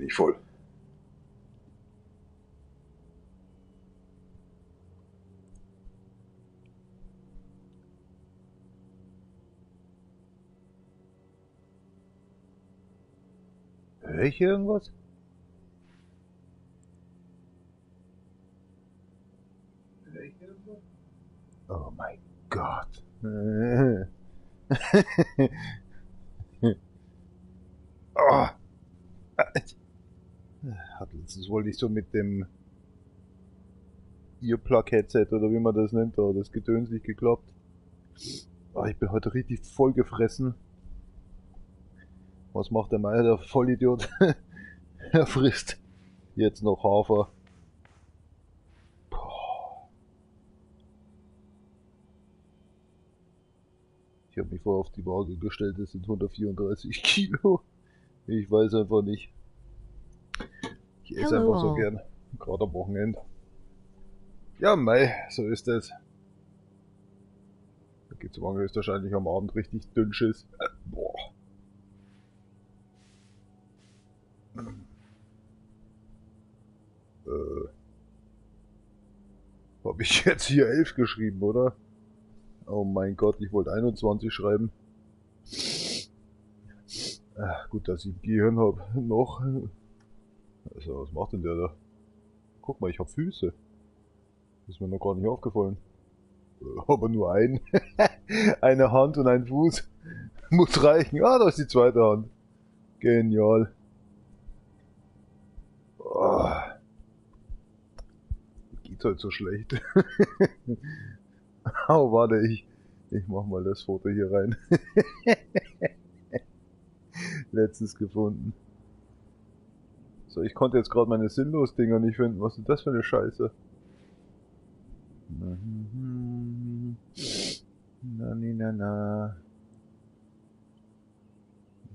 nicht voll. Hör ich hier irgendwas? Hör ich hier irgendwas? Oh mein Gott. Oh. Hat letztens wohl nicht so mit dem Earplug-Headset oder wie man das nennt, oder das Gedöns nicht geklappt. Oh, ich bin heute richtig voll gefressen. Was macht der Meier, der Vollidiot? Er frisst jetzt noch Hafer. Boah. Ich habe mich vorher auf die Waage gestellt, das sind 134 Kilo. Ich weiß einfach nicht. Ich esse einfach so gern, gerade am Wochenende. Ja, Mei, so ist es. Da geht's morgen höchstwahrscheinlich am Abend richtig dünn Schiss. Boah. Habe ich jetzt hier 11 geschrieben, oder? Oh mein Gott, ich wollte 21 schreiben. Gut, dass ich ein Gehirn habe. Noch. Also, was macht denn der da? Guck mal, ich habe Füße. Ist mir noch gar nicht aufgefallen. Aber nur ein. Eine Hand und ein Fuß. Muss reichen. Ah, da ist die zweite Hand. Genial. Oh. Geht halt so schlecht. Oh, warte, ich mach mal das Foto hier rein. Letztens gefunden. So, ich konnte jetzt gerade meine Sinnlos-Dinger nicht finden. Was ist das für eine Scheiße? Na.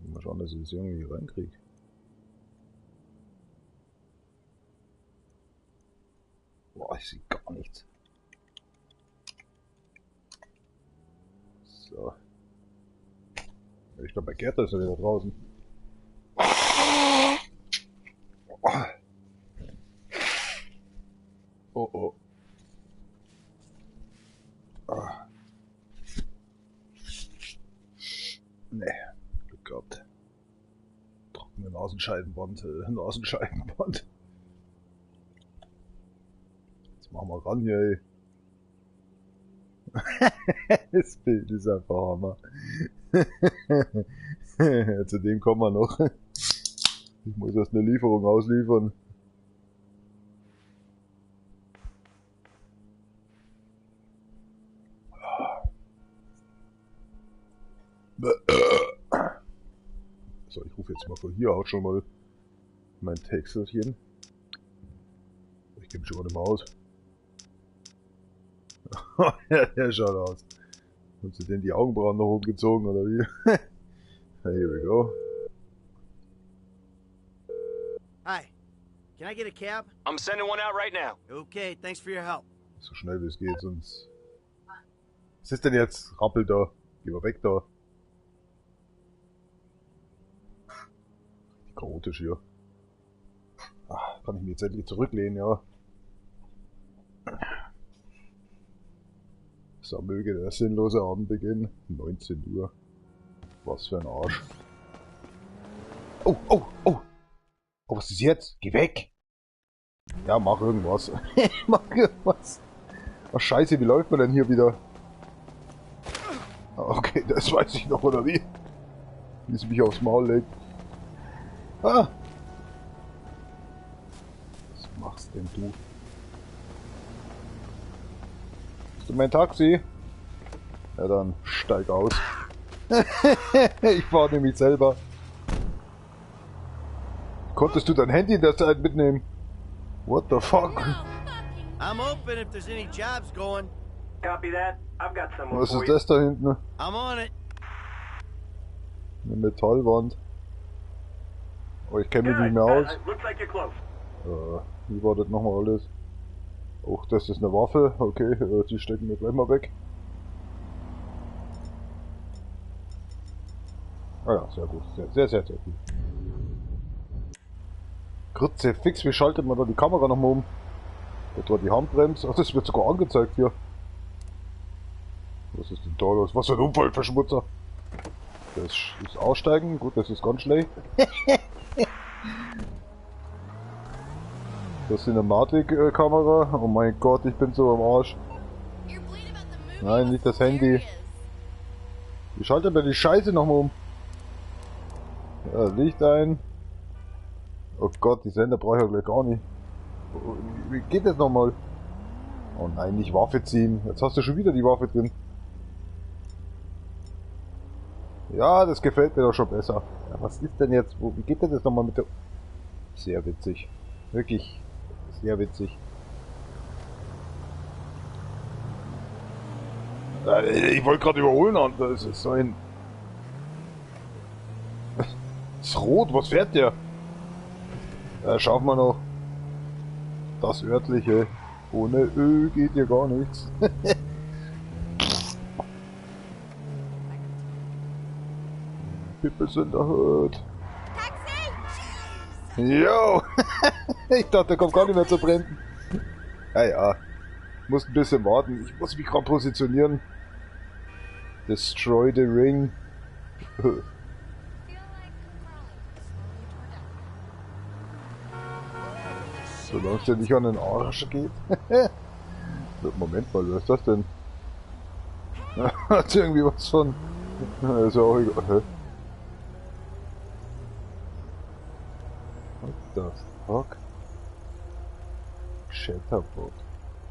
Mal schauen, dass ich das irgendwie hier reinkriege. Boah, ich sehe gar nichts. So. Ich glaube, bei Gerda ist er wieder draußen. Oh oh. Ah. Nee, Glück gehabt. Trockene Nasenscheidenwand, Nasenscheidenwand. Jetzt machen wir ran hier, ey. Das Bild ist einfach Hammer. Zu dem kommen wir noch. Ich muss erst eine Lieferung ausliefern. So, ich rufe jetzt mal von hier aus schon mal mein Texterchen. Ich gebe schon mal nicht mehr aus. Ja, der schaut aus. Hast du denn die Augenbrauen noch hochgezogen oder wie? Here we go. Hi. Can I get a cab? I'm sending one out right now. Okay, thanks for your help. So schnell wie es geht, sonst... Was ist denn jetzt? Rappel da. Geh mal weg da. Chaotisch hier. Ach, kann ich mich jetzt endlich zurücklehnen, ja. So möge der sinnlose Abend beginnen. 19 Uhr. Was für ein Arsch. Oh, oh, oh! Oh, was ist jetzt? Geh weg! Ja, mach irgendwas. Mach irgendwas. Ach scheiße, wie läuft man denn hier wieder? Okay, das weiß ich noch, oder wie? Wie es mich aufs Maul legt. Ah! Was machst denn du? Bist du mein Taxi? Ja, dann steig aus. Ich fahr nämlich selber. Konntest du dein Handy in der Zeit mitnehmen? What the fuck? I'm open if there's any jobs going. Copy that. I've got someone Was for ist you. das da hinten? I'm on it. Eine Metallwand. Oh, ich kenne mich nicht mehr aus. Looks like you're close. Wie war das nochmal alles? Oh, das ist eine Waffe. Okay, die stecken wir gleich mal weg. Ah ja, sehr gut. Sehr gut. Grütze fix, wie schaltet man da die Kamera nochmal um? Etwa die Handbremse. Ach, das wird sogar angezeigt hier. Was ist denn da los? Was für ein Unfallverschmutzer? Das ist Aussteigen. Gut, das ist ganz schlecht. Das ist eine Matic-Kamera. Oh mein Gott, ich bin so am Arsch. Nein, nicht das Handy. Wie schaltet man die Scheiße nochmal um? Ja, Licht ein. Oh Gott, die Sender brauche ich ja gleich gar nicht. Wie geht das nochmal? Oh nein, nicht Waffe ziehen. Jetzt hast du schon wieder die Waffe drin. Ja, das gefällt mir doch schon besser. Ja, was ist denn jetzt? Wie geht denn das nochmal mit der... Sehr witzig. Wirklich sehr witzig. Ich wollte gerade überholen und das ist so ein... Das ist rot, was fährt der? Schaffen wir noch. Das örtliche. Ohne Ö geht hier gar nichts. People sind erhöht. Jo! Ich dachte, der kommt gar nicht mehr zu brennen. Ja, ja. Muss ein bisschen warten. Ich muss mich gerade positionieren. Destroy the ring. Solange es dir nicht an den Arsch geht. Moment mal, was ist das denn? Hat irgendwie was von... Ist ja auch egal. Hä? What the fuck? Chatterbot.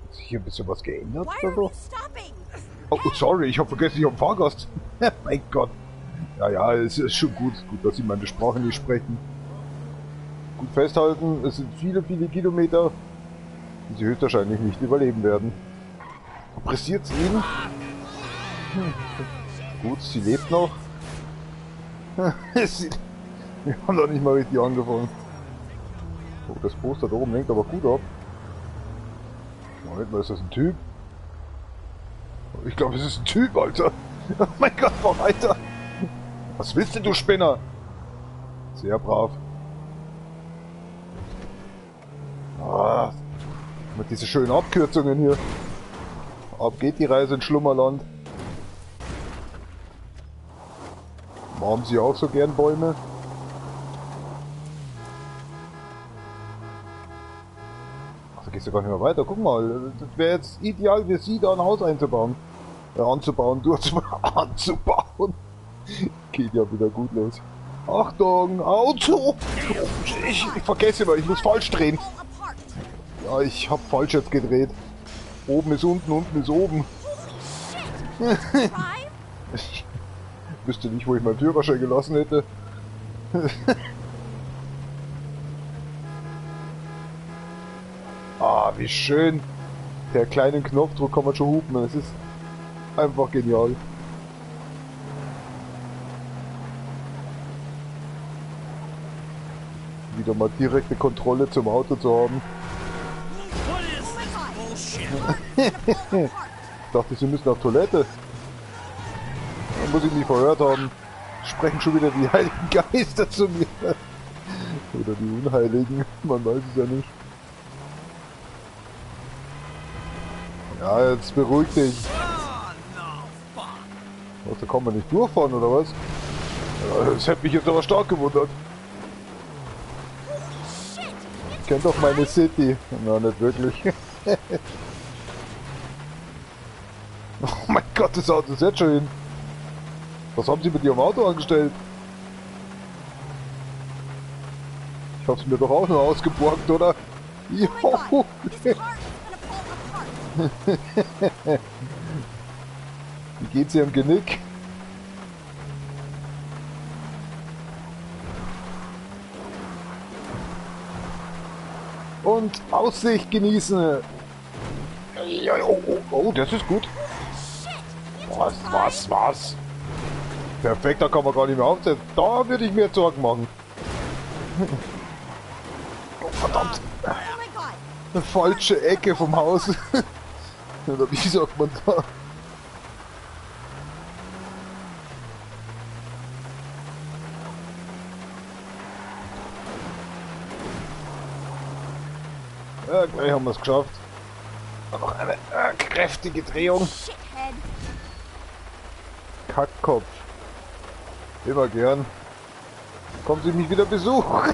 Hat sich hier ein bisschen was geändert oder so? Oh, sorry, ich hab vergessen, ich hab einen Fahrgast. Mein Gott. Ja, ja, es ist schon gut. Gut, dass Sie meine Sprache nicht sprechen. Gut festhalten, es sind viele, viele Kilometer, die Sie höchstwahrscheinlich nicht überleben werden. Pressiert's ihn? Gut, sie lebt noch. Wir haben doch nicht mal richtig angefangen. Oh, das Poster da oben lenkt aber gut ab. Moment mal, ist das ein Typ? Ich glaube, es ist ein Typ, Alter. Oh mein Gott, fahr weiter. Was willst denn du, Spinner? Sehr brav. Ah, mit diese schönen Abkürzungen hier. Ab geht die Reise ins Schlummerland. Haben Sie auch so gern Bäume? Ach, da gehst du gar nicht mehr weiter. Guck mal, das wäre jetzt ideal für Sie, da ein Haus einzubauen. Anzubauen, anzubauen. Geht ja wieder gut los. Achtung, Auto! Ich vergesse mal, ich muss falsch drehen. Ja, ich hab falsch jetzt gedreht. Oben ist unten, unten ist oben. Ich wüsste nicht, wo ich meinen Führerschein gelassen hätte. Ah, wie schön. Per kleinen Knopfdruck kann man schon hupen. Es ist einfach genial. Wieder mal direkte Kontrolle zum Auto zu haben. Ich dachte, sie müssen auf Toilette. Da muss ich mich verhört haben. Sprechen schon wieder die heiligen Geister zu mir. Oder die Unheiligen, man weiß es ja nicht. Ja, jetzt beruhig dich. Was, da kann man nicht durchfahren, oder was? Ja, das hätte mich jetzt aber stark gewundert. Ich kenn doch meine City. Na, nicht wirklich. Oh mein Gott, das Auto ist jetzt schon hin. Was haben Sie mit Ihrem Auto angestellt? Ich hab's mir doch auch nur ausgeborgt, oder? Jo. Wie geht's Ihrem Genick? Und Aussicht genießen. Ja, oh, das ist gut. Was? Perfekt, da kann man gar nicht mehr aufsetzen. Da würde ich mir jetzt Sorgen machen. Oh, verdammt. Eine falsche Ecke vom Haus. Oder wie sagt man da? Ja, gleich haben wir es geschafft. Noch eine kräftige Drehung. Shithead. Kackkopf. Immer gern. Kommen Sie mich wieder besuchen.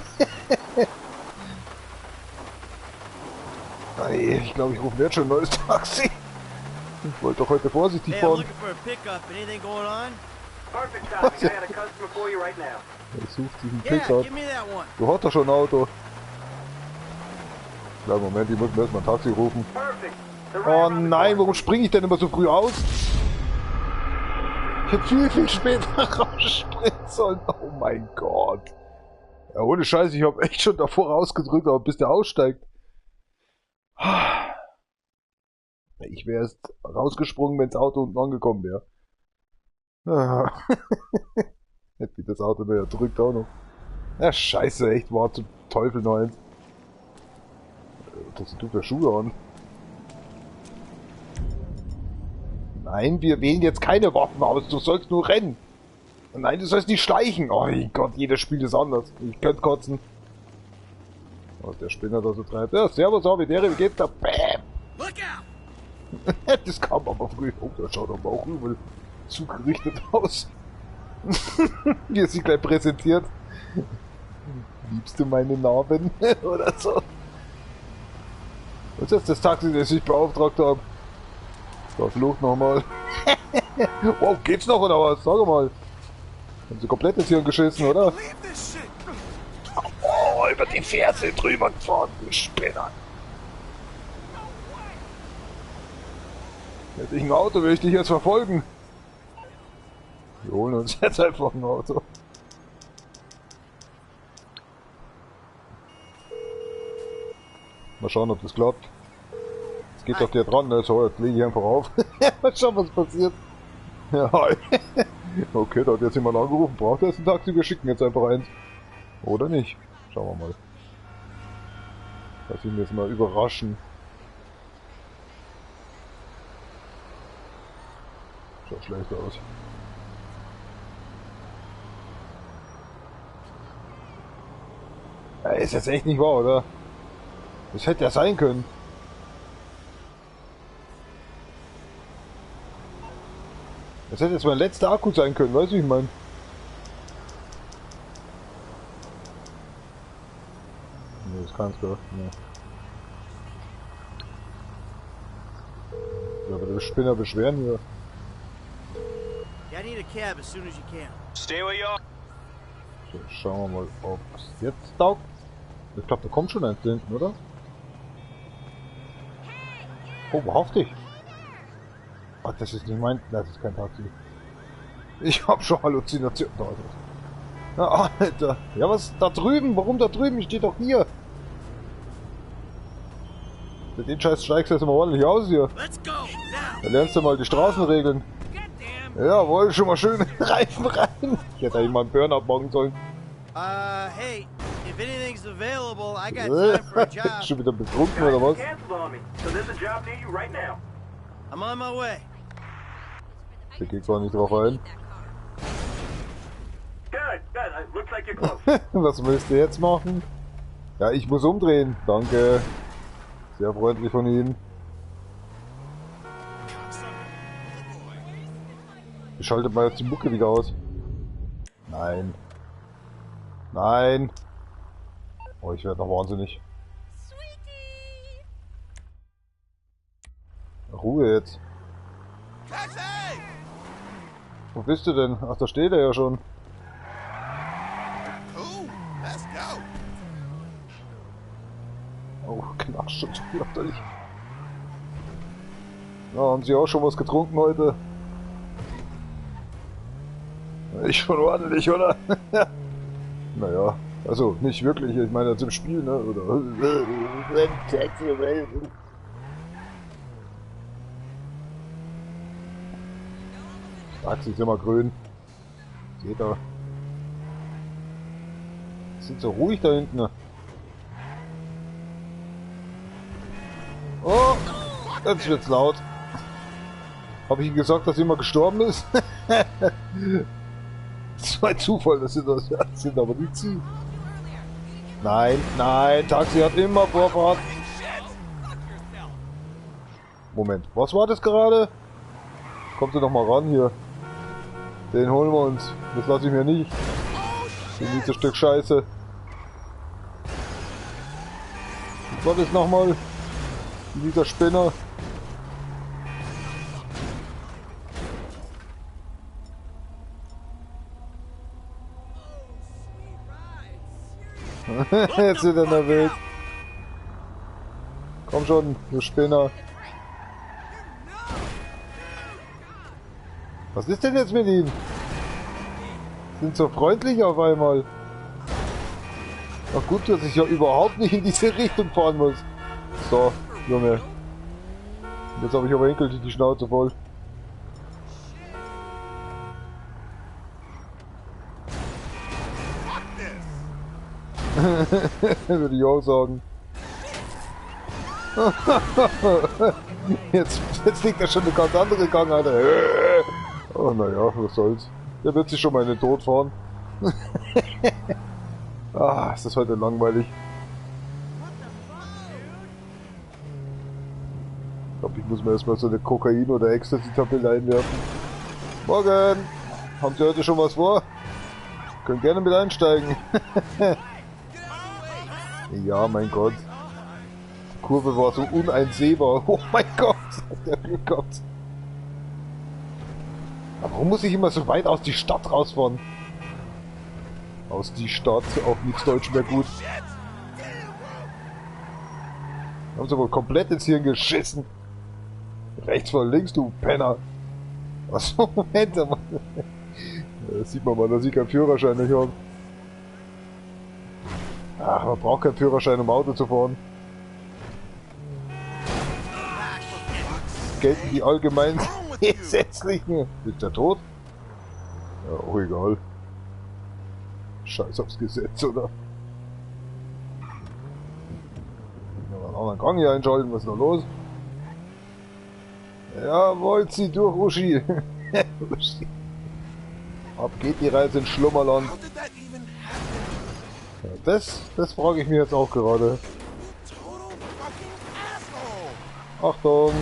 Hey, ich glaube, ich rufe mir jetzt schon ein neues Taxi. Ich wollte doch heute vorsichtig Hey, I'm fahren. looking for a pickup. Anything going on? Perfect timing. I got a customer for you right now. Er sucht sich einen Yeah, Pickup. give me that one. Du hast doch schon ein Auto. Kleinen Moment, ich muss mir erstmal ein Taxi rufen. Perfect. The Oh ride around the nein, corner. warum springe ich denn immer so früh aus? Ich hätte viel später rausspringen sollen. Oh mein Gott. Ja, ohne Scheiß, ich habe echt schon davor rausgedrückt, aber bis der aussteigt. Ich wäre erst rausgesprungen, wenn das Auto unten angekommen wäre. Hätte mich das Auto nur erdrückt auch noch. Ja, scheiße, echt, war zum Teufel noch eins. Das tut der Schuhe an. Nein, wir wählen jetzt keine Waffen aus, du sollst nur rennen. Nein, du sollst nicht schleichen. Oh mein Gott, jedes Spiel ist anders. Ich könnte kotzen. Was der Spinner da so treibt. Ja, servus, wie geht's da? Bäm! Look out! Das kam aber früh. Oh, der schaut aber auch übel zugerichtet aus. Wie er sich gleich präsentiert. Liebst du meine Narben? Oder so. Was ist jetzt das Taxi, das ich beauftragt habe? Da flucht nochmal. Wow, geht's noch oder was? Sag mal. Haben sie komplett ins Hirn geschissen, oder? Oh, über die Ferse drüber gefahren, du Spinner. Hätte ich ein Auto, würde ich dich jetzt verfolgen. Wir holen uns jetzt einfach ein Auto. Mal schauen, ob das klappt. Jetzt geht doch der dran, ne? So, jetzt lege ich einfach auf. Mal schauen, was passiert. Ja, hi. Okay, da hat jetzt jemand angerufen. Braucht er jetzt ein Taxi? Wir schicken jetzt einfach eins. Oder nicht? Schauen wir mal. Lass ihn jetzt mal überraschen. Schaut schlecht aus. Ja, ist jetzt echt nicht wahr, oder? Das hätte ja sein können. Das hätte jetzt mein letzter Akku sein können, weißt du, wie ich meine? Nee, das kann's gar nicht. Ja, aber der Spinner beschweren hier. Yeah, I need a cab as soon as you can. Stay where you are. So, schauen wir mal, ob es jetzt taugt. Ich glaube, da kommt schon eins da hinten, oder? Oh, wahrhaftig. Ach, das ist nicht mein... Das ist kein Taxi. Ich hab schon Halluzinationen. Da ist es. Ja, Alter. Ja, was? Da drüben? Warum da drüben? Ich stehe doch hier. Mit den Scheiß steigst du jetzt mal ordentlich aus hier. Let's go! Now! Da lernst du mal die Straßenregeln. Goddamn! Jawohl, schon mal schön Reifen rein. Ich hätte eigentlich mal einen Burnout machen sollen. Hey, if anything's available, I got time for a job. Schon wieder betrunken oder was? Cancel on me. So there's a job near you right now. I'm on my way. Der geht zwar nicht drauf ein. Good, good. Looks like you're close. Was willst du jetzt machen? Ja, ich muss umdrehen. Danke. Sehr freundlich von Ihnen. Ich schalte mal jetzt die Mucke wieder aus. Nein. Nein. Oh, ich werde noch wahnsinnig. Ruhe jetzt. Wo bist du denn? Ach, da steht er ja schon. Oh, Knast schon so fürchterlich. Na, haben Sie auch schon was getrunken heute? Ich schon ordentlich, oder? Naja, also nicht wirklich, ich meine jetzt im Spiel, ne? Oder... Taxi ist immer grün. Seht ihr? Sind so ruhig da hinten. Oh! Jetzt wird's laut. Habe ich Ihnen gesagt, dass jemand gestorben ist? Das war ein Zufall, das sind aber nicht Sie. Nein, nein, Taxi hat immer Vorfahrt. Moment. Was war das gerade? Kommt ihr noch mal ran hier. Den holen wir uns. Das lasse ich mir nicht. Dieses Stück Scheiße. Was war das nochmal? Dieser Spinner. Jetzt sind er nervös. Komm schon, du Spinner. Was ist denn jetzt mit ihm? Sind so freundlich auf einmal. Ach gut, dass ich ja überhaupt nicht in diese Richtung fahren muss. So, Junge. Jetzt habe ich aber endgültig die Schnauze voll. Würde ich auch sagen. Jetzt liegt da schon eine ganz andere Gang, Alter. Oh naja, was soll's. Der wird sich schon mal in den Tod fahren. Ah, ist das heute langweilig. Ich glaube, ich muss mir erstmal so eine Kokain- oder Ecstasy-Tabelle einwerfen. Morgen! Haben Sie heute schon was vor? Können gerne mit einsteigen. Ja, mein Gott. Die Kurve war so uneinsehbar. Oh mein Gott, hat der Glück gehabt. Aber warum muss ich immer so weit aus die Stadt rausfahren? Aus die Stadt, auch nichts Deutsch mehr gut. Haben sie wohl komplett ins Hirn geschissen. Rechts vor links, du Penner. Achso, Moment mal. Das sieht man mal, dass ich keinen Führerschein nicht habe. Ach, man braucht keinen Führerschein, um Auto zu fahren. Gelten die allgemein gesetzlichen. Ist der tot? Ja, auch egal. Scheiß aufs Gesetz, oder? Einen anderen Gang hier einschalten, was ist da los? Jawohl, zieh durch, Uschi. Ab geht die Reise ins Schlummerland. Ja, das frage ich mir jetzt auch gerade. Achtung!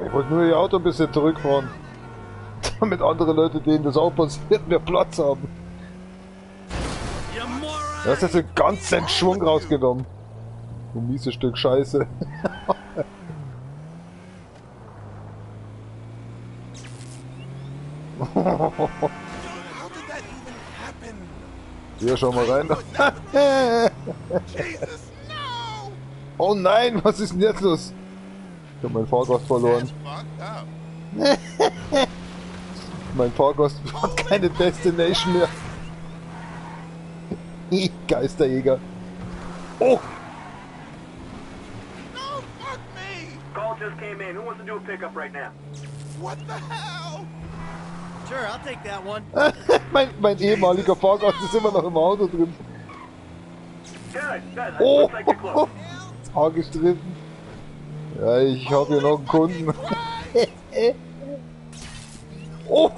Ich wollte nur ihr Auto ein bisschen zurückfahren. Damit andere Leute, denen das auch passiert, mehr Platz haben. Du hast jetzt den ganzen Schwung rausgenommen. Du mieses Stück Scheiße. Hier, schau mal rein. Oh nein, was ist denn jetzt los? Ich habe meinen Fahrgast verloren. Mein Fahrgast hat keine Destination mehr. Geisterjäger. Oh! Call just came in. Who wants to do a pickup right now? What the hell? Sure, I'll take that one. mein ehemaliger Fahrgast ist immer noch im Auto drin. Good, good. Oh! Looks like you're close. Tagesdritten. Ja, ich habe hier noch einen Kunden. Oh!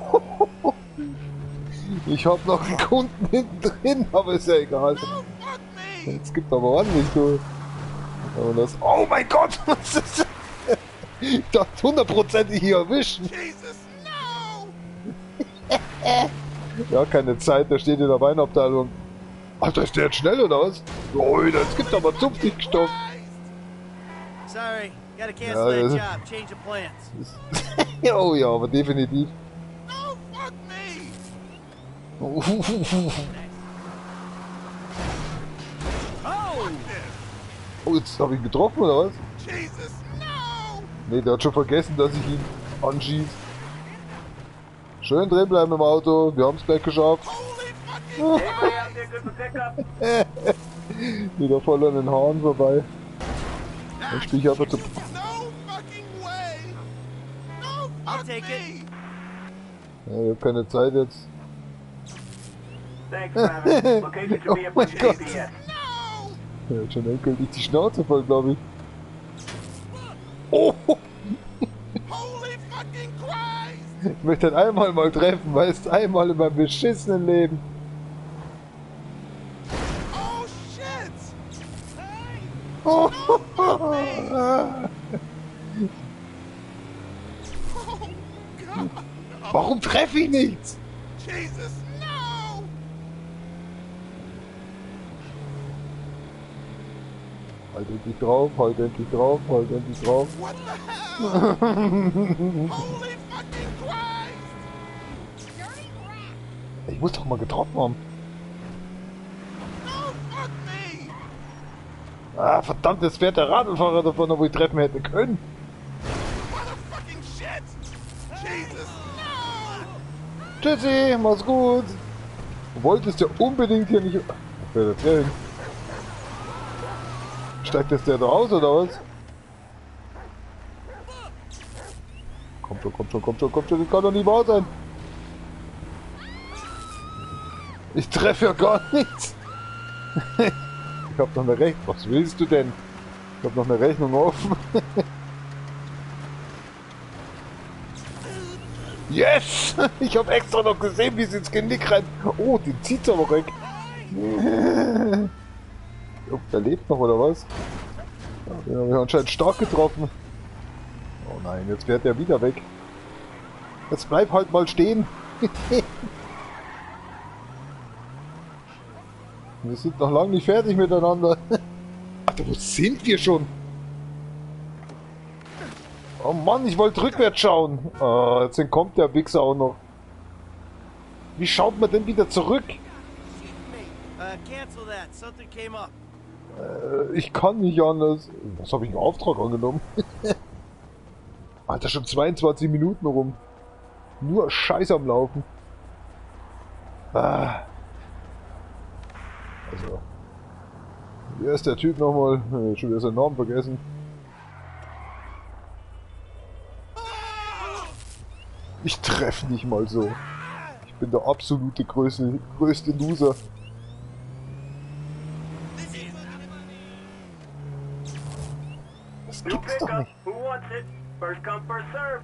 Ich habe noch einen Kunden hinten drin, aber ist ja egal. Jetzt gibt aber ordentlich so. Und das. Oh mein Gott! Was ist das? Ich dachte 100%ig hier erwischen. Ja, keine Zeit, der steht in der Weinabteilung. Alter, ist der jetzt schnell oder was? Oh, das gibt aber zuftig Stoff. Sorry, gotta cancel Ja, that das- job. Change of plans. Oh ja, aber definitiv. Oh! Oh, jetzt habe ich ihn getroffen oder was? Ne, der hat schon vergessen, dass ich ihn anschieße. Schön drin bleiben im Auto, wir haben es gleich geschafft. Anybody out there good for pickup? Wieder voll an den Haaren vorbei. Dann spiel ich einfach zu. I'll take it. Ja, ich hab keine Zeit jetzt. Thanks, Travis. Location should be up on Oh your Gott. GPS. Er hat schon endgültig die Schnauze voll, glaube ich. Oh! Ich möchte ihn einmal mal treffen, weißt du, einmal in meinem beschissenen Leben. Oh! Warum treffe ich nichts? Jesus, no! Halt endlich drauf, halt endlich drauf, halt endlich drauf. What the hell? Holy fucking Christ! Ich muss doch mal getroffen haben. No, fuck me! Ah, verdammt, jetzt fährt der Radlfahrer davon, wo ich treffen hätte können. Motherfucking shit! Jesus, no! Tschüssi, mach's gut. Du wolltest ja unbedingt hier nicht... Was will das denn? Steigt jetzt der da aus, oder was? Kommt schon, kommt schon, kommt schon, kommt schon, das kann doch nicht wahr sein. Ich treffe ja gar nichts. Ich hab noch eine Rechnung. Was willst du denn? Ich hab noch eine Rechnung offen. Yes! Ich hab extra noch gesehen, wie sie ins Genick rennt. Oh, die zieht's aber weg. Oh, der lebt noch, oder was? Ja, wir haben anscheinend stark getroffen. Oh nein, jetzt fährt er wieder weg. Jetzt bleib halt mal stehen. Wir sind noch lange nicht fertig miteinander. Ach, wo sind wir schon? Oh Mann, ich wollte rückwärts schauen. Ah, jetzt kommt der Wichser auch noch. Wie schaut man denn wieder zurück? Cancel that. Something came up. Ich kann nicht anders. Was habe ich im Auftrag angenommen? Alter, schon 22 Minuten rum. Nur Scheiß am Laufen. Ah. Also. Wer ist der Typ nochmal? Schon wieder seinen Namen vergessen. Ich treffe nicht mal so. Ich bin der absolute größte Loser. Das New gibt's doch pickup. nicht. Who wants it? First come, first serve.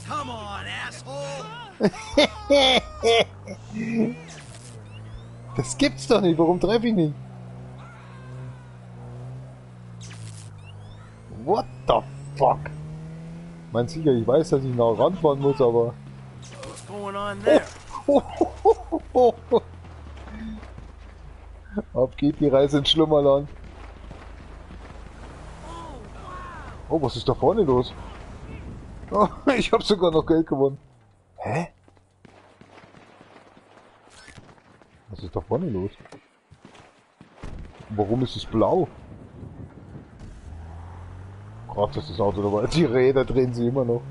Come on, asshole! Das gibt's doch nicht. Warum treffe ich nicht? What the fuck? Mein sicher, ich weiß, dass ich nah ranfahren muss, aber... What's going on there? Ab geht die Reise ins Schlummerland. Oh, was ist da vorne los? Oh, ich habe sogar noch Geld gewonnen. Hä? Was ist da vorne los? Warum ist es blau? Gott, das ist das Auto dabei. Die Räder drehen sie immer noch.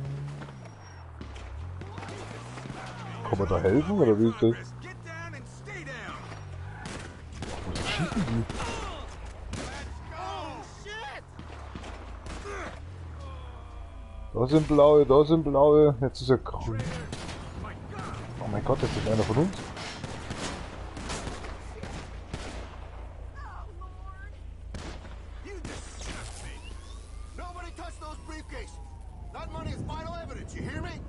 Kann man da helfen oder wie ist das? Get down and stay down! Was schießen die? Oh, shit! Da sind blaue, da sind blaue. Jetzt ist er grün. Oh mein Gott, jetzt ist einer von uns. You disgust me! Nobody touch those briefcases! That money is vital evidence, you hear me?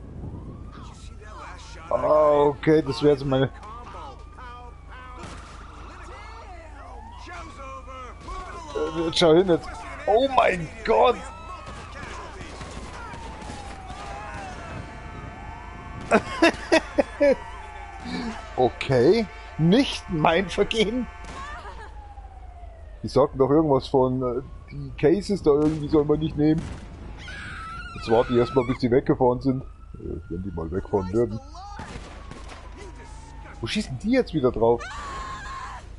Did you see that last shot? Ah, okay, das wäre jetzt meine... Combo! Pow, pow! Show's over! Move it along! Schau hin jetzt. Oh mein Gott! Okay, nicht mein Vergehen. Die sagten doch irgendwas von, die Cases da irgendwie soll man nicht nehmen. Jetzt warte ich erstmal, bis die weggefahren sind. Wenn die mal wegfahren würden. Wo schießen die jetzt wieder drauf?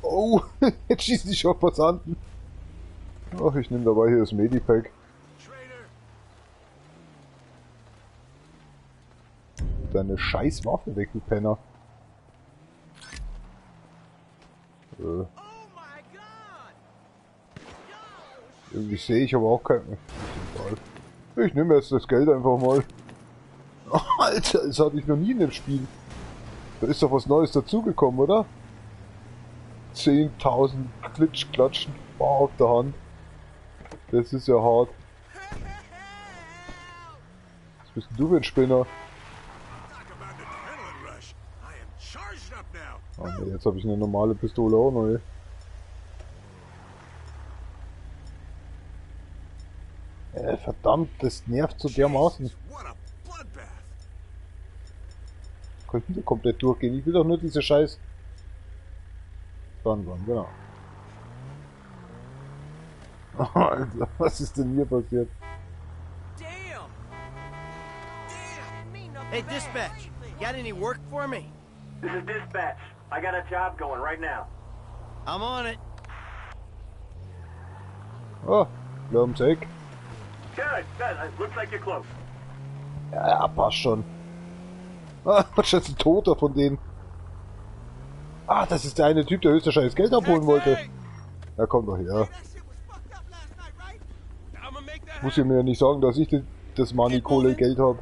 Oh, jetzt schießen die schon Passanten. Ach, ich nehme dabei hier das Medipack. Deine scheiß Waffe weg, du Penner. Oh my god! Irgendwie sehe ich aber auch keinen. Ich nehme jetzt das Geld einfach mal. Alter, das hatte ich noch nie in dem Spiel. Da ist doch was Neues dazugekommen, oder? 10.000 Klitschklatschen auf der Hand. Das ist ja hart. Was bist denn du für ein Spinner? Oh ne, jetzt habe ich eine normale Pistole auch neu. Verdammt, das nervt so dermaßen. What a bloodbath. Könnten wir komplett durchgehen. Ich will doch nur diese Scheiß. Dann, genau. Alter, was ist denn hier passiert? Damn! Hey, dispatch. Got any work for me? This is dispatch. I got a job going right now. I'm on it. Oh, da ums Eck. Good, good. Looks like you're close. Ja, passt schon. Ah, was ist ein Toter von denen? Ah, das ist der eine Typ, der höchstwahrscheinlich Geld abholen wollte. Ja, komm doch her. Muss ich mir ja nicht sagen, dass ich das Money Kohle Geld habe.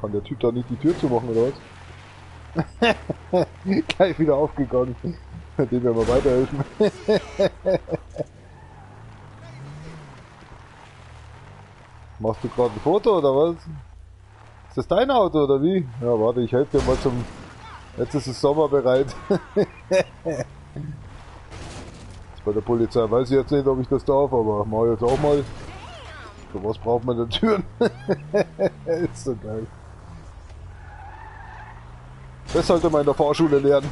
Kann der Typ da nicht die Tür zumachen, oder was? Gleich wieder aufgegangen. Dem werden wir weiterhelfen. Machst du gerade ein Foto, oder was? Ist das dein Auto, oder wie? Ja, warte, ich helfe dir mal zum... Jetzt ist es sommerbereit. Bei der Polizei weiß ich jetzt nicht, ob ich das darf, aber mach ich jetzt auch mal. Für was braucht man denn Türen? Ist so geil. Das sollte man in der Fahrschule lernen.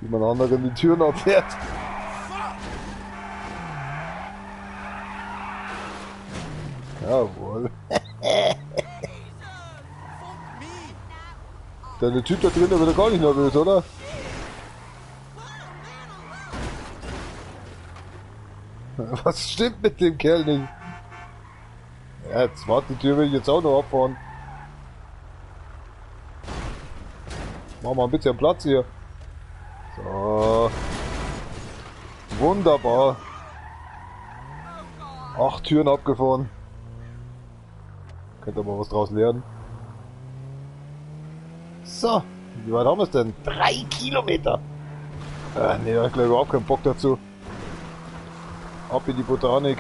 Wie man anderen die Türen abfährt. Jawohl. Der Typ da drin, der wird gar nicht nervös, oder? Was stimmt mit dem Kerl nicht? Ja, jetzt warte, die Tür will ich jetzt auch noch abfahren. Machen wir ein bisschen Platz hier. So. Wunderbar. 8 Türen abgefahren. Könnte aber was draus lernen. So, wie weit haben wir es denn? 3 Kilometer! Ne, da hab ich gleich überhaupt keinen Bock dazu. Ab in die Botanik.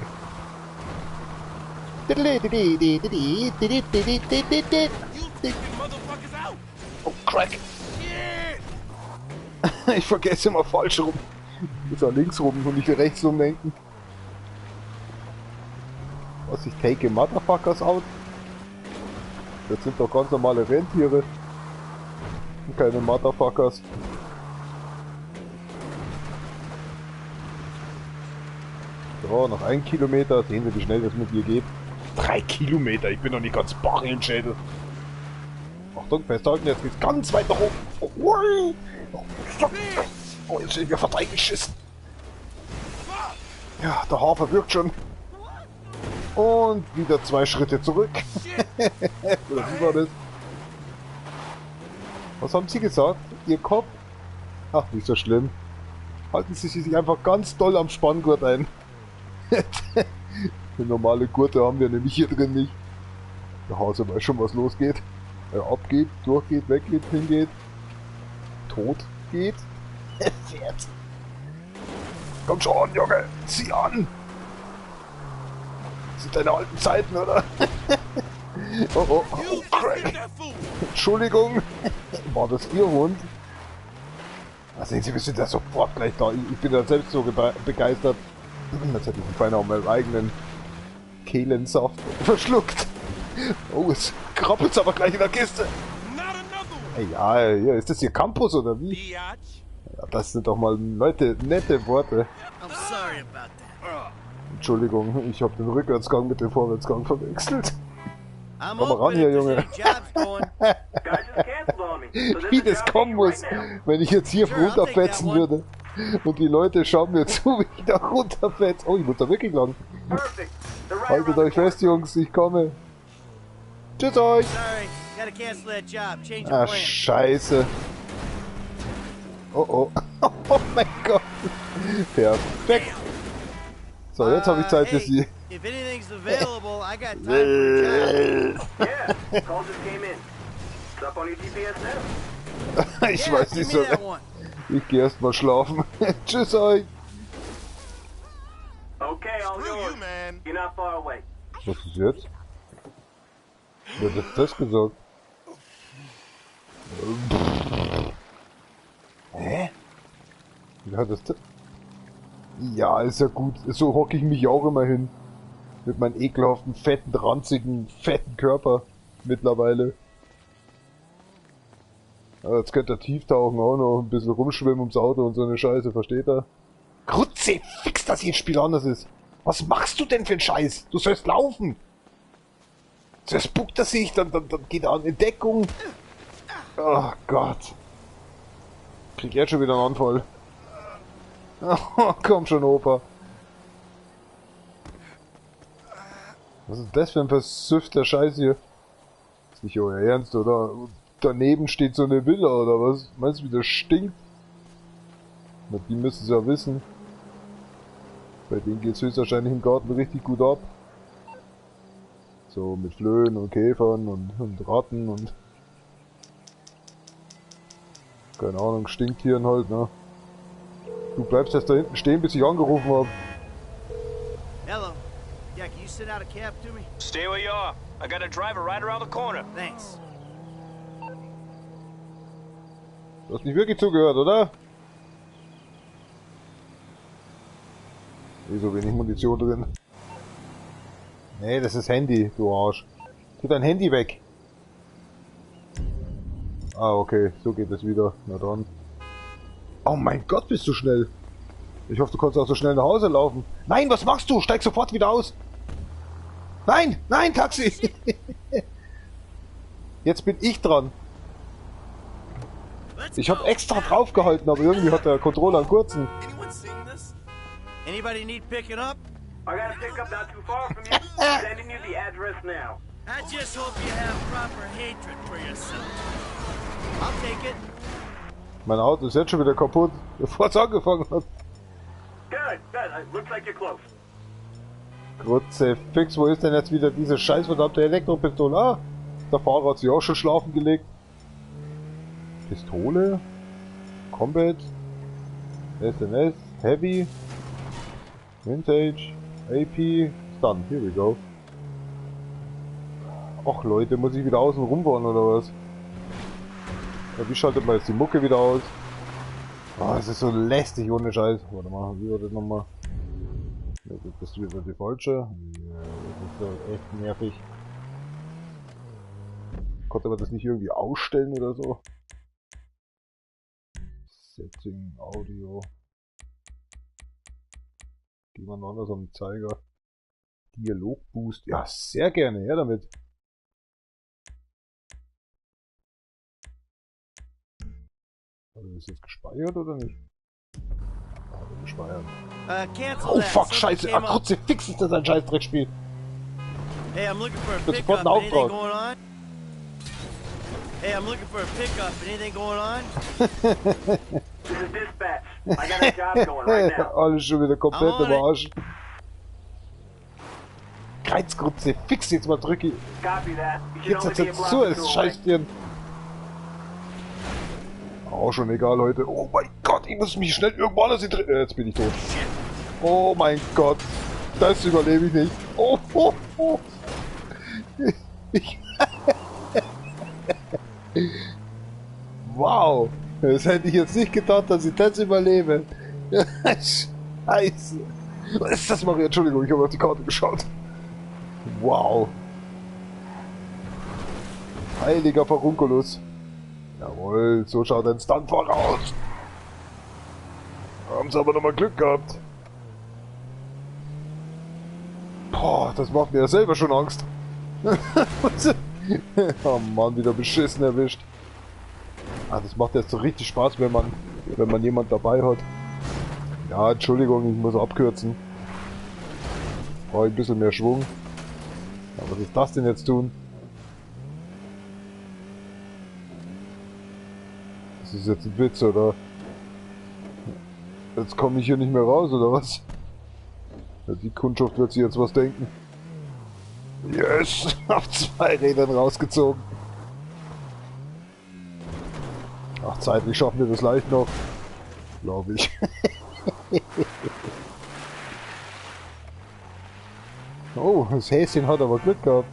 Oh, Crack! Ich vergesse immer falsch rum. Ich muss ja links rum und nicht rechts rumdenken. Was, ich take Motherfuckers out? Das sind doch ganz normale Rentiere. Keine Motherfuckers. So, noch 1 Kilometer. Sehen wir, wie schnell das mit mir geht. 3 Kilometer, ich bin noch nicht ganz barren im Schädel. Achtung, festhalten, jetzt geht's ganz weit nach oben. Oh, jetzt sind wir fast eingeschissen. Ja, der Hafer wirkt schon. Und wieder 2 Schritte zurück. Oder wie war das? Was haben Sie gesagt? Ihr Kopf? Ach, nicht so schlimm. Halten Sie sich einfach ganz doll am Spanngurt ein. Eine normale Gurte haben wir nämlich hier drin nicht. Der Hase weiß schon, was losgeht. Er abgeht, durchgeht, weggeht, hingeht. Tot geht. Fährt. Komm schon, Junge, zieh an! Das sind deine alten Zeiten, oder? Oh, Craig. Entschuldigung. War das Ihr Hund? Da sehen Sie, wir sind ja sofort gleich da. Ich bin ja selbst so begeistert. Jetzt hätte ich mich beinahe um meinen eigenen Kehlensaft verschluckt. Oh, es krabbelt aber gleich in der Kiste. Hey, ja, ist das hier Campus oder wie? Ja, das sind doch mal nette Worte. I'm sorry about that. Entschuldigung, ich habe den Rückwärtsgang mit dem Vorwärtsgang verwechselt. I'm Komm mal ran hier, Junge. Wie das kommen muss, wenn ich jetzt hier runterfetzen würde. Und die Leute schauen mir zu, wie ich da runterfetze. Oh, ich muss da wirklich lang. Haltet euch fest, Jungs, ich komme. Tschüss euch. Ah, scheiße. Oh, oh. Oh mein Gott. Perfekt. So, jetzt habe ich Zeit für Sie. If anything's available, I got time for a job. Yeah, call just came in. It's up on your GPS now. Ich weiß nicht so. Ich gehe erst mal schlafen. Tschüss euch. Okay, all yours. You're not far away. Was ist jetzt? Wer hat das gesagt? Hä? Wer hat das? Ja, ist ja gut. So hocke ich mich auch immer hin. Mit meinem ekelhaften, fetten, ranzigen, fetten Körper. Mittlerweile. Aber jetzt könnte er tief tauchen, auch noch ein bisschen rumschwimmen ums Auto und so eine Scheiße, versteht er? Krutze, fix, dass jedes Spiel anders ist. Was machst du denn für einen Scheiß? Du sollst laufen. Zuerst spuckt er sich, dann geht er in Deckung. Oh Gott. Krieg jetzt schon wieder einen Anfall. Oh, komm schon, Opa. Was ist das für ein versüffter Scheiß hier? Ist nicht euer Ernst, oder? Daneben steht so eine Villa, oder was? Meinst du, wie das stinkt? Na, die müssen es ja wissen. Bei denen geht's höchstwahrscheinlich im Garten richtig gut ab. So, mit Flöhen und Käfern und Ratten und... Keine Ahnung, Stinktieren halt, ne? Du bleibst jetzt da hinten stehen, bis ich angerufen habe. Hello. Yeah, can you send out a cab to me? Stay where you are. I got a driver right around the corner. Thanks. Du hast nicht wirklich zugehört, oder? Wieso wenig Munition drin? Nee, das ist Handy, du Arsch. Tu dein Handy weg. Ah, okay, so geht es wieder. Na dann. Oh mein Gott, bist du schnell. Ich hoffe, du kannst auch so schnell nach Hause laufen. Nein, was machst du? Steig sofort wieder aus. Nein, nein, Taxi. Jetzt bin ich dran. Ich habe extra draufgehalten, aber irgendwie hat der Controller einen kurzen. Anyone seen this? Anybody need picking up? I got a pickup not too far from you. Sending you the address now. I just hope you have proper hatred for yourself. I'll take it. Mein Auto ist jetzt schon wieder kaputt, bevor es angefangen hat. Good, good. Looks like you're close. Grütze, fix, wo ist denn jetzt wieder diese scheißverdammte Elektropistole? Ah, der Fahrer hat sich auch schon schlafen gelegt. Pistole, Combat, SNS, Heavy, Vintage, AP, Stun, here we go. Och Leute, muss ich wieder außen rumfahren oder was? Ja, wie schaltet man jetzt die Mucke wieder aus? Oh, es ist so lästig ohne Scheiß. Warte mal, wie war das nochmal? Ja, das ist wieder die falsche. Ja, das ist ja echt nervig. Konnte man das nicht irgendwie ausstellen oder so? Setting, Audio. Gehen wir noch anders am Zeiger. Dialogboost. Ja, sehr gerne, her damit. Hat er das jetzt gespeichert oder nicht? Hat er gespeichert. Cancel Oh that. fuck, Something scheiße. came Ah, up. Krutze, fix ist das ein scheiß Dreckspiel. Hey, I'm looking for a Jetzt sofort pickup. einen Anything Auftrag. going on? Hey, I'm looking for a pickup. Anything going on? This is dispatch. I got a job going right now. Alles schon wieder komplett I'm on im Arsch. Kreuzgrutze, fix jetzt mal drücke. Copy that. You should Jetzt only hat be a jetzt zu, block or es two away. scheißt dir. Auch schon egal, Leute. Oh mein Gott, ich muss mich schnell irgendwo anders hinterher. Jetzt bin ich tot. Oh mein Gott. Das überlebe ich nicht. Oh, oh, oh. Ich wow. Das hätte ich jetzt nicht gedacht, dass ich das überlebe. Scheiße. Was ist das, Maria? Entschuldigung, ich habe auf die Karte geschaut. Wow. Heiliger Verunculus. Jawohl, so schaut ein Stuntfahrer aus. Haben sie aber nochmal Glück gehabt. Boah, das macht mir ja selber schon Angst. Oh Mann, wieder beschissen erwischt. Ah, das macht jetzt so richtig Spaß, wenn man jemand dabei hat. Ja, Entschuldigung, ich muss abkürzen. Brauche ein bisschen mehr Schwung. Ja, was ist das denn jetzt tun? Das ist jetzt ein Witz, oder? Jetzt komme ich hier nicht mehr raus, oder was? Ja, die Kundschaft wird sich jetzt was denken. Yes! Auf 2 Rädern rausgezogen. Ach, zeitlich schaffen wir das leicht noch. Glaube ich. Oh, das Häschen hat aber Glück gehabt.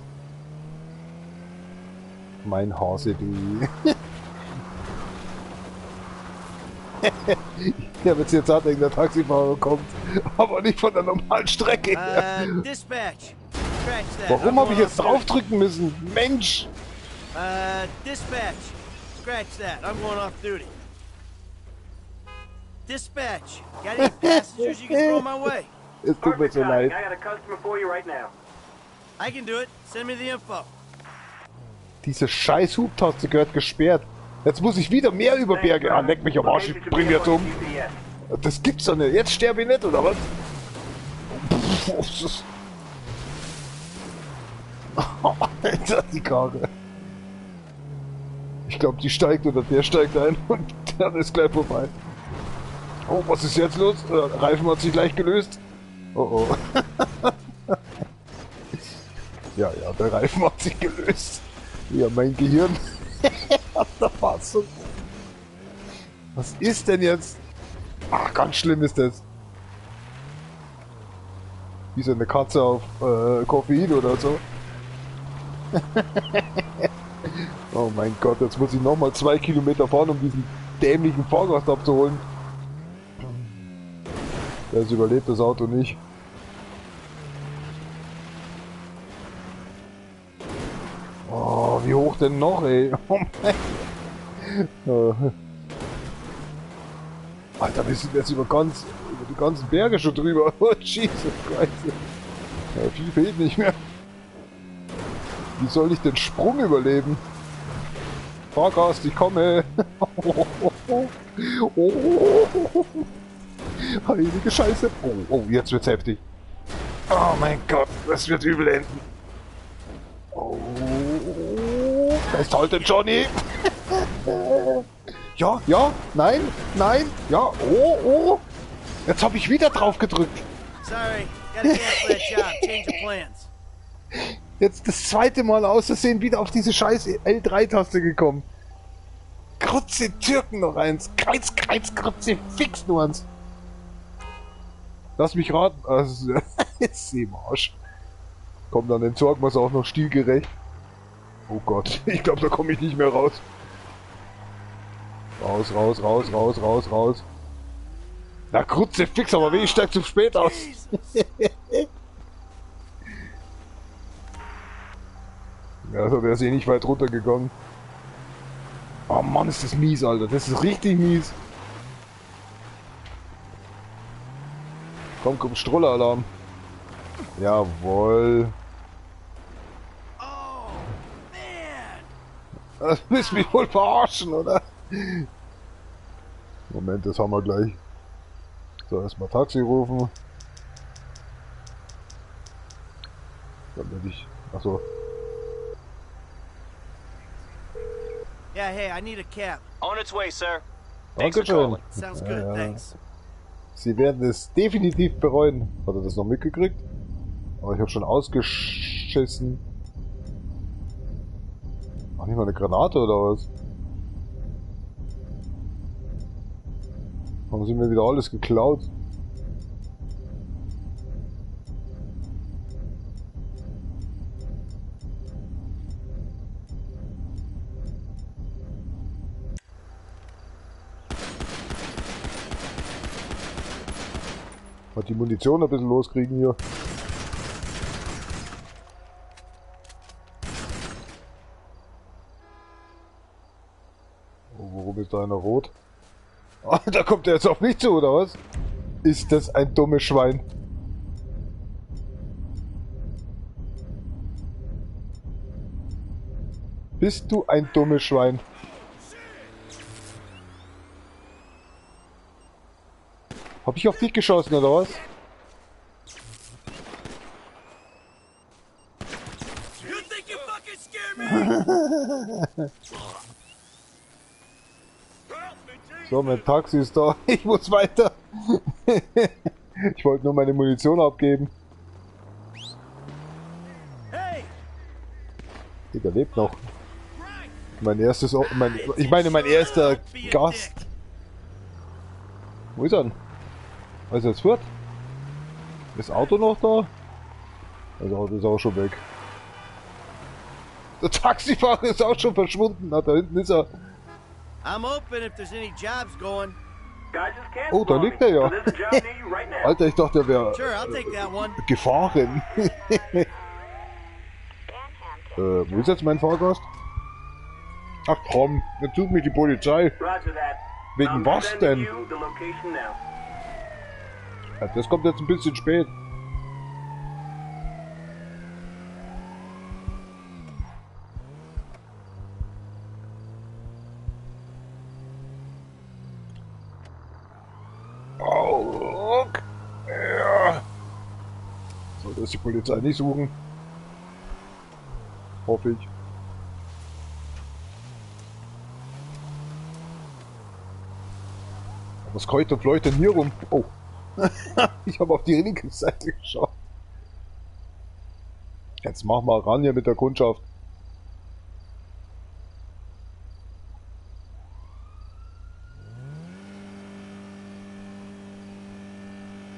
Mein Hase, du. Ich habe jetzt andenken, der Taxifahrer kommt, aber nicht von der normalen Strecke her. Dispatch. Scratch that. Warum I'm habe ich going jetzt off duty. draufdrücken müssen? Mensch! Dispatch. Scratch that. I'm going off duty. Dispatch. Got any passengers you can throw my way? Es tut mir Perfect so timing. leid. I got a customer for you right now. I can do it. Send me the info. Diese scheiß Hubtaste gehört gesperrt. Jetzt muss ich wieder mehr über Berge. Ah, leck mich am Arsch, ich bring jetzt um. Das gibt's doch nicht. Jetzt sterbe ich nicht, oder was? Alter, die Karre. Ich glaube, die steigt oder der steigt ein und dann ist gleich vorbei. Oh, was ist jetzt los? Der Reifen hat sich gleich gelöst. Oh oh. Ja, der Reifen hat sich gelöst. Ja, mein Gehirn hat da Fassung. Was ist denn jetzt? Ach, ganz schlimm ist das. Wie so eine Katze auf Koffein oder so. Oh mein Gott, jetzt muss ich nochmal 2 Kilometer fahren, um diesen dämlichen Fahrgast abzuholen. Das überlebt das Auto nicht. Oh, wie hoch denn noch, ey? Oh mein. Alter, wir sind jetzt über die ganzen Berge schon drüber. Oh, Jesus Christ. Ja, viel fehlt nicht mehr. Wie soll ich den Sprung überleben? Fahrgast, ich komme. Oh. Heilige Scheiße. Oh, jetzt wird's heftig. Oh mein Gott, das wird übel enden. Oh. Festhalten, Johnny. Ja, nein, ja, oh. Jetzt habe ich wieder drauf gedrückt. Sorry. Gotta cancel that job. Change of plans. Jetzt das zweite Mal aus Versehen wieder auf diese scheiß L3-Taste gekommen. Krutze Türken noch eins. Kreuz, Krutze, fix nur eins. Lass mich raten. Also, jetzt seh im Arsch. Komm, dann entsorgen wir es auch noch stilgerecht. Oh Gott, ich glaube, da komme ich nicht mehr raus. Raus. Na, Krutze, fix, aber wenig steigt zu spät aus. Ja, so wäre es eh nicht weit runtergegangen. Oh Mann, ist das mies, Alter. Das ist richtig mies. Komm, Strolleralarm. Jawohl. Oh, man. Das willst du mich wohl verarschen, oder? Moment, das haben wir gleich. So, erstmal Taxi rufen. Dann werde ich... Achso. Yeah, hey, I need a cab. On its way, sir. Thanks for Dankeschön. calling. Sounds good, thanks. Sie werden es definitiv bereuen. Hat er das noch mitgekriegt? Aber ich habe schon ausgeschissen. Ach, nicht mal eine Granate oder was? Haben sie mir wieder alles geklaut? Hat die Munition ein bisschen loskriegen hier. Oh, warum ist da einer rot? Ah, da kommt er jetzt auf mich zu, oder was? Ist das ein dummes Schwein? Bist du ein dummes Schwein? Hab ich auf dich geschossen, oder was? You think you fucking scare me? So, mein Taxi ist da. Ich muss weiter. Ich wollte nur meine Munition abgeben. Hey, Der lebt noch. Mein erstes... ich meine, mein erster Gast. Wo ist er denn? Was ist jetzt fort? Ist das Auto noch da? Das Auto ist auch schon weg. Der Taxifahrer ist auch schon verschwunden. Da hinten ist er. I'm open if there's any jobs going. Guy just canceled Oh, da on me. liegt er ja. So there's a job near you right now. Alter, ich dachte, der wäre Sure, I'll take that one. gefahren. Wo ist jetzt mein Fahrgast? Ach komm, jetzt sucht mich die Polizei. Roger that. Wegen I'm was sending denn? you the location now. Ja, das kommt jetzt ein bisschen spät. Oh, ja. Soll das die Polizei nicht suchen? Hoffe ich. Was keucht und fleucht denn hier rum? Oh. Ich habe auf die linke Seite geschaut. Jetzt mach mal ran hier mit der Kundschaft.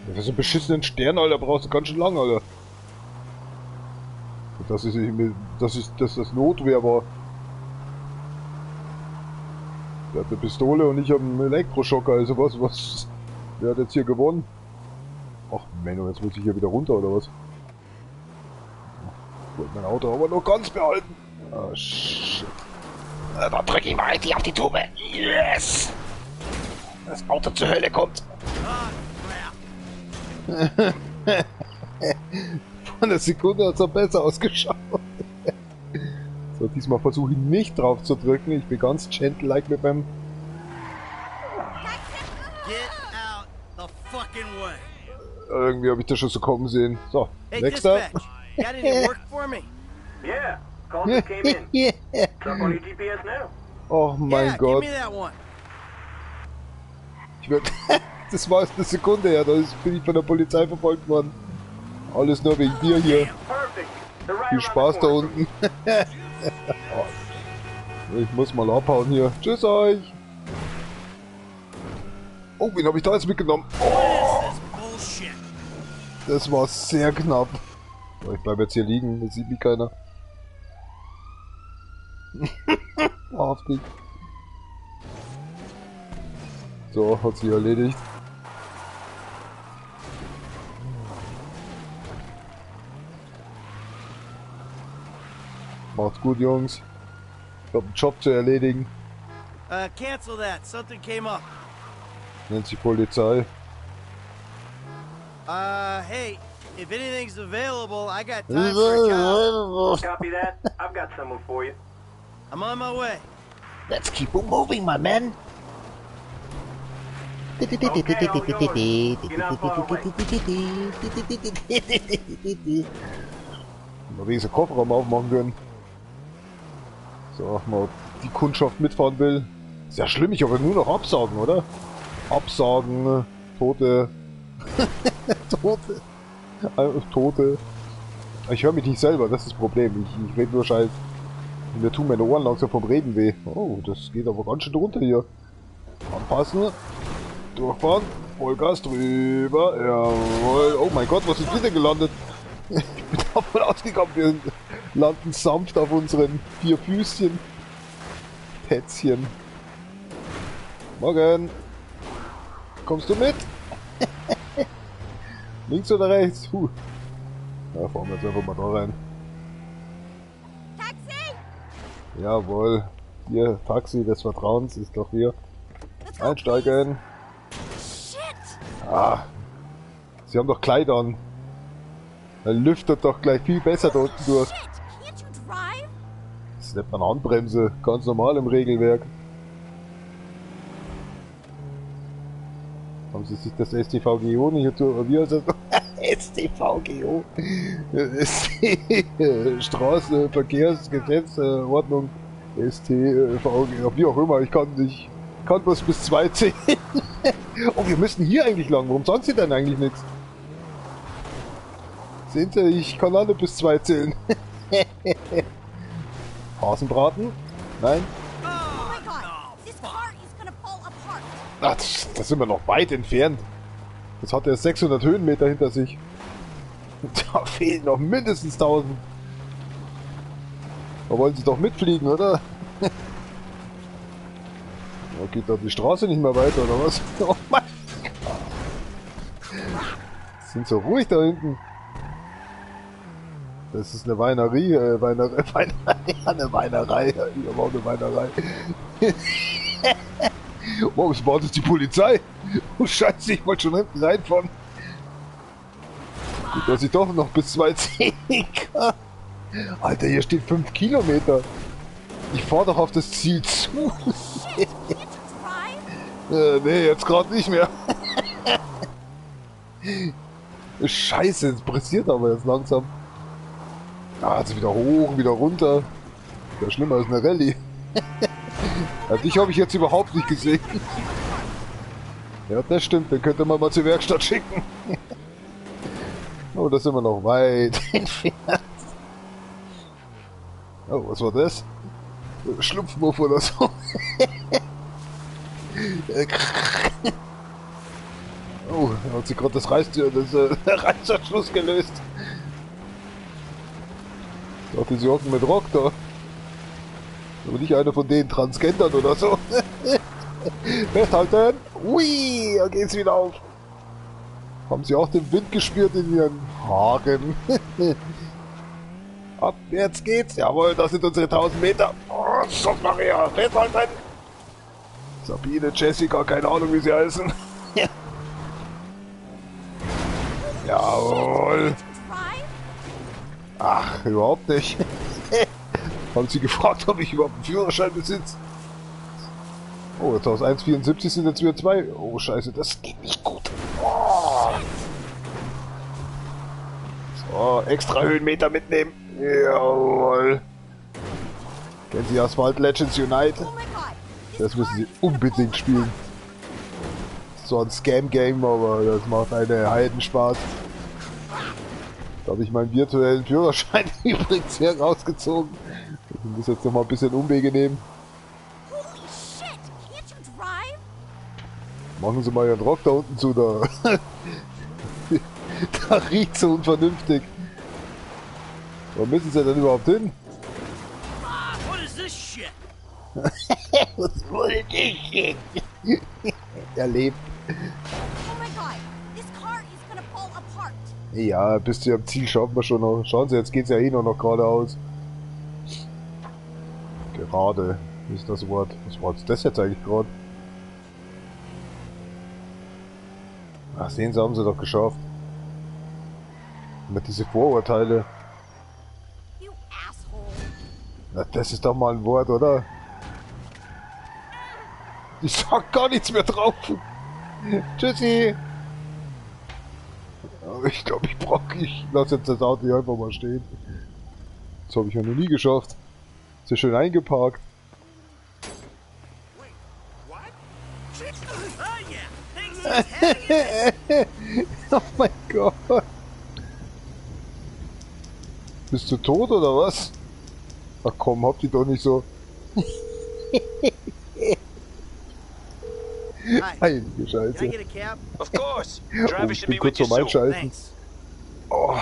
Für so einen beschissenen Stern, Alter, brauchst du ganz schön lang, Alter. Dass das Notwehr war. Der hat eine Pistole und ich habe einen Elektroschocker, also was, wer hat jetzt hier gewonnen? Ach Menno, jetzt muss ich hier wieder runter, oder was? Ich wollte mein Auto aber noch ganz behalten. Ah, shit. Da drücke ich mal richtig auf die Tube. Yes! Das Auto zur Hölle kommt. Von der Sekunde hat es auch besser ausgeschaut. So, diesmal versuche ich nicht drauf zu drücken. Ich bin ganz gentle-like mit meinem... Get out the fucking way. Irgendwie habe ich das schon so kommen sehen. So, Hey, nächster. dispatch. Got any work for me? Yeah, call just came in. It's up on your GPS now. Oh mein Yeah, Gott. give me that one. Ich werd, das war erst eine Sekunde her, bin ich von der Polizei verfolgt worden. Alles nur wegen dir hier. Perfect. They're right Viel around Spaß the da corner. unten. Ich muss mal abhauen hier. Tschüss euch. Oh, wen habe ich da jetzt mitgenommen? Oh, Bullshit. das war sehr knapp. So, ich bleibe jetzt hier liegen, das sieht mich keiner. Auf dich. So, hat sie erledigt. Macht's gut, Jungs. Ich hab einen Job zu erledigen. Cancel that. Something came up. Nennt sich Polizei. Hey, if anything's available, I got time for a job. Copy that. I've got someone for you. I'm on my way. Let's keep on moving, my man. Mal wegen so Kofferraum aufmachen können. So, mal ob die Kundschaft mitfahren will. Ist ja schlimm, ich aber nur noch absagen, oder? Absagen, Tote. Tote. Tote. Ich höre mich nicht selber, das ist das Problem. Ich rede nur Scheiß. Mir tun meine Ohren langsam vom Reden weh. Oh, das geht aber ganz schön runter hier. Anpassen. Durchfahren. Vollgas drüber. Jawohl. Oh mein Gott, was ist wieder gelandet? Ich bin davon ausgegangen, wir landen sanft auf unseren 4 Füßchen. Tätzchen. Morgen. Kommst du mit? Links oder rechts? Ja, fahren wir jetzt einfach mal da rein. Taxi! Jawohl. Hier, Taxi des Vertrauens ist doch hier. Einsteigen. Shit! Ah. Sie haben doch Kleid an. Er lüftet doch gleich viel besser da unten durch. Shit! Can't you drive? Das nennt man Handbremse. Ganz normal im Regelwerk. Haben Sie sich das StVGO nicht zu... Wie heißt das? StVGO? Straßenverkehrsgesetzordnung. StVGO. Wie auch immer. Ich kann bloß bis 2 zählen. Oh, wir müssen hier eigentlich lang. Warum sagen Sie denn eigentlich nichts? Sehen Sie, ich kann alle bis 2 zählen. Hasenbraten? Nein? Oh my god! This car is gonna fall apart! Ach, das sind wir noch weit entfernt. Das hat er 600 Höhenmeter hinter sich. Da fehlen noch mindestens 1000. Da wollen Sie doch mitfliegen, oder? Da geht doch die Straße nicht mehr weiter, oder was? Oh mein Gott. Sind so ruhig da hinten. Das ist eine Weinerie, Weinerei, eine Weinerei, überhaupt eine Weinerei. Wow, ich war das die Polizei. Oh Scheiße, ich wollte schon hinten reinfahren. Gut, dass ich doch noch bis 210 kann. Alter, hier steht 5 Kilometer. Ich fahre doch auf das Ziel zu. Shit, can't you drive? Nee, jetzt gerade nicht mehr. Scheiße, es pressiert aber jetzt langsam. Ah, jetzt wieder hoch, wieder runter. Ja, schlimmer als eine Rallye. Ja, dich habe ich jetzt überhaupt nicht gesehen. Ja, das stimmt, den könnte man mal zur Werkstatt schicken. Oh, da sind wir noch weit entfernt. Oh, was war das? Schlupfmuff oder so. Oh, da hat sich gerade das Reißverschluss gelöst. Ich dachte, sie hocken mit Rock da. Aber nicht einer von denen Transgendern oder so. Festhalten! Ui, da geht's wieder auf. Haben sie auch den Wind gespürt in ihren Haaren? Ab, jetzt geht's. Jawohl, das sind unsere 1000 Meter. Oh, Gott, Maria, festhalten! Sabine, Jessica, keine Ahnung, wie sie heißen. Jawohl. Can't you drive? Ach, überhaupt nicht. Haben sie gefragt, ob ich überhaupt einen Führerschein besitze. Oh, jetzt aus 1,74 sind jetzt wieder 2. Oh, scheiße, das geht nicht gut. Oh. So, extra Höhenmeter mitnehmen. Jawohl. Kennen Sie Asphalt Legends Unite? Oh my god. Das müssen Sie unbedingt spielen. So ein Scam-Game, aber das macht eine Heidenspaß. Da habe ich meinen virtuellen Führerschein übrigens herausgezogen. Ich muss jetzt noch mal ein bisschen Umwege nehmen. Holy shit, can't you drive? Machen Sie mal Ihren Rock da unten zu, da. Da riecht so unvernünftig. Wo müssen Sie denn überhaupt hin? What is this shit? Was wollte ich? Er lebt. Oh my god, this car is gonna fall apart. Ja, bis zu Ihrem Ziel schaffen wir schon noch. Schauen Sie, jetzt geht's ja eh nur noch geradeaus. Gerade ist das Wort. Was war das jetzt eigentlich gerade? Ach, sehen Sie, haben Sie doch geschafft. Mit diese Vorurteile. You asshole. Na, das ist doch mal ein Wort, oder? Ich sag gar nichts mehr drauf. Tschüssi. Aber ich glaube, ich lasse jetzt das Auto hier einfach mal stehen. Das habe ich ja noch nie geschafft. Ist ja schön eingeparkt. Wait, what? Oh yeah, things Oh mein Gott. Bist du tot oder was? Ach komm, habt ihr doch nicht so. Hi, Heilige can I Scheiße. get a cab? Of course. Oh, Driver ich should bin be with kurz you vorm soon. Einschalten. Thanks. Oh.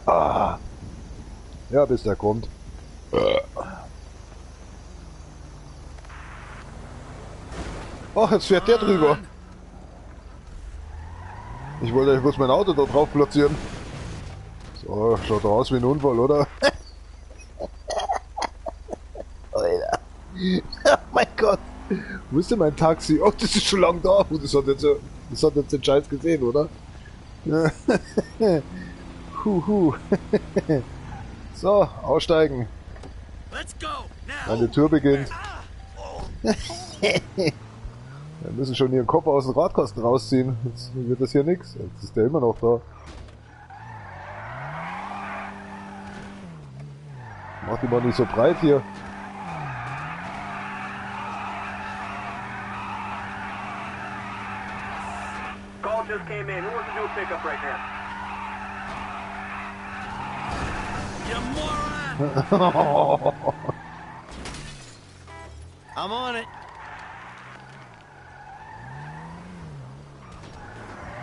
Ah. Ja, bis der kommt. Ach, jetzt fährt der drüber. Ich wollte ja bloß mein Auto da drauf platzieren. So, schaut doch aus wie ein Unfall, oder? Alter. Oh mein Gott. Wo ist denn mein Taxi? Oh, das ist schon lang da. Das hat jetzt den Scheiß gesehen, oder? Huhu. So, aussteigen. Let's go now. Meine Tour beginnt. Wir müssen schon ihren Kopf aus dem Radkasten rausziehen. Jetzt wird das hier nix. Jetzt ist der immer noch da. Mach die mal nicht so breit hier. Call just came in. Who wants to do a pickup right now? You moron. I'm on it.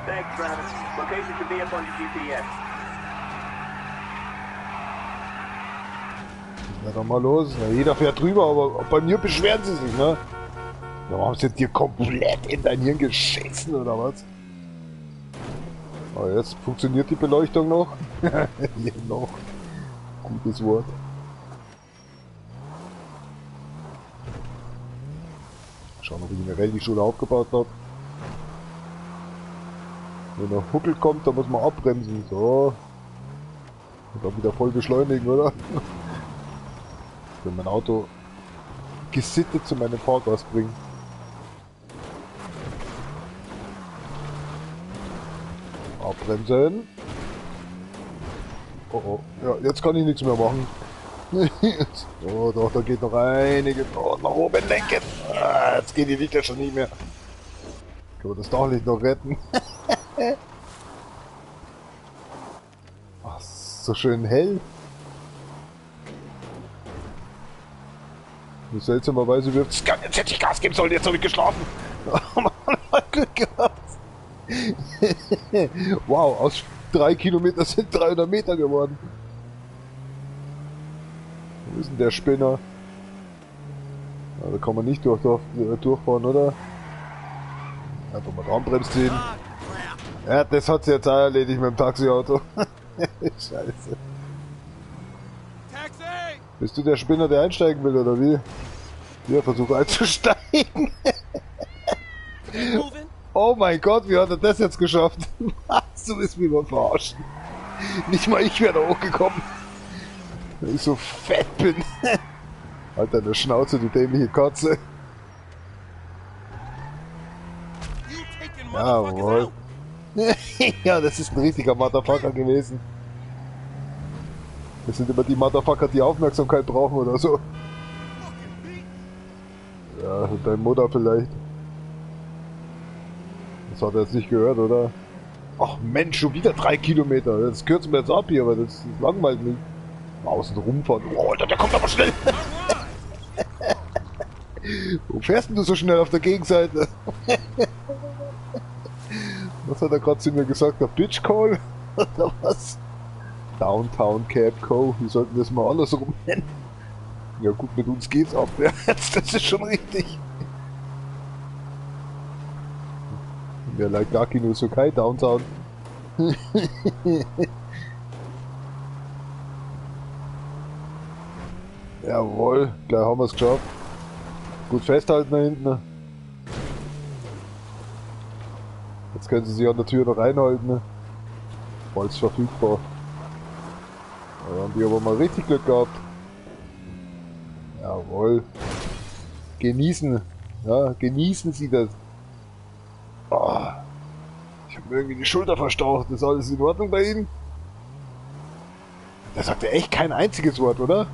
Thanks, Travis. Location should be up on your GPS. Na dann mal los. Na, jeder fährt drüber, aber bei mir beschweren sie sich, ne? Ja, haben sie dir komplett in dein Hirn geschissen, oder was? Aber jetzt funktioniert die Beleuchtung noch. Hier noch. Gutes Wort. Schauen, ob ich eine Rallye-Schule aufgebaut habe. Wenn ein Huckel kommt, dann muss man abbremsen. So. Und dann wieder voll beschleunigen, oder? Wenn mein Auto gesittet zu meinem Fahrgas bringen. Abbremsen. Oh oh. Ja, jetzt kann ich nichts mehr machen. Oh doch, da geht noch einige. Oh, nach oben lenken. Ah, jetzt geht die Lichter schon nicht mehr. Können wir das Dachlicht noch retten? Ach, so schön hell. Seltsamerweise wird es. Jetzt hätte ich Gas geben sollen, jetzt habe ich geschlafen. Glück gehabt. Wow, aus 3 Kilometer sind 300 Meter geworden. Wo ist denn der Spinner? Ja, da kann man nicht durchfahren, oder? Einfach mal Raumbremse ziehen. Ja, das hat sich jetzt auch erledigt mit dem Taxiauto. Scheiße. Taxi! Bist du der Spinner, der einsteigen will, oder wie? Ja, versuche einzusteigen. Moving? Oh mein Gott, wie hat er das jetzt geschafft? Was, du bist mich mal verarschen. Nicht mal ich wäre da hochgekommen. Weil ich so fett bin. Alter, in der Schnauze, du dämliche Katze. You taking motherfuckers Jawohl. out? Ja, das ist ein richtiger Motherfucker gewesen. Das sind immer die Motherfucker, die Aufmerksamkeit brauchen oder so. Ja, deine Mutter vielleicht. Das hat er jetzt nicht gehört, oder? Ach Mensch, schon wieder 3 Kilometer. Das kürzen wir jetzt ab hier, aber das langweilt mich. Außen rumfahren. Oh, Alter, der kommt aber schnell. Wo fährst denn du so schnell auf der Gegenseite? Was hat er gerade zu mir gesagt? Der Bitch Call? Oder was? Downtown Cab Co. Wir sollten das mal andersrum nennen. Ja gut, mit uns geht's abwärts. Das ist schon richtig. Ja, like Gaki nur so kein Downtown. Jawohl, gleich haben wir es geschafft. Gut festhalten da hinten. Jetzt können sie sich an der Tür noch reinhalten. Falls verfügbar. Da haben die aber mal richtig Glück gehabt. Jawohl. Genießen. Ja, genießen Sie das. Oh, ich habe mir irgendwie die Schulter verstaucht. Ist alles in Ordnung bei Ihnen? Da sagt er echt kein einziges Wort, oder?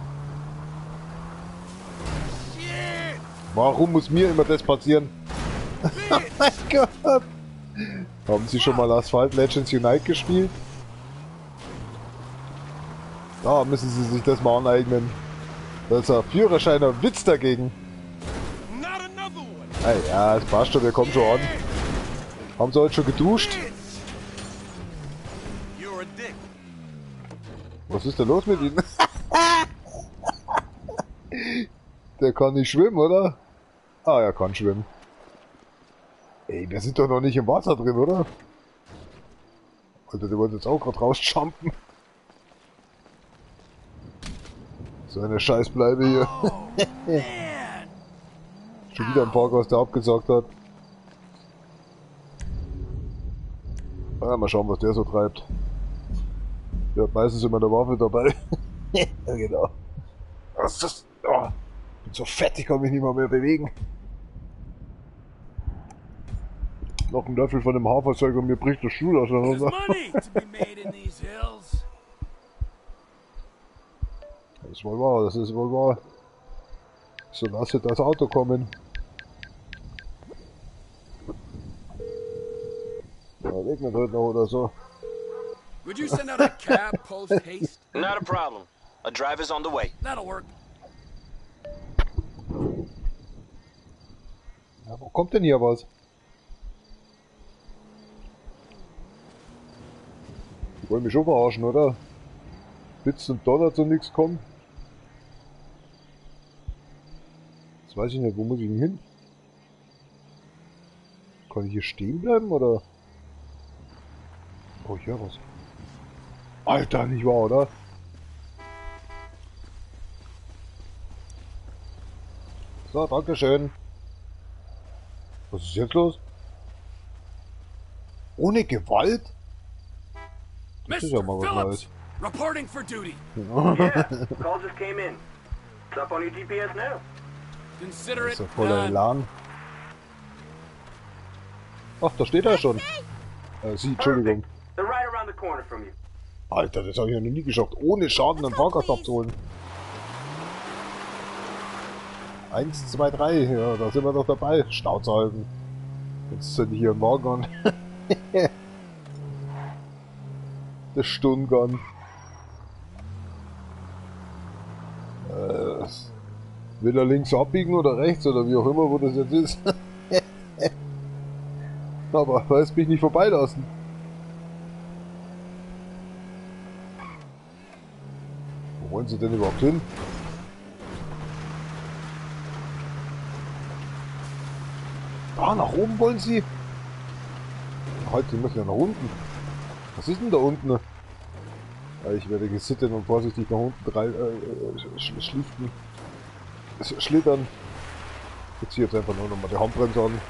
Shit! Warum muss mir immer das passieren? Oh mein Gott! Haben Sie schon mal Asphalt Legends Unite gespielt? Da müssen Sie sich das mal aneignen. Das ist ein Führerschein, ein Witz dagegen. Not another one! Ah ja, das passt schon, wir kommen schon an. Haben Sie heute schon geduscht? You're a dick. Was ist denn los mit Ihnen? Der kann nicht schwimmen, oder? Ah, er kann schwimmen. Ey, wir sind doch noch nicht im Wasser drin, oder? Alter, der wollte jetzt auch gerade rausjumpen. So eine Scheißbleibe hier. Oh, man! Schon wieder ein Parkhaus, der abgesagt hat. Ah, mal schauen, was der so treibt. Der hat meistens immer eine Waffe dabei. Ja, genau. Was ist das? Oh, bin so fett, ich kann mich nicht mal mehr bewegen. Noch ein Löffel von dem Haferzeug und mir bricht der Stuhl There's auseinander. money to be made in these hills. Das ist wohl wahr, das ist wohl wahr. So, lass jetzt das Auto kommen. Ja, regnet heute noch oder so. Would you send out a cab post haste? Not a problem. A driver's on the way. That'll work. Ja, wo kommt denn hier was? Die wollen mich schon verarschen, oder? Blitz und Donner zu nichts kommen. weiß ich nicht, wo muss ich denn hin? Kann ich hier stehen bleiben, oder? Oh, hier was. Alter, nicht wahr, oder? So, dankeschön. Was ist jetzt los? Ohne Gewalt? Das ist ja mal was Neues. Reporting for duty. Yeah, call just came in. It's up on your GPS now. Consider Das it ist ja voller done. Elan. Ach, da steht er schon. Sie, Entschuldigung. They're right around the corner from you. Alter, das habe ich ja noch nie geschafft, ohne Schaden am Fahrgast abzuholen. 1, 2, 3, ja, da sind wir doch dabei. Schnauze halten. Jetzt sind hier im Wagen an. Das Stundengun. Will er links abbiegen oder rechts oder wie auch immer, wo das jetzt ist. Aber weiß mich nicht vorbeilassen. Wo wollen sie denn überhaupt hin? Ah, nach oben wollen sie? Halt, die müssen ja nach unten. Was ist denn da unten? Ja, ich werde gesittet und vorsichtig nach unten schlittern. Ich ziehe jetzt einfach nur noch mal die Handbremse an.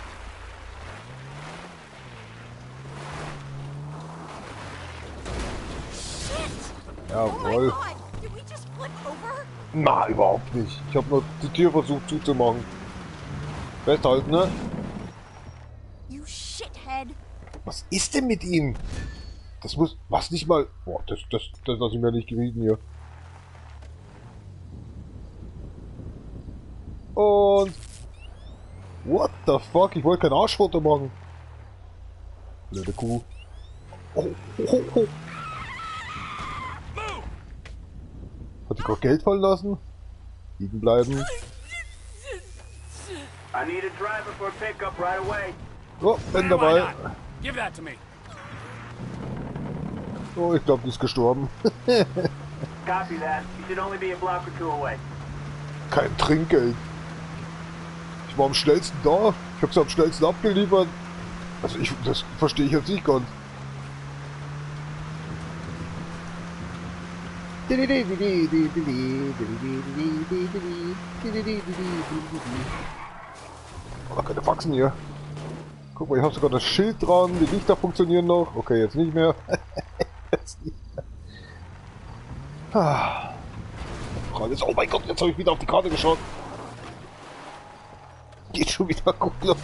Jawohl. Did we just flip over? Na, überhaupt nicht. Ich habe nur die Tür versucht zuzumachen. Festhalten, ne? You shithead. Was ist denn mit ihm? Das muss... Was nicht mal... Boah, das lasse ich mir nicht gerieten hier. Und... What the fuck? Ich wollte kein Arschfoto machen. Blöde Kuh. Oh, oh, oh. Hat die gerade Geld fallen lassen? Liegen bleiben. I need a driver for a pickup right away. Oh, bin Why dabei. not? Give that to me. Oh, ich glaube, die ist gestorben. Copy that. You should only be a block or two away. Kein Trinkgeld. Ich war am schnellsten da. Ich habe sie am schnellsten abgeliefert. Also das verstehe ich jetzt nicht ganz. Oh, keine Faxen hier. Guck mal, ich habe sogar das Schild dran. Die Lichter funktionieren noch. Okay, jetzt nicht mehr. Jetzt nicht mehr. Ah. Oh mein Gott, jetzt habe ich wieder auf die Karte geschaut. Geht schon wieder gut los.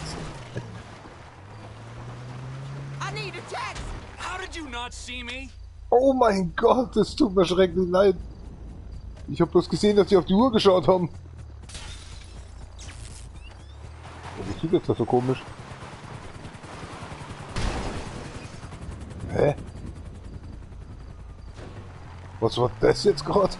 I need a taxi. How did you not see me? Oh mein Gott, es tut mir schrecklich leid. Ich habe bloß gesehen, dass sie auf die Uhr geschaut haben. Wie sieht jetzt das so komisch? Hä? Was war das jetzt gerade?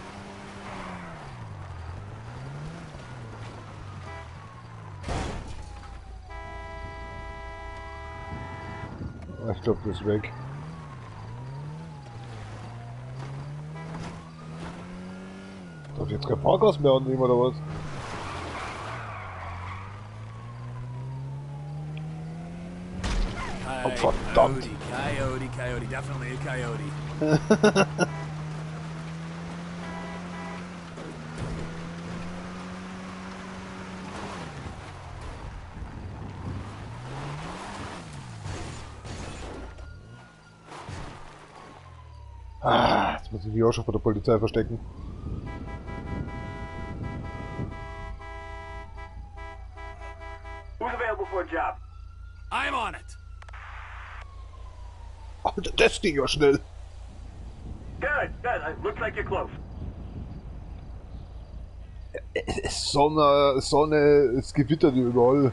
Ich glaube, das ist weg. Darf ich jetzt kein Fahrgas mehr annehmen oder was? Oh, verdammt. Coyote, definitely a coyote. Jetzt muss ich mich auch schon vor der Polizei verstecken. Who's available for a job? I'm on it. Alter, das ging ja schnell. Good, good. Looks like you're close. Sonne, es gewittert hier überall.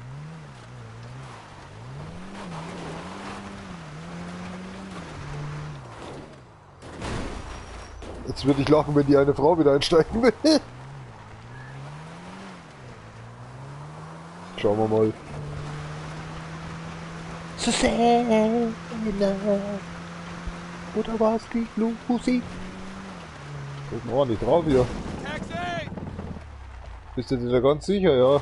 Jetzt würde ich lachen, wenn die eine Frau wieder einsteigen will. Schauen wir mal. Susanna, oder was die Lucy? Gucken wir ordentlich drauf hier. Taxi! Bist du dir da ganz sicher, ja?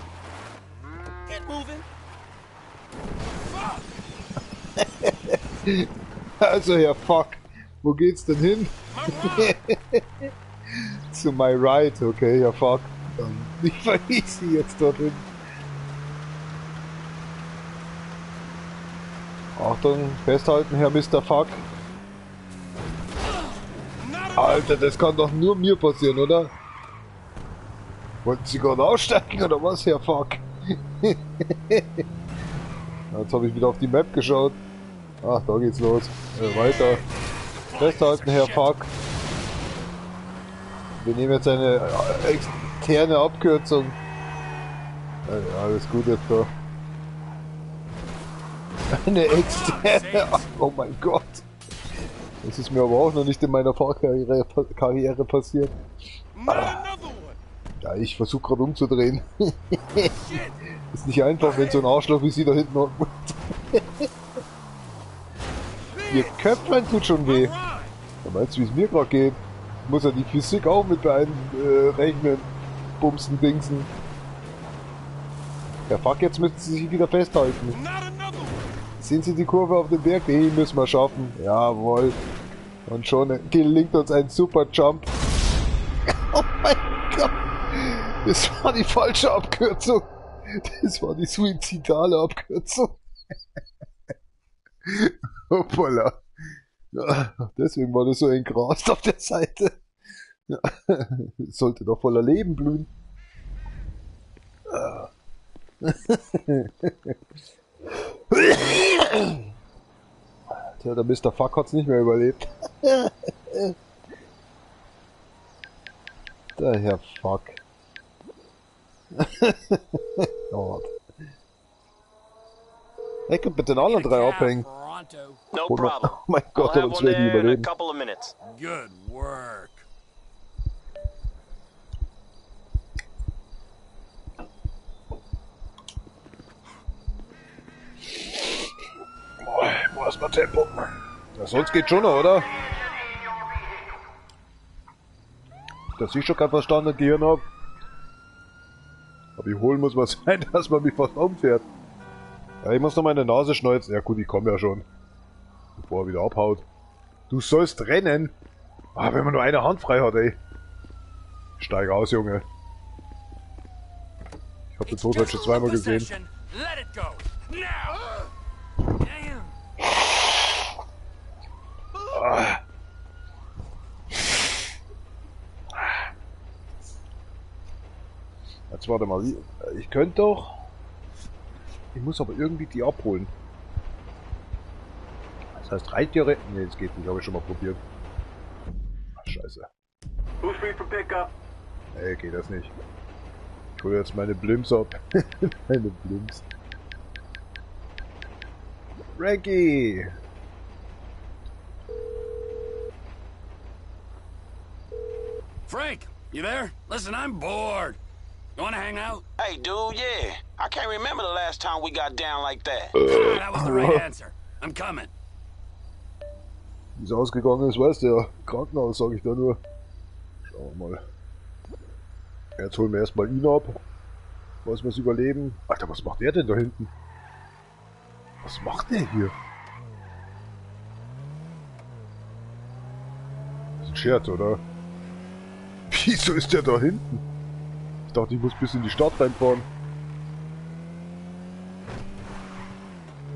Also, ja, fuck. Wo geht's denn hin? Zu my right, okay, ja, fuck. Dann ich verließ sie jetzt dorthin. Achtung, festhalten, Herr Mr. Fuck. Alter, das kann doch nur mir passieren, oder? Wollten Sie gerade aussteigen, oder was, Herr Fuck? Jetzt habe ich wieder auf die Map geschaut. Ach, da geht's los. Weiter. Festhalten, Herr Fuck. Wir nehmen jetzt eine externe Abkürzung. Alles gut jetzt da. Eine externe... Oh mein Gott. Das ist mir aber auch noch nicht in meiner Fahrkarriere passiert. Ja, ich versuche gerade umzudrehen. Ist nicht einfach, wenn so ein Arschloch wie sie da hinten hockt. Ihr Köpflein tut schon weh. Ja, meinst du, wie es mir gerade geht? Ich muss ja die Physik auch mit rechnen. Bumsen, Dingsen. Ja, fuck, jetzt müssen sie sich wieder festhalten. Sehen Sie die Kurve auf dem Berg? Die müssen wir schaffen. Jawohl. Und schon gelingt uns ein super Jump. Oh mein Gott. Das war die falsche Abkürzung. Das war die suizidale Abkürzung. Hoppala. Ja, deswegen war das so ein Gras auf der Seite. Ja, das sollte doch voller Leben blühen. Tja, der Mr. Fuck hat's nicht mehr überlebt. Der Herr Fuck. Gott. Hey, könnt bitte den anderen drei abhängen. No Oh problem. mein I'll Gott, have uns one werden die there in a überleben. couple of minutes. Good work. Boah, erstmal Tempo. Ja, sonst geht schon noch, oder? Dass ich schon kein Verstand und Gehirn hab. Aber ich holen muss was sein, dass man mich fast umfährt. Ja, ich muss noch meine Nase schneuzen. Ja gut, ich komme ja schon. Bevor er wieder abhaut. Du sollst rennen? Ah, wenn man nur eine Hand frei hat, ey. Steig aus, Junge. Ich hab den Tod heute schon zweimal gesehen. Let it go. Now. Damn. Jetzt warte mal, ich könnte doch... Ich muss aber irgendwie die abholen. Das heißt, Reittiere... Ne, das geht nicht, habe ich schon mal probiert. Ach, scheiße. Who's free for pickup? Nee, geht das nicht. Ich hole jetzt meine Blimps ab. Meine Blimps. Frankie! Frank, you there? Listen, I'm bored. You wanna hang out? Hey, dude, yeah. I can't remember the last time we got down like that. That was the right answer. I'm coming. Wie es ausgegangen ist, weiß der. Krankenhaus, sage ich da nur. Schauen wir mal. Jetzt holen wir erstmal ihn ab. Was wir es überleben. Alter, was macht der denn da hinten? Was macht der hier? Das ist ein Scherz, oder? Wieso ist der da hinten? Ich dachte, ich muss bis in die Stadt reinfahren.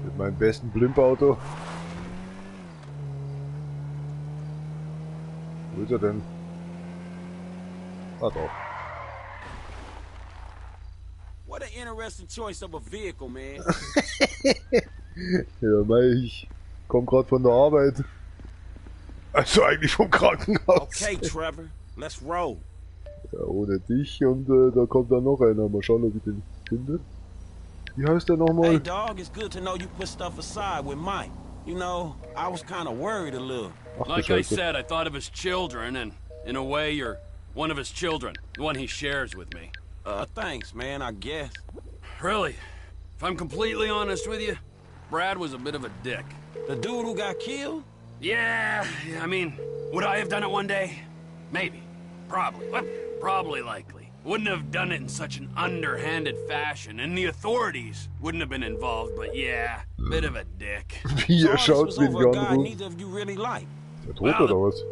Mit meinem besten Blimp-Auto. Wo ist er denn? Ah, doch. What an interesting choice of a vehicle, man. Ja, mei, ich komm grad von der Arbeit. Also eigentlich vom Krankenhaus. Okay, Trevor, let's roll. Ja, ohne dich und da kommt dann noch einer. Mal schauen, ob ich den finde. Wie heißt der Hey, nochmal? dog, it's good to know you put stuff aside with Mike. You know, I was kind of worried a little. Ach, du Like I Scheiße. said, I thought of his children, and in a way, you're one of his children. The one he shares with me. Thanks, man, I guess. Really, if I'm completely honest with you, Brad was a bit of a dick. The dude who got killed? Yeah, I mean, would I have done it one day? Maybe. Probably. Well, probably likely. Wouldn't have done it in such an underhanded fashion, and the authorities wouldn't have been involved, but yeah, bit of a dick. Wie er So schaut, this was wenn over ich a guy anrufe. neither of you really like. Ist der tot oder was?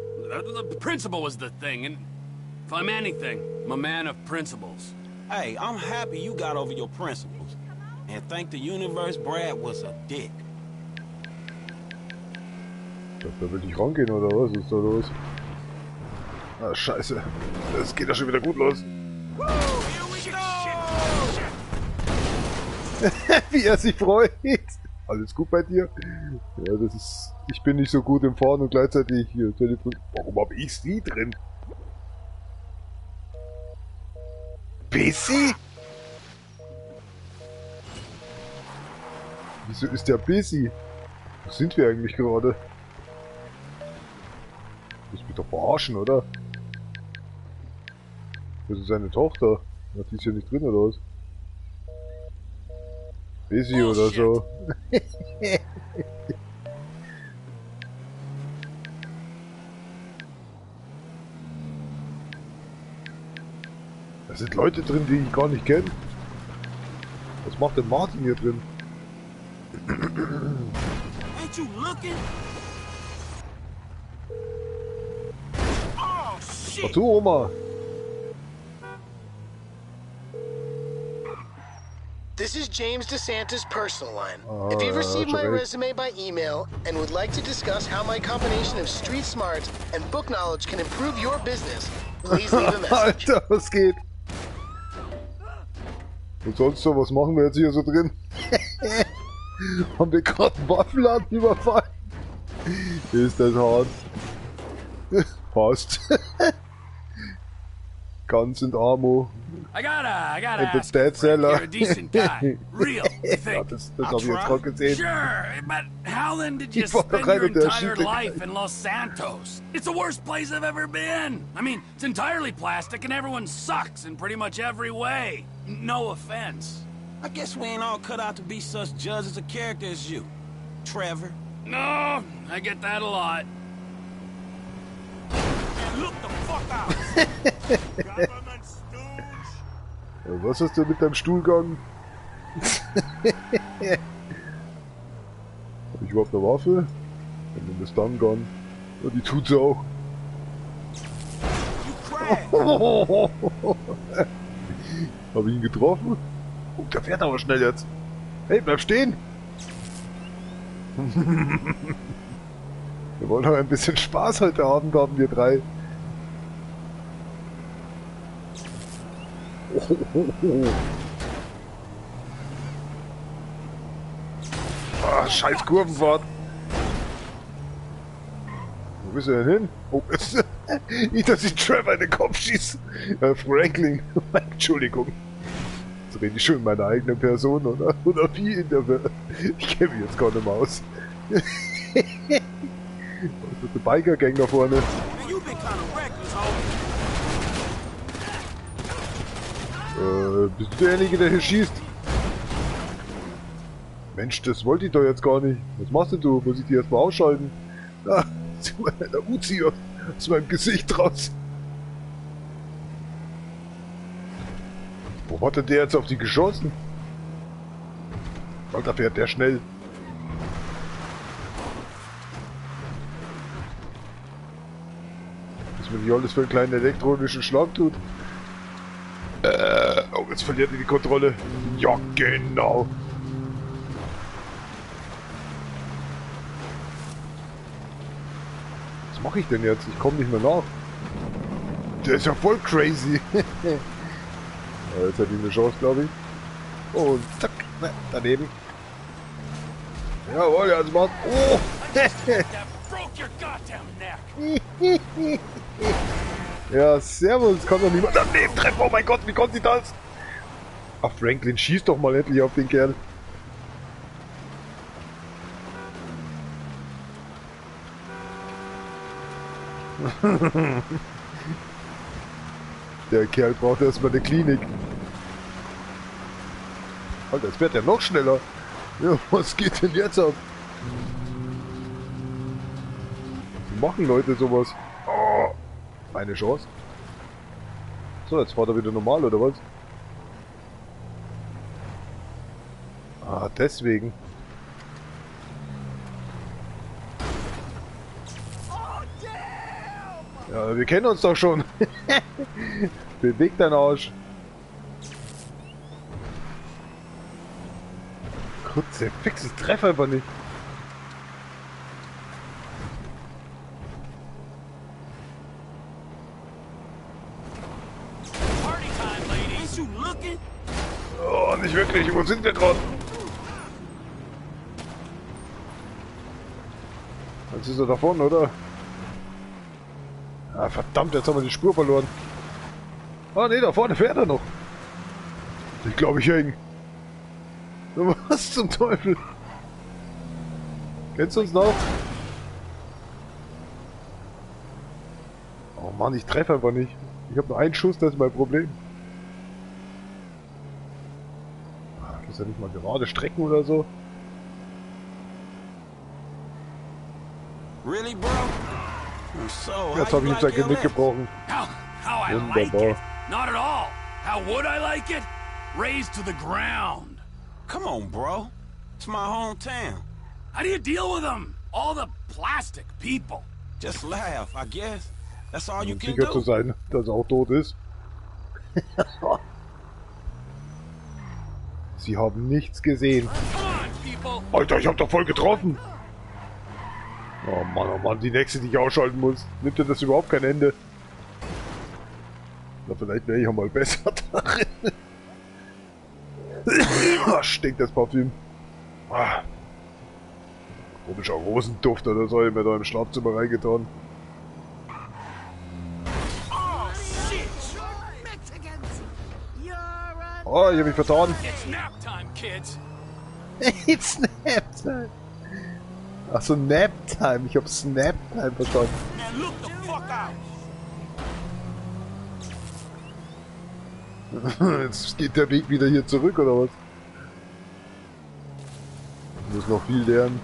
The principle was the thing, and if I'm anything, I'm a man of principles. Hey, I'm happy you got over your principles. And thank the universe Brad was a dick. Da will ich rangehen oder was? Was ist da los? Ah, scheiße. Das geht ja schon wieder gut los. Wie er sich freut. Alles gut bei dir? Ja, das ist... Ich bin nicht so gut im Fahren und gleichzeitig hier Telefon... Warum habe ich sie drin? Busy? Wieso ist der busy? Wo sind wir eigentlich gerade? Du musst mich doch verarschen, oder? Das ist seine Tochter. Ja, die ist ja nicht drin, oder was? Busy oder so. Da sind Leute drin, die ich gar nicht kenne. Was macht denn Martin hier drin? Ain't you looking? Oh, shit! Ach du, Oma. This is James DeSantis' personal line. If you've received my resume by email and would like to discuss how my combination of street smarts and book knowledge can improve your business, please leave a message. Alter, was geht? Und sonst so, was machen wir jetzt hier so drin? Haben wir gerade einen Waffenladen überfallen? Ist das hart? Passt. Guns and Ammo. I gotta And the ask dead you, Frank, seller. you're a decent guy. Real, you Ja, think? das habe ich jetzt gerade gesehen. Sure, but how then did you Ich war spend rein your und der entire schiebt den- life in Los Santos? It's the worst place I've ever been. I mean, it's entirely plastic and everyone sucks in pretty much every way. No offense. I guess we ain't all cut out to be such judges of character as you, Trevor. No, I get that a lot. And look the fuck out! Government stooge! Was hast du mit deinem Stuhlgang? Hab ich überhaupt eine Waffe? Ich nehme das Stun Gun. Ja, die tut's auch. You crashed! Hab ich ihn getroffen? Oh, der fährt aber schnell jetzt. Hey, bleib stehen! Wir wollen doch ein bisschen Spaß heute Abend haben, wir drei. Ah, scheiß Kurvenfahrt. Wo ist er denn hin? Oh, nicht, dass ich Trevor in den Kopf schieße. Franklin. Entschuldigung. Jetzt rede ich schon in meiner eigenen Person, oder? Oder wie in der... Ich kenne mich jetzt gar nicht mehr aus. Was ist der Biker-Gang da vorne? Man, you been kinda reckless, homie. Bist du derjenige, der hier schießt? Mensch, das wollte ich doch jetzt gar nicht. Was machst denn du? Muss ich die erstmal ausschalten? Ah, der Uzi aus meinem Gesicht raus. Wo hat denn der jetzt auf die geschossen? Alter, fährt der schnell. Was mir nicht alles für einen kleinen elektronischen Schlag tut. Oh, jetzt verliert er die Kontrolle. Ja, genau. Was mache ich denn jetzt? Ich komme nicht mehr nach. Der ist ja voll crazy. Ja, jetzt hat die eine Chance, glaube ich. Und zack, daneben. Jawohl, ja, das macht. Oh! That broke your goddamn neck. Ja, servus, kann doch niemand daneben treffen. Oh mein Gott, wie konnte ich das? Ach, Franklin, schieß doch mal endlich auf den Kerl. Der Kerl braucht erstmal eine Klinik. Alter, jetzt wird er noch schneller. Ja, was geht denn jetzt ab? Wie machen Leute sowas? Oh, eine Chance. So, jetzt fährt er wieder normal, oder was? Ah, deswegen. Ja, wir kennen uns doch schon. Beweg deinen Arsch. Kurze Fix, ich treffe einfach nicht. Oh, nicht wirklich. Wo sind wir gerade? Jetzt ist er da vorne, oder? Ah, verdammt, jetzt haben wir die Spur verloren. Ah, ne, da vorne fährt er noch. Ich glaube, ich hänge. Was zum Teufel? Kennst du uns noch? Oh Mann, ich treffe einfach nicht. Ich habe nur einen Schuss, das ist mein Problem. Das ist ja nicht mal gerade Strecken oder so. Really, bro? So, Jetzt habe ich ihm sein Genick gebrochen. How I like it? Not at all. How would I like it? Razed to the ground. Come on, bro. It's my hometown. How do you deal with them? All the plastic people. Just laugh, I guess. That's all you can Sicher zu do. sein, dass er auch tot ist. Sie haben nichts gesehen. Come on, people. Alter, ich hab doch voll getroffen. Oh Mann, die nächste, die ich ausschalten muss. Nimmt dir das überhaupt kein Ende? Na, vielleicht wäre ich auch mal besser darin. Stinkt das Parfüm. Ah. Komischer Rosenduft oder so, ich mir da im Schlafzimmer reingetan. Oh, ich hab mich vertan. It's nap time, kids. It's nap time. Achso, Nap Time. Ich hab Snap Time verstanden. And look the fuck out. Jetzt geht der Weg wieder hier zurück, oder was? Ich muss noch viel lernen.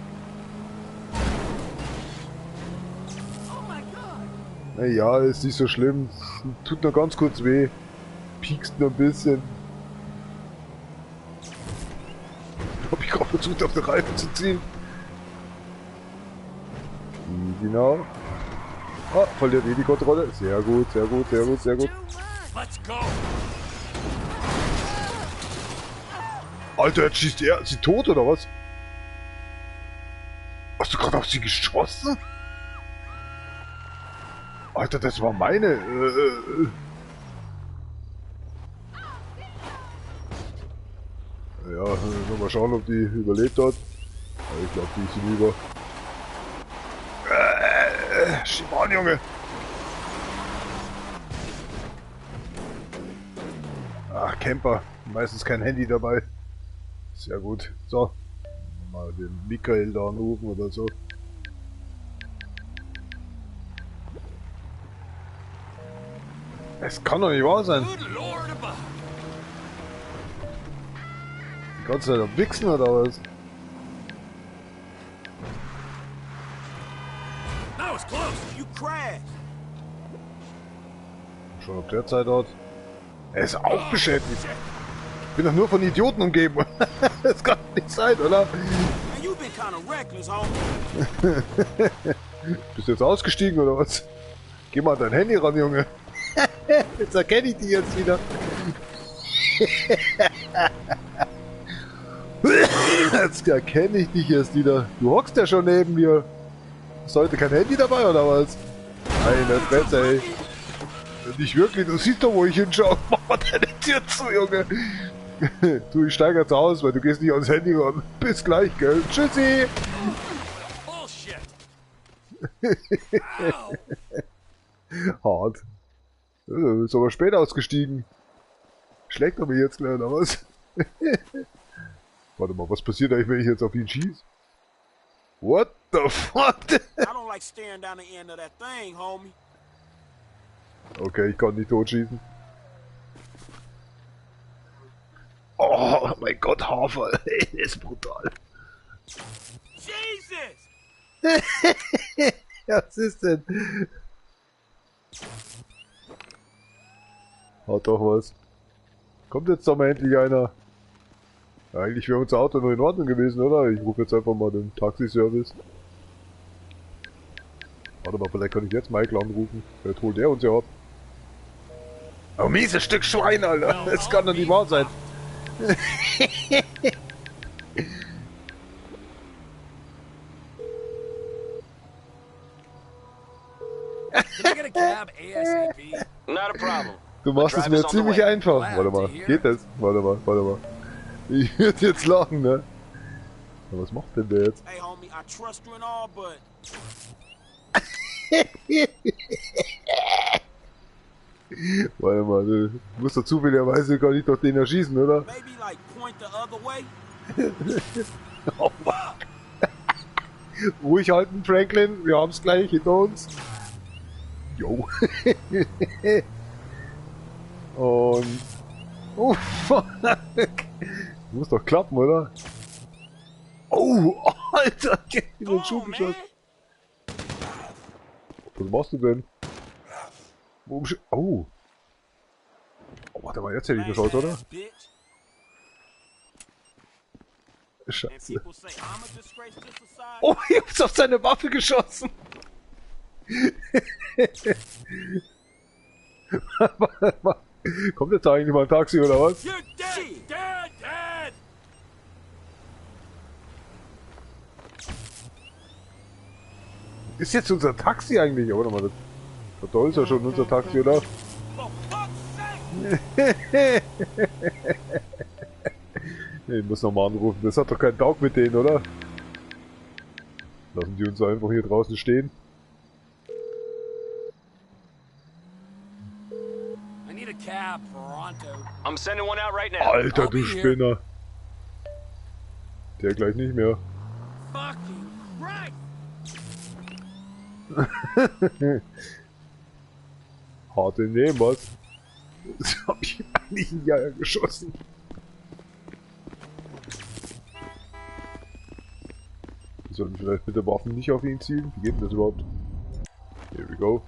Naja, ist nicht so schlimm. Tut nur ganz kurz weh. Piekst nur ein bisschen. Hab ich gerade versucht, auf der Reife zu ziehen. Genau. Ah, verliert eh die Kontrolle. Sehr gut, sehr gut, sehr gut, sehr gut. Let's go. Alter, jetzt schießt er. Ist sie tot oder was? Hast du gerade auf sie geschossen? Alter, das war meine. Ja, mal schauen, ob die überlebt hat. Aber ich glaube, die ist hinüber. Schieb an, Junge! Ach, Camper. Meistens kein Handy dabei. Sehr gut. So. Mal den Michael da anrufen oder so. Es kann doch nicht wahr sein. Good Lord above. Die ganze Zeit am Wichsen oder was? That was close. You crashed. Schon auf der Zeit dort. Er ist auch beschäftigt. Ich bin doch nur von Idioten umgeben. Das kann nicht sein, oder? Man, you been kind of reckless, homie. Bist du jetzt ausgestiegen oder was? Geh mal an dein Handy ran, Junge. Jetzt erkenne ich dich jetzt wieder. Jetzt erkenne ich dich jetzt wieder. Du hockst ja schon neben mir. Ist heute kein Handy dabei oder was? Meine Fresse, ey. Nicht wirklich, du siehst doch, wo ich hinschaue. Mach mal deine Tür zu, Junge. Du, ich steige jetzt aus, weil du gehst nicht ans Handy ran. Bis gleich, gell? Tschüssi. Bullshit. Hart. Ist aber spät ausgestiegen. Schlägt er mich jetzt gleich, oder was? Warte mal, was passiert eigentlich, wenn ich jetzt auf ihn schieße? What the fuck? I don't like staring down the end of that thing, homie. Okay, ich kann nicht totschießen. Oh mein Gott, Hafer. Das ist brutal. Jesus! Ja, was ist denn? Hat doch was. Kommt jetzt doch mal endlich einer. Ja, eigentlich wäre unser Auto noch in Ordnung gewesen, oder? Ich rufe jetzt einfach mal den Taxiservice. Warte mal, vielleicht kann ich jetzt Michael anrufen. Vielleicht holt er uns ja ab. Oh, mieses Stück Schwein, Alter. Das kann doch nicht wahr sein. Not a problem. Du machst es mir ziemlich einfach. Warte mal, geht das? Warte mal. Ich würde jetzt lachen, ne? Aber was macht denn der jetzt? Hey, homie, I trust you and all, but... Warte mal, du musst doch zufälligerweise gar nicht durch den erschießen, oder? Maybe, like, point the other way? Oh Mann. Ruhig halten, Franklin, wir haben's gleich hinter uns. Jo. Und... Oh, fuck. Muss doch klappen, oder? Oh, Alter, geht in den Schuh geschossen. Was machst du denn? Oh. Oh, warte mal, jetzt hätte ich eine Chance, oder? Scheiße. Oh, ich hab's auf seine Waffe geschossen. Kommt jetzt eigentlich mal ein Taxi, oder was? Ist jetzt unser Taxi eigentlich, oder? Warte mal, da ist ja schon unser Taxi, oder? Ich muss nochmal anrufen, das hat doch keinen Tauг mit denen, oder? Lassen die uns einfach hier draußen stehen. I need a cab, pronto. I'm sending one out right now. Alter, du Spinner! Der gleich nicht mehr. Fucking right. Harte Nehmen, was? Das hab ich eigentlich ein Jahr geschossen. Ich sollte mich vielleicht mit der Waffe nicht auf ihn zielen. Wie geht denn das überhaupt? Here we go.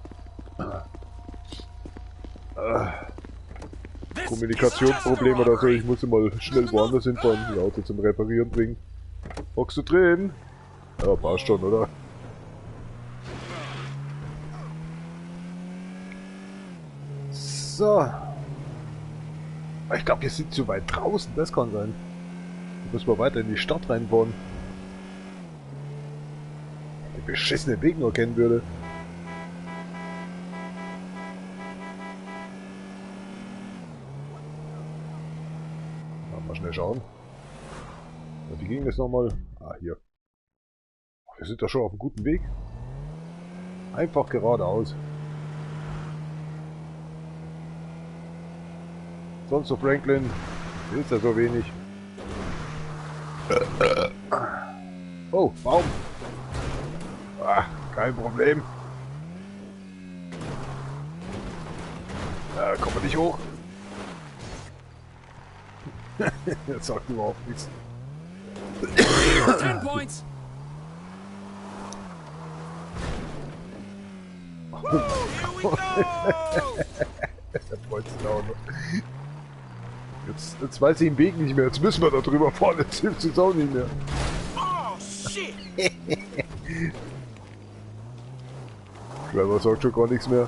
Kommunikationsproblem oder so, ich muss mal schnell woanders hinfahren, die Auto zum Reparieren bringen. Hockst du drin? Ja, passt schon, oder? So. Ich glaube, wir sind zu weit draußen, das kann sein. Da müssen wir weiter in die Stadt reinbauen. Den beschissenen Weg noch kennen würde. Mal schnell schauen. Und wie ging das nochmal? Ah, hier. Wir sind da schon auf einem guten Weg. Einfach geradeaus. Sonst so Franklin. Ist ja so wenig. Oh, Baum. Ah, kein Problem. Kommen wir nicht hoch. Das sagt überhaupt nichts. 10 points. Jetzt weiß ich den Weg nicht mehr. Jetzt müssen wir da drüber fahren. Jetzt hilft es auch nicht mehr. Oh, shit! Trevor sagt schon gar nichts mehr.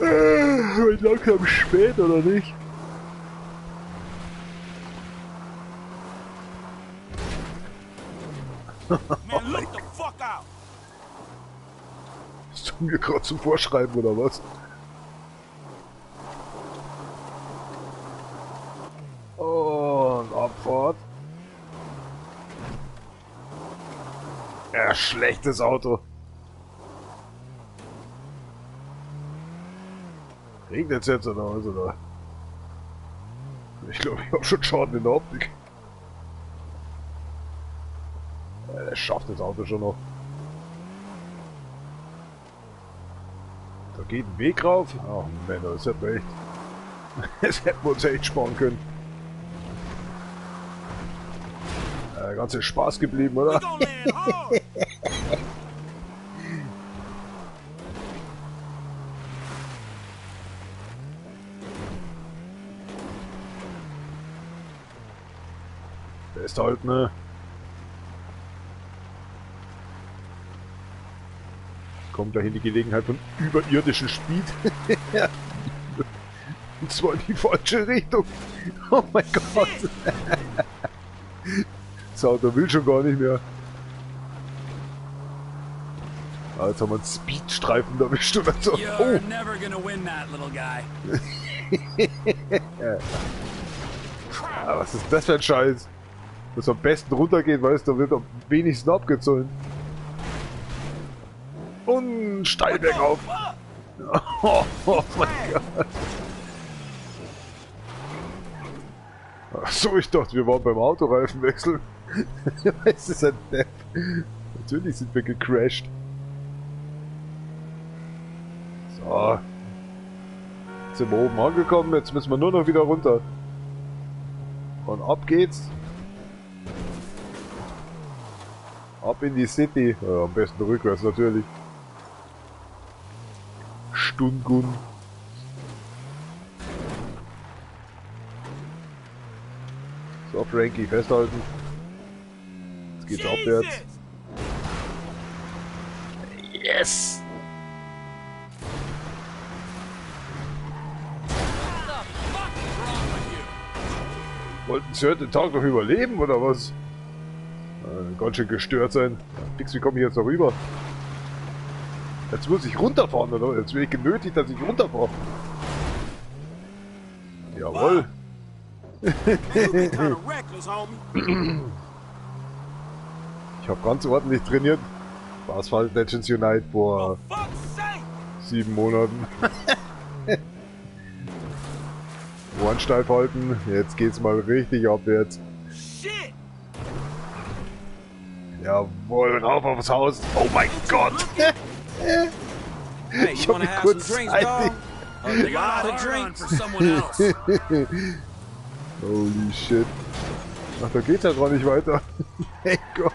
Wird langsam spät, oder nicht? Man, look the fuck out! Hast du mir gerade zum Vorschreiben, oder was? Und Abfahrt. Ja, schlechtes Auto. Regnet es jetzt oder was, oder? Ich glaube, ich habe schon Schaden in der Optik. Ja, der schafft das Auto schon noch. Da geht ein Weg rauf. Ach Männer, das hätten wir echt. Das hätten wir uns echt sparen können. Ganz schön Spaß geblieben, oder? Festhalten, ne? Kommt dahin die Gelegenheit von überirdischen Speed. Und zwar in die falsche Richtung. Oh mein Gott. Das Auto will schon gar nicht mehr. Ah, jetzt haben wir einen Speedstreifen erwischt oder so. You're never gonna win that, little guy. Ah, was ist das für ein Scheiß? Das am besten runtergeht, weißt du, da wird am wenigsten abgezogen. Und steil bergauf. Oh mein Gott. Ach so, ich dachte, wir waren beim Autoreifen wechseln. Es ist ein Depp. Natürlich sind wir gecrashed. So. Jetzt sind wir oben angekommen, jetzt müssen wir nur noch wieder runter. Und ab geht's. Ab in die City. Ja, am besten rückwärts natürlich. Stungun. So, Frankie, festhalten. Jetzt geht's abwärts. Yes! Wollten Sie heute den Tag noch überleben, oder was? Ganz schön gestört sein. Fix, wie komme ich jetzt noch rüber? Jetzt muss ich runterfahren, oder? Jetzt bin ich genötigt, dass ich runterfahre. Jawohl. Ich habe ganz ordentlich trainiert. Asphalt Legends Unite vor 7 Monaten. Ohren steif halten. Jetzt geht's mal richtig abwärts. Jawohl, rauf aufs Haus. Oh mein Gott! Ich hab mich kurzzeitig... Holy shit. Ach, da geht's ja gar nicht weiter. Hey Gott.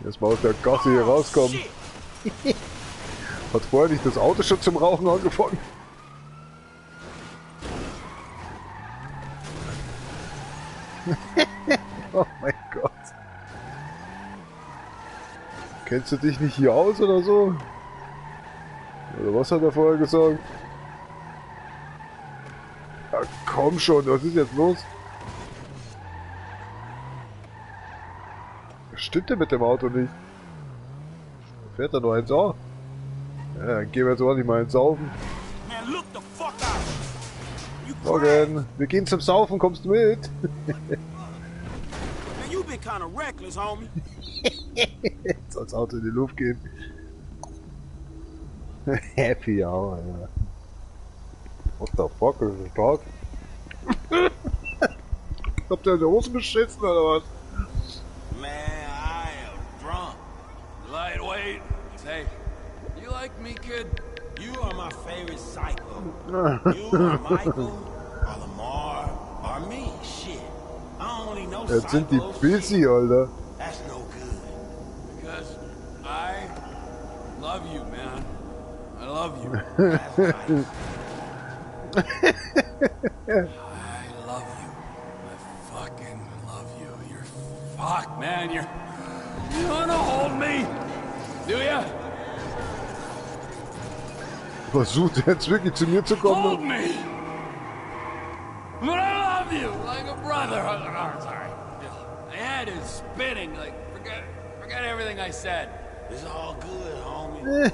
Erstmal aus der Gasse hier rauskommen. Hat vorher nicht das Auto schon zum Rauchen angefangen? Oh mein Gott. Kennst du dich nicht hier aus oder so? Oder was hat er vorher gesagt? Ja, komm schon, was ist jetzt los? Was stimmt denn mit dem Auto nicht? Fährt er nur eins auch? Ja, dann gehen wir jetzt ordentlich mal ins Saufen. Morgen, wir gehen zum Saufen, kommst du mit? Jetzt soll das Auto in die Luft gehen. Happy Hour, ja. What the fuck, ist das stark? Habt ihr in die Hose beschissen oder was? Man, I am drunk. Lightweight. Hey, you like me, kid? You are my favorite psycho. You are Michael, or Lamar, or me. Shit. I only know Jetzt sind die psychos. busy, Alter. That's no good. Because I love you, man. I love you. That's right. I love you. I fucking love you. You're fuck, man. You wanna hold me? Do ya? Versucht jetzt wirklich zu mir zu Hold kommen. me! But I love you like a brother. Oh, sorry. My head is spinning. Like forget everything I said. It's all good, homie.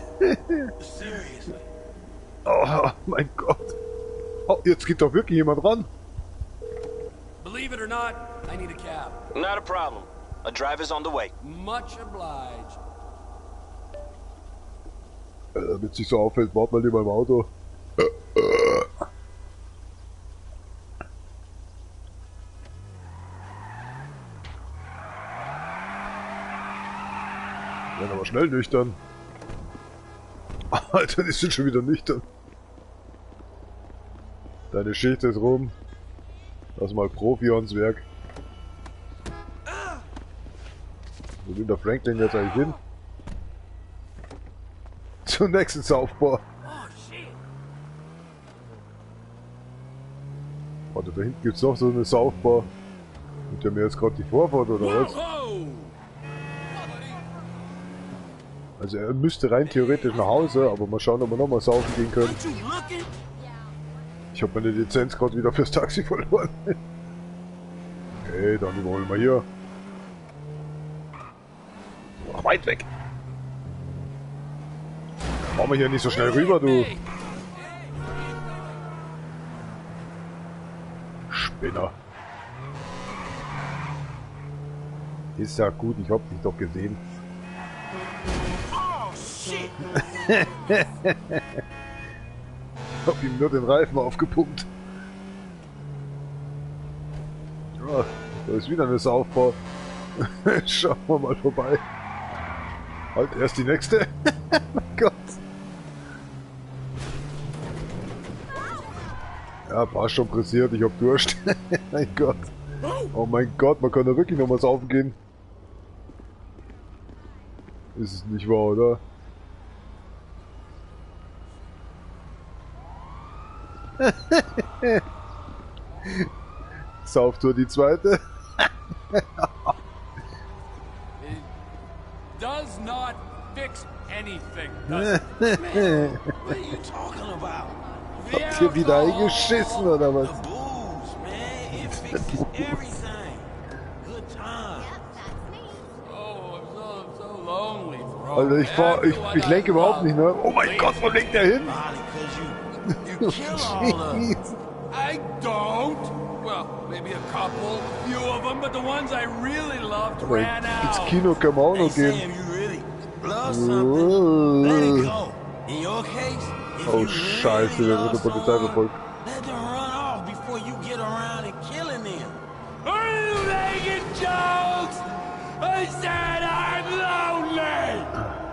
Seriously. Oh mein Gott. Oh, jetzt geht doch wirklich jemand ran. Believe it or not, I need a cab. Not a problem. A driver's on the way. Much obliged. Damit sich so auffällt, wart mal lieber im Auto. Werden aber schnell nüchtern. Alter, die sind schon wieder nüchtern. Deine Schicht ist rum. Lass mal Profi ans Werk. Wo will der Franklin jetzt eigentlich hin? Zur nächsten Saufbar. Warte, da hinten gibt's noch so eine Saufbar. Nimmt der mir jetzt gerade die Vorfahrt oder was? Also er müsste rein theoretisch nach Hause, aber mal schauen, ob wir nochmal saufen gehen können. Ich habe meine Lizenz gerade wieder fürs Taxi verloren. Okay, dann überholen wir hier. Noch weit weg. Fahren wir hier nicht so schnell rüber, du. Spinner. Ist ja gut, ich hab dich doch gesehen. Hab ihm nur den Reifen aufgepumpt. Ja, da ist wieder eine Saufbar. Schauen wir mal vorbei. Halt, erst die nächste. Mein Gott. Ja, passt schon pressiert, ich hab Durst. Mein Gott. Oh mein Gott, man kann da wirklich nochmal saufen gehen. Ist es nicht wahr, oder? Sauftour die zweite. It does not fix anything, does it? Man, what are you talking about? Habt ihr wieder eingeschissen oder was? The booze, man. It fixes everything. Good time. Oh, I'm so lonely, bro. Also ich lenke überhaupt nicht, ne? Oh mein Gott, wo lenkt der hin? You kill all of them. I don't. Well, maybe a couple, few of them, but the ones I really loved Aber ran ins out. Kino können wir auch They noch say gehen. if you really love something, let it go. In your case, if Oh you Scheiße, really wir love werden von der Polizei someone, verfolgt. let them run off before you get around and killing them. Are you making jokes? I said I'm lonely.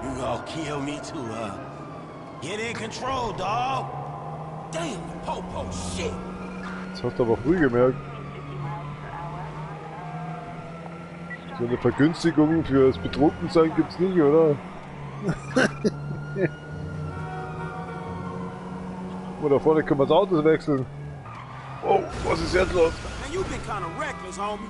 You gonna kill me too, huh? Get in control, dog. Damn, Popo, shit. Das hast du aber früh gemerkt. So eine Vergünstigung fürs Betrunkensein gibt's nicht, oder? Oder vorne können wir das Auto wechseln. Oh, was ist jetzt los? Man, you been kind of reckless, homie.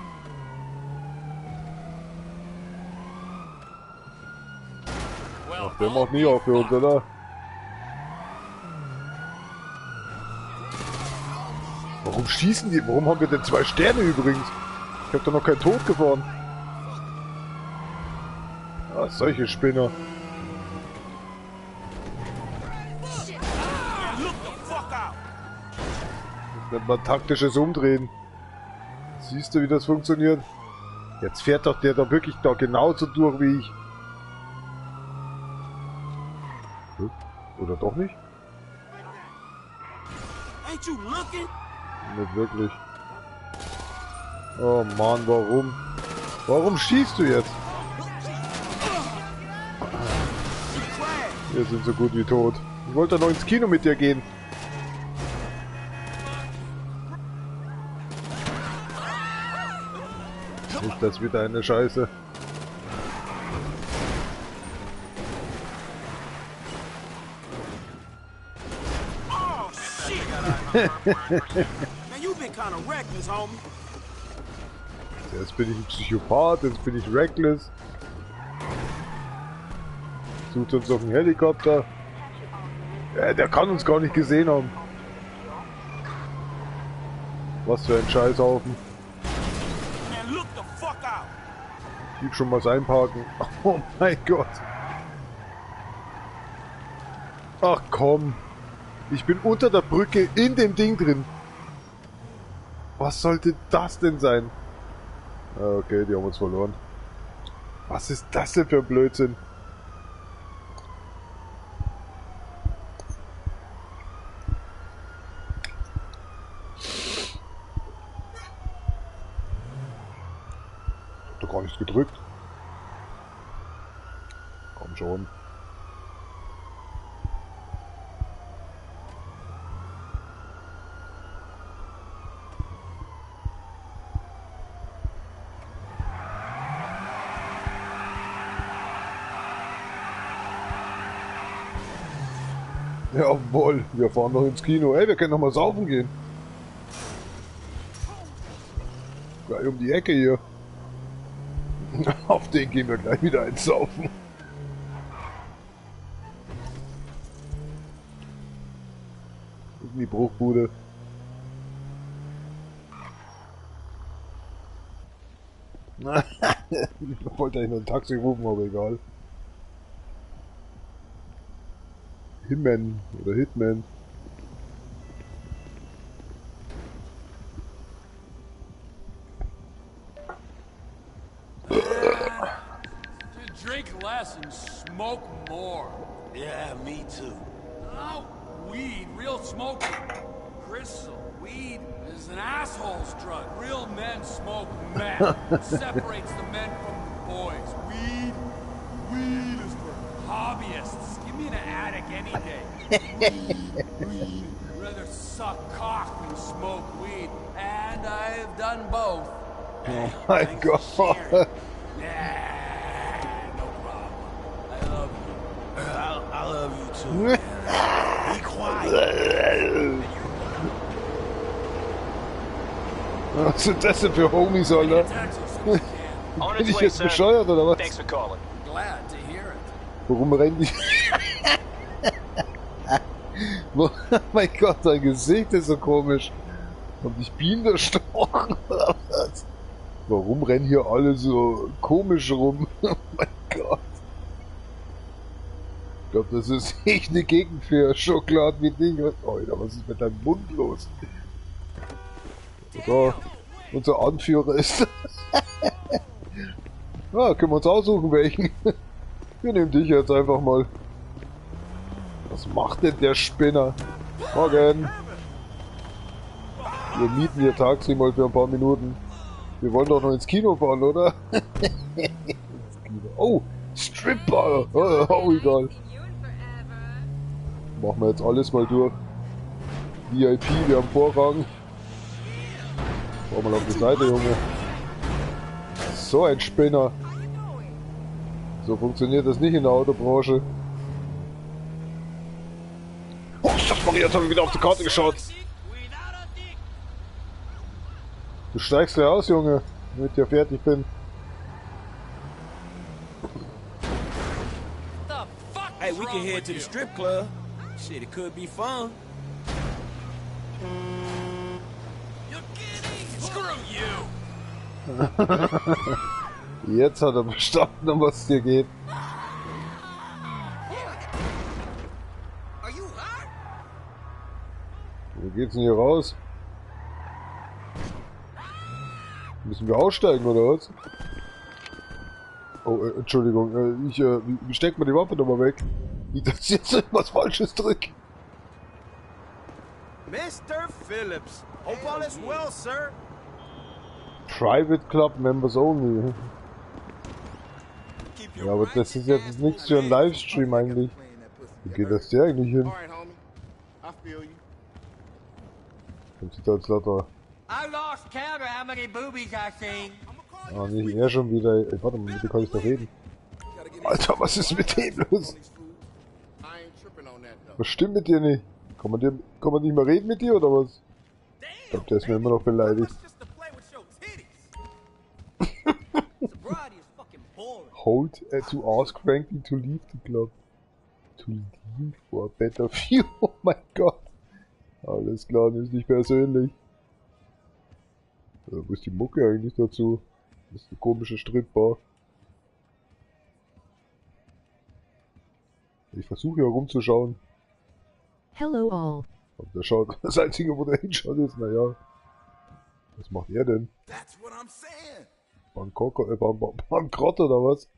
Ach, der macht nie auf für uns, oder? Warum schießen die? Warum haben wir denn 2 Sterne übrigens? Ich hab doch noch keinen Tod gefahren. Ah, solche Spinner. Look the fuck out. Das nennt man taktisches Umdrehen. Siehst du, wie das funktioniert? Jetzt fährt doch der da wirklich da genauso durch wie ich. Hm? Oder doch nicht? Ain't you looking? Nicht wirklich. Oh Mann, warum? Warum schießt du jetzt? Wir sind so gut wie tot. Ich wollte noch ins Kino mit dir gehen. Ist das wieder eine Scheiße? Oh, shit. Man, you been kind of reckless, homie. Jetzt bin ich ein Psychopath, jetzt bin ich reckless. Sucht uns auf den Helikopter. Der kann uns gar nicht gesehen haben. Was für ein Scheißhaufen. Man, look the fuck out. Gib schon mal das Einparken. Oh mein Gott. Ach komm. Ich bin unter der Brücke in dem Ding drin. Was sollte das denn sein? Okay, die haben uns verloren. Was ist das denn für ein Blödsinn? Ich hab doch gar nichts gedrückt. Komm schon. Jawohl, wir fahren noch ins Kino. Ey, wir können noch mal saufen gehen. Gleich um die Ecke hier. Auf den gehen wir gleich wieder einsaufen. In die Bruchbude. Ich wollte eigentlich nur ein Taxi rufen, aber egal. Hitman oder Hitman. To drink less and smoke more. Yeah, me too. Oh, weed, real smoking. Crystal, weed is an asshole's drug. Real men smoke meth. It separates the men from the boys. Weed is for hobbyists. Give me an attic any day. Weed. I'd rather suck cock than smoke weed. And I've done both. Oh my god. Nah, no problem. I love you. I love you too. Man. Be quiet. Was sind das denn für Homies, Alter? On Bin its ich way, jetzt sir. bescheuert oder was? Thanks for calling. Glad to hear it. Warum rennen die? Oh mein Gott, dein Gesicht ist so komisch. Haben dich Bienen erstochen oder was? Warum rennen hier alle so komisch rum? Oh mein Gott. Ich glaube, das ist echt eine Gegend für Schokoladen wie Ding. Alter, was ist mit deinem Mund los? So, unser Anführer ist. Ja, können wir uns aussuchen, welchen. Wir nehmen dich jetzt einfach mal. Was macht denn der Spinner? Morgen. Wir mieten hier Taxi mal für ein paar Minuten. Wir wollen doch noch ins Kino fahren, oder? Oh, Stripper! Oh, egal. Machen wir jetzt alles mal durch. VIP, wir haben Vorrang. Schau mal auf die Seite, Junge. So ein Spinner. So funktioniert das nicht in der Autobranche. Oh, Gott, Maria, jetzt habe ich wieder auf die Karte geschaut. Du steigst ja aus, Junge, damit ich ja fertig bin. Hey, we can head to the strip club. Shit, it could be fun. Screw you! Jetzt hat er verstanden, um was es hier geht. Wo geht's denn hier raus? Müssen wir aussteigen, oder was? Oh, Entschuldigung, wie steckt man die Waffe nochmal weg? Nicht, dass ich jetzt irgendwas Falsches drück. Mr. Phillips. Hope all is well, sir. Private Club Members Only. Ja, aber das ist jetzt nichts für einen Livestream eigentlich. Wie geht das hier eigentlich hin? Kommt sich da jetzt lauter... I lost count of how many boobies I seen. Ah, nicht er schon wieder... Ey, warte mal, mit dem kann ich doch reden. Alter, was ist mit dem los? Was stimmt mit dir nicht? Kann man nicht mehr reden mit dir, oder was? Ich glaub, der ist mir immer noch beleidigt. Hold to ask Franklin to leave the club. To leave for a better view. Oh mein Gott. Alles klar, ist nicht persönlich. Wo ist die Mucke eigentlich dazu? Das ist eine komische Stripbar. Ich versuche ja rumzuschauen. Hello all. Aber der schaut, das einzige, wo der hinschaut, ist, naja. Was macht er denn? Bankrott oder was?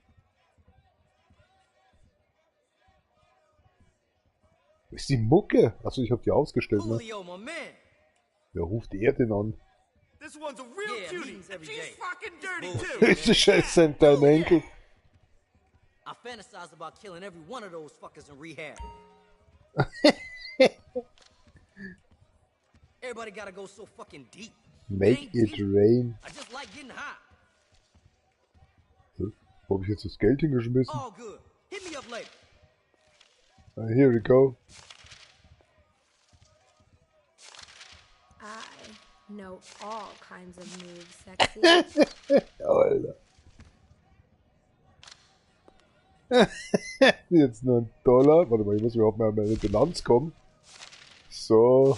Wo ist die Mucke? Achso, ich hab die ausgestellt, ne? Wer ruft er denn an? This one's a real cutie. She's fucking dirty too. Ist Scheiße, dein Enkel. I fantasize about killing every one of those fuckers in rehab. Everybody gotta go so fucking deep. Make it rain. I just like getting high. Wo hab ich jetzt das Geld hingeschmissen? All good. Hit me up later. Here we go. I Know all kinds of moves, sexy. Alter. Jetzt nur $1. Warte mal, ich muss überhaupt mal an meine Bilanz kommen. So.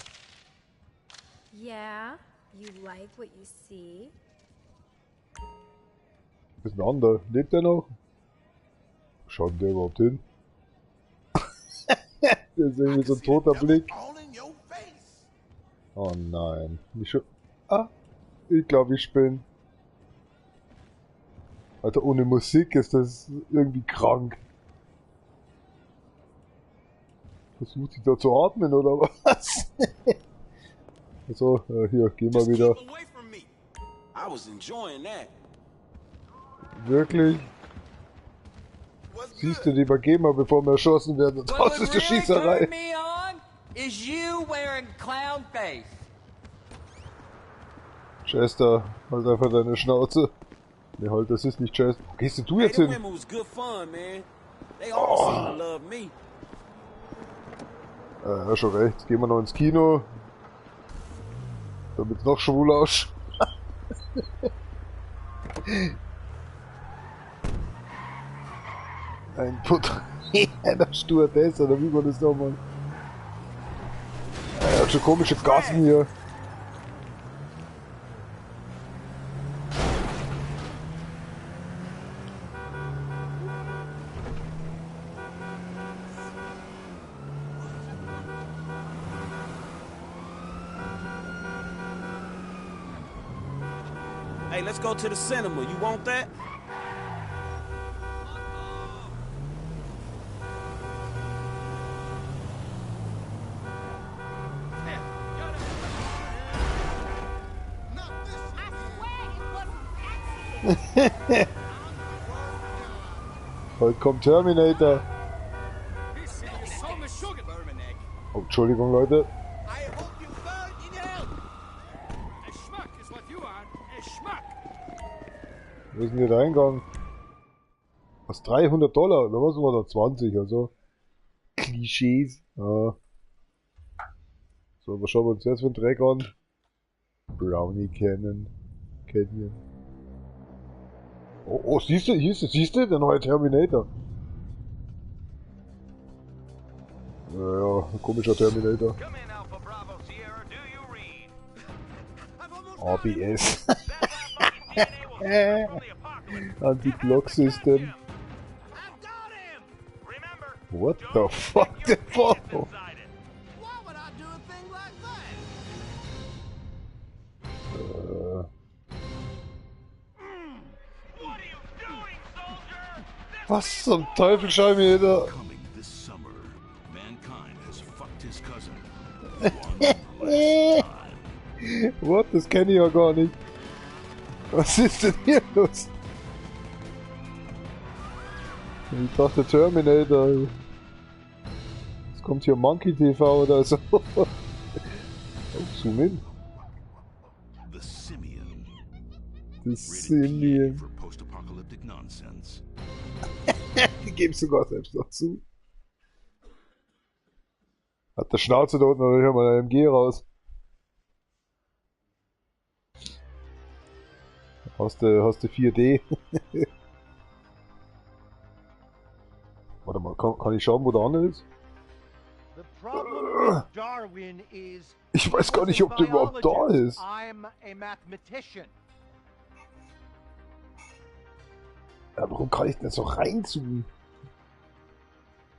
Yeah, you like what you see? Was ist ein anderer? Lebt der noch? Schaut der überhaupt hin? Das ist irgendwie so ein toter Blick. Oh nein. Nicht schon. Ah, ich glaube, ich spinne. Alter, ohne Musik ist das irgendwie krank. Versucht sie da zu atmen oder was? So, hier, geh mal wieder. Wirklich? Siehst du, lieber geh mal, bevor wir erschossen werden. Und draußen ist die Schießerei. Chester, halt einfach deine Schnauze. Ne, halt, das ist nicht Chester. Wo gehst du jetzt hin? Oh. Ja, schon recht. Jetzt gehen wir noch ins Kino. Damit's noch schwul ausschaut. Ein Porträt einer Stewardess, oder wie war das nochmal? Er hat schon komische Gassen hier. Hey, let's go to the cinema. You want that? Heute kommt Terminator. Oh, Entschuldigung, Leute. Wo ist denn hier der Eingang? Was, $300? Oder was war da? 20, also. Klischees. Ja. So, was schauen wir uns jetzt für einen Dreck an? Brownie Canyon. Oh, siehst du, siehst du, der neue Terminator. Ja, ein komischer Terminator. ABS. Anti-Block-System. What the fuck? The fuck? Was zum Teufel schau ich mir da? What? Das kenne ich ja gar nicht. Was ist denn hier los? Ich dachte Terminator. Jetzt kommt hier Monkey TV oder so. Oh, zoom in. The Simian. Die geben sogar selbst noch zu. Hat der Schnauze da unten oder hier mal ein MG raus. Hast du 4D? Warte mal, kann ich schauen, wo der andere ist? Ich weiß gar nicht, ob der überhaupt da ist. Ja, warum kann ich denn so reinzoomen?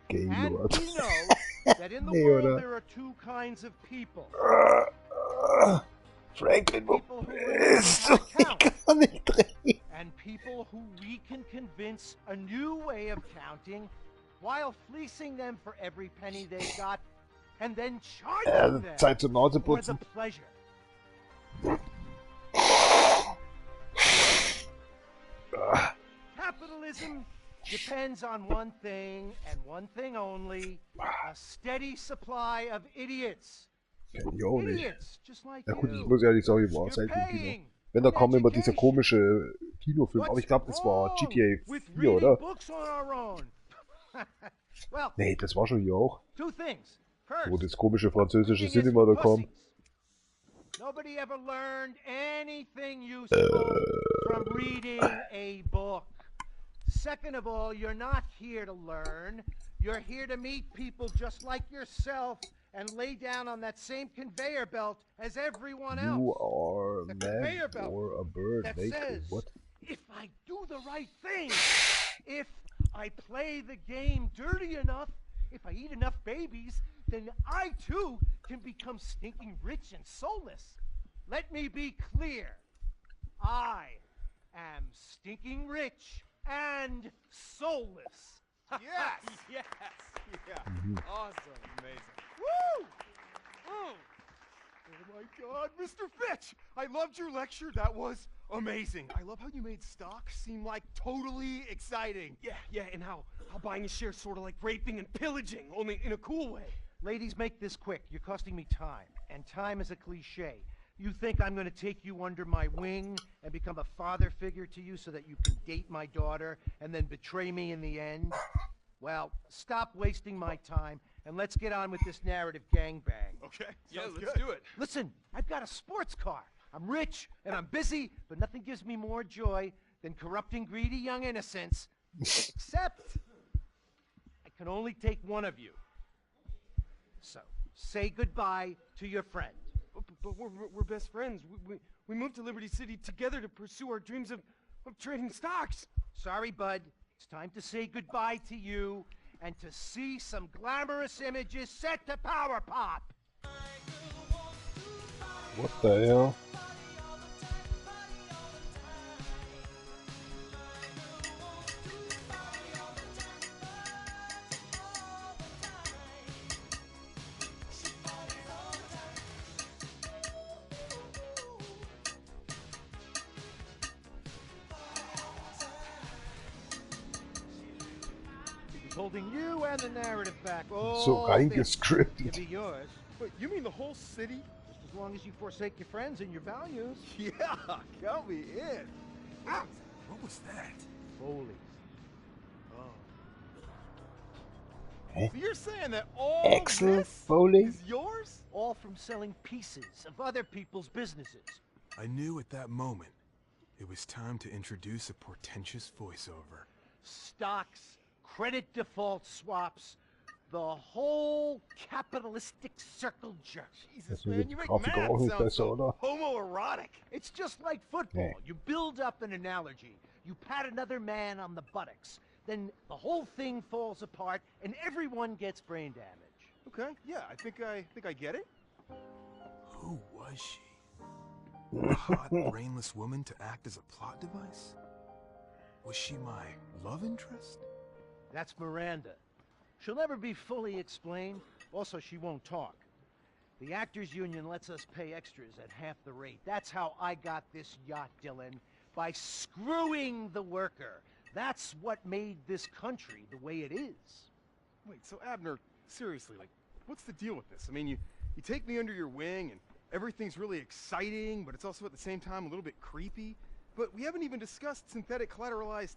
Gaylord. Nee, oder? Franklin, wo bist du? Ich kann nicht drehen. And people who we can convince a new way of counting while fleecing them for every penny they got and then charging them Zeit zum Nase for putzen. the pleasure. Capitalism depends on one thing and one thing only, a steady supply of idiots. Kenn ich auch nicht. Ja gut, ich muss ehrlich sagen, ich war selten im Kino. Wenn, da kam immer dieser komische Kinofilm, aber ich glaube, das war GTA 4, oder? Nee, das war schon hier auch. Wo das komische französische Cinema da kam. Nobody ever learned anything useful from reading a book. Second of all, you're not here to learn. You're here to meet people just like yourself and lay down on that same conveyor belt as everyone else. You are The man conveyor belt or a bird. that Make says, what? if I do the right thing, if I play the game dirty enough, if I eat enough babies, then I too can become stinking rich and soulless. Let me be clear. I am stinking rich and soulless. Yes! Yes! Yeah. Awesome. Amazing. Woo! Oh my God, Mr. Fitch! I loved your lecture. That was amazing. I love how you made stocks seem like totally exciting. Yeah, and how buying a share is sort of like raping and pillaging, only in a cool way. Ladies, make this quick. You're costing me time, and time is a cliche. You think I'm going to take you under my wing and become a father figure to you so that you can date my daughter and then betray me in the end? Well, stop wasting my time and let's get on with this narrative gangbang. Okay, Yeah, sounds let's good. do it. Listen, I've got a sports car. I'm rich and I'm busy, but nothing gives me more joy than corrupting greedy young innocents. Except, I can only take one of you. So, say goodbye to your friend. But we're best friends. We moved to Liberty City together to pursue our dreams of trading stocks. Sorry, bud. It's time to say goodbye to you and to see some glamorous images set to Power Pop. What the hell? Holding you and the narrative back. Oh, So reingescriptet. to be yours. Wait, you mean the whole city? Just as long as you forsake your friends and your values. Yeah, count me in. Ah, what was that? Foley. Eh? So you're saying that all Excellent this Foley. is yours? All from selling pieces of other people's businesses. I knew at that moment it was time to introduce a portentous voiceover. Stocks, credit default swaps, the whole capitalistic circle jerk. Jesus, Das man, wird you make Grafik math auch nicht sound besser, so oder? homoerotic. It's just like football. Nee. You build up an analogy. You pat another man on the buttocks. Then the whole thing falls apart and everyone gets brain damage. Okay, yeah, I think I get it. Who was she? A hot, brainless woman to act as a plot device? Was she my love interest? That's Miranda. She'll never be fully explained. Also, she won't talk. The Actors Union lets us pay extras at half the rate. That's how I got this yacht, Dylan. By screwing the worker. That's what made this country the way it is. Wait, so Abner, seriously, like, what's the deal with this? I mean, you take me under your wing and everything's really exciting, but it's also at the same time a little bit creepy. But we haven't even discussed synthetic collateralized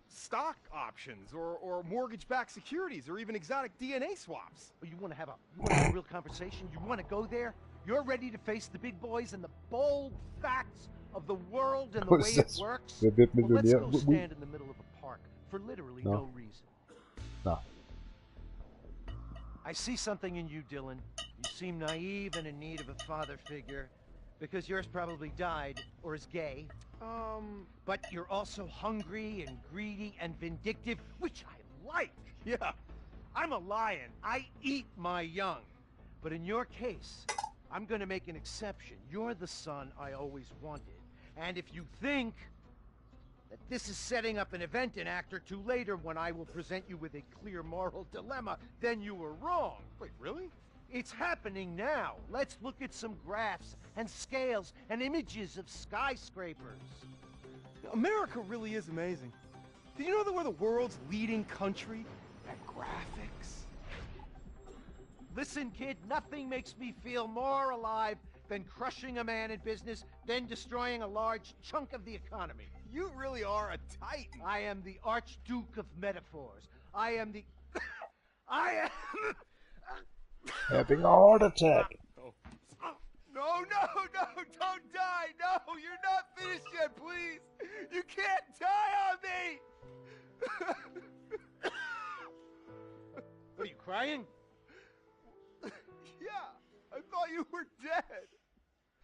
stock options or mortgage-backed securities or even exotic DNA swaps. Oh, you want to have a real conversation? You want to go there? You're ready to face the big boys and the bold facts of the world and the way it works? Wer wird Well, let's Millionär? go stand in the middle of a park for literally no reason. Na. I see something in you, Dylan. You seem naive and in need of a father figure. Because yours probably died, or is gay. But you're also hungry and greedy and vindictive, which I like. Yeah. I'm a lion. I eat my young. But in your case, I'm gonna make an exception. You're the son I always wanted. And if you think that this is setting up an event in Act or Two later when I will present you with a clear moral dilemma, then you were wrong. Wait, really? It's happening now. Let's look at some graphs and scales and images of skyscrapers. America really is amazing. Did you know that we're the world's leading country at graphics? Listen, kid, nothing makes me feel more alive than crushing a man in business, then destroying a large chunk of the economy. You really are a titan. I am the Archduke of metaphors. I am the... I am... Having a heart attack. No, no! can't die on me! What are you crying? Yeah, I thought you were dead.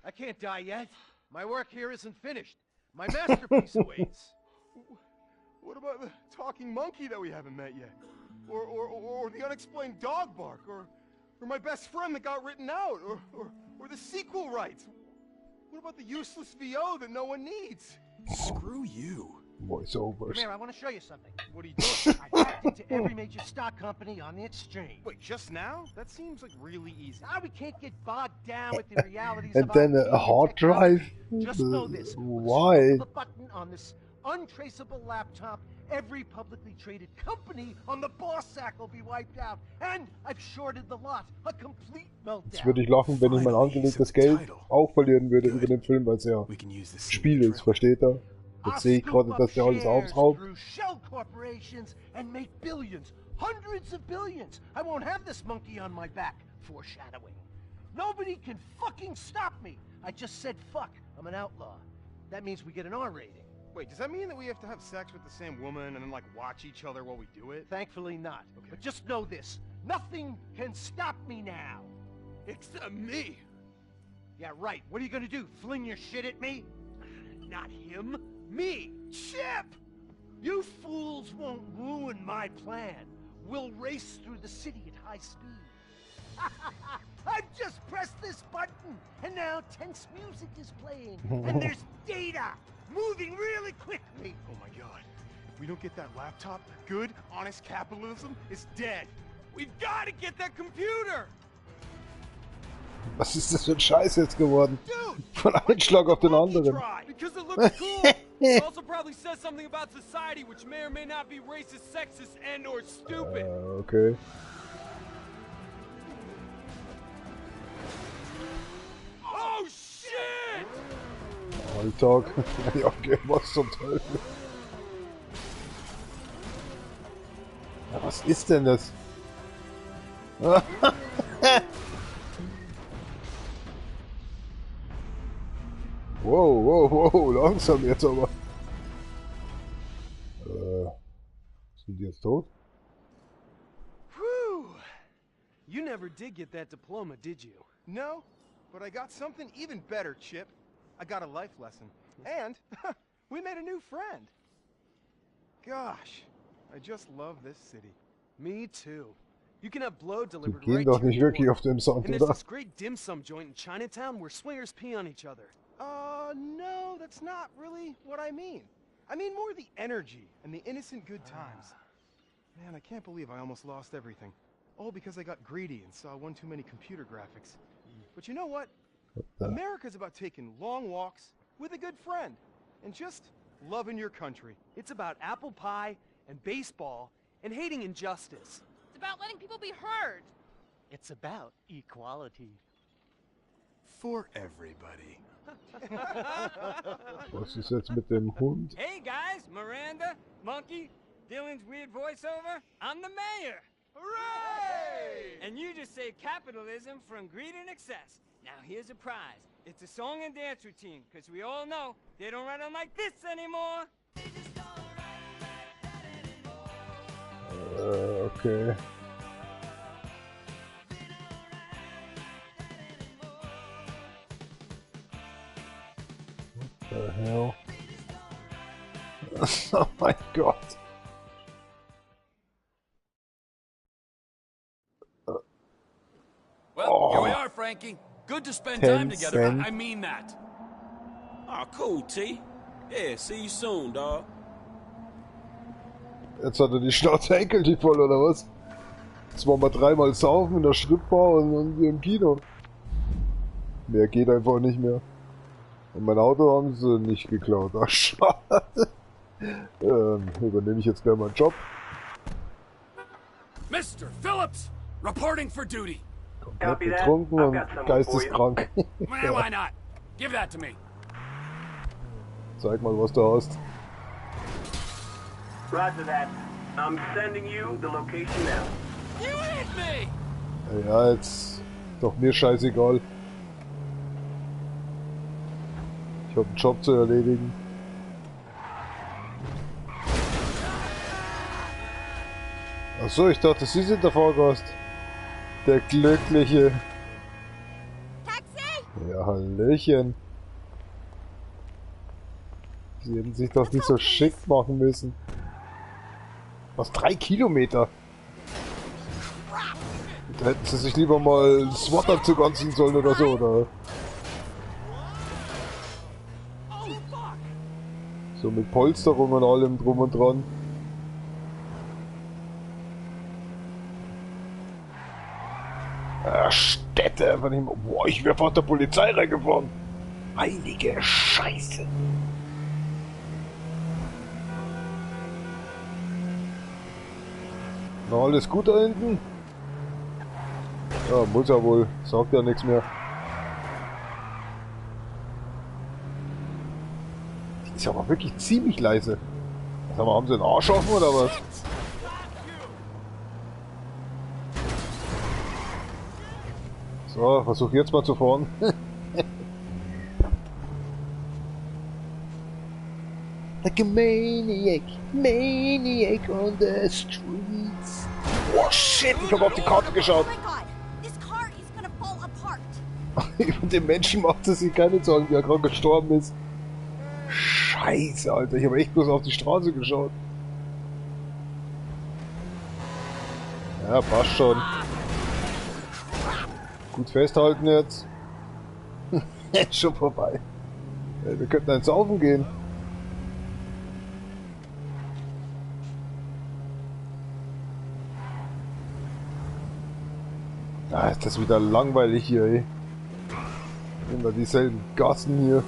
I can't die yet. My work here isn't finished. My masterpiece awaits. What about the talking monkey that we haven't met yet? Or the unexplained dog bark? Or my best friend that got written out? Or the sequel rights? What about the useless VO that no one needs? Screw you. Voiceovers. Come here, I want to show you something. What are you doing? I hacked into every major stock company on the exchange. Wait, just now? That seems like really easy. Now we can't get bogged down with the realities And of then IT a hard and drive? technology. Just know this. Why? With the button on this untraceable laptop, every publicly traded company on the boss sack will be wiped out. And I've shorted the lot. A complete meltdown. Jetzt würde ich lachen, wenn ich mein angelegtes Geld auch verlieren würde über den Film, weil es ja Spiel ist, versteht er? Jetzt sehe ich gerade, dass der alles ausraubt. Shell corporations and make billions, hundreds of billions. I won't have this monkey on my back. Foreshadowing. Nobody can fucking stop me. I just said fuck. I'm an outlaw. That means we get an R rating. Wait, does that mean that we have to have sex with the same woman and then, like, watch each other while we do it? Thankfully not. Okay. But just know this. Nothing can stop me now. Except me. Yeah, right. What are you gonna do? Fling your shit at me? Not him. Me. Chip! You fools won't ruin my plan. We'll race through the city at high speed. I've just pressed this button, and now tense music is playing, and there's data moving really quickly. Oh my god. If we don't get that laptop, good, honest capitalism is dead. We've got to get that computer. Was ist das für ein Scheiß jetzt geworden? Von einem Schlag auf den anderen. Because it looks cool. It also probably says something about society, which may or may not be racist, sexist, and or stupid. Okay. Oh shit! Alltag. Ja, okay, was zum Teufel? Ja, was ist denn das? Wow, langsam jetzt aber. Sind die jetzt tot? Whew! You never did get that diploma, did you? No, but I got something even better, Chip. I got a life lesson. And we made a new friend. Gosh, I just love this city. Me too. You can have blow delivered Die gehen right doch to nicht your wirklich door. auf dem Sound, And there's oder? this great dim sum joint in Chinatown where swingers pee on each other. No, that's not really what I mean. I mean more the energy and the innocent good times. Man, I can't believe I almost lost everything. All because I got greedy and saw one too many computer graphics. But you know what? America's about taking long walks with a good friend and just loving your country. It's about apple pie and baseball and hating injustice. It's about letting people be heard. It's about equality. For everybody. Was ist jetzt mit dem Hund? Hey guys, Miranda, Monkey, Dylan's weird voiceover. I'm the mayor. Hooray! And you just say capitalism from greed and excess. Now here's a prize. It's a song and dance routine, because we all know they don't run them like this anymore. Okay. What the hell? Oh my god. Well, here we are, Frankie. Good to spend time together. I mean that. Oh, cool, T. Yeah, see you soon, dog. Jetzt hat er die Schnauze enkeltief voll, oder was? Jetzt waren wir dreimal saufen in der Stripbar und hier im Kino. Mehr geht einfach nicht mehr. Und mein Auto haben sie nicht geklaut. Ach, schade. Übernehme ich jetzt gleich meinen Job. Mr. Phillips, reporting for duty. Komplett betrunken und geisteskrank. Well, why not? Give that to me. Zeig mal, was du hast. Roger that. I'm sending you the location now. You hit me! Ja, jetzt doch mir scheißegal. Ich habe einen Job zu erledigen. Achso, ich dachte, Sie sind der Fahrgast. Der Glückliche. Taxi! Ja, Hallöchen. Sie hätten sich doch nicht so schick machen müssen. Was, 3 Kilometer? Da hätten Sie sich lieber mal einen SWAT-Anzug anziehen sollen oder so, oder? So mit Polsterung und allem drum und dran. Städte, von dem. Boah, ich wäre von der Polizei reingefahren. Heilige Scheiße. Na, alles gut da hinten? Ja, muss ja wohl. Sagt ja nichts mehr. Die ist aber wirklich ziemlich leise. Sag mal, haben sie einen Arsch offen oder was? So, versuch jetzt mal zu fahren. Like a maniac, maniac on the streets. Oh shit, ich hab auf die Karte geschaut. Über den Menschen macht sie sich keine Sorgen, wie er gerade gestorben ist. Scheiße, Alter, ich habe echt bloß auf die Straße geschaut. Ja, passt schon. Gut festhalten jetzt. Schon vorbei. Ja, wir könnten ins Saufen gehen. Ah, ist das wieder langweilig hier, ey. Immer dieselben Gassen hier.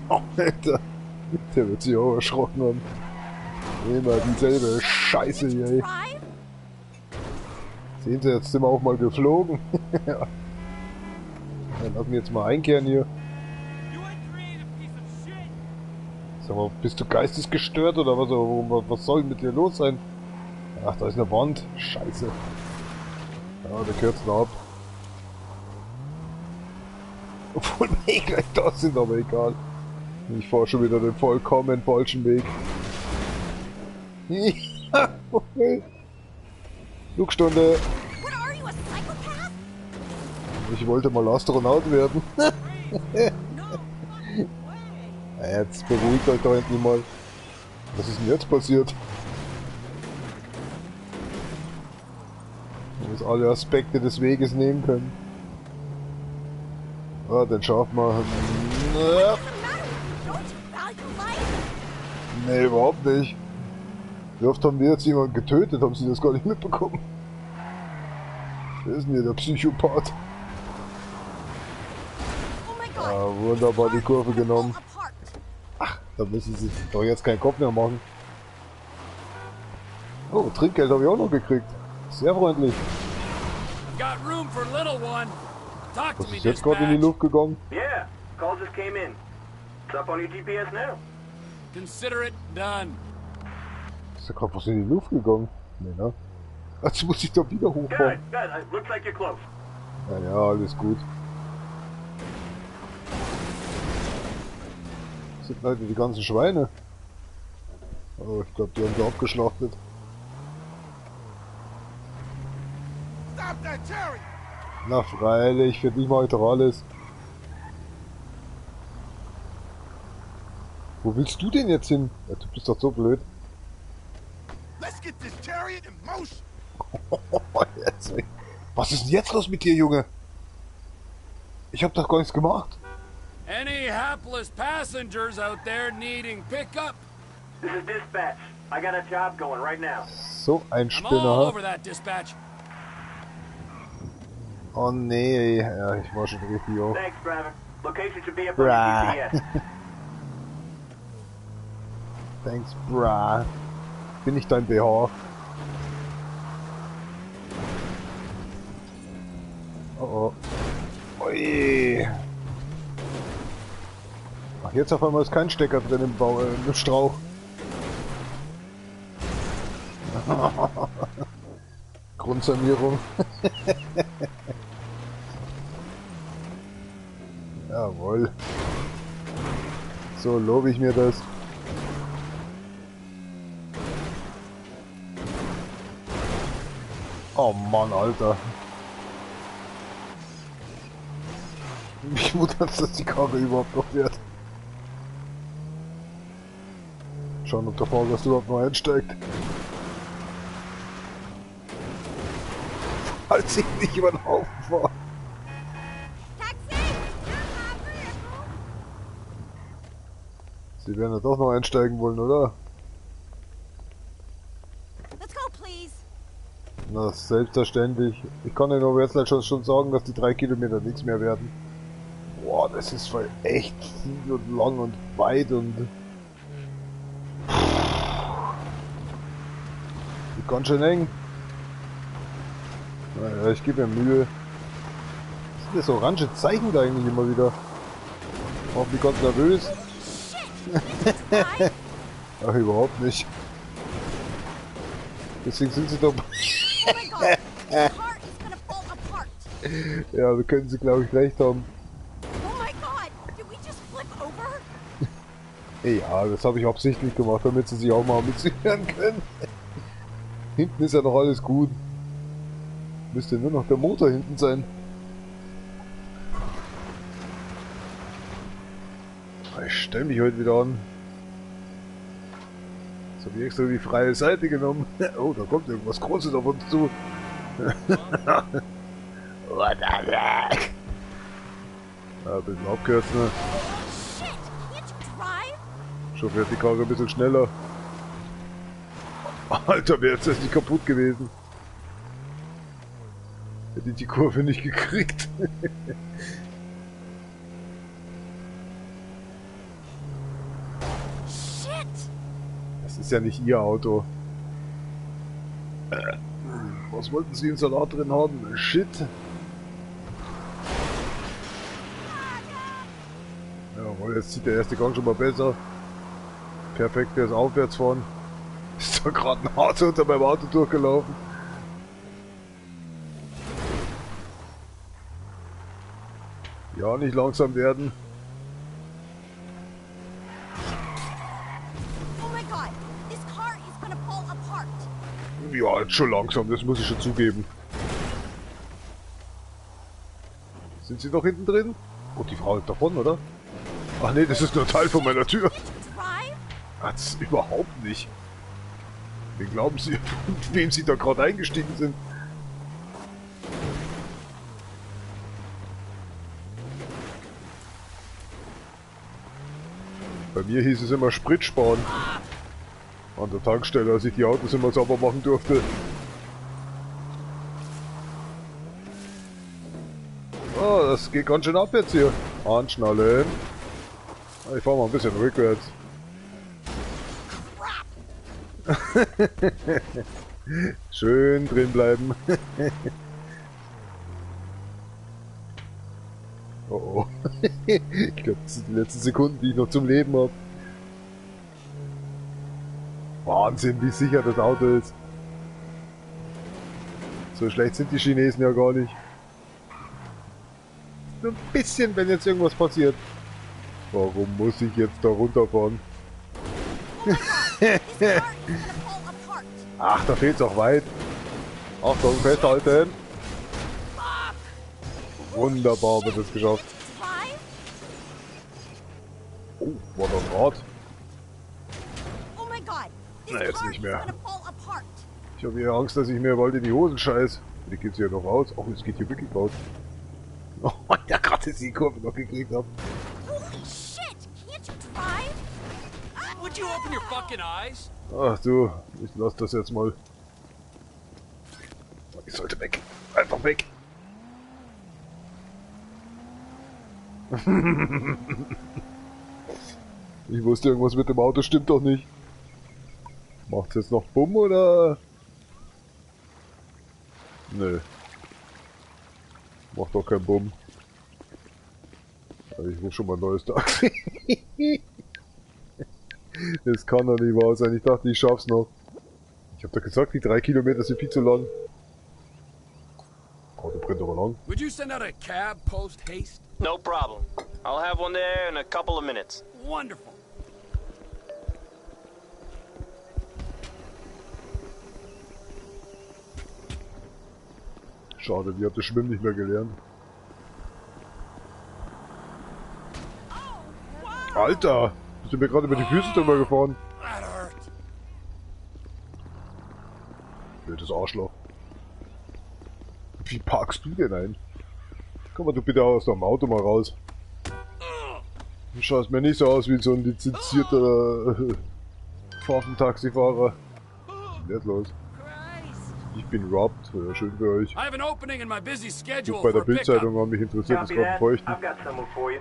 Alter, der wird sich auch erschrocken haben. Immer dieselbe Scheiße hier, ey. Sehen Sie, jetzt sind wir auch mal geflogen. Ja. Dann lassen wir jetzt mal einkehren hier. Sag mal, bist du geistesgestört oder was? Was soll mit dir los sein? Ach, da ist eine Wand. Scheiße. Ja, der kürzt noch ab. Obwohl wir eh gleich da sind, aber egal. Ich fahre schon wieder den vollkommen falschen Weg. Flugstunde. Ich wollte mal Astronaut werden. Jetzt beruhigt euch doch endlich mal. Was ist denn jetzt passiert? Man muss alle Aspekte des Weges nehmen können. Ah, den schaffen wir. Nee, überhaupt nicht. Wie oft haben wir jetzt jemanden getötet? Haben Sie das gar nicht mitbekommen? Wer ist denn hier der Psychopath? Ah, wunderbar die Kurve genommen. Ach, da müssen Sie sich doch jetzt keinen Kopf mehr machen. Oh, Trinkgeld habe ich auch noch gekriegt. Sehr freundlich. Was ist jetzt gerade in die Luft gegangen? Yeah, call just came in. It's up on your GPS now. Consider it done. Ist da gerade was in die Luft gegangen? Nee, ne? Jetzt muss ich doch wieder hochfahren. Good. Looks like you're close. Ja, alles gut. Das sind leider die ganzen Schweine. Oh, ich glaube, die haben sie abgeschlachtet. Stop that, Terry! Na freilich, für dich mache ich doch alles. Wo willst du denn jetzt hin? Ja, du bist doch so blöd. Let's get this chariot in motion. Was ist denn jetzt los mit dir, Junge? Ich hab doch gar nichts gemacht. Any hapless passengers out there needing pickup? This is dispatch. I got a job going right now. So ein I'm all Spinner. over that dispatch. Oh nee, ja, ich war schon richtig auf. Thanks, driver. Location should be up on your GPS. Thanks, brah. Bin ich dein BH? Oh oh. Ui. Ach, jetzt auf einmal ist kein Stecker drin im Strauch. Grundsanierung. Jawohl. So lobe ich mir das. Oh Mann, Alter. Mich wundert, dass die Karre überhaupt noch fährt. Schauen, ob der Fahrgast überhaupt noch einsteigt. Falls ich nicht über den Haufen fahre. Sie werden ja doch noch einsteigen wollen, oder? Let's go, please. Na, selbstverständlich. Ich kann Ihnen aber jetzt schon sagen, dass die 3 Kilometer nichts mehr werden. Boah, das ist voll echt viel und lang und weit und... Ist ganz schön eng. Naja, ich gebe mir Mühe. Was sind das orange Zeichen da eigentlich immer wieder? Macht mich ganz nervös. Ach, überhaupt nicht. Deswegen sind sie doch... Ja, da können sie, glaube ich, recht haben. Ja, das habe ich absichtlich gemacht, damit sie sich auch mal amüsieren können. Hinten ist ja noch alles gut. Müsste nur noch der Motor hinten sein. Ich stelle mich heute wieder an. Jetzt habe ich extra die freie Seite genommen. Oh, da kommt irgendwas Großes auf uns zu. What the heck? Ja, ein bisschen abkürzen. Schon fährt die Karre ein bisschen schneller. Alter, wäre jetzt das nicht kaputt gewesen. Hätte ich die Kurve nicht gekriegt. Das ist ja nicht ihr Auto. Was wollten sie im Salat drin haben? Shit. Jawohl, jetzt zieht der erste Gang schon mal besser. Perfekt, der ist aufwärts fahren. Ist da gerade ein Auto unter meinem Auto durchgelaufen. Ja, nicht langsam werden. Ja, jetzt schon langsam, das muss ich schon zugeben. Sind sie noch hinten drin? Oh, die Frau ist davon, oder? Ach nee, das ist nur ein Teil von meiner Tür. Das überhaupt nicht. Wen glauben Sie, wem Sie da gerade eingestiegen sind? Bei mir hieß es immer Sprit sparen. An der Tankstelle, als ich die Autos immer sauber machen durfte. Oh, das geht ganz schön ab jetzt hier. Anschnallen. Ich fahr mal ein bisschen rückwärts. Schön drin bleiben. Oh oh. Ich glaube, das sind die letzten Sekunden, die ich noch zum Leben habe. Wahnsinn, wie sicher das Auto ist. So schlecht sind die Chinesen ja gar nicht. Nur ein bisschen, wenn jetzt irgendwas passiert. Warum muss ich jetzt da runterfahren? Ach, da fehlt's auch weit. Achtung, festhalten. Wunderbar, haben wir das geschafft. Oh, war da ein Rad? Na, jetzt nicht mehr. Ich habe eher Angst, dass ich mir bald in die Hosen scheiß. Wie geht's hier noch raus? Oh, es geht hier wirklich raus. Oh, ja, gerade dass ich die Kurve noch gekriegt habe. Would you open your fucking eyes? Ach du, ich lass das jetzt mal. Ich sollte weg. Einfach weg. Ich wusste, irgendwas mit dem Auto stimmt doch nicht. Macht's jetzt noch Bumm oder? Nö. Macht doch kein Bumm. Ich rufe schon mal ein neues Taxi. Das kann doch nicht wahr sein. Ich dachte, ich schaff's noch. Ich hab doch gesagt, die 3 Kilometer sind viel zu lang. Auto brennt aber lang. Would you send out a cab post haste? No problem. I'll have one there in a couple of minutes. Wonderful. Schade, die hat das Schwimmen nicht mehr gelernt. Alter! Bist du mir gerade über die Füße drüber gefahren? Blödes Arschloch. Wie parkst du denn ein? Komm mal du bitte aus dem Auto mal raus. Du schaust mir nicht so aus wie so ein lizenzierter Fahrten-Taxifahrer. Was ist denn jetzt los? Ich bin robbed. Ja, schön für euch. I have an opening in my busy schedule Bei der for a pickup. Bildzeitung haben mich interessiert, das gerade feuchten. I've got someone for you.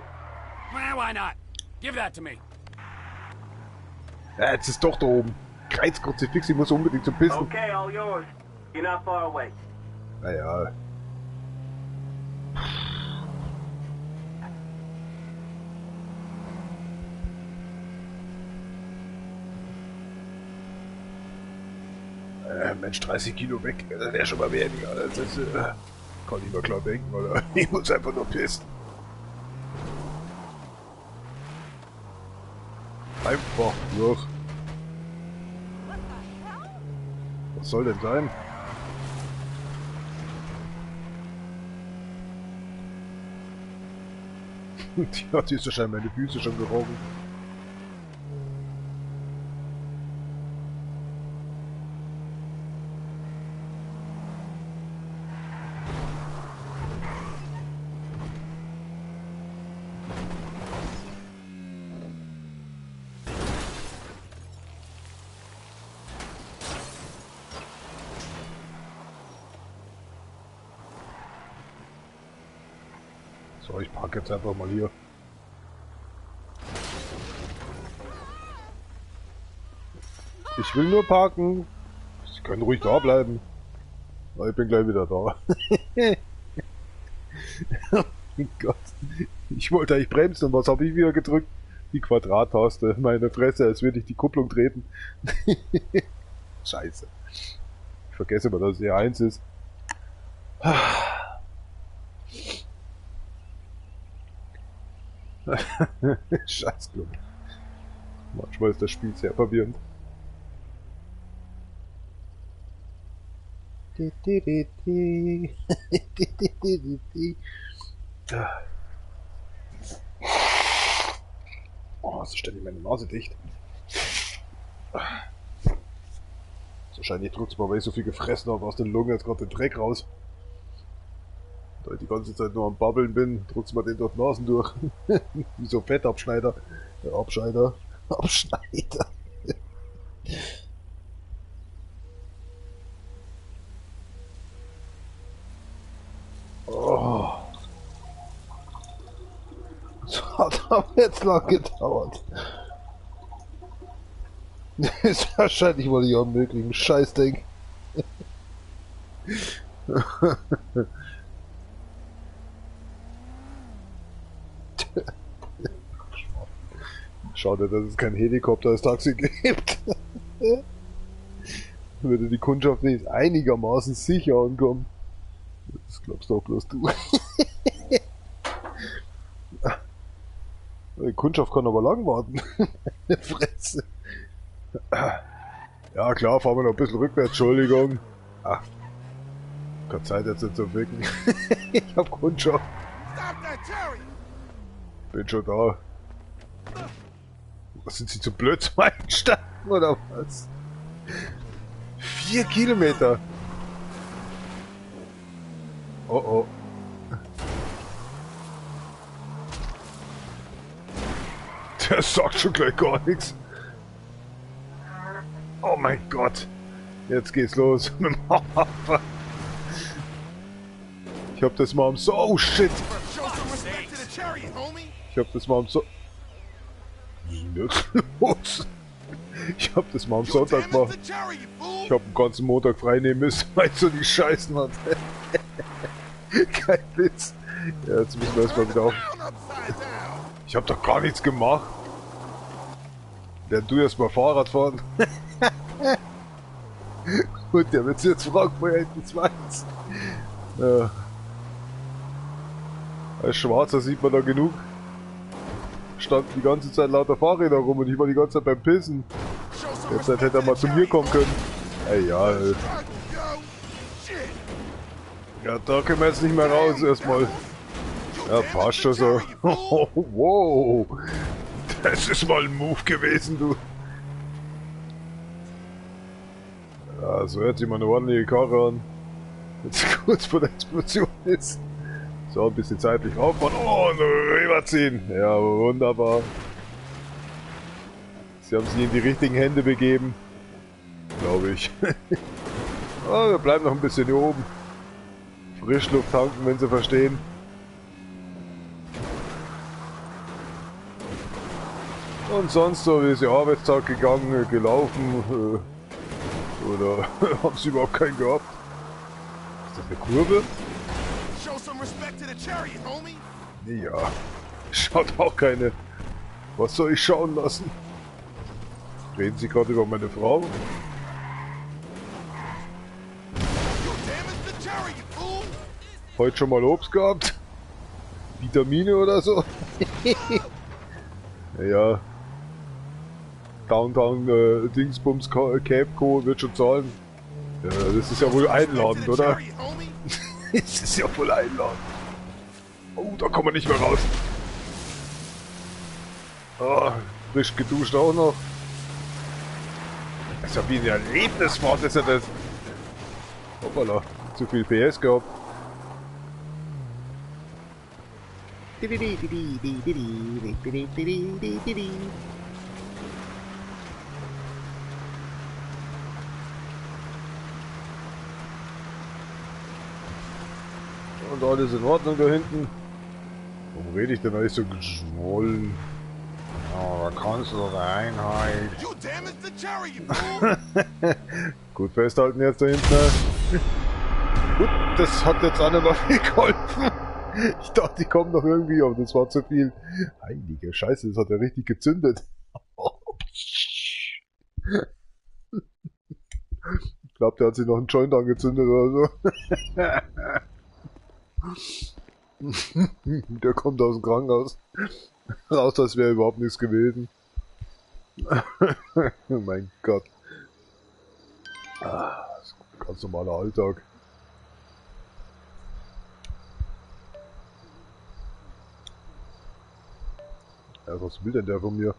Well, why not? Give that to me. Ja, jetzt ist doch da oben. Kreuzkruzifix, ich muss unbedingt zum Pissen. Okay, all yours. You're not far away. Naja. Mensch, 30 Kilo weg, das wäre schon mal weniger. Das ist, kann ich mir klar denken, oder? Ich muss einfach nur pissen. Einfach durch. Was soll denn sein? Tja, die ist ja scheinbar meine Füße schon gerochen. So, ich parke jetzt einfach mal hier. Ich will nur parken. Sie können ruhig da bleiben. Aber ich bin gleich wieder da. Oh mein Gott. Ich wollte eigentlich bremsen und was habe ich wieder gedrückt? Die Quadrattaste. Meine Fresse, als würde ich die Kupplung treten. Scheiße. Ich vergesse immer, dass es E1 ist. Scheißklub. Manchmal ist das Spiel sehr verwirrend. Oh, so ständig meine Nase dicht. Wahrscheinlich drückt's mal, weil ich so viel gefressen habe aus den Lungen jetzt gerade den Dreck raus. Da ich die ganze Zeit nur am Babbeln bin, drückt's mal den dort Nasen durch. Wie so Fettabschneider. Abschneider. Oh. Das hat aber jetzt lang gedauert. Das ist wahrscheinlich wohl die unmöglichen Scheißding. Schade, dass es kein Helikopter als Taxi gibt. Würde die Kundschaft nicht einigermaßen sicher ankommen. Das glaubst doch bloß du. Die Kundschaft kann aber lang warten. Fresse. Ja klar, fahren wir noch ein bisschen rückwärts, Entschuldigung. Ach, keine Zeit jetzt nicht zu ficken. Ich hab Kundschaft. Bin schon da. Was sind Sie zu blöd zum Einsteigen oder was? 4 Kilometer. Oh oh. Der sagt schon gleich gar nichts. Oh mein Gott. Jetzt geht's los mit dem Hafer. Ich hab das mal am So... Oh shit. Ich hab das mal am So... Los. Ich hab das mal am Sonntag gemacht. Ich hab den ganzen Montag frei nehmen müssen, weil ich so die Scheißen hatte. Kein Witz. Ja, jetzt müssen wir erstmal wieder auf. Ich hab doch gar nichts gemacht. Während du erstmal Fahrrad fahren. Und der wird jetzt fragen, wo er hinten weiß. Ja. Als Schwarzer sieht man da genug. Standen die ganze Zeit lauter Fahrräder rum und ich war die ganze Zeit beim Pissen. Jetzt hätte er mal zu mir kommen können. Ey, ja, ey. Ja, da können wir jetzt nicht mehr raus erstmal. Ja, passt schon so. Oh, wow. Das ist mal ein Move gewesen, du. Ja, so hört sich mal eine ordentliche Karre an. Jetzt kurz vor der Explosion ist. So, ein bisschen zeitlich aufbauen. Oh, und rüberziehen. Ja, wunderbar. Sie haben sich in die richtigen Hände begeben. Glaube ich. Oh, wir bleiben noch ein bisschen hier oben. Frischluft tanken, wenn Sie verstehen. Und sonst so, wie ist Ihr Arbeitstag gegangen, gelaufen? Oder haben Sie überhaupt keinen gehabt? Ist das eine Kurve? Ja, schaut auch keine. Was soll ich schauen lassen? Reden Sie gerade über meine Frau? Heute schon mal Obst gehabt? Vitamine oder so? Naja. Downtown Dingsbums Capco wird schon zahlen. Ja, das ist ja wohl einladend, oder? Das ist ja wohl einladend. Oh, da kommen wir nicht mehr raus. Oh, frisch geduscht auch noch. Das ist ja wie ein Erlebnisfahrt, ist ja das. Hoppala, zu viel PS gehabt. Und alles in Ordnung da hinten. Warum rede ich denn eigentlich so geschwollen? Ja, da kannst du doch Einheit. Gut festhalten jetzt da hinten. Gut, das hat jetzt auch nicht mal viel geholfen. Ich dachte, die kommen noch irgendwie, aber das war zu viel. Heilige Scheiße, das hat ja richtig gezündet. Ich glaube, der hat sich noch einen Joint angezündet oder so. Der kommt aus dem Krankenhaus. Raus, als wäre überhaupt nichts gewesen. Oh mein Gott. Ah, das ist ein ganz normaler Alltag. Ja, was will denn der von mir?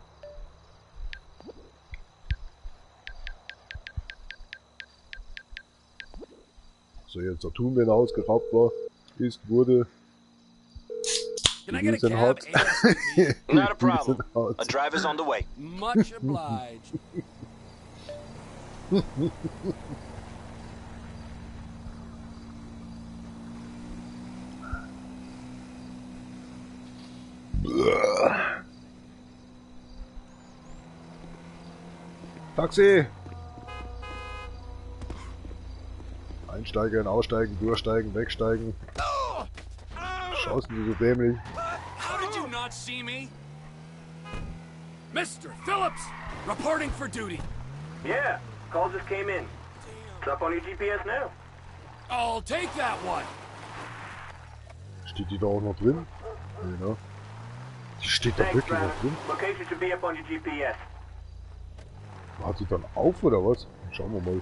So, jetzt der Turm, wenn er ausgeraubt war, wurde. Can I get a cab? Not a problem. A driver's on the way. Much obliged. Taxi! Einsteigen, aussteigen, durchsteigen, wegsteigen. Schaust du so dämlich? How did you not see me? Mr. Phillips, reporting for duty. Yeah, call just came in. It's up on your GPS now. I'll take that one. Steht die da auch noch drin? Nee, ne? Die steht da wirklich noch drin. Location should be up on your GPS. Hat sie dann auf oder was? Schauen wir mal.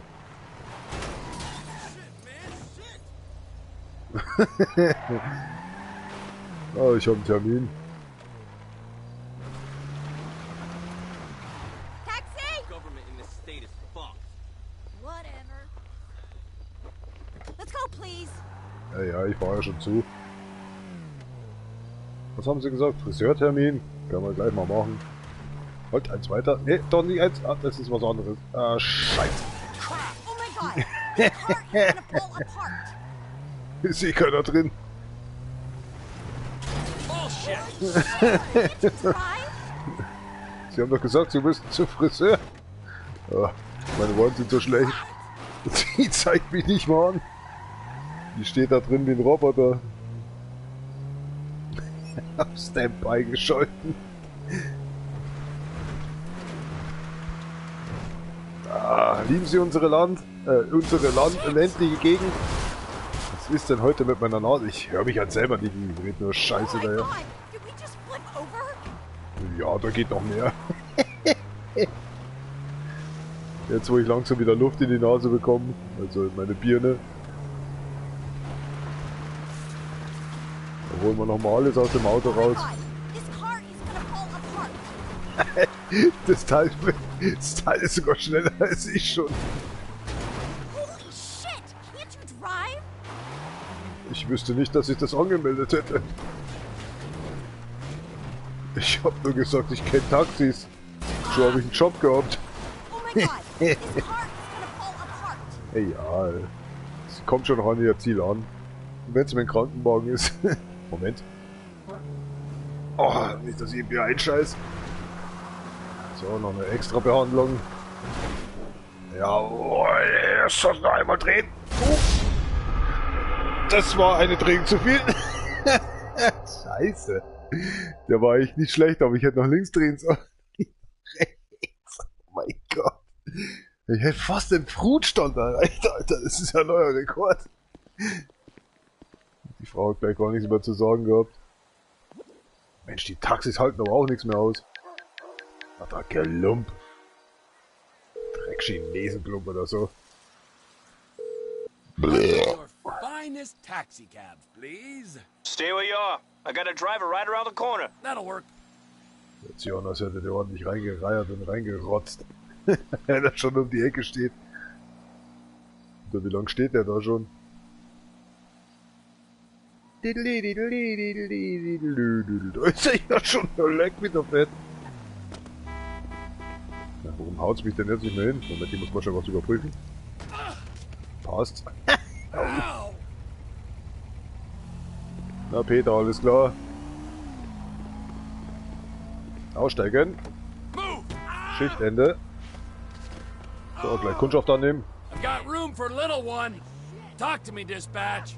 Oh, ich habe einen Termin. Taxi! Government in this state is fucked. Whatever. Let's go, please. Ja, ja, ich fahre ja schon zu. Was haben sie gesagt? Friseurtermin? Können wir gleich mal machen. Halt, eins weiter. Ne, doch nicht eins. Ah, das ist was anderes. Ah, Scheiße. Oh my god. The car is gonna fall apart. Ist eh keiner drin. Sie haben doch gesagt, Sie müssen zum Friseur. Ja, meine Worte sind so schlecht. Die zeigt mich nicht mal an. Die steht da drin wie ein Roboter. Auf Standby gescholten. Ah, lieben Sie unsere ländliche Gegend? Was ist denn heute mit meiner Nase? Ich höre mich halt selber nicht, ich rede nur Scheiße daher. Ja, da geht noch mehr. Jetzt, wo ich langsam wieder Luft in die Nase bekomme, also in meine Birne. Dann holen wir nochmal alles aus dem Auto raus. Das Teil ist sogar schneller als ich schon. Ich wüsste nicht, dass ich das angemeldet hätte. Ich habe nur gesagt, ich kenne Taxis. Schon habe ich einen Job gehabt. Egal. Sie kommt schon noch an ihr Ziel an. Wenn es mit dem Krankenwagen ist. Moment. Oh, nicht, dass ich mir einscheiß. So, noch eine extra Behandlung. Jawohl, erst noch einmal drehen. Das war eine Drehung zu viel. Scheiße. Der war echt nicht schlecht, aber ich hätte noch links drehen sollen. Rechts. Oh mein Gott. Ich hätte fast den Frutstand erreicht, Alter. Das ist ja ein neuer Rekord. Die Frau hat gleich gar nichts mehr zu sagen gehabt. Mensch, die Taxis halten aber auch nichts mehr aus. Ach, da Gelump. Dreck-Chinesenklump oder so. Your finest taxi cabs, please. Stay where you are. I got a driver right around the corner. That'll work. Jetzt sieht aus, hätte der ordentlich reingereiert und reingerotzt. Wenn er schon um die Ecke steht. Oder wie lange steht der da schon? Da ist er ja schon leck mit der Fett. Ja, warum haut's mich denn jetzt nicht mehr hin? Moment, ich muss mal schon was überprüfen. Passt. Na Peter, alles klar. Aussteigen. Schichtende. So, gleich Kundschaft annehmen. I've got room for little one. Talk to me, dispatch.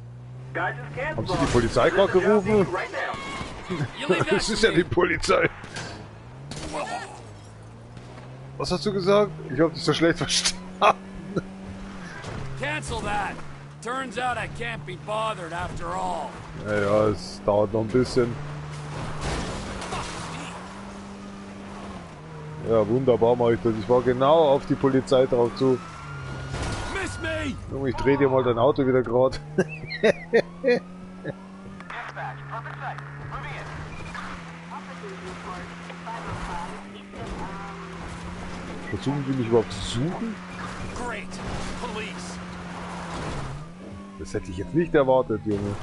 Haben Sie die Polizei gerade gerufen? Das ist ja die Polizei. Was hast du gesagt? Ich hab dich so schlecht verstanden. Cancel that. Turns out I can't be bothered after all. Naja, es dauert noch ein bisschen. Ja, wunderbar mache ich das. Ich war genau auf die Polizei drauf zu. Junge, ich dreh dir mal dein Auto wieder gerade. Versuchen die mich überhaupt zu suchen? Das hätte ich jetzt nicht erwartet, Junge.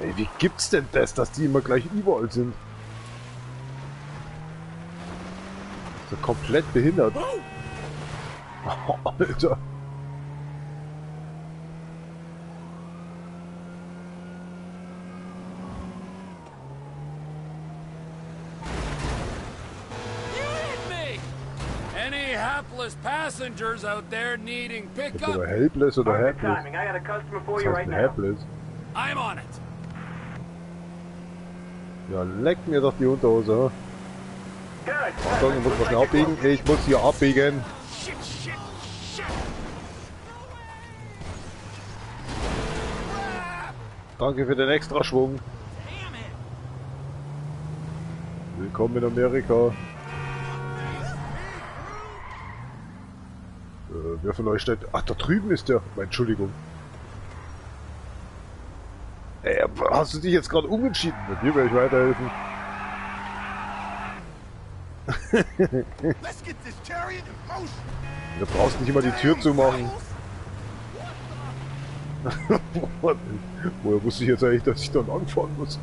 Ey, wie gibt's denn das, dass die immer gleich überall sind? So komplett behindert. Oh, Alter. Any hapless passengers out there needing pickup? Oder helpless oder hapless? Was heißt denn hapless? I'm on it. Ja, leck mir doch die Unterhose. Achtung, ich muss mal schnell abbiegen. Ich muss hier abbiegen. Danke für den Extraschwung. Willkommen in Amerika. Wer von euch steht? Ach, da drüben ist der. Entschuldigung. Hast du dich jetzt gerade umentschieden? Mit dir werde ich weiterhelfen. Du brauchst nicht immer die Tür zu machen. Woher wusste ich jetzt eigentlich, dass ich da lang fahren muss?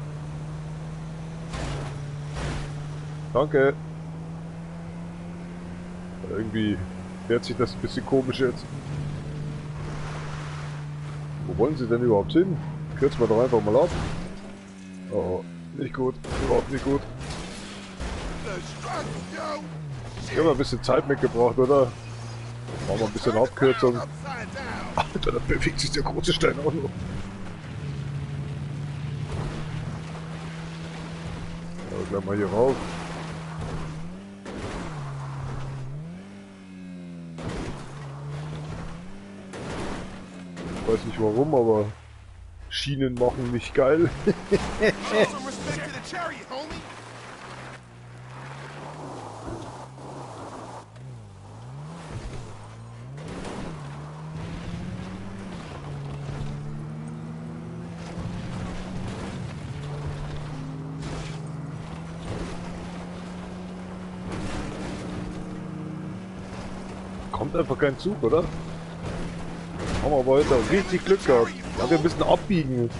Danke. Irgendwie fährt sich das ein bisschen komisch jetzt. Wo wollen sie denn überhaupt hin? Kürzen wir doch einfach mal ab. Oh, nicht gut. Überhaupt nicht gut. Ich habe ein bisschen Zeit mitgebracht, oder? Machen wir ein bisschen Abkürzung. Alter, da bewegt sich der große Stein auch noch. Ja, gleich mal hier rauf. Ich weiß nicht warum, aber Schienen machen mich geil. kommt einfach kein Zug, oder? Haben wir aber heute richtig Glück gehabt. Ja, wir müssen abbiegen.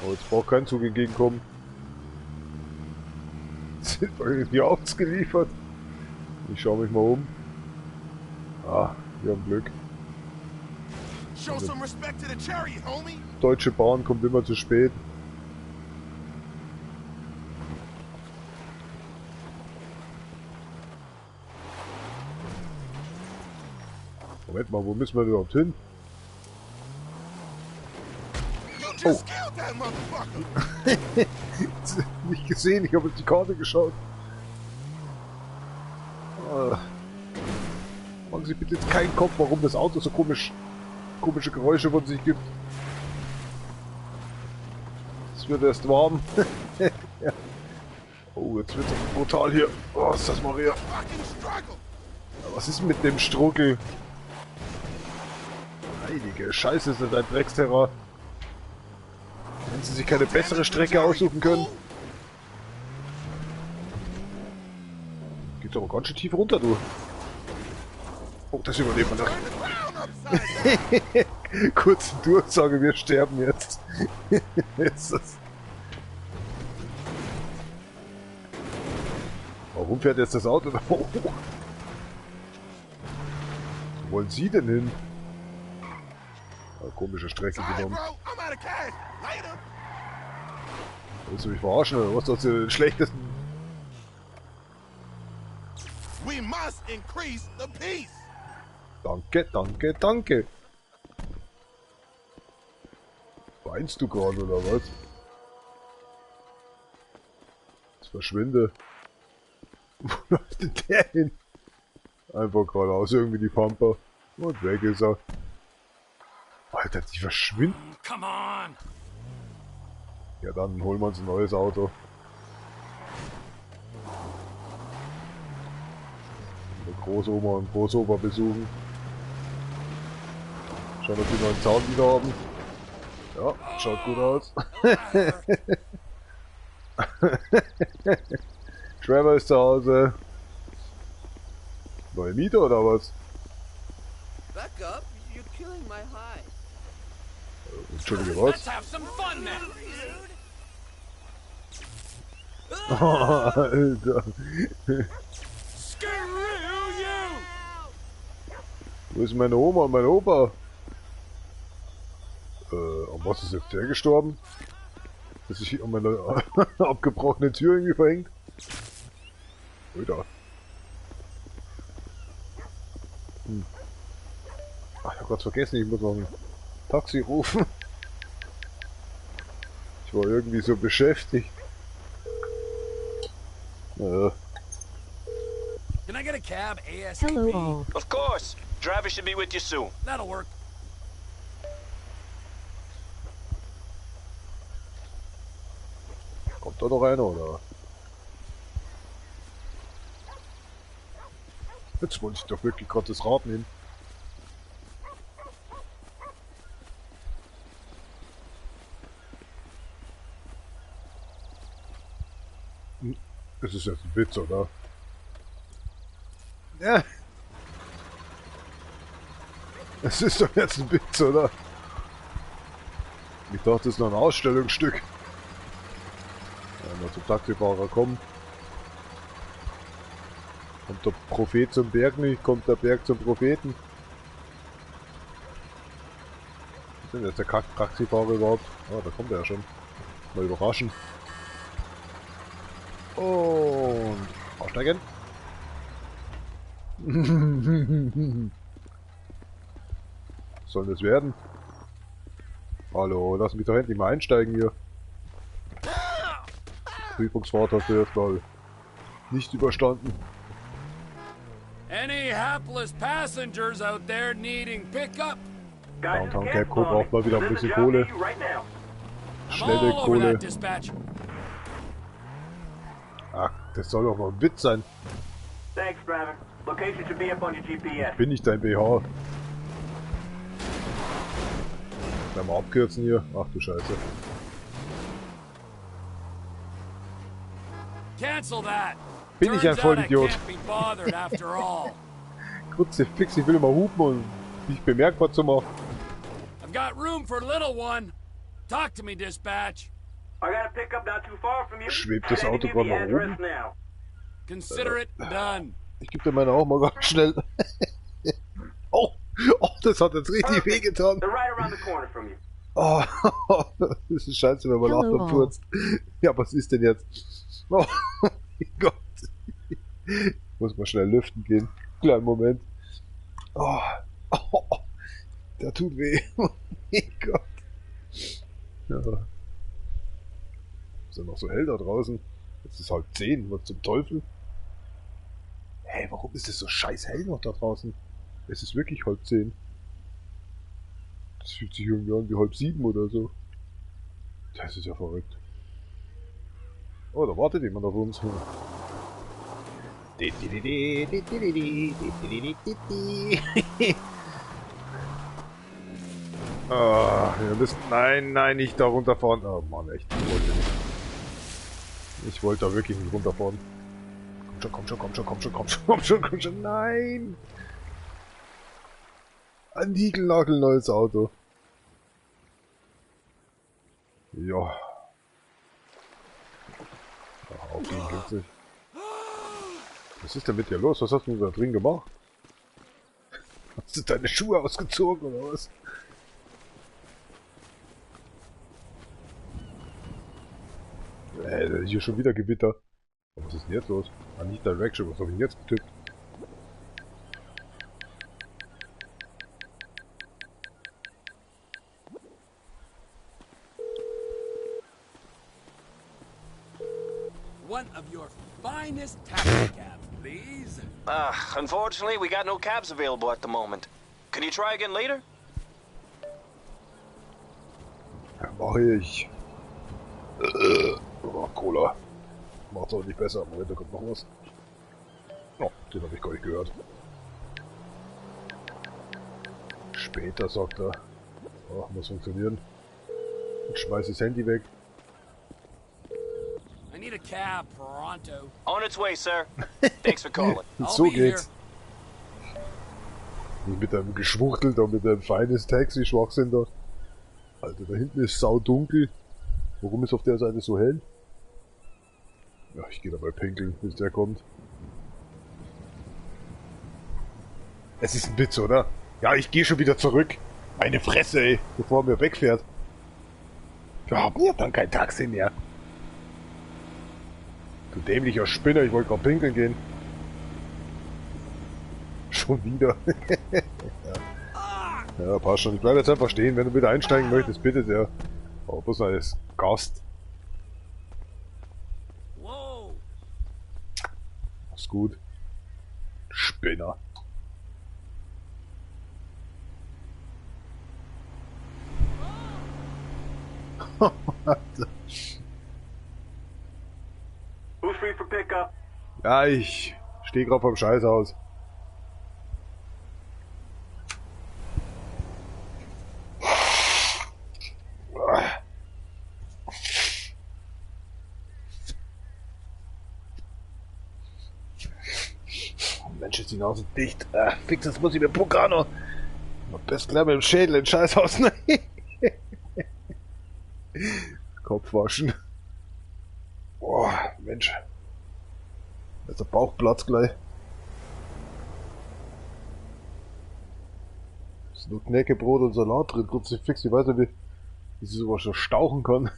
Oh, jetzt braucht kein Zug entgegenkommen. Sind wir irgendwie ausgeliefert. Ich schaue mich mal um. Ah, wir haben Glück. Also, Deutsche Bahn kommt immer zu spät. Moment mal, wo müssen wir überhaupt hin? Oh. Nicht gesehen, ich habe auf die Karte geschaut. Machen Sie bitte jetzt keinen Kopf, warum das Auto so komische Geräusche von sich gibt. Es wird erst warm. Ja. Oh, jetzt wird es brutal hier. Oh, ist das Maria. Ja, was ist mit dem Struckel? Heilige Scheiße, ist das ein Drecksterror. Wenn Sie sich keine bessere Strecke aussuchen können. Geht aber ganz schön tief runter, du. Oh, das überlebt man noch. Kurze Durchsage, wir sterben jetzt. Ist das... Warum fährt jetzt das Auto da hoch? Wo wollen Sie denn hin? Ja, komische Strecke genommen. Willst du mich verarschen oder was? Das ist den schlechtesten... Danke, danke, danke. Weinst du gerade oder was? Jetzt verschwinde. Wo läuft denn der hin? Einfach geradeaus irgendwie die Pampa. Und weg ist er. Alter, die verschwinden. Come on! Ja, dann holen wir uns ein neues Auto. Eine Großoma und Großopa besuchen. Schauen, ob die neuen Zaun wieder haben. Ja, schaut gut aus. Trevor ist zu Hause. Neue Miete oder was? Back up, you're killing my high. Entschuldige, was? Let's have some fun now. Oh, Alter. Wo ist meine Oma und mein Opa? An was ist jetzt der gestorben? Ist sich an meine abgebrochene Tür irgendwie verhängt? Alter. Ach, ich hab grad vergessen, ich muss noch ein Taxi rufen. Ich war irgendwie so beschäftigt. Can I get a cab ASAP? Hello all. Of course. Driver should be with you soon. That'll work. Kommt da noch einer, oder? Jetzt wollte ich doch wirklich gerade das Rad nehmen. Das ist jetzt ein Witz, oder? Ja. Das ist doch jetzt ein Witz, oder? Ich dachte, das ist noch ein Ausstellungsstück. Mal zum Taxifahrer kommen. Kommt der Prophet zum Berg nicht, kommt der Berg zum Propheten. Was ist denn jetzt der Taxifahrer überhaupt? Ah, da kommt er ja schon. Mal überraschen. Und aussteigen. Was soll das werden? Hallo, lass mich doch endlich mal einsteigen hier. Prüfungsfahrt hast du erstmal nicht überstanden. Any hapless passengers out there needing pickup? Downtown Capco braucht mal wieder ein bisschen Kohle. Schnelle Kohle. Ach, das soll doch mal ein Witz sein. Thanks, driver. Location should be up on your GPS. Bin ich dein BH? Mal abkürzen hier. Ach du Scheiße. Cancel that. Bin ich ein Vollidiot? Kruzifix, ich will immer hupen und nicht bemerkbar zu machen. I've got room for a little one. Talk to me, dispatch. I got a pickup not too far from you. Schwebt das Auto gerade nach oben? Consider it done. Ich gebe dir meine auch mal ganz schnell. Oh, das hat jetzt richtig wehgetan. They're right around the corner from you. Oh, das ist scheiße, wenn man lacht und furzt. Ja, was ist denn jetzt? Oh mein Gott. Muss mal schnell lüften gehen. Kleinen Moment. Oh, der tut weh. Oh mein Gott. Ja. Ist ja noch so hell da draußen. Jetzt ist 9:30. Was zum Teufel? Hey, warum ist es so scheiß hell noch da draußen? Es ist wirklich 9:30. Das fühlt sich irgendwie an wie 6:30 oder so. Das ist ja verrückt. Oh, da wartet jemand auf uns. Ah, wir müssen... Nein, nicht da runterfahren. Oh Mann, echt. Ich wollte da wirklich nicht runterfahren. Komm schon. Nein! Ein niegelnagelneues Auto. Ja. Auf den geht's nicht. Was ist denn mit dir los? Was hast du da drin gemacht? Hast du deine Schuhe ausgezogen oder was? Hier schon wieder Gewitter. Was ist denn jetzt los? Ah, nicht Direction, was habe ich denn jetzt getippt? One of your finest taxi cabs, please. Unfortunately, we got no cabs available at the moment. Can you try again later? Ja, mach ich. Oh, Cola. Macht's auch nicht besser. Moment, da kommt noch was. Oh, den habe ich gar nicht gehört. Später, sagt er. Oh, muss funktionieren. Ich schmeiß das Handy weg. I need a cab pronto. On its way, sir. Thanks for calling. So geht's. Nicht mit einem Geschwuchtel, da mit einem feines Taxi-Schwachsinn da. Alter, da hinten ist saudunkel. Warum ist auf der Seite so hell? Ja, ich gehe da mal pinkeln, bis der kommt. Es ist ein Witz, oder? Ja, ich gehe schon wieder zurück. Meine Fresse, ey, bevor er mir wegfährt. Wir haben ja dann kein Taxi mehr. Du dämlicher Spinner, ich wollte gerade pinkeln gehen. Schon wieder. Ja, passt schon. Ich bleibe jetzt einfach stehen. Wenn du wieder einsteigen möchtest, bitte sehr. Aber bloß als Gast. Ist gut. Spinner. Who's free for pickup? Ja, ich stehe gerade vom Scheißhaus. Mensch, ist die Nase dicht. Fix, jetzt muss ich mir Pugano. Best gleich mit dem Schädel in Scheißhaus. Kopf waschen. Boah, Mensch. Jetzt der Bauchplatz gleich. Ist nur Knäckebrot und Salat drin. Kurz fix, ich weiß nicht, wie sie sowas schon stauchen kann.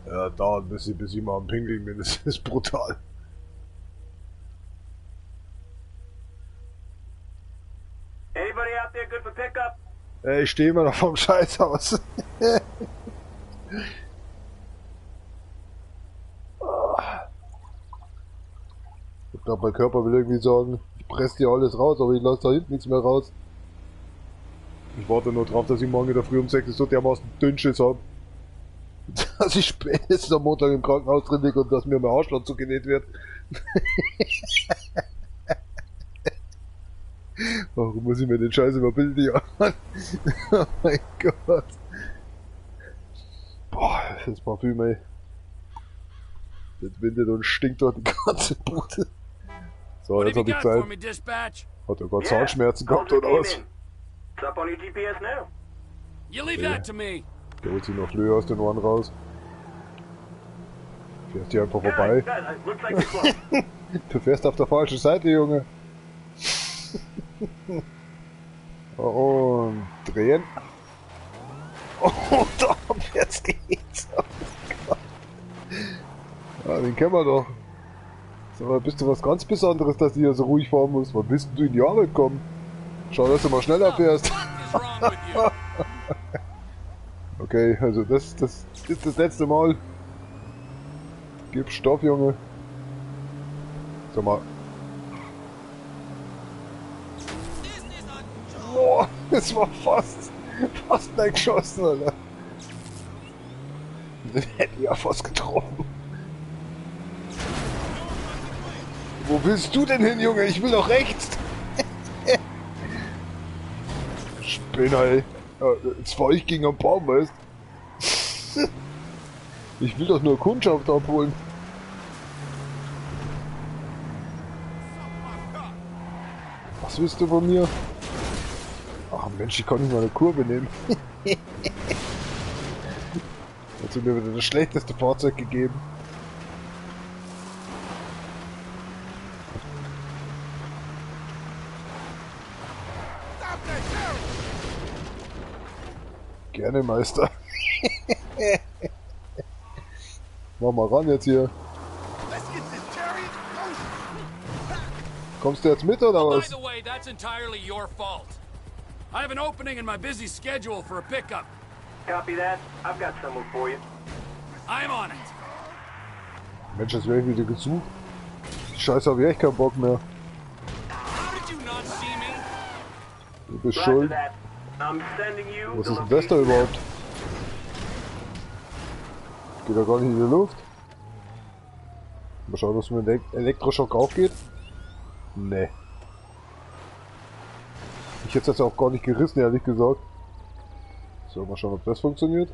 Ja, dauert bis ich mal am Pinkeln bin, das ist brutal. Anybody out there good for pickup? Ich stehe immer noch vorm Scheißhaus. Ich glaube, mein Körper will irgendwie sagen, ich presse dir alles raus, aber ich lasse da hinten nichts mehr raus. Ich warte nur drauf, dass ich morgen in der Früh um 6 Uhr so dermaßen Dünnschiss habe, dass ich spätestens am Montag im Krankenhaus drin liege und dass mir mein Arschloch zugenäht wird. Warum muss ich mir den Scheiß immer bilden? Oh mein Gott. das Parfüm, ey. Das windet und stinkt dort die ganze Bude. So, jetzt hab ich Zeit. Hat er gerade Zahnschmerzen gehabt oder was? It's up on your GPS now. You leave that to me. Der holt sich noch Flöhe aus den Ohren raus. Fährst hier einfach vorbei. Du fährst auf der falschen Seite, Junge. Und drehen. Oh, da, jetzt geht's. Ja, den kennen wir doch. Sag mal, bist du was ganz Besonderes, dass du hier so ruhig fahren musst? Wann willst du in die Arbeit kommen? Schau, dass du mal schneller fährst. Okay, also das ist das letzte Mal. Gib Stoff, Junge. Sag mal. Boah, das war fast weggeschossen, Alter. Den hätte ich ja fast getroffen. Wo willst du denn hin, Junge? Ich will doch rechts. Spinner, ey. Jetzt fahr ich gegen einen Baum, weißt du? Ich will doch nur Kundschaft abholen. Was willst du von mir? Ach Mensch, ich kann nicht mal eine Kurve nehmen. Hast du mir wieder das schlechteste Fahrzeug gegeben. Gerne, Meister. Mach mal ran jetzt hier. Kommst du jetzt mit oder was? By the way, that's entirely your fault. I have an opening in my busy schedule for a pickup. Copy that. I've got someone for you. I'm on it. Mensch, das wäre ich wieder gesucht. Die Scheiße habe ich echt keinen Bock mehr. How did you not see me? Du bist schuld. Was ist denn das da überhaupt? Geht da gar nicht in die Luft? Mal schauen, dass mit dem Elektroschock aufgeht. Nee. Ich hätte es jetzt auch gar nicht gerissen, ehrlich gesagt. So, mal schauen, ob das funktioniert.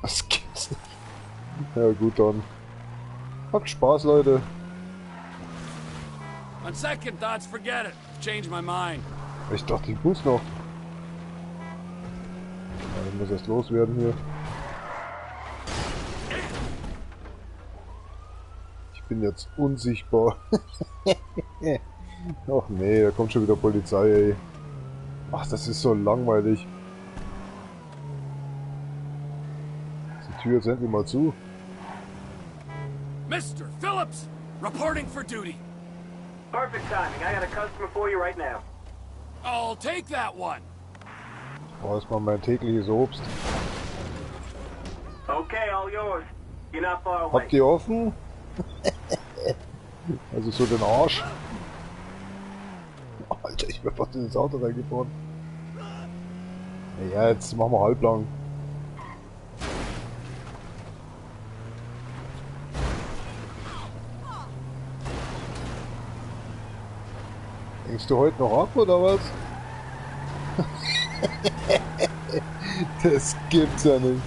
Das gibt's nicht. Ja gut, dann. Habt Spaß, Leute. On second thoughts, forget it. Change my mind. Ich dachte, ich muss noch. Ja, ich muss erst loswerden hier. Ich bin jetzt unsichtbar. Ach nee, da kommt schon wieder Polizei, ey. Ach, das ist so langweilig. Ist die Tür jetzt endlich mal zu? Mr. Phillips, reporting for duty. Perfect timing. I got a customer for you right now. I'll take that one. Boah, erstmal mein tägliches Obst. Okay, all yours. You're not far away. Habt ihr offen? Also so den Arsch. Alter, ich bin fast in das Auto reingefahren. Ja, jetzt machen wir halblang. Hängst du heute noch ab, oder was? Das gibt's ja nicht.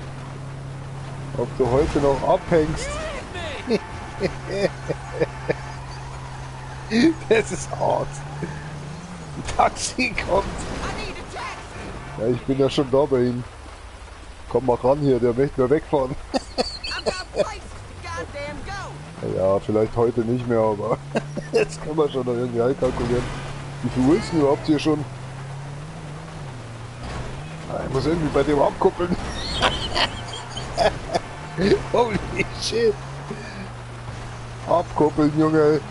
Ob du heute noch abhängst? Das ist hart. Ein Taxi kommt. Ja, ich bin ja schon da bei ihm. Komm mal ran hier, der möchte mir wegfahren. Ja, vielleicht heute nicht mehr, aber jetzt kann man schon noch irgendwie einkalkulieren. Wie viel Uhr ist denn überhaupt hier schon? Ich muss irgendwie bei dem abkuppeln. Holy shit. Abkuppeln, Junge.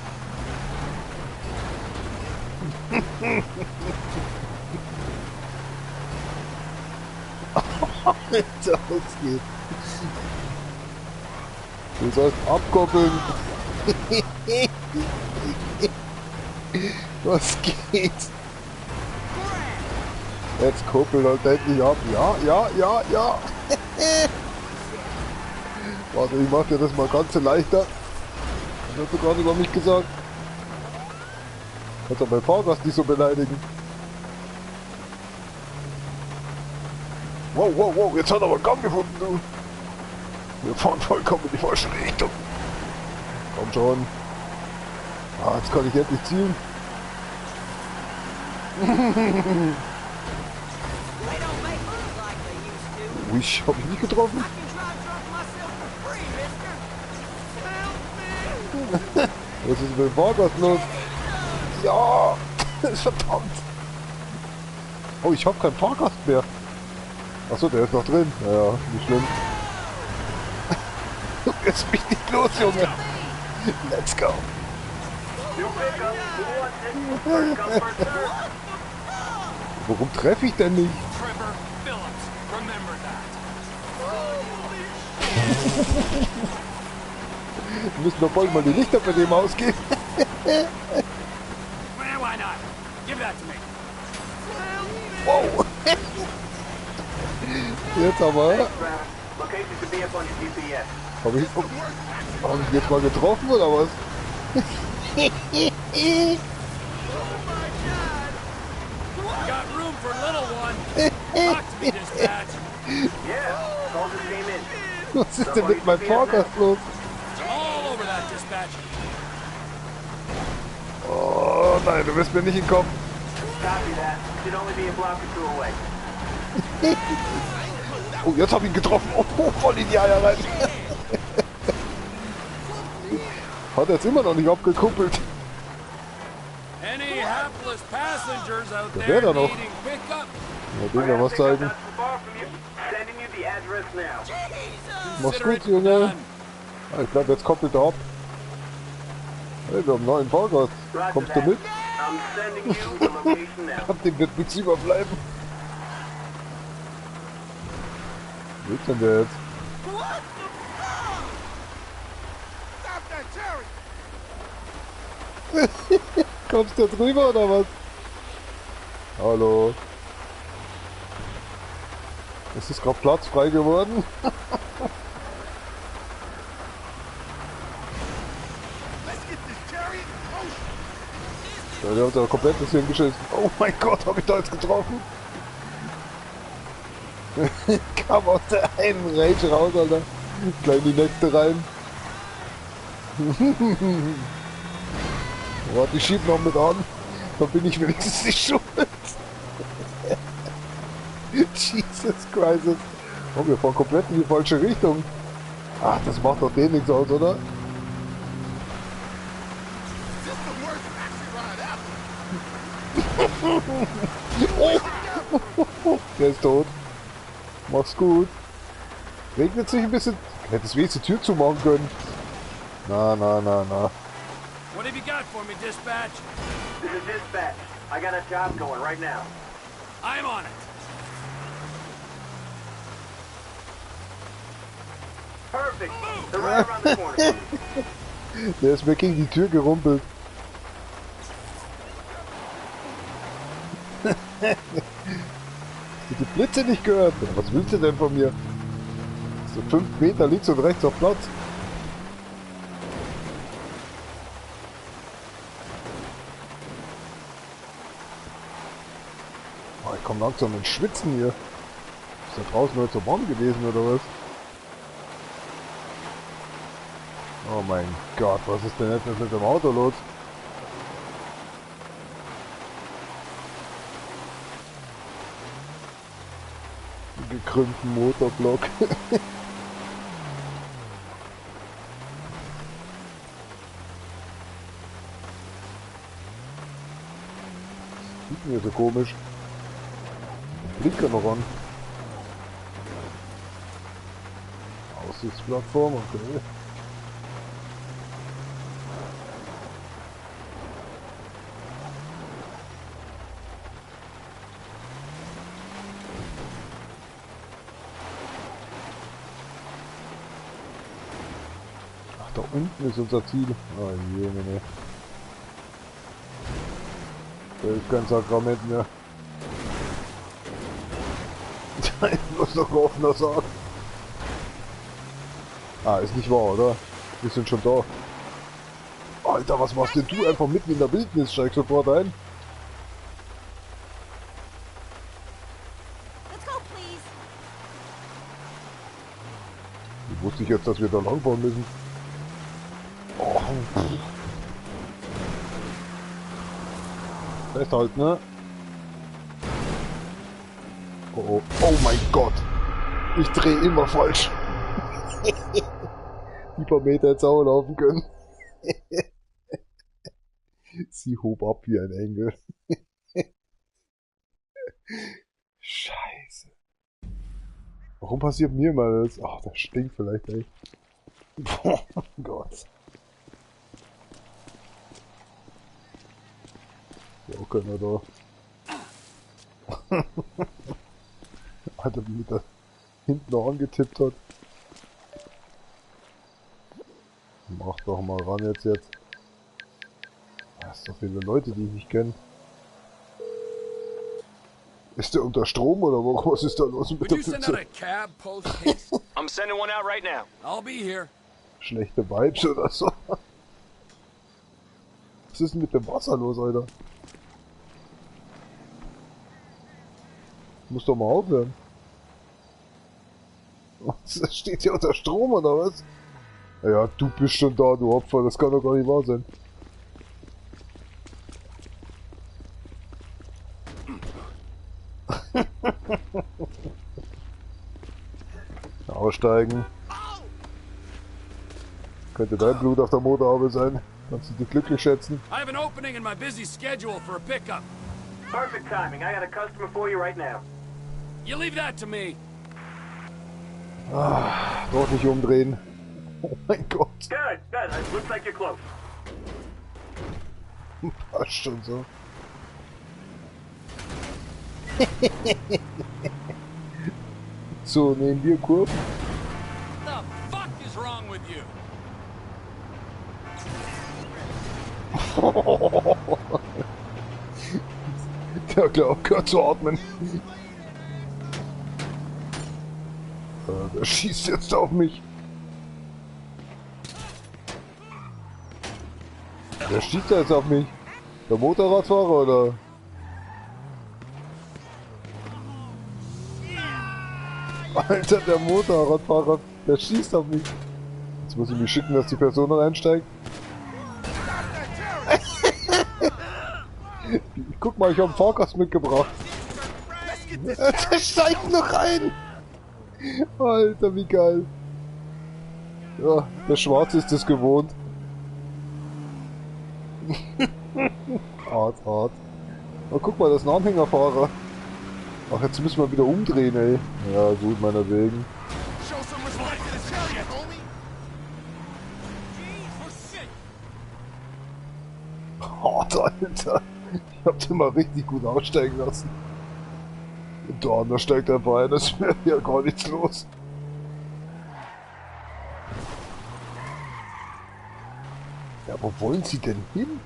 Alter, was geht? Du sollst abkuppeln. Was geht? Jetzt kuppel halt endlich ab. Ja. Warte, ich mach dir das mal ganz leichter. Das hast du gerade über mich gesagt. Kannst doch mein Fahrgast nicht so beleidigen. Wow, wow, wow, jetzt hat er aber Gang gefunden, du. Wir fahren vollkommen in die falsche Richtung. Komm schon. Ah, jetzt kann ich endlich zielen. Ich hab mich nicht getroffen. Was ist mit dem Fahrgast los? Ja! Verdammt! Oh, ich hab keinen Fahrgast mehr. Achso, der ist noch drin. Naja, nicht schlimm. Jetzt mich nicht los, Junge! Let's go! Warum treffe ich denn nicht? Wir müssen doch bald mal die Lichter bei dem ausgehen. Wow! Jetzt aber. Hab ich jetzt mal getroffen oder was? Was ist denn mit meinem Fahrgast los? Oh nein, du wirst mir nicht entkommen. Oh, jetzt hab ich ihn getroffen. Oh, voll in die Eier rein. Hat er jetzt immer noch nicht abgekuppelt. Der wäre da noch. Ja, den wir was zeigen. Mach's gut, Junge. Ah, ich glaube, jetzt koppelt er ab. Hey, wir haben einen neuen Fahrgast. Kommst du mit? Dem wird nichts überbleiben. Wo ist denn der jetzt? Kommst du drüber oder was? Hallo. Es ist gerade Platz frei geworden. Ja, der hat ja komplett das hier geschissen. Oh mein Gott, habe ich da jetzt getroffen? Kam aus der einen Rage raus, Alter. Gleich in die nächste rein. Warte, ich schieb noch mit an. Dann bin ich wenigstens nicht schuld. Jesus Christ. Oh, wir fahren komplett in die falsche Richtung. Ach, das macht doch den nichts aus, oder? Der ist tot. Mach's gut. Regnet sich ein bisschen. Hätte es wenigstens die Tür zumachen können. Na. What have you got for me, dispatch? This is dispatch. I got a job going right now. I'm on it. Perfect. They're right around the corner. Der ist mir gegen die Tür gerumpelt. Die Blitze nicht gehört. Was willst du denn von mir? So 5 Meter links und rechts auf Platz. Oh, ich komme langsam ins Schwitzen hier. Ist da draußen heute so warm gewesen oder was? Oh mein Gott, was ist denn jetzt mit dem Auto los? Gekrümmten Motorblock. Sieht mir so komisch. Blinker noch an. Aussichtsplattform, okay. Da unten ist unser Ziel. Oh je, ne. Da ist kein Sakrament mehr. Ich muss doch offener sagen. Ah, ist nicht wahr, oder? Wir sind schon da. Alter, was machst denn du einfach mitten in der Wildnis? Steig sofort ein. wusste ich jetzt, dass wir da langfahren müssen. Oh. Festhalten, ne? Oh, oh. Oh mein Gott! Ich drehe immer falsch. Die paar Meter jetzt auch laufen können. Sie hob ab wie ein Engel. Scheiße. Warum passiert mir mal das? Ach, das stinkt vielleicht echt. Oh Gott. Ja, auch keiner da. Alter, wie der hinten noch angetippt hat. Mach doch mal ran jetzt. Das sind so viele Leute, die ich nicht kenne. Ist der unter Strom oder was ist da los mit der Pizza? I'm sending one out right now. I'll be here. Schlechte Vibes oder so. Was ist denn mit dem Wasser los, Alter? Muss doch mal aufhören. Das steht hier unter Strom oder was? Ja, du bist schon da, du Opfer, das kann doch gar nicht wahr sein. Aussteigen. Könnte dein Blut auf der Motorhaube sein. Kannst du dich glücklich schätzen? I have an opening in my busy schedule for a pickup. Perfect timing. I got a customer for you right now. You leave that to me. Ah, doch nicht umdrehen. Oh mein Gott. Good. It looks like you're close. Passt schon so. So, nehmen wir Kurven. What the fuck is wrong with you? Der glaubt gehört zu atmen. Der schießt jetzt auf mich. Wer schießt jetzt auf mich? Der Motorradfahrer oder? Alter, der Motorradfahrer, der schießt auf mich. Jetzt muss ich mich schicken, dass die Person reinsteigt. Guck mal, ich habe einen Fahrgast mitgebracht. Der steigt noch rein. Alter, wie geil. Ja, der Schwarze ist es gewohnt. Hart. Oh, guck mal, das ist ein Anhängerfahrer. Ach, jetzt müssen wir wieder umdrehen, ey. Ja, gut, meinetwegen. Hart, Alter. Ich hab den mal richtig gut aussteigen lassen. Und der andere steigt einfach ein, das wäre ja gar nichts los. Ja, wo wollen sie denn hin?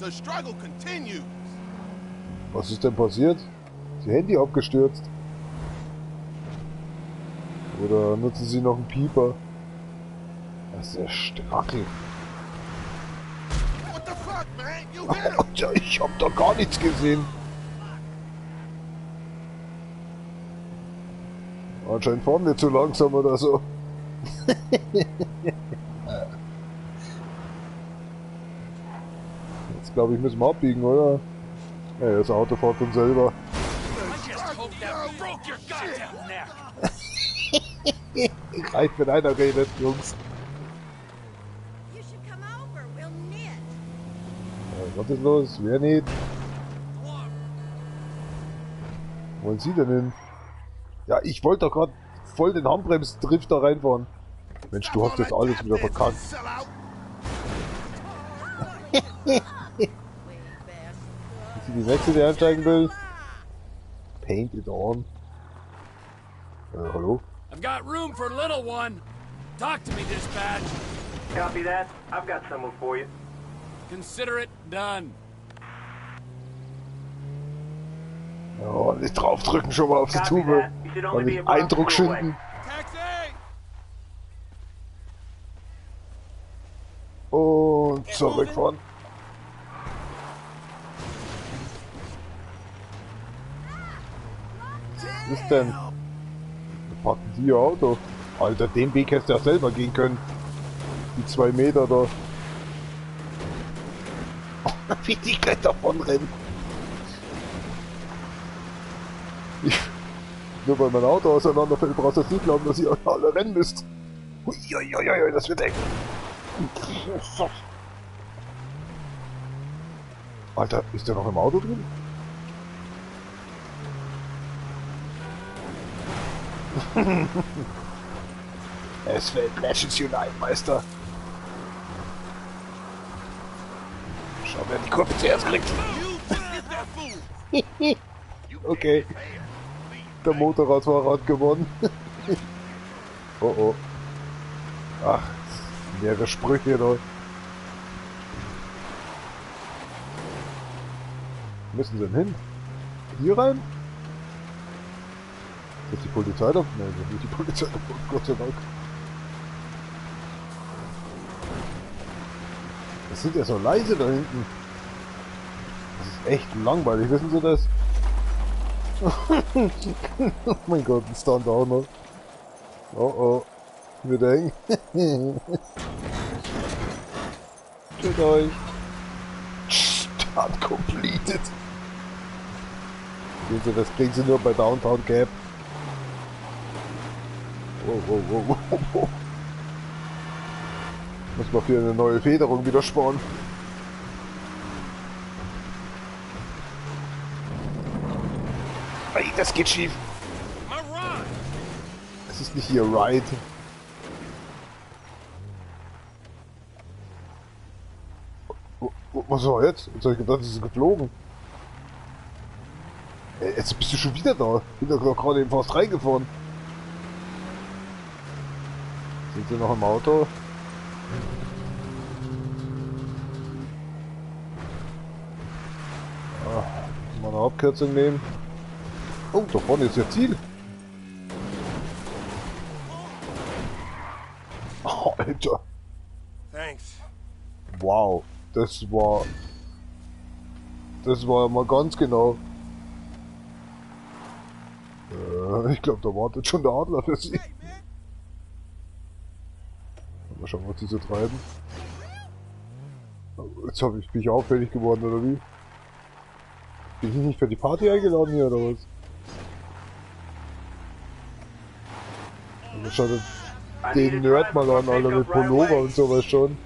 The struggle continues. Was ist denn passiert? Ist Ihr Handy abgestürzt? Oder nutzen Sie noch einen Pieper? Das ist der Strackel. What the fuck, man? You hit him. Alter, ich hab da gar nichts gesehen. Anscheinend fahren wir zu langsam oder so. Jetzt glaube ich, müssen wir abbiegen, oder? Ja, das Auto fährt von selber. Reicht, wenn einer redet, Jungs. Was ist los? Wer nicht? Wo wollen Sie denn hin? Ja, ich wollte doch gerade voll den Handbremsdrift da reinfahren. Mensch, du hast das alles wieder verkackt. Ist die nächste, die einsteigen will? Paint it on. Hallo? I've got room for a little one. Talk to me, dispatch. Copy that. I've got someone for you. Consider it done. Ja, nicht draufdrücken, schon mal auf die Tube. Und nicht Eindruck schinden. Und zurückfahren. ist denn? Da parken die ihr Auto. Alter, den Weg hättest du ja selber gehen können. Die 2 Meter da. Wie die gleich davon rennen. Nur weil mein Auto auseinanderfällt, brauchst du jetzt nicht glauben, dass ihr alle rennen müsst. Uiuiuiui, das wird eng. Alter, ist der noch im Auto drin? Es fällt Legends Unite, Meister. Schau, wer die Kurve zuerst kriegt. Okay. Der Motorradfahrer hat gewonnen. Oh oh. Ach, mehrere Sprüche da. Wo müssen sie denn hin? Hier rein? Ist die Polizei da? Nein, das ist nicht die Polizei da. Gott sei Dank. Das sind ja so leise da hinten. Das ist echt langweilig, wissen Sie das? Oh mein Gott, ein Stunt auch noch. Oh oh. Wird eng. Tschüss euch. Stunt completed. Sehen Sie, das kriegen Sie nur bei Downtown Gap. Oh. Muss man für eine neue Federung wieder sparen. Ey, das geht schief. Es ist nicht hier Ride. Was war jetzt? Jetzt hab ich gedacht, das ist geflogen. Ey, jetzt bist du schon wieder da. Ich bin doch gerade eben fast reingefahren. Sind Sie noch im Auto? Mal eine Abkürzung nehmen. Oh, da vorne ist ja Ziel. Oh, Alter. Thanks. Wow, das war mal ganz genau. Ich glaube, da wartet schon der Adler für Sie. Mal schauen, was die so treiben. Jetzt bin ich auffällig geworden, oder wie? Bin ich nicht für die Party eingeladen hier, oder was? Also schaut den Nerd mal an, Alter, mit Pullover und sowas schon.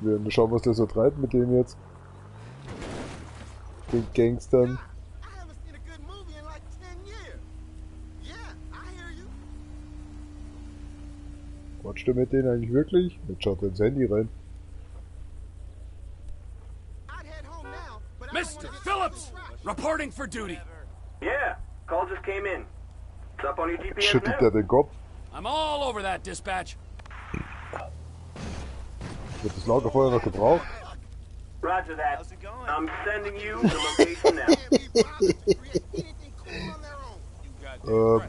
Wir werden schauen, was der so treibt mit dem jetzt. Den Gangstern. Quatscht du mit denen eigentlich wirklich? Jetzt schaut er ins Handy rein. Mr. Phillips, reporting for duty. Yeah, call just came in. It's up on your GPS Schüttelt now. er den Kopf? I'm all over that dispatch. Wird das Lagerfeuer noch gebraucht? Roger that. I'm sending you the location now.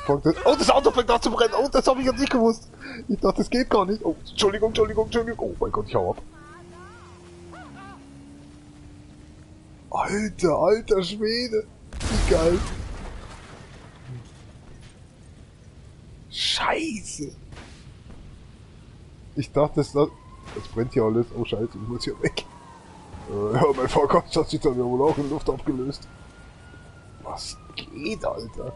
Oh, das Auto fängt an zu brennen. Oh, das habe ich jetzt nicht gewusst. Ich dachte, das geht gar nicht. Oh, Entschuldigung. Oh mein Gott, ich hau ab. Alter Schwede. Wie geil. Scheiße. Ich dachte, jetzt brennt hier alles. Oh Scheiße, ich muss hier weg. Ja, mein Fahrgast hat sich dann ja wohl auch in Luft aufgelöst. Was geht, Alter?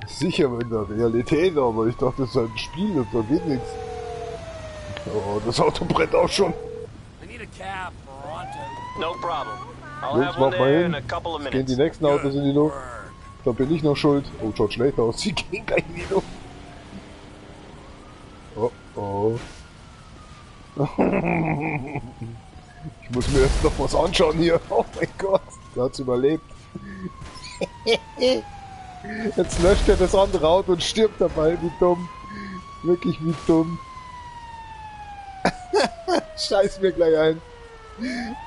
Sicher in der Realität, aber ich dachte, das ist halt ein Spiel und da geht nichts. Oh, das Auto brennt auch schon. No problem. Jungs, mach mal hin. Jetzt gehen die nächsten Autos in die Luft. Da bin ich noch schuld. Oh, schaut schlecht aus. Sie gehen gleich in die Luft. Oh. Ich muss mir erst noch was anschauen hier. Oh mein Gott. Der hat's überlebt. Jetzt löscht er das andere Auto und stirbt dabei. Wie dumm. Wirklich wie dumm. Scheiß mir gleich ein.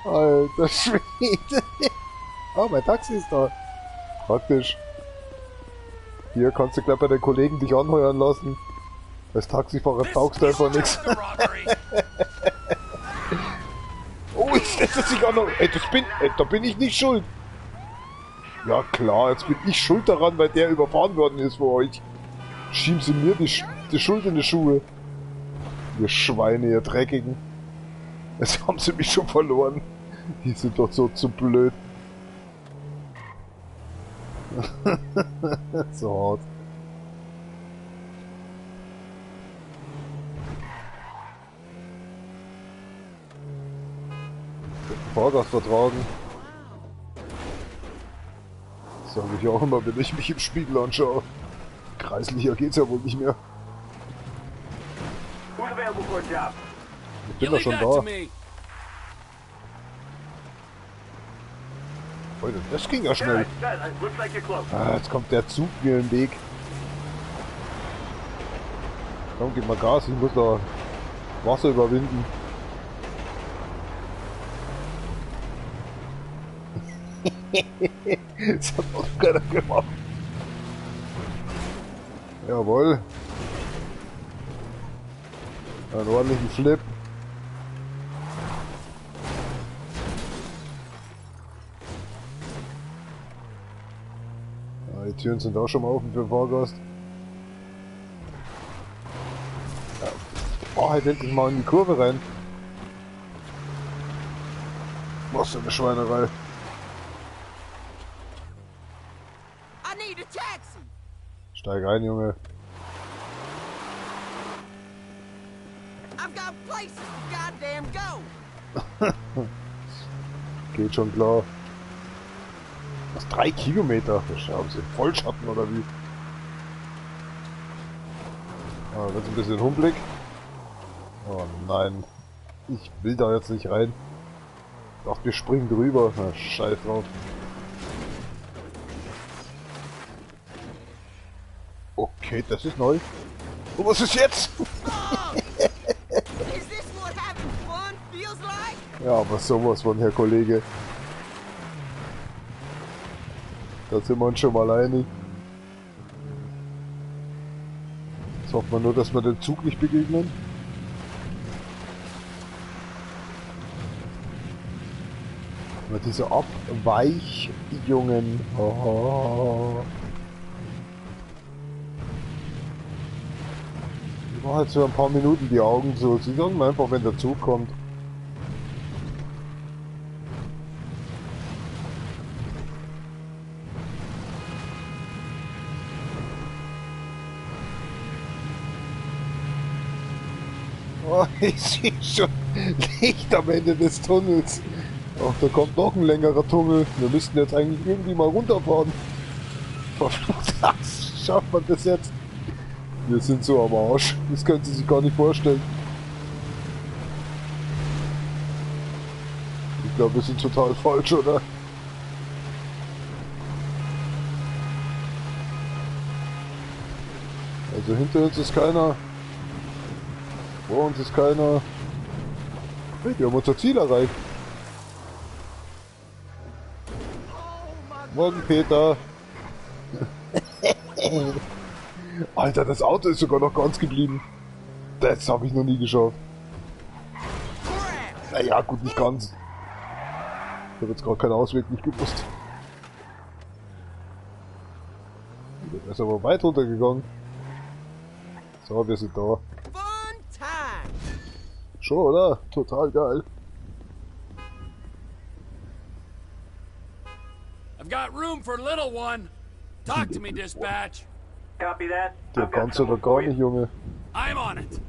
Alter Schwede. Oh, mein Taxi ist da. Praktisch. Hier kannst du gleich bei den Kollegen dich anheuern lassen. Als Taxifahrer taugst du einfach nichts. Jetzt lässt er sich auch noch... Ey, da bin ich nicht schuld. Ja klar, jetzt bin ich schuld daran, weil der überfahren worden ist von euch. Schieben sie mir die Schuld in die Schuhe. Ihr Schweine, ihr Dreckigen. Jetzt haben sie mich schon verloren. Die sind doch so zu blöd. So hart. Fahrgast vertragen. Das sage ich auch immer, wenn ich mich im Spiegel anschaue. Kreislicher geht's ja wohl nicht mehr. Ich bin doch schon da. Leute, das ging ja schnell. Ah, jetzt kommt der Zug mir im Weg. Komm, gib mal Gas, ich muss da Wasser überwinden. Das hat noch keiner gemacht. Jawohl. Einen ordentlichen Flip. Ja, die Türen sind auch schon mal offen für den Fahrgast. Ja. Oh, halt endlich mal in die Kurve rein. Was für eine Schweinerei. Steig ein, Junge. Geht schon klar. Was, 3 Kilometer? Haben sie Vollschatten oder wie? Ah, wird's ein bisschen humpelig. Oh nein. Ich will da jetzt nicht rein. Ich dachte, wir springen drüber. Na, scheiß drauf. Okay, das ist neu. Und was ist jetzt? Ja, aber sowas von, Herr Kollege. Da sind wir uns schon mal einig. Jetzt hoffen wir nur, dass wir den Zug nicht begegnen. Aber diese Abweichjungen. Oh. Ich mache jetzt für ein paar Minuten die Augen zu. Sie sagen mir einfach, wenn der Zug kommt. Oh, ich sehe schon Licht am Ende des Tunnels. Ach, da kommt noch ein längerer Tunnel. Wir müssten jetzt eigentlich irgendwie mal runterfahren. Das schafft man das jetzt? Wir sind so am Arsch. Das können Sie sich gar nicht vorstellen. Ich glaube, wir sind total falsch, oder? Also hinter uns ist keiner. Vor uns ist keiner. Hey, wir haben unser Ziel erreicht. Morgen, Peter. Alter, das Auto ist sogar noch ganz geblieben. Das habe ich noch nie geschafft. Naja, gut, nicht ganz. Ich habe jetzt gerade keinen Ausweg nicht gewusst. Der ist aber weit runtergegangen. So, wir sind da. Schon, oder? Total geil. I've got room for a little one. Talk to me, dispatch. Copy that. Der kannst du doch gar nicht, Junge. I'm on it.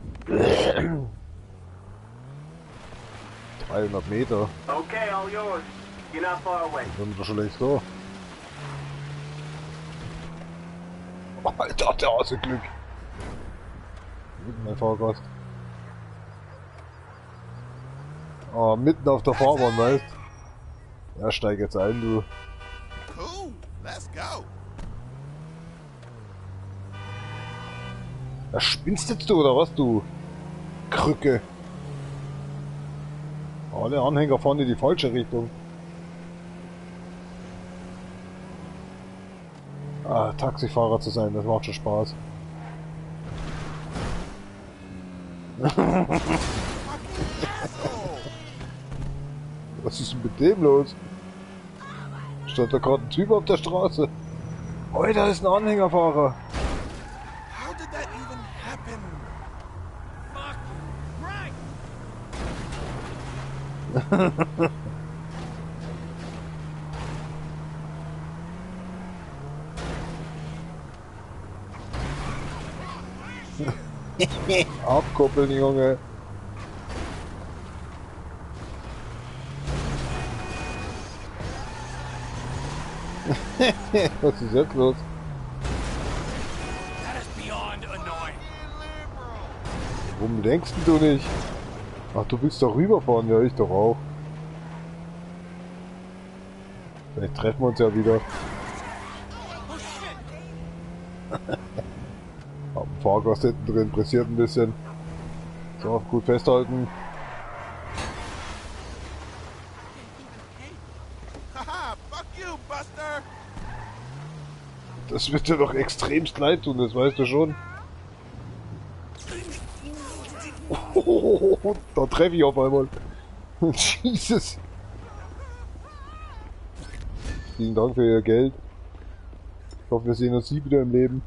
300 Meter. Okay, all yours. You're not far away. Dann sind wir schon längst da. Alter, der hat Glück. Mein Fahrgast. Ah, mitten auf der Fahrbahn, weißt du? Ja, steig jetzt ein, du. Cool, let's go. Ja, spinnst jetzt du, oder was, du? Krücke. Alle Anhänger fahren in die falsche Richtung. Ah, Taxifahrer zu sein, das macht schon Spaß. Was ist denn mit dem los? Stand da gerade ein Typ auf der Straße? Oh, da ist ein Anhängerfahrer. How did that even happen? Fuck right. Abkoppeln, Junge. Was ist jetzt los? That is beyond annoying. Warum lenkst du nicht? Ach, du willst doch rüberfahren, ja, ich doch auch. Vielleicht treffen wir uns ja wieder. Hab einen Fahrgast hinten drin, pressiert ein bisschen. So, gut festhalten. Haha, fuck you, Buster! Das wird dir doch extremst leid tun, das weißt du schon. Oh, da treffe ich auf einmal. Jesus. Vielen Dank für Ihr Geld. Ich hoffe, wir sehen uns nie wieder im Leben.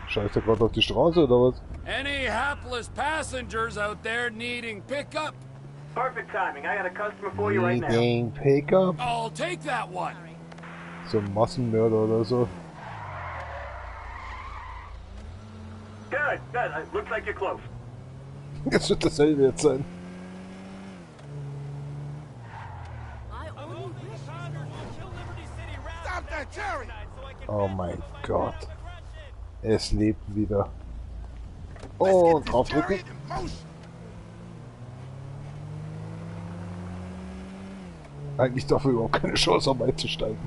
Scheißt er gerade auf die Straße oder was? Any hapless passengers out there needing pickup? Perfect timing. I got a customer for you right now. Needing pickup? I'll take that one. So ein Massenmörder oder so. Good, good. Looks like you're close. Das wird dasselbe jetzt sein. Stop that, Jerry! Oh mein Gott. Es lebt wieder. Oh, draufdrücken. Eigentlich darf er überhaupt keine Chance haben einzusteigen.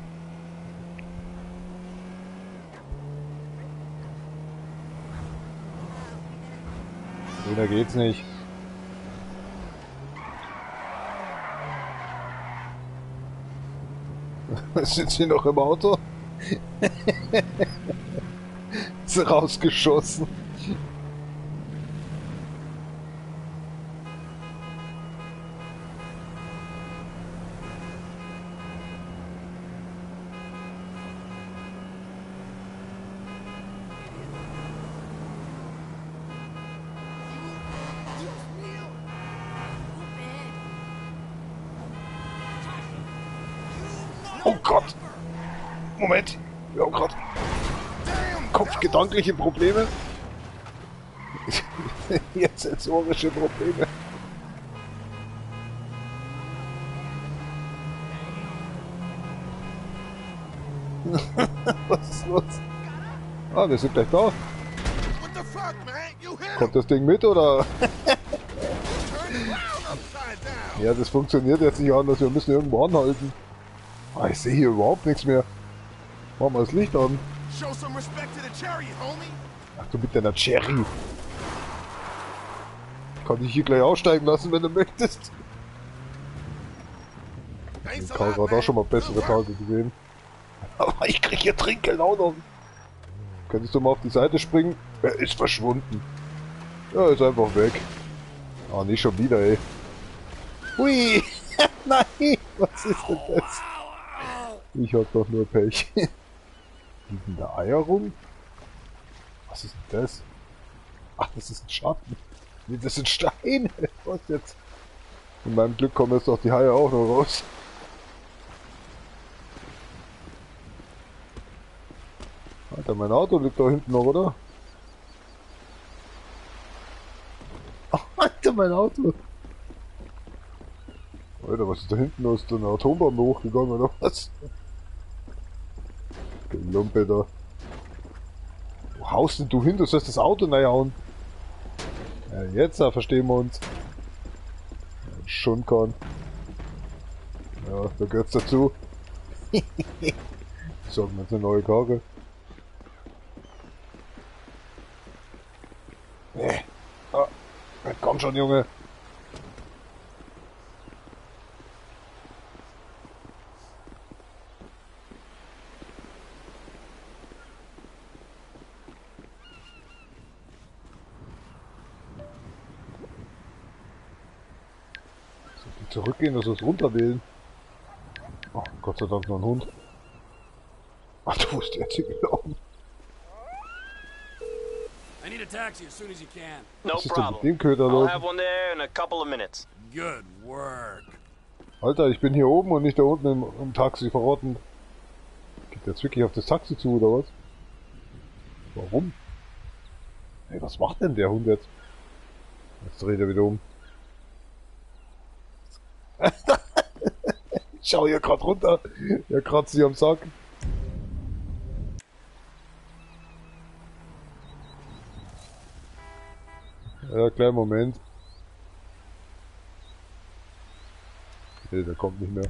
Wieder geht's nicht. Sind sie noch im Auto? Ist rausgeschossen. Oh Gott! Moment! Wir haben gerade kopfgedankliche Probleme. Jetzt sensorische Probleme. Was ist los? Ah, wir sind gleich da. Kommt das Ding mit oder? Ja, das funktioniert jetzt nicht anders. Wir müssen irgendwo anhalten. Ah, ich sehe hier überhaupt nichts mehr. Machen wir das Licht an. Ach du mit deiner Cherry. Kann ich hier gleich aussteigen lassen, wenn du möchtest. Ich habe gerade auch schon mal bessere Tage gesehen. Aber ich krieg hier Trinkgeld auch noch. Könntest du mal auf die Seite springen? Er ist verschwunden. Ja, ist einfach weg. Ah, nicht schon wieder, ey. Hui! Nein! Was ist denn das? Ich hab doch nur Pech. Liegen da Eier rum? Was ist denn das? Ach, das ist ein Schatten. Nee, das sind Steine. Was jetzt? In meinem Glück kommen jetzt doch die Haie auch noch raus. Alter, mein Auto liegt da hinten noch, oder? Ach, Alter, mein Auto. Alter, was ist da hinten los? Ist da eine Atombombe hochgegangen oder was? Die Lumpe da. Wo haust denn du hin? Du sollst das Auto reinhauen. Ja, jetzt verstehen wir uns. Ja, schon kann. Ja, da gehört's dazu. Sagen wir jetzt eine neue Karre. Nee. Ah, komm schon, Junge. Zurückgehen, dass wir es runterwählen. Oh, Gott sei Dank noch ein Hund. Ach, du musst jetzt hier gelaufen. I need a taxi as soon as you can. No Was ist denn mit problem. dem Köder I'll los? have one there in a couple of minutes. Good work. Alter, ich bin hier oben und nicht da unten im Taxi verrotten. Geht jetzt wirklich auf das Taxi zu, oder was? Warum? Hey, was macht denn der Hund jetzt? Jetzt dreht er wieder um. Ich schau hier grad runter. Der kratzt sich am Sack. Ja, kleinen Moment. Nee, der kommt nicht mehr.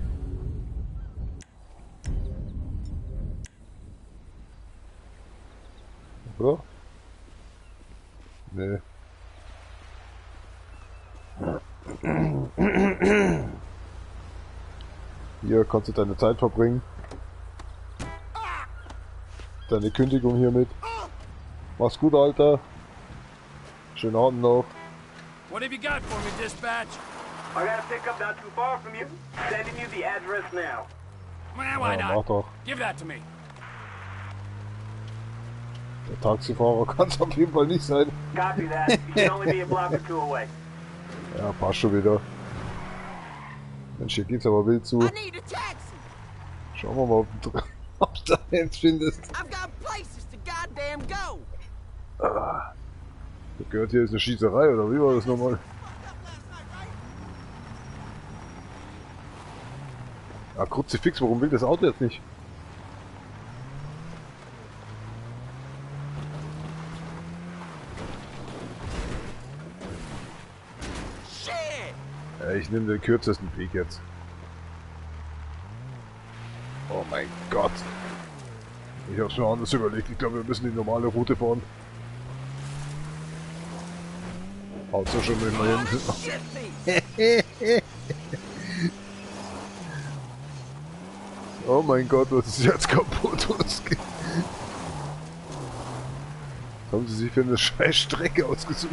Oder? Nee. Hier kannst du deine Zeit verbringen. Deine Kündigung hiermit. Mach's gut, Alter. Schönen Abend noch. What have you got for me, dispatch? I got a pickup not too far from you. Sending you the address now. Well, why Ja, not? mach doch. Give that to me. Der Taxifahrer kann es auf jeden Fall nicht sein. Copy that. You can only be a block or two away. Ja, passt schon wieder. Mensch, hier geht's aber wild zu. I need a taxi. Schauen wir mal, ob du da jetzt findest. I've got places to goddamn go. Ah. Das gehört hier ist eine Schießerei, oder wie war das nochmal? Ah, Kruzifix, warum will das Auto jetzt nicht? Ja, ich nehme den kürzesten Weg jetzt. Oh mein Gott. Ich hab's mir anders überlegt. Ich glaube, wir müssen die normale Route fahren. Haut's ja schon mit mir hin. Oh mein Gott, was ist jetzt kaputt? Was haben sie sich für eine scheiß Strecke ausgesucht?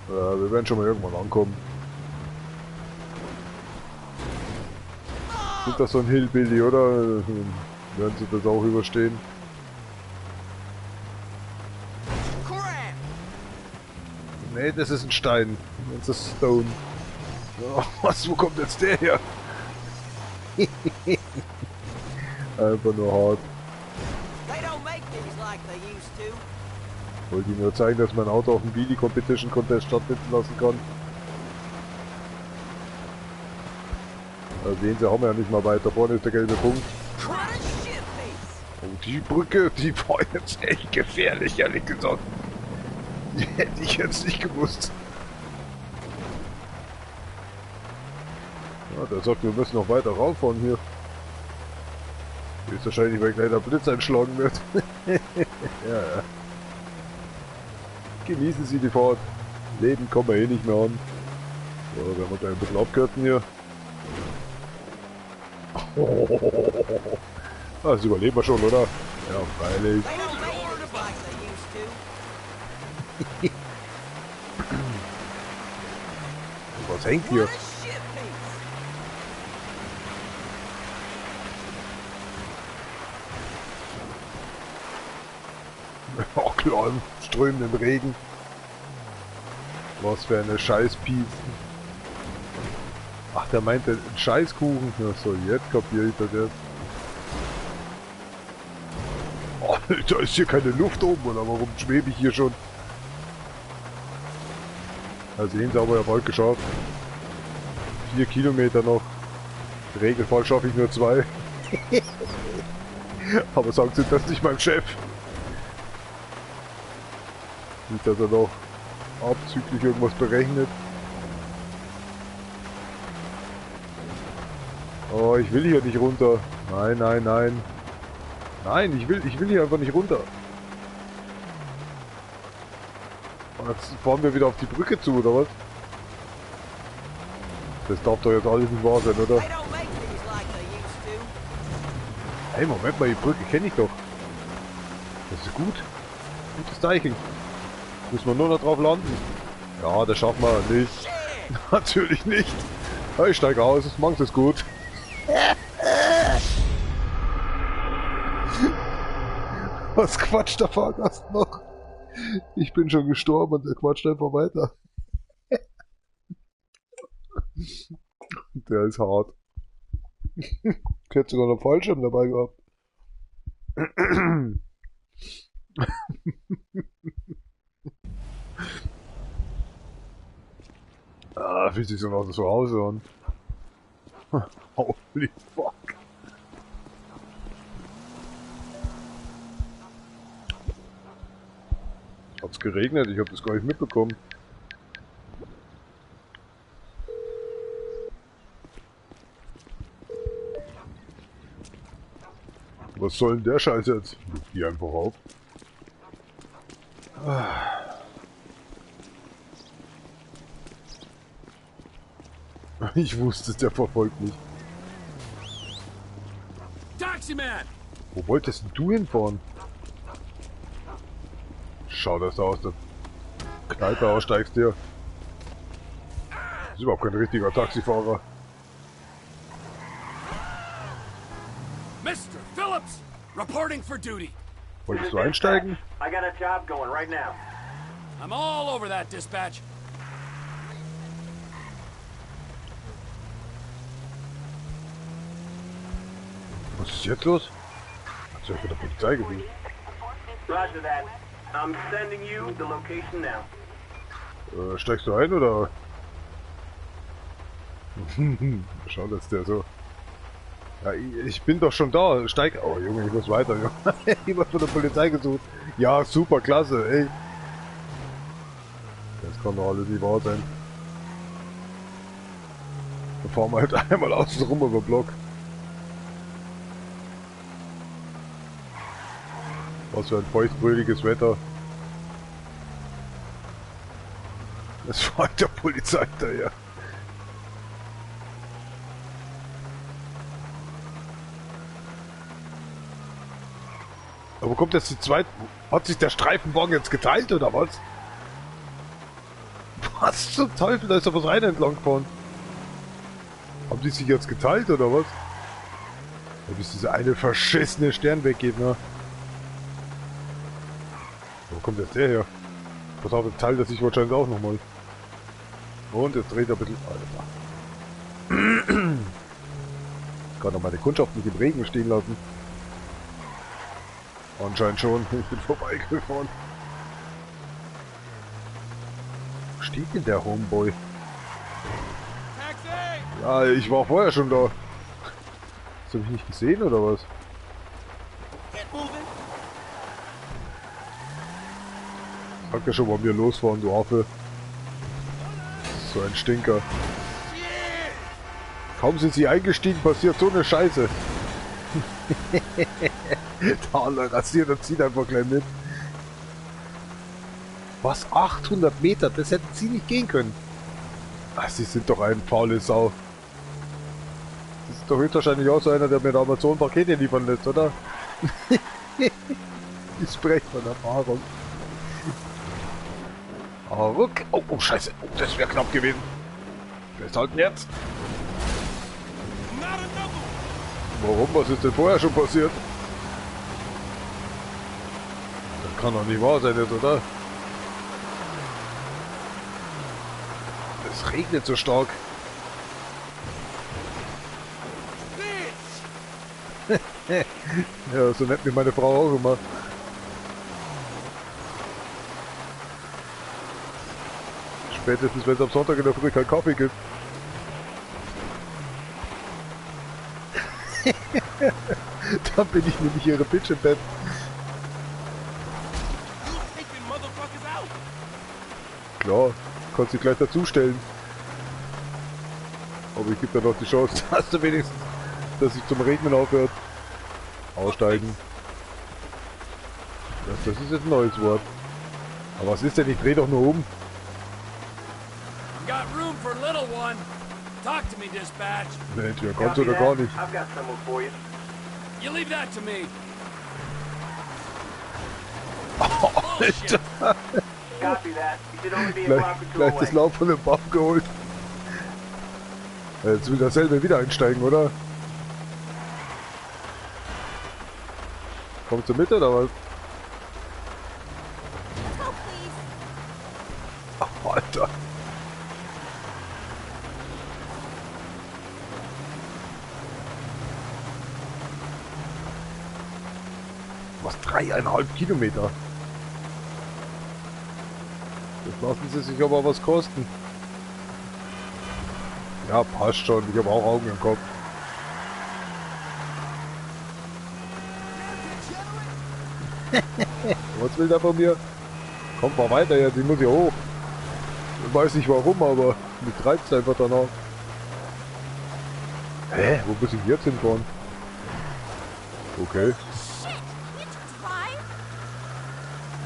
Ja, wir werden schon mal irgendwann ankommen. Sind das so ein Hillbilly, oder? Werden sie das auch überstehen? Nee, das ist ein Stein. Das ist Stone. Oh, was, wo kommt jetzt der her? Einfach nur hart. Wollte Ihnen nur zeigen, dass mein Auto auf dem Wheelie Competition Contest stattfinden lassen kann. Da sehen Sie, haben wir ja nicht mal weiter. Vorne ist der gelbe Punkt. Oh, die Brücke, die war jetzt echt gefährlich, ehrlich gesagt. Die hätte ich jetzt nicht gewusst. Ja, der sagt, wir müssen noch weiter rauffahren hier. Ist wahrscheinlich, weil gleich der Blitz einschlagen wird. Ja. Genießen Sie die Fahrt. Leben kommen wir eh nicht mehr an. So, werden wir gleich ein bisschen abkürzen hier. Das überleben wir schon, oder? Ja, freilich. Was hängt hier? Oh klar, im strömenden Regen. Was für eine Scheißpiece. Ach, der meinte einen Scheißkuchen. Ja, so, jetzt kapiere ich das jetzt. Oh, da ist hier keine Luft oben, oder warum schwebe ich hier schon? Also sehen Sie, aber ja bald geschafft. 4 Kilometer noch. Im Regelfall schaffe ich nur 2. Aber sagen Sie das nicht meinem Chef. Nicht, dass er noch abzüglich irgendwas berechnet. Oh, ich will hier nicht runter. Nein, nein, nein. Nein, ich will hier einfach nicht runter. Und jetzt fahren wir wieder auf die Brücke zu, oder was? Das darf doch jetzt alles nicht wahr sein, oder? Hey, Moment mal, die Brücke kenne ich doch. Das ist gut. Gutes Zeichen. Müssen wir nur noch drauf landen. Ja, das schaffen wir nicht. Natürlich nicht. Ich steige aus, morgens ist gut. Was quatscht der Fahrgast noch? Ich bin schon gestorben und er quatscht einfach weiter. Der ist hart. Ich hätte sogar noch Fallschirm dabei gehabt. Fühlt sich so nach zu Hause an. Holy fuck. Hat's geregnet? Ich hab das gar nicht mitbekommen. Was soll denn der Scheiß jetzt? Geh einfach auf. Ich wusste es, der verfolgt mich. Taximan! Wo wolltest denn du hinfahren? Schau, dass du aus der Kneipe aussteigst hier. Das ist überhaupt kein richtiger Taxifahrer. Mr. Phillips, reporting for duty. Wolltest du einsteigen? I got a job going right now. I'm all over that, dispatch. Was ist jetzt los? Hat's ja von der Polizei gesehen. Roger that. I'm sending you the location now. Steigst du ein oder? Schau, dass der so. Ja, ich bin doch schon da. Steig. Oh Junge, ich muss weiter. Ich wurde von der Polizei gesucht. Ja, super, klasse, ey. Das kann doch alles nicht wahr sein. Dann fahren wir halt einmal außen rum über den Block. Was für ein feuchtfröhliches Wetter. Das war der Polizei daher. Aber kommt jetzt die zweite... Hat sich der Streifenwagen jetzt geteilt oder was? Was zum Teufel? Da ist doch was rein entlang gefahren. Haben die sich jetzt geteilt oder was? Da bis dieser eine verschissene Stern weggeht, ne? Wo kommt jetzt der her? Pass auf, jetzt teilt er sich wahrscheinlich auch nochmal. Und jetzt dreht er ein bisschen... Alter. Ich kann doch meine Kundschaft nicht im Regen stehen lassen. Anscheinend schon. Ich bin vorbeigefahren. Wo steht denn der Homeboy? Ja, ich war vorher schon da. Hast du mich nicht gesehen oder was? Sag ja schon, wollen wir losfahren, du Affe. So ein Stinker. Kaum sind sie eingestiegen, passiert so eine Scheiße. Der andere rasiert und zieht einfach gleich mit. Was? 800 Meter? Das hätten sie nicht gehen können. Ach, sie sind doch ein faule Sau. Das ist doch höchstwahrscheinlich auch so einer, der mit Amazon Pakete liefern lässt, oder? Ich spreche von Erfahrung. Oh, oh, oh, scheiße. Oh, das wäre knapp gewesen. Festhalten jetzt. Warum? Was ist denn vorher schon passiert? Das kann doch nicht wahr sein jetzt, oder? Es regnet so stark. Ja, so nennt mich meine Frau auch immer. Spätestens, wenn es am Sonntag in der Früh keinen Kaffee gibt. Dann bin ich nämlich ihre Bitch im Bett. Klar, kannst dich gleich dazustellen. Aber ich gebe dir noch die Chance, dass du wenigstens, dass ich zum Regnen aufhört. Aussteigen. Das ist jetzt ein neues Wort. Aber was ist denn? Ich dreh doch nur um. Got room for little one. Talk to me, dispatch. Ne, entweder kannst du oder gar nicht. I've got someone for you. You leave that to me. Oh, Alter. Gleich das Lauf von dem Baum geholt. Jetzt will derselbe wieder einsteigen, oder? Kommst du mit oder was? Oh, Alter. Was, 3,5 Kilometer? Das lassen sie sich aber was kosten. Ja, passt schon. Ich habe auch Augen im Kopf. Was will der von mir? Kommt mal weiter jetzt, ich muss hier hoch. Ich weiß nicht warum, aber mich treibt es einfach danach. Hä? Wo muss ich jetzt hinfahren? Okay.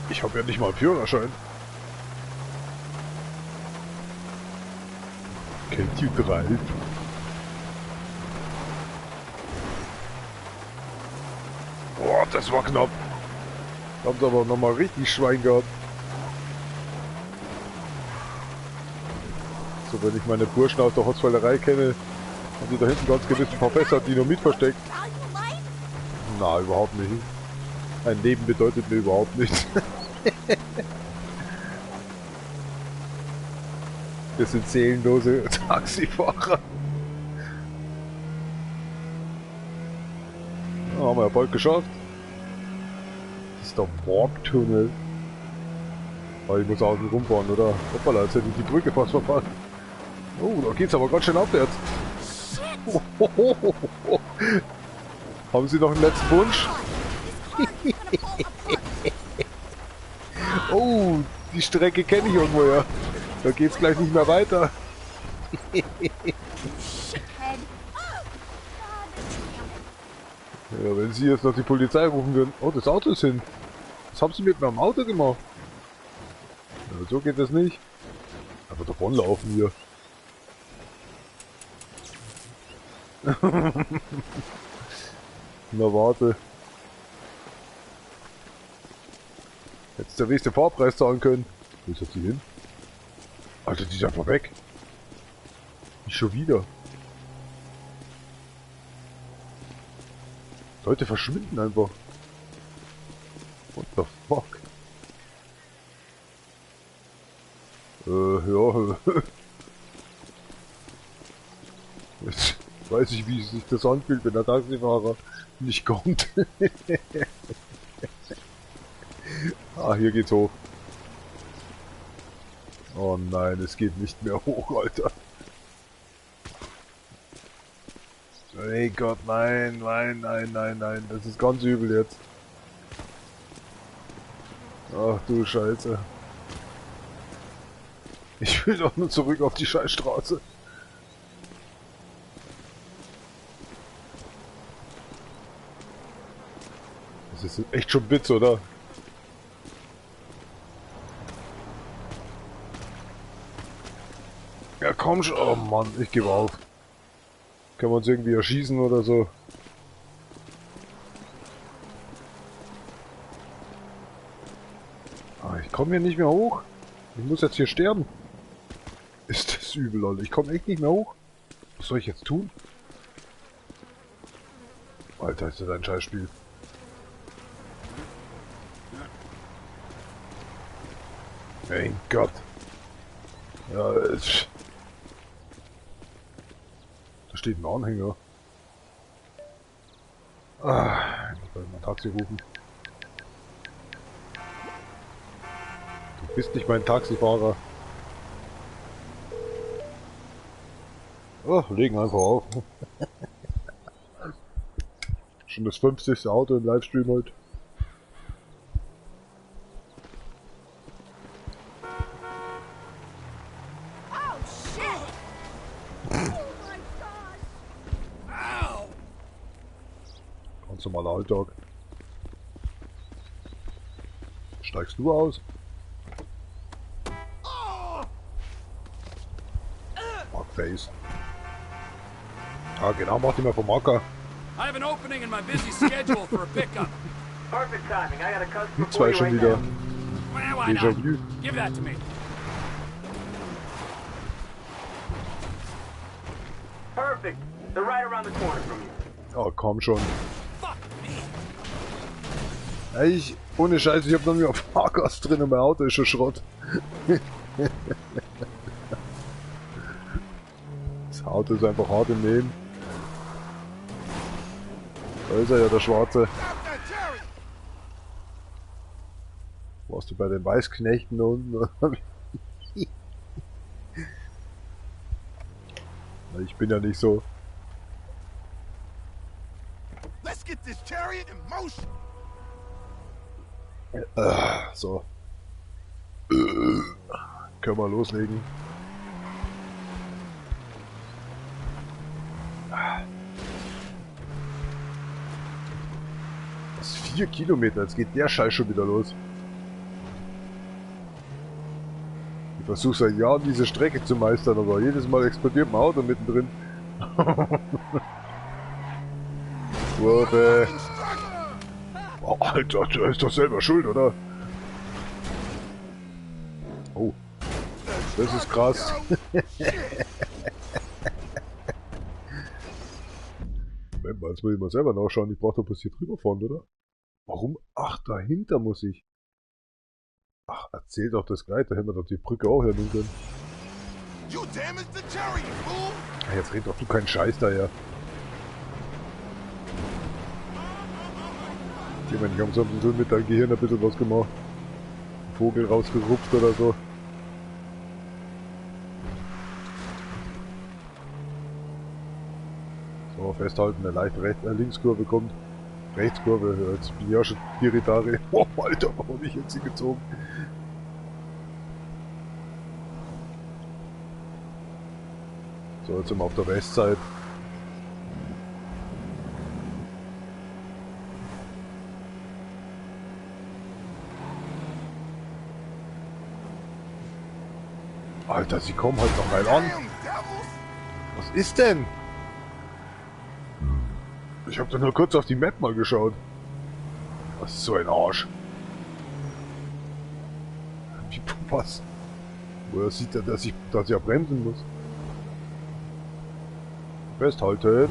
Ich habe ja nicht mal einen Führerschein. Kennt you drive? Boah, das war knapp. Haben sie aber nochmal richtig Schwein gehabt. So, wenn ich meine Burschen aus der Holzfällerei kenne, haben die da hinten ganz gewiss ein paar Fässer Dynamit versteckt. Na, überhaupt nicht. Ein Leben bedeutet mir überhaupt nichts. Wir sind seelenlose Taxifahrer. Ja, haben wir ja bald geschafft. Das ist der Warp-Tunnel. Aber ich muss außen rumfahren, oder? Hoppala, jetzt hätte ich die Brücke fast verpasst. Oh, da geht's aber ganz schön abwärts. Haben Sie noch einen letzten Wunsch? Oh, die Strecke kenne ich irgendwoher. Da geht's gleich nicht mehr weiter. Ja, wenn Sie jetzt noch die Polizei rufen würden. Oh, das Auto ist hin. Was haben Sie mit meinem Auto gemacht? Ja, so geht das nicht. Aber davonlaufen hier. Na warte. Hättest du der nächste Fahrpreis zahlen können. Wo ist jetzt die hin? Alter, die ist einfach weg. Nicht schon wieder. Leute verschwinden einfach. What the fuck? Ja. Jetzt weiß ich, wie sich das anfühlt, wenn der Taxifahrer nicht kommt. Ah, hier geht's hoch. Oh nein, es geht nicht mehr hoch, Alter. Ey Gott, nein, nein, nein, nein, nein. Das ist ganz übel jetzt. Ach du Scheiße. Ich will doch nur zurück auf die Scheißstraße. Das ist echt schon Bits, oder? Ja komm schon, oh Mann, ich gebe auf. Können wir uns irgendwie erschießen oder so? Ah, ich komme hier nicht mehr hoch. Ich muss jetzt hier sterben. Ist das übel, Leute. Ich komme echt nicht mehr hoch. Was soll ich jetzt tun? Alter, ist das ein Scheißspiel. Mein Gott. Ja, da steht ein Anhänger. Ah, ich muss mal ein Taxi rufen. Du bist nicht mein Taxifahrer. Oh, legen einfach auf. Schon das 50. Auto im Livestream heute. Ganz normaler Alltag. Steigst du aus? Fuckface. Ah, genau, mach die mal vom Acker. I have an opening in my busy schedule for a pickup. Perfect timing. I got a customer Die zwei schon wieder. Well, why Déjà not? vu. Give that to me. Perfect. They're right around the corner from you. Oh, komm schon. Ey, ohne Scheiß, ich hab noch nie auf Fahrgast drin und mein Auto ist schon Schrott. Das Auto ist einfach hart im Nehmen. Da ist er ja, der Schwarze. Warst du bei den Weißknechten da unten? Ich bin ja nicht so. Let's get this chariot in motion. So. Können wir loslegen. Das ist 4 Kilometer, jetzt geht der Scheiß schon wieder los. Ich versuche seit Jahren diese Strecke zu meistern, aber jedes Mal explodiert mein Auto mittendrin. Kurve. Oh, Alter, du ist doch selber schuld, oder? Oh. Das ist krass. Moment mal, jetzt muss ich mal selber nachschauen. Ich brauche doch bloß hier drüber fahren, oder? Warum? Ach, dahinter muss ich. Ach, erzähl doch das gleich, da hätten wir doch die Brücke auch hernehmen können. Ach, jetzt red doch du keinen Scheiß daher. Ich meine, ich habe so mit deinem Gehirn ein bisschen was gemacht. Einen Vogel rausgerupft oder so. So, festhalten, eine leicht Linkskurve kommt. Rechtskurve, jetzt bin ich ja schon Piritari. Oh, Alter, warum hab ich jetzt hier gezogen? So, jetzt sind wir auf der Westseite. Alter, sie kommen halt noch mal an. Was ist denn? Ich hab doch nur kurz auf die Map mal geschaut. Was ist so ein Arsch? Wie was? Woher sieht er, dass ich ja bremsen muss? Festhalten.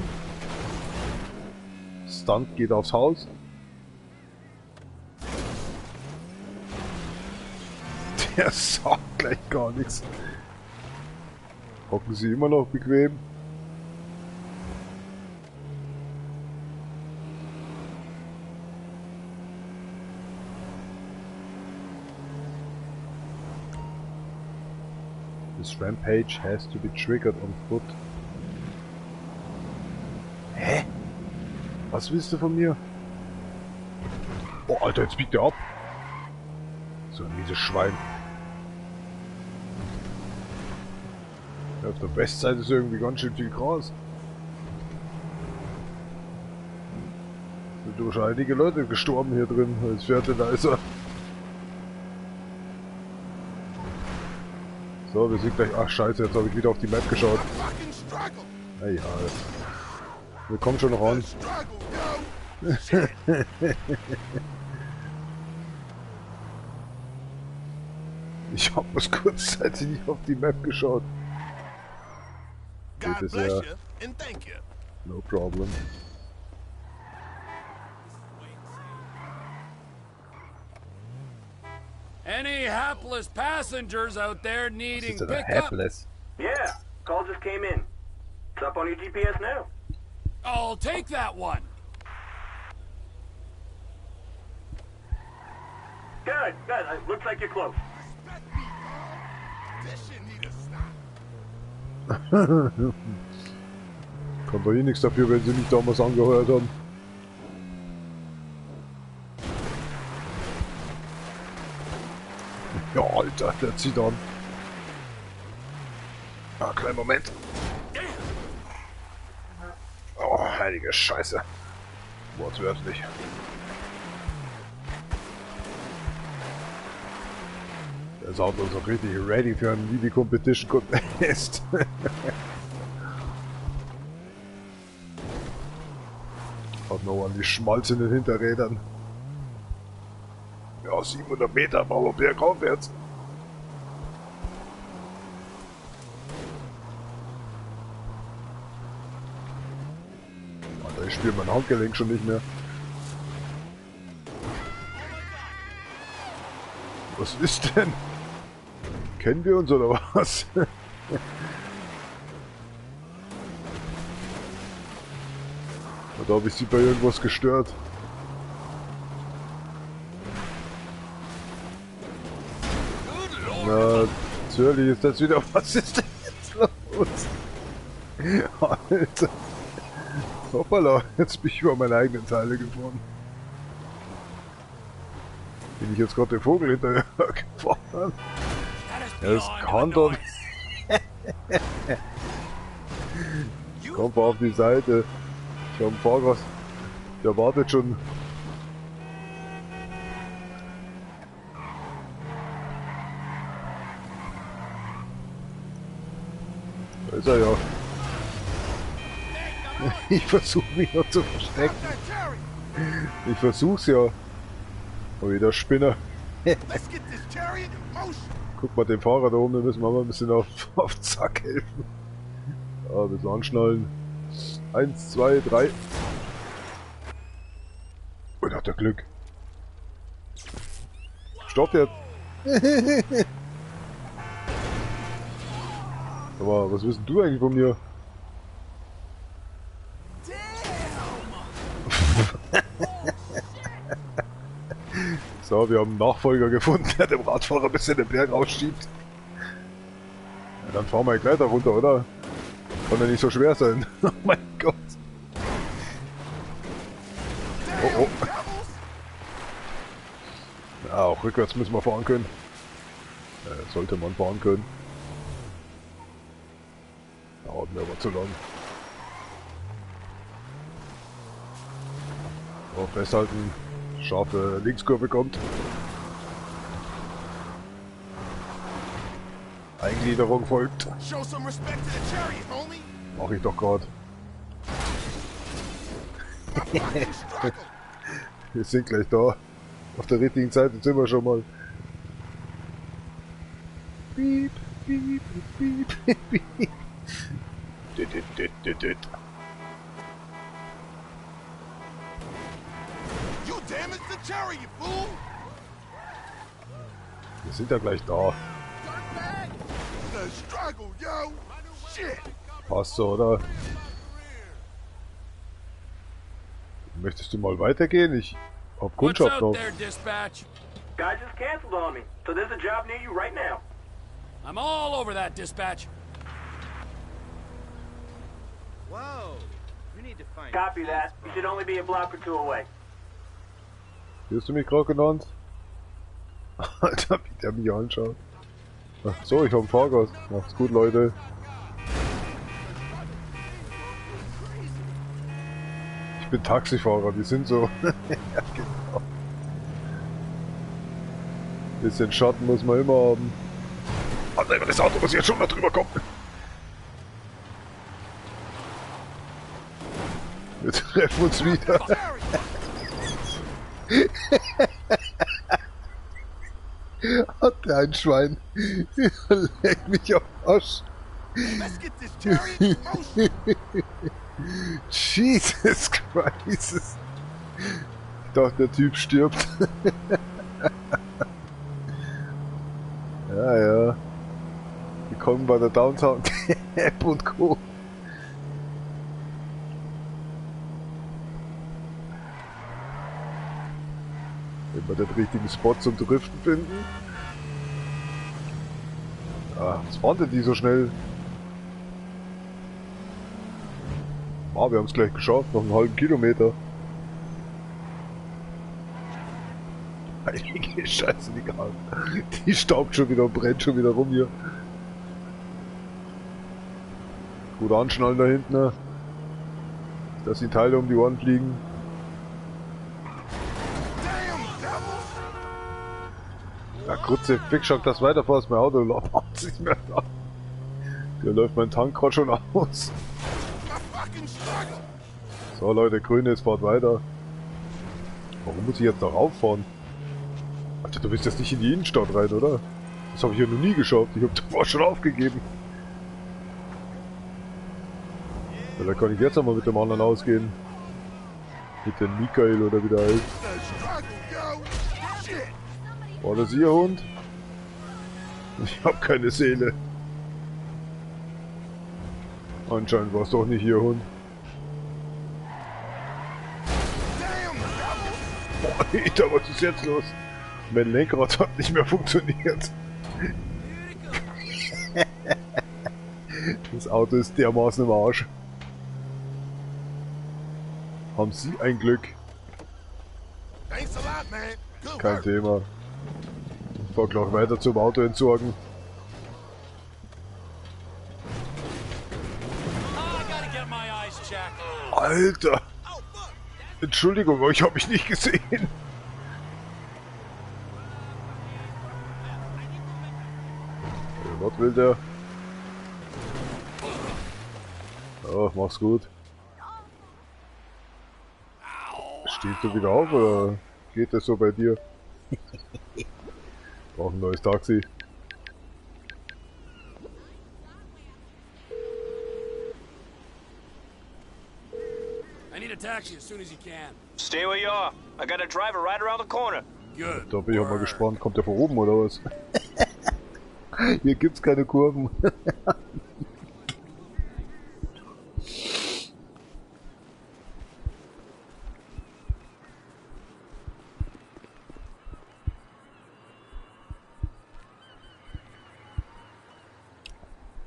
Stunt geht aufs Haus. Der sagt gleich gar nichts. Hocken Sie immer noch bequem? This rampage has to be triggered on foot. Hä? Was willst du von mir? Oh, Alter, jetzt biegt der ab. So ein mieses Schwein. Ja, auf der Westseite ist irgendwie ganz schön viel Gras. Sind durch einige Leute gestorben hier drin als Fertilizer. So, wir sind gleich... Ach scheiße, jetzt habe ich wieder auf die Map geschaut. Naja, wir kommen schon noch ran. Ich habe bloß kurzzeitig nicht auf die Map geschaut. Geht es ja. No problem. Any hapless passengers out there needing pickup? Hapless? Yeah, call just came in. It's up on your GPS now. I'll take that one. Good, good. Looks like you're close. Kann doch eh nichts dafür, wenn sie mich damals angeheuert haben. Ja, Alter, der zieht an. Ah, kleinen Moment. Oh, heilige Scheiße. Wortwörtlich. Das Auto ist auch richtig ready für einen Livy Competition Contest. Hat noch an die Schmalz in den Hinterrädern. Ja, noch 700 Meter, brauchen wir bergaufwärts. Alter, ich spüre mein Handgelenk schon nicht mehr. Was ist denn? Kennen wir uns oder was? Oder habe ich sie bei irgendwas gestört? Na, natürlich ist das wieder... Was ist denn jetzt los? Alter. Hoppala, jetzt bin ich über meine eigenen Teile gefahren. Bin ich jetzt gerade den Vogel hinterher gefahren? Ja, das kann doch nicht. Komm mal auf die Seite. Ich habe einen Fahrgast. Der wartet schon. Da ist er ja. Ich versuche mich noch zu verstecken. Ich versuch's ja. Oh, wieder Spinner. Guck mal den Fahrer da oben, da müssen wir mal ein bisschen auf Zack helfen. Ja, ein bisschen anschnallen. 1, 2, 3. Und hat er Glück. Stopp jetzt! Aber was wissen du eigentlich von mir? So, wir haben einen Nachfolger gefunden, der dem Radfahrer ein bisschen den Berg rausschiebt. Ja, dann fahren wir gleich da runter, oder? Kann ja nicht so schwer sein. Oh mein Gott. Oh oh. Ja, auch rückwärts müssen wir fahren können. Sollte man fahren können. Dauert mir aber zu lang. So, festhalten. Scharfe Linkskurve kommt. Eingliederung folgt. Mach ich doch gerade. Wir sind gleich da. Auf der richtigen Seite sind wir schon mal. Piep, piep, piep, piep, piep. Wir sind ja gleich da. Passt so, oder? Möchtest du mal weitergehen? Ich hab Kundschaft noch. Guy just canceled on me, so there's a job near you right now. I'm all over that, dispatch. Whoa. We need to find Copy that. You should only be a block or two away. Wie hast du mich gerade genannt? Alter, wie der mich anschaut. Ach so, ich hab einen Fahrgast. Macht's gut, Leute. Ich bin Taxifahrer, die sind so. Ja, genau. Bisschen Schatten muss man immer haben. Alter, das Auto muss jetzt schon noch drüber kommen. Wir treffen uns wieder. Hat der ein Schwein. Leck mich auf Arsch. Jesus Christ. Ich dachte, der Typ stirbt. Ja, ja. Willkommen bei der Downtown App und Co. Wenn wir den richtigen Spot zum Driften finden. Ah, was fahren denn die so schnell? Ah, wir haben es gleich geschafft, noch einen halben Kilometer. Heilige Scheiße, die staubt schon wieder und brennt schon wieder rum hier. Gut anschnallen da hinten, ne? Dass die Teile um die Ohren fliegen. Na, kurze Fickschock, das weiterfährst, mein Auto läuft nicht mehr da. Hier läuft mein Tank gerade schon aus. So Leute, grün ist, fahrt weiter. Warum muss ich jetzt da rauffahren? Alter, du willst jetzt nicht in die Innenstadt rein, oder? Das habe ich ja noch nie geschafft. Ich habe davor schon aufgegeben. Ja, da kann ich jetzt einmal mit dem anderen ausgehen. Mit dem Michael oder wie der heißt. War das Ihr Hund? Ich hab keine Seele. Anscheinend war es doch nicht Ihr Hund. Boah, Alter, was ist jetzt los? Mein Lenkrad hat nicht mehr funktioniert. Das Auto ist dermaßen im Arsch. Haben Sie ein Glück? Kein Thema. Ich fahr gleich weiter zum Auto entsorgen. Alter! Entschuldigung, aber ich habe mich nicht gesehen. Was will der? Oh, mach's gut. Stehst du wieder auf oder geht das so bei dir? Brauch ein neues Taxi. I need a taxi as soon as you can. Stay where you are. I got a driver right around the corner. Good. Da bin ich auch mal gespannt. Kommt der von oben oder was? Hier gibt's keine Kurven.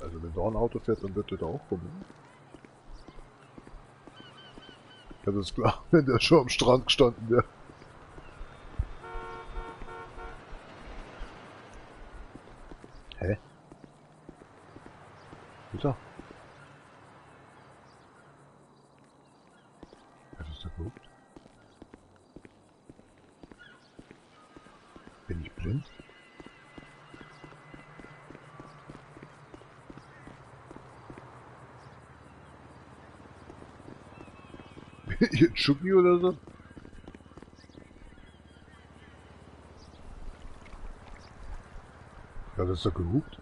Also wenn da ein Auto fährt, dann wird der da auch kommen. Ja, das ist klar, wenn der schon am Strand gestanden wäre. Hä? Wieder? Was ist da geguckt? Bin ich blind? Bin ich ein Schucki oder so? Ja, das ist doch gehupt.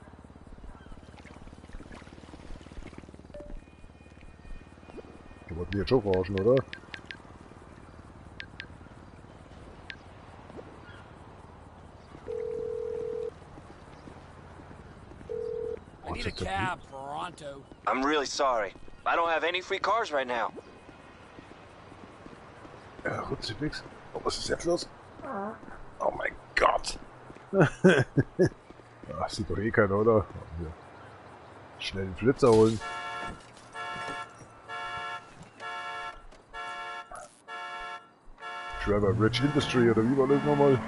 Wir wollten jetzt schon verarschen, oder? I need a cab, Toronto. I'm really sorry. I don't have any free cars right now. Ja, gut, sieht nix. Oh, was ist jetzt los? Oh mein Gott. Ach, sieht doch eh keiner, oder? Hier. Schnell den Flitzer holen. Trevor Rich Industry, oder wie war das nochmal?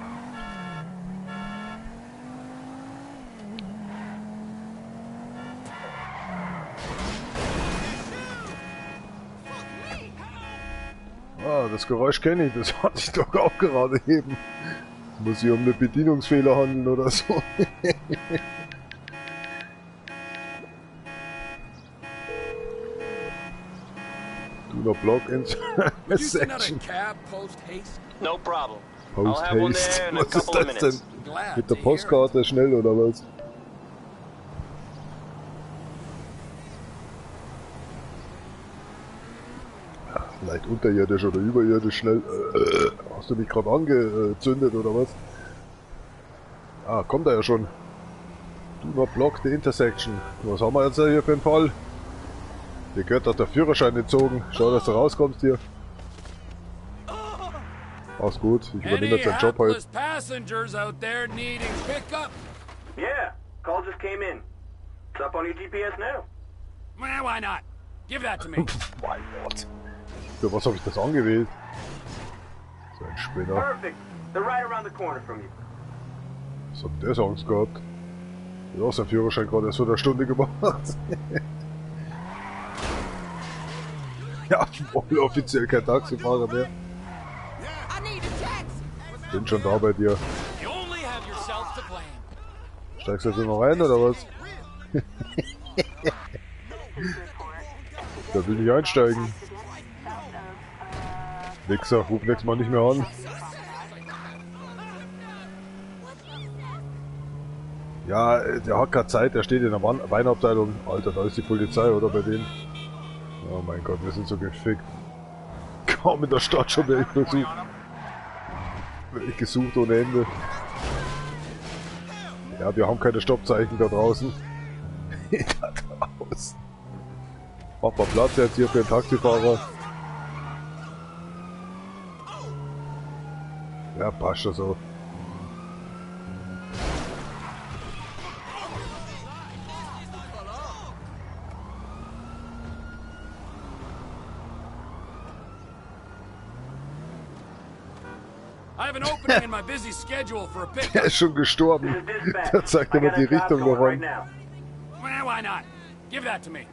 Ah, das Geräusch kenne ich, das hatte ich doch auch gerade eben. Muss sich um eine Bedienungsfehler handeln oder so. Do not block in section. No problem. Post haste. Was ist das denn? Mit der Postkarte schnell oder was? Ja, vielleicht unterirdisch oder überirdisch schnell. Hast du mich gerade angezündet oder was? Ah, kommt er ja schon. Do not block the intersection. Was haben wir jetzt hier für einen Fall? Dir gehört doch der Führerschein entzogen. Schau, dass du rauskommst hier. Alles gut, ich übernehme jetzt deinen Job heute. Passengers out there needing pickup? Yeah, call just came in. It's up on your GPS now. Well, why not? Give that to me. Why not? Für was habe ich das angewählt? So ein Spinner. Perfect. They're right around the corner from you. Was hat der Angst gehabt? Der hat auch seinen Führerschein gerade erst vor einer Stunde gemacht. Ja, wohl offiziell kein Taxifahrer mehr. Bin schon da bei dir. Steigst du jetzt immer rein oder was? Da will ich einsteigen. Wichser, ruf nächstes Mal nicht mehr an. Ja, der hat keine Zeit, der steht in der Weinabteilung. Alter, da ist die Polizei, oder bei denen? Oh mein Gott, wir sind so gefickt. Kaum in der Stadt schon werde ich versucht. Werde ich gesucht ohne Ende. Ja, wir haben keine Stoppzeichen da draußen. Da draußen. Mach mal Platz jetzt hier für den Taxifahrer. Ja, passt schon so. I have an opening in my busy schedule for a pickup. Er ist schon gestorben. Da zeigt er mal die Richtung davon. Why not? Give that to me.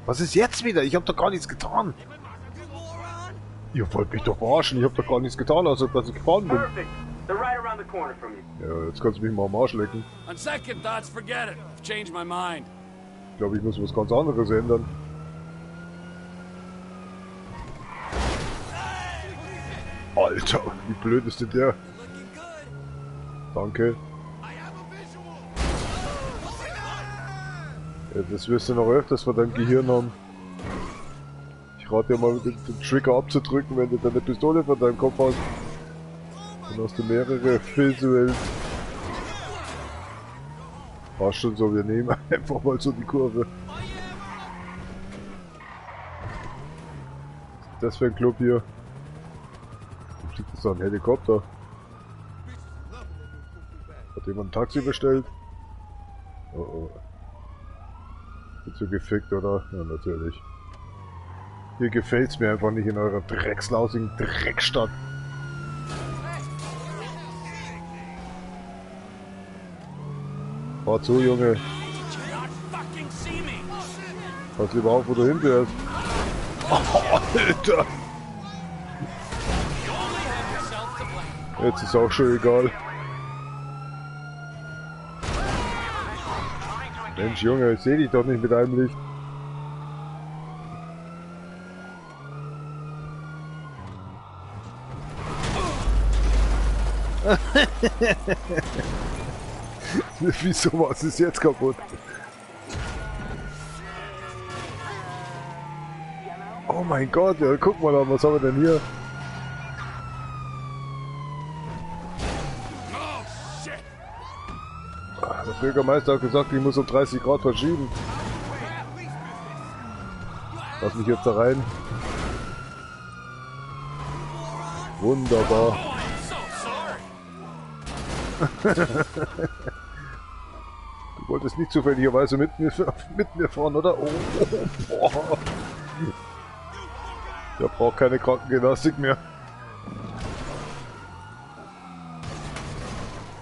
Was ist jetzt wieder? Ich hab doch gar nichts getan. Ihr wollt mich doch verarschen. Ich hab doch gar nichts getan, außer dass ich gefahren bin. Ja, jetzt kannst du mich mal am Arsch lecken. On second thoughts, forget it. I've changed my mind. Ich glaube, ich muss was ganz anderes ändern. Alter, wie blöd ist denn der? Danke. Ja, das wirst du noch öfters von deinem Gehirn haben. Ich rate dir mal, den Trigger abzudrücken, wenn du deine Pistole von deinem Kopf hast. Dann hast du mehrere Visuals. War schon so, wir nehmen einfach mal so die Kurve. Was ist das für ein Club hier? Fliegt das da ein Helikopter? Hat jemand ein Taxi bestellt? Oh oh. Wird so gefickt, oder? Ja, natürlich. Hier gefällt's mir einfach nicht in eurer dreckslausigen Dreckstadt. Fahr zu, Junge. Pass lieber auf, wo du hinfährst. Oh, Alter! Jetzt ist auch schon egal. Mensch, Junge, ich seh dich doch nicht mit einem Licht. Wieso, was ist jetzt kaputt? Oh mein Gott, ja, guck mal an, was haben wir denn hier? Der Bürgermeister hat gesagt, ich muss um 30 Grad verschieben. Lass mich jetzt da rein. Wunderbar. Du wolltest nicht zufälligerweise mit mir fahren, oder? Oh, boah. Der braucht keine Krankengymnastik mehr.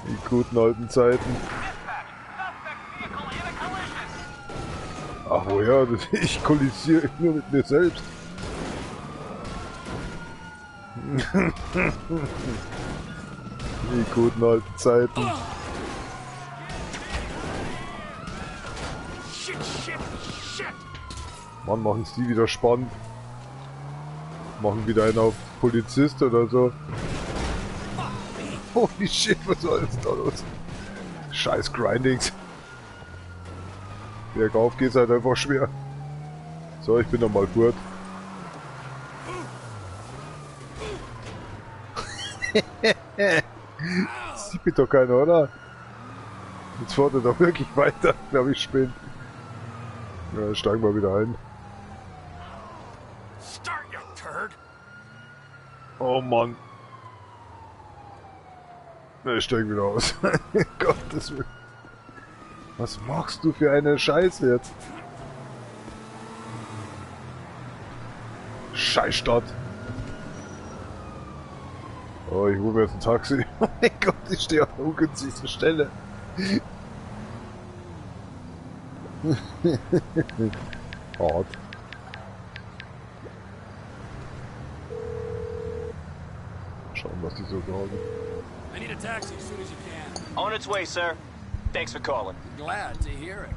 Die guten alten Zeiten. Ach woher? Ich kollisiere nur mit mir selbst. Die guten alten Zeiten. Mann, machen es die wieder spannend. Machen wieder einen auf Polizist oder so. Holy shit, was soll das da los? Scheiß Grindings. Bergauf geht's halt einfach schwer. So, ich bin noch mal fort. Sieht mich doch keiner, oder? Jetzt fährt er doch wirklich weiter, glaube ich, spinnt. Ja, steigen wir wieder ein. Oh Mann. Na, ich steig wieder aus. Gottes Willen. Was machst du für eine Scheiße jetzt? Scheißstadt. Oh, ich hole mir jetzt ein Taxi. Oh mein Gott, ich stehe auf der ungünstigsten Stelle. Hart. Schauen, was die so sagen. I need a taxi as soon as you can. On its way, sir. Thanks for calling. Glad to hear it.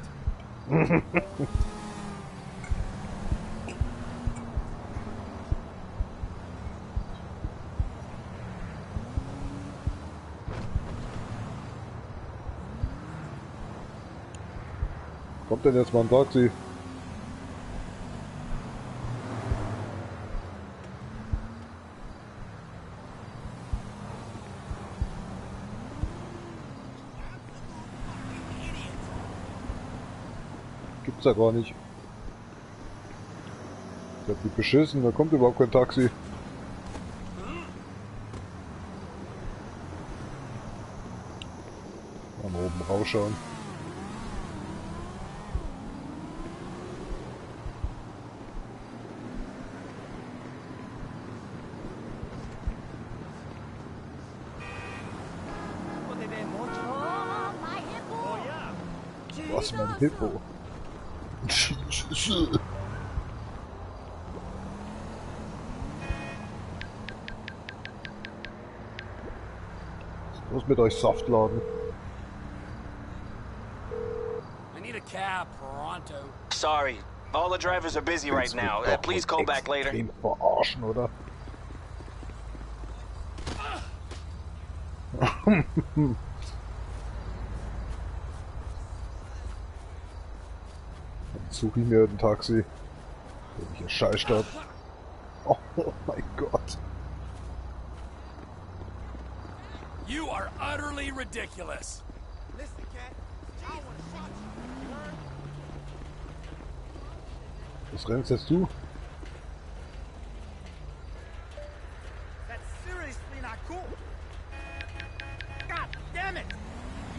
Kommt denn jetzt mal ein Taxi? Gibt's ja gar nicht. Ich hab die beschissen, da kommt überhaupt kein Taxi. Mal oben rausschauen. Was mein Hippo? Was mit euch Saftladen? I need a cab, pronto. Sorry, all the drivers are busy right now. Please call back later. Verarschen, oder? Jetzt suche ich mir ein Taxi. Welche Scheißstadt. Oh mein Gott. You are utterly ridiculous. Listen, cat. I want to shot you. You heard? Was rennst jetzt du? That's seriously not cool. God damn it!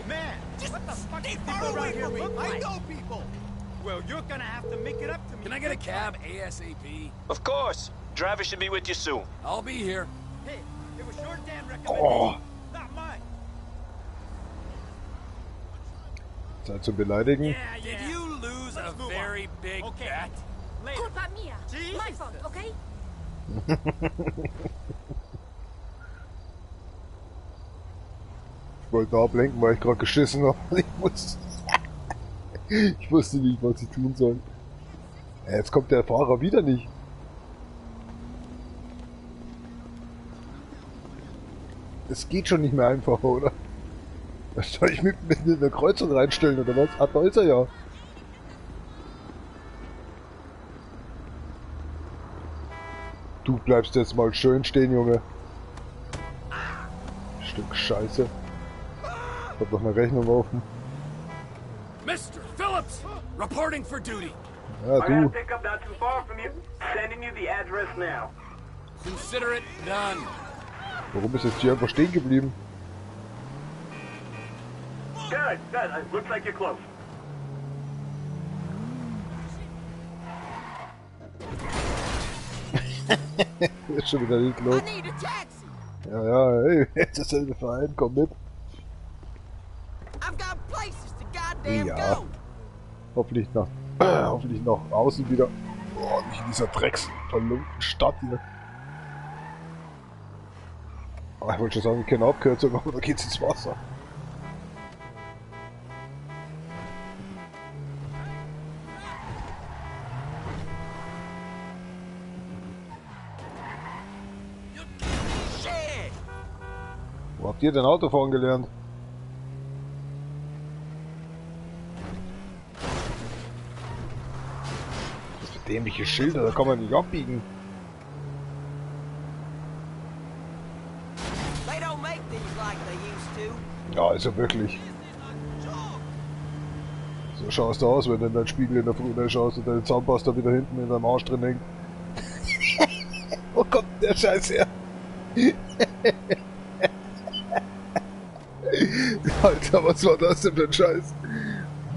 Man, what the fuck do people around here look like? I know people! Well, you're gonna have to make it up to me. Can I get a cab ASAP? Of course. Driver should be with you soon. I'll be here. Hey, it was your damn recommendation, not mine. Zeit zu beleidigen. Yeah, Did you lose a very big bet? Culpa mia. My fault, okay? Ich wollte ablenken, weil ich gerade geschissen habe. Ich wusste nicht, was ich tun soll. Jetzt kommt der Fahrer wieder nicht. Es geht schon nicht mehr einfach, oder? Was soll ich mit in eine Kreuzung reinstellen, oder was? Ah, da ist er ja. Du bleibst jetzt mal schön stehen, Junge. Stück Scheiße. Ich hab doch eine Rechnung offen. Mr. Phillips, reporting for duty. Ja, I got a du. pickup not too far from you. Sending you the address now. Consider it done. Warum ist jetzt hier einfach stehen geblieben? Good, good. Looks like you're close. Ist schon wieder nicht los. Ja, ja, hey, jetzt ist der Verein, komm mit. Ja. Hoffentlich nach außen wieder. Boah, nicht in dieser verlumpten Stadt hier. Ah, ich wollte schon sagen, keine Abkürzung, aber da geht's ins Wasser. Wo habt ihr denn Autofahren gelernt? Das sind dämliche Schilder, da kann man nicht abbiegen. Ja, also wirklich. So schaust du aus, wenn du in deinen Spiegel in der Früh schaust und deine Zahnpasta wieder hinten in deinem Arsch drin hängt. Wo kommt denn der Scheiß her? Alter, was war das denn für ein Scheiß?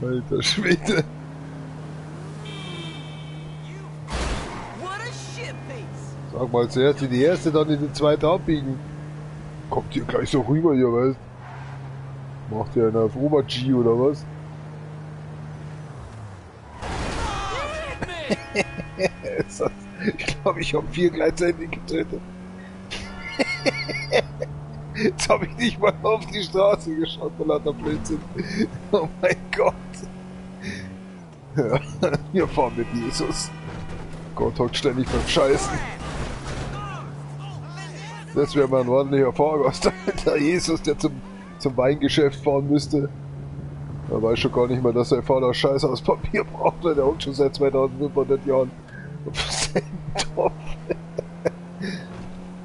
Alter Schwede. Sag mal zuerst in die erste, dann in die zweite abbiegen. Kommt hier gleich so rüber, hier, weißt? Macht ihr eine auf Ober-G oder was? Ich glaube, ich habe 4 gleichzeitig getötet. Jetzt habe ich nicht mal auf die Straße geschaut, weil lauter Blödsinn. Oh mein Gott. Ja, wir fahren mit Jesus. Gott hockt ständig beim Scheißen. Das wäre mal ein ordentlicher Fahrgast, der Jesus, der zum Weingeschäft fahren müsste. Er weiß schon gar nicht mehr, dass sein Vater Scheiß aus Papier braucht, weil der auch schon seit 2500 Jahren Topf.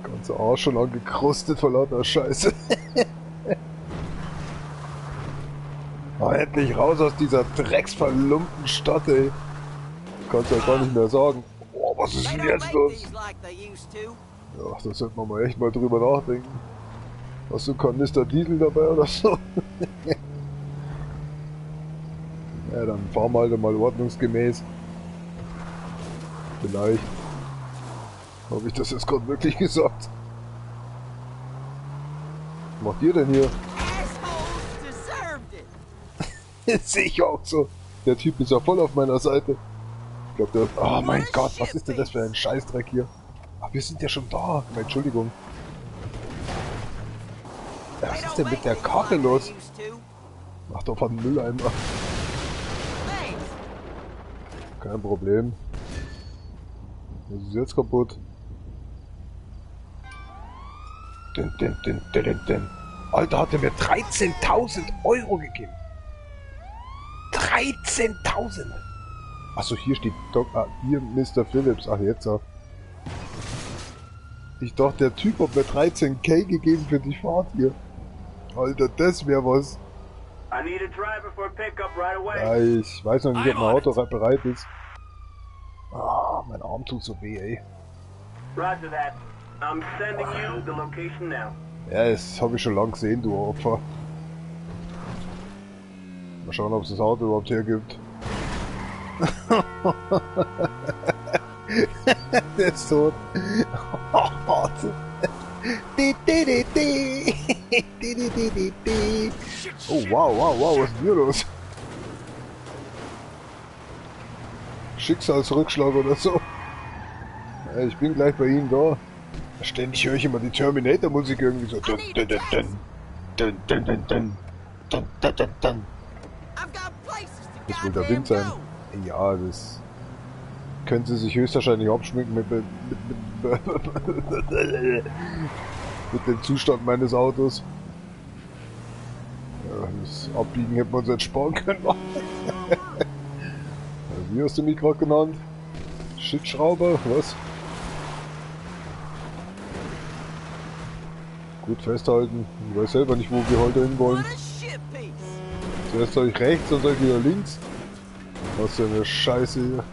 Ganzer Arsch schon angekrustet vor lauter Scheiße. Oh, endlich raus aus dieser drecksverlumpten Stadt, ey. Kannst ja gar nicht mehr sagen. Oh, was ist denn jetzt los? Ja, da sollte man mal echt mal drüber nachdenken. Hast du einen Kanister Diesel dabei oder so? Ja, dann fahren wir halt mal ordnungsgemäß. Vielleicht. Habe ich das jetzt gerade wirklich gesagt? Was macht ihr denn hier? Jetzt sehe ich auch so. Der Typ ist ja voll auf meiner Seite. Ich glaube, der... Oh mein Gott, was ist denn das für ein Scheißdreck hier? Ach, wir sind ja schon da. Entschuldigung. Was ist denn mit der Karre los? Mach doch mal einen Mülleimer. Kein Problem. Was ist jetzt kaputt? Alter, hat er mir 13.000 Euro gegeben. 13.000! Achso, hier steht hier Mr. Phillips. Ach, jetzt auch. Ich dachte, der Typ hat mir 13.000 gegeben für die Fahrt hier. Alter, das wäre was. Ja, ich weiß noch nicht, ob mein Auto bereit ist. Ah, mein Arm tut so weh, ey. Ja, das habe ich schon lange gesehen, du Opfer. Mal schauen, ob es das Auto überhaupt hergibt. Der ist tot. Oh, wow, was ist denn hier los? Schicksalsrückschlag oder so. Ja, ich bin gleich bei Ihnen da. Ständig höre ich immer die Terminator-Musik irgendwie so. Das will der Wind sein. Ja, das können Sie sich höchstwahrscheinlich abschminken mit dem Zustand meines Autos. Ja, das Abbiegen hätten wir uns jetzt sparen können. Wie hast du mich gerade genannt? Shitschrauber? Was? Gut festhalten. Ich weiß selber nicht, wo wir heute hin wollen. Zuerst soll ich rechts, dann soll ich wieder links. Was für eine Scheiße hier.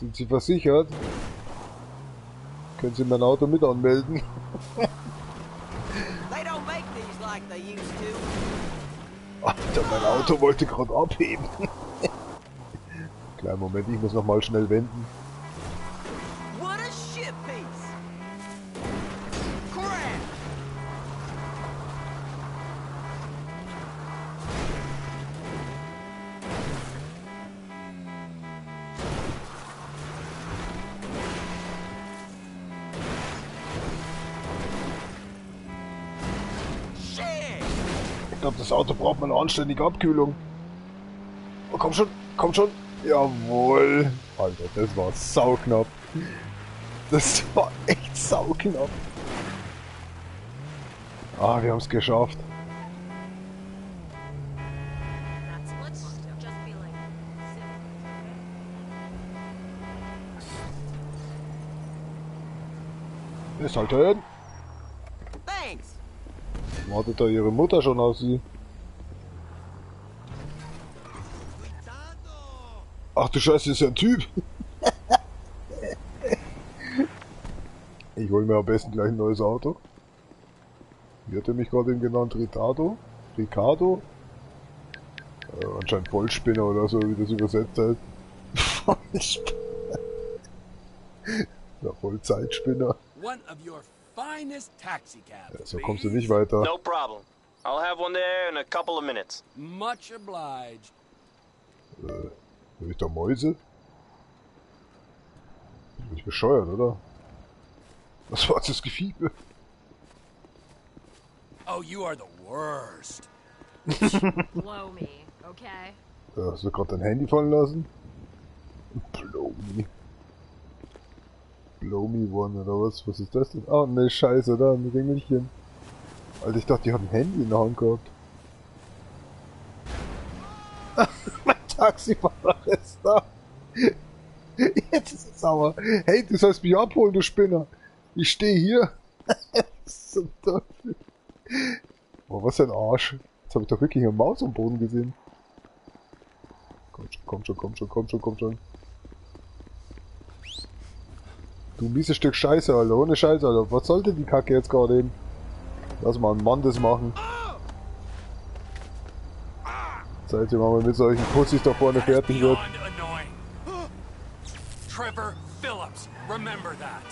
Sind Sie versichert? Können Sie mein Auto mit anmelden? Alter, mein Auto wollte gerade abheben. Kleinen Moment, ich muss noch mal schnell wenden. Ich glaube, das Auto braucht mal eine anständige Abkühlung. Oh, komm schon, komm schon. Jawohl. Alter, das war sauknapp. Das war echt sauknapp. Ah, wir haben es geschafft. Ist halt hin. Wartet da ihre Mutter schon auf sie? Ach du Scheiße, ist ja ein Typ. Ich hol mir am besten gleich ein neues Auto. Wie hat er mich gerade eben genannt? Ricardo? Anscheinend Vollspinner oder so, wie das übersetzt heißt. Vollspinner. Ja, Vollzeitspinner. Ja, so kommst du nicht weiter. No problem. I'll have one there in a couple of minutes. Much obliged. Hör ich da Mäuse? Bin ich bescheuert, oder? Was war das Gefiepe? Oh, you are the worst. Blow me, okay? Ja, hast du gerade dein Handy fallen lassen? Blow me. Blow me one oder was? Was ist das denn? Ah, ne, Scheiße, da, ein Ringelchen. Alter, ich dachte, die hat ein Handy in der Hand gehabt. Mein Taxifahrer ist da. Jetzt ist es sauer. Hey, du sollst mich abholen, du Spinner. Ich stehe hier. Zum Teufel. Oh, was für ein Arsch. Jetzt habe ich doch wirklich eine Maus am Boden gesehen. Komm schon. Du mieses Stück Scheiße, Alter. Ohne Scheiße, Alter. Was sollte die Kacke jetzt gerade eben? Lass mal einen Mann das machen. Seid ihr mal mit solchen Pussys da vorne fertig wird. Trevor Phillips, remember that.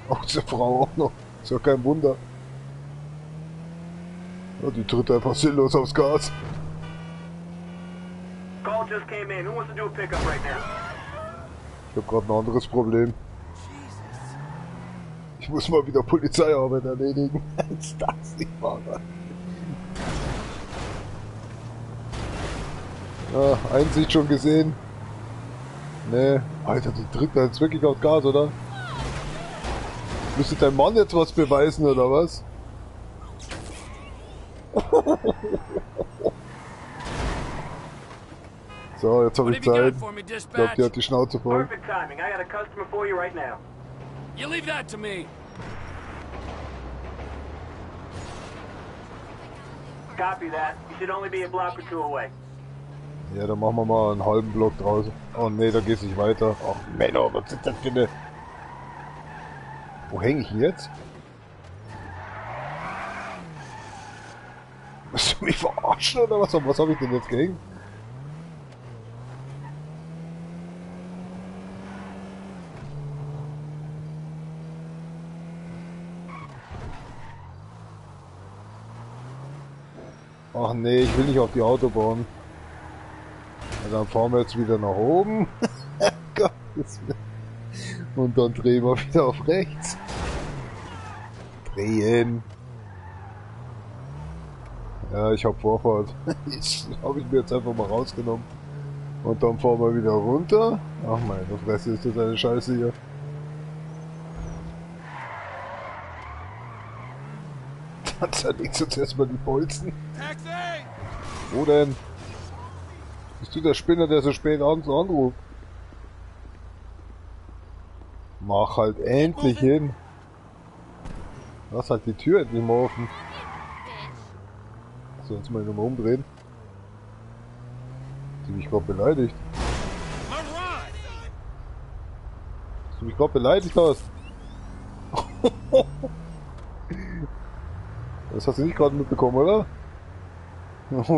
Auch diese Frau auch noch. Ist ja kein Wunder. Ja, die tritt einfach sinnlos aufs Gas. Call just came in. Who wants to do a pickup right now? Ich hab grad ein anderes Problem. Ich muss mal wieder Polizeiarbeit erledigen. Als Taxifahrer. Ja, Einsicht schon gesehen. Ne, Alter, die tritt da jetzt wirklich aufs Gas, oder? Müsste dein Mann jetzt was beweisen, oder was? So, jetzt habe ich Zeit. Ich glaube, die hat die Schnauze voll. Perfect timing. I got a customer for you right now. You leave that to me. Copy that. You should only be a block or two away. Ja, dann machen wir mal einen halben Block draußen. Oh ne, da geht's nicht weiter. Ach Männer, was ist das für eine... Wo hänge ich denn jetzt? Willst du mich verarschen oder was? Was habe ich denn jetzt gehängt? Ach nee, ich will nicht auf die Autobahn. Ja, dann fahren wir jetzt wieder nach oben. Und dann drehen wir wieder auf rechts. Drehen. Ja, ich hab Vorfahrt. Das habe ich mir jetzt einfach mal rausgenommen. Und dann fahren wir wieder runter. Ach meine Fresse, ist das eine Scheiße hier. Dann zerlegst du jetzt erstmal die Bolzen. Wo denn? Bist du der Spinner, der so spät abends anruft? Mach halt endlich hin. Lass halt die Tür endlich mal offen. So, jetzt mal nochmal umdrehen. Hast du mich gerade beleidigt? Hast du mich gerade beleidigt hast? Das hast du nicht gerade mitbekommen, oder? Ich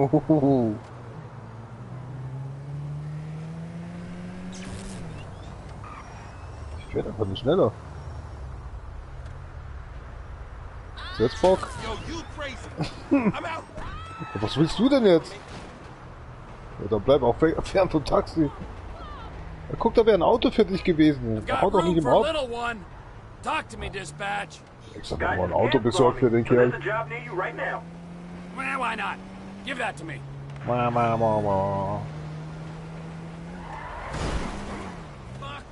werde einfach nicht schneller. Ist jetzt Bock? Was willst du denn jetzt? Ja, dann bleib auch fern vom Taxi. Ja, guck, da wäre ein Auto für dich gewesen. Hau doch nicht im Auto. Ich sag mal, ein Auto besorgt für den Kerl. Why not? Give that to me.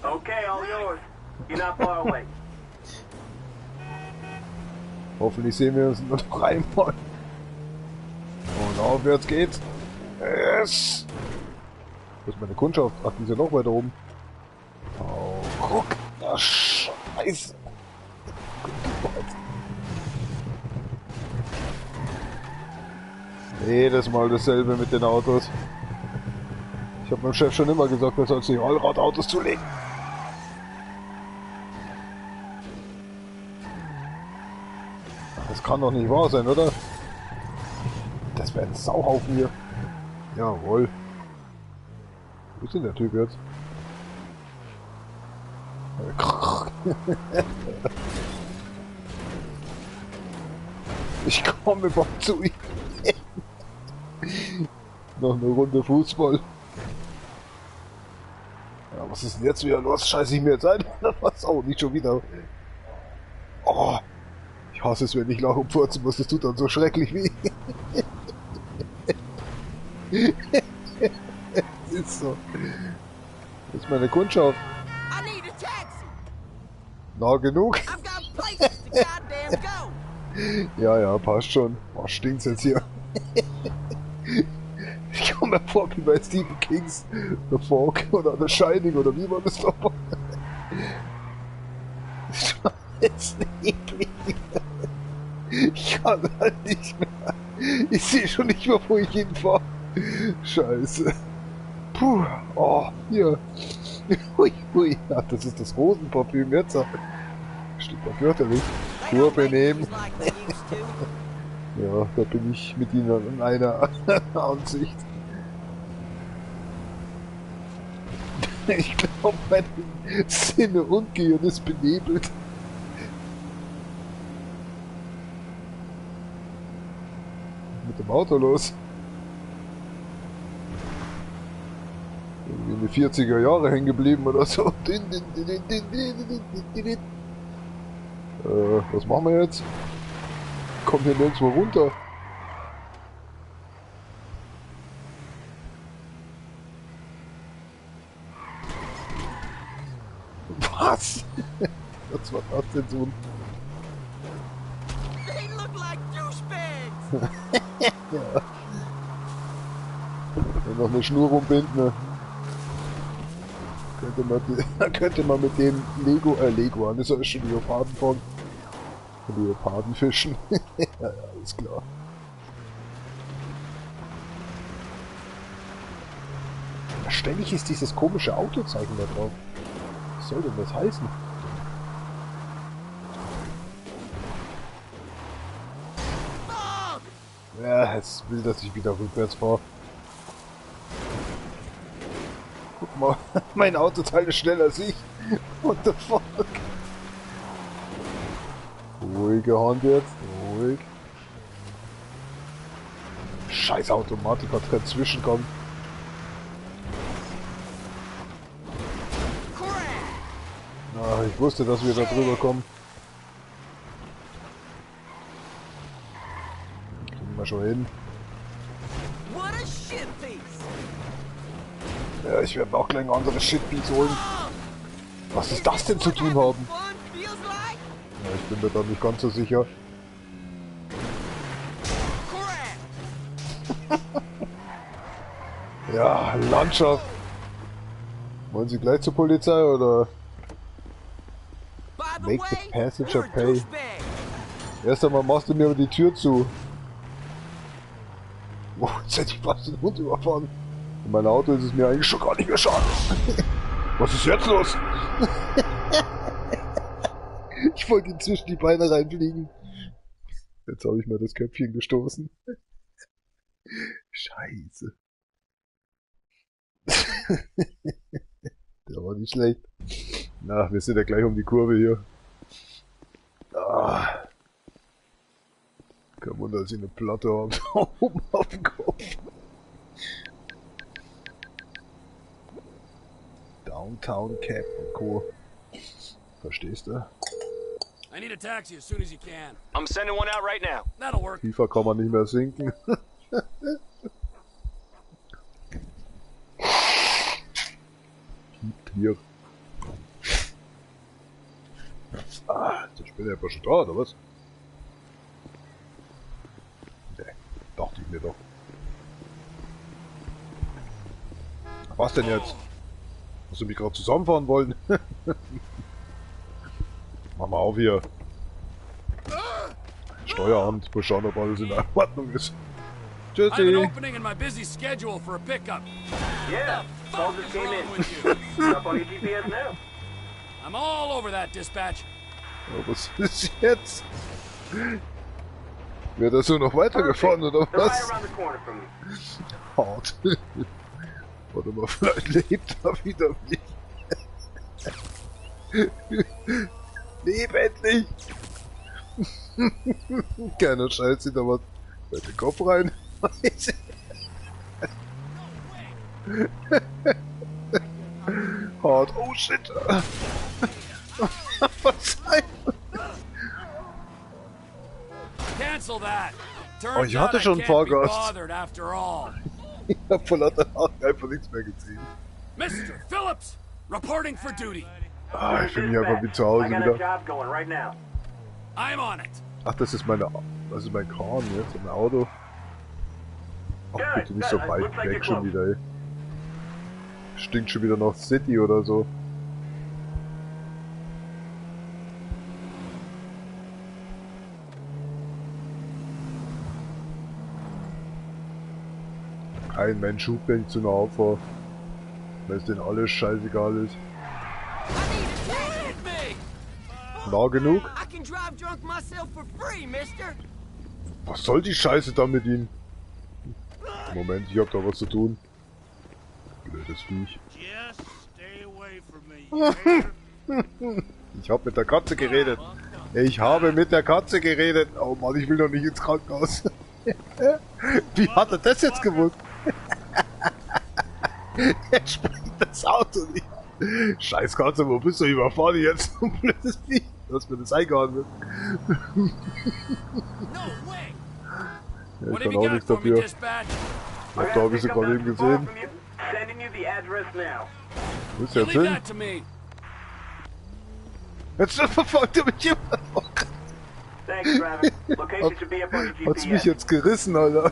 Okay, all yours. You're not far away. Hoffentlich sehen wir uns nur noch einmal. Und aufwärts geht's. Yes! Wo ist meine Kundschaft? Ach, die ist ja noch weiter oben. Oh, guck. Ach, Scheiße. Jedes Mal dasselbe mit den Autos. Ich habe meinem Chef schon immer gesagt, er soll sich Allradautos zulegen. Das kann doch nicht wahr sein, oder? Das wäre ein Sauhaufen hier. Jawohl. Wo ist denn der Typ jetzt? Ich komme mal zu ihm. Noch eine Runde Fußball. Ja, was ist denn jetzt wieder los? Scheiße ich mir jetzt ein? Was auch nicht schon wieder. Oh, ich hasse es, wenn ich lache und furzen muss. Das tut dann so schrecklich weh. Das ist so. Das ist meine Kundschaft. I need a taxi. Na, genug. I've got places to goddamn go. Ja, passt schon. Oh, stinkt's jetzt hier. Ich komme mir vor wie bei Stephen Kings The Fog oder The Shining oder wie man das doch macht. Scheiße, eklig. Ich kann halt nicht mehr. Ich sehe schon nicht mehr, wo ich hinfahre. Scheiße. Puh. Oh, hier. Hui, hui. Ach, das ist das Rosenparfüm jetzt. Stimmt doch fürchterlich. Kurve nehmen. Ja, da bin ich mit Ihnen in einer Ansicht. Ich glaube, meine Sinne und Gehirn ist benebelt. Mit dem Auto los. Irgendwie in die 40er Jahre hängen geblieben oder so. Was machen wir jetzt? Kommt hier nirgendwo runter. Was? Was war das denn so? They look like douchebags. Ja. Wenn noch eine Schnur rumbinden, ne? Könnte man mit dem Lego, das ist schon Leoparden von. Leopardenfischen. Ja, alles klar. Ständig ist dieses komische Autozeichen da drauf. Was soll denn das heißen? Ja, es will, dass ich wieder rückwärts fahre. Guck mal, mein Autoteil ist schneller als ich. What the fuck? Ruhige Hand jetzt, ruhig. Scheiß Automatik hat dazwischen kommen. Ah, ich wusste, dass wir da drüber kommen. Kriegen wir schon hin. Ja, ich werde auch gleich ein anderes Shitpiece holen. Was ist das denn zu tun haben? Ja, ich bin mir da nicht ganz so sicher. Ja, Landschaft. Wollen Sie gleich zur Polizei oder? Make the passenger pay. Erst einmal machst du mir die Tür zu. Oh, jetzt hätte ich fast den Hund überfahren. In meinem Auto ist es mir eigentlich schon gar nicht mehr schade. Was ist jetzt los? Ich wollte ihm zwischen die Beine reinfliegen. Jetzt habe ich mir das Köpfchen gestoßen. Scheiße. Der war nicht schlecht. Na, wir sind ja gleich um die Kurve hier. Ah. Kein Wunder, dass ich eine Platte habe. Oben auf dem Kopf. Downtown Cap und Co. Verstehst du? I need a taxi as soon as you can. I'm sending one out right now. That'll work. Tiefer kann man nicht mehr sinken. Hier. Ah, ist der Spinner etwa schon da, oder was? Ne, dachte ich mir doch. Was denn jetzt? Hast du mich gerade zusammenfahren wollen? Mach mal auf hier. Steueramt, mal schauen, ob alles in Ordnung ist. Tschüssi. I have an opening in my busy schedule for a pickup. Yeah, all just came in. Up on your GPS now. I'm all over that, dispatch. Ja, was ist jetzt? Wird er so noch weitergefahren oder was? Hart. Warte mal, vielleicht lebt er wieder nicht. Leb endlich! Keiner scheißt sich da was bei den Kopf rein. Hart. Oh shit! Was sein? Cancel that. Oh, ich hatte schon einen Fahrgast. Ich hab vor lauter Haaren einfach nichts mehr gesehen. Mr. Phillips, reporting for duty. Ah, ich bin hier einfach wie zu Hause wieder. I'm on it. Ach, das ist mein Kran jetzt, mein Auto. Ach, bitte nicht so weit weg schon wieder, ey. Stinkt schon wieder nach City oder so. Kein Mensch hupt, wenn ich zu nah fahre. Weil es denen alles scheißegal ist. Nah genug? Was soll die Scheiße da mit ihm? Moment, ich hab da was zu tun. Blödes Viech. Ich hab mit der Katze geredet. Ich habe mit der Katze geredet. Oh Mann, ich will doch nicht ins Krankenhaus. Wie hat er das jetzt gewusst? Jetzt springt das Auto nicht. Scheiß Katze, wo bist du? Überfahr dich jetzt. Blödes Viech. Dass mir das eingehauen wird. Ja, ich kann auch nichts dafür. Ach, da hab ich sie gerade eben gesehen. Wo ist der jetzt hin? Jetzt verfolgt er mich immer noch. Hat's mich jetzt gerissen, Alter.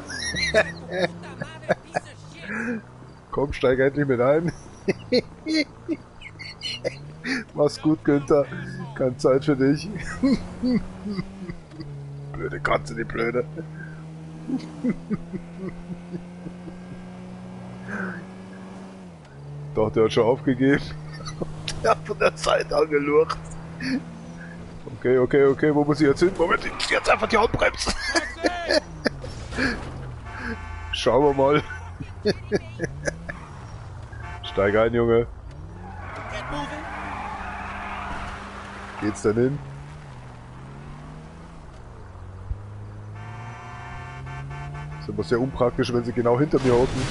Komm, steig endlich mit ein. Mach's gut, Günther. Keine Zeit für dich. Blöde Katze, die Blöde. Doch, der hat schon aufgegeben. Der hat von der Seite angelurcht. Okay, wo muss ich jetzt hin? Moment, ich muss jetzt einfach die Handbremse. Schauen wir mal. Steig ein, Junge. Geht's denn hin? Ist aber sehr unpraktisch, wenn sie genau hinter mir hocken.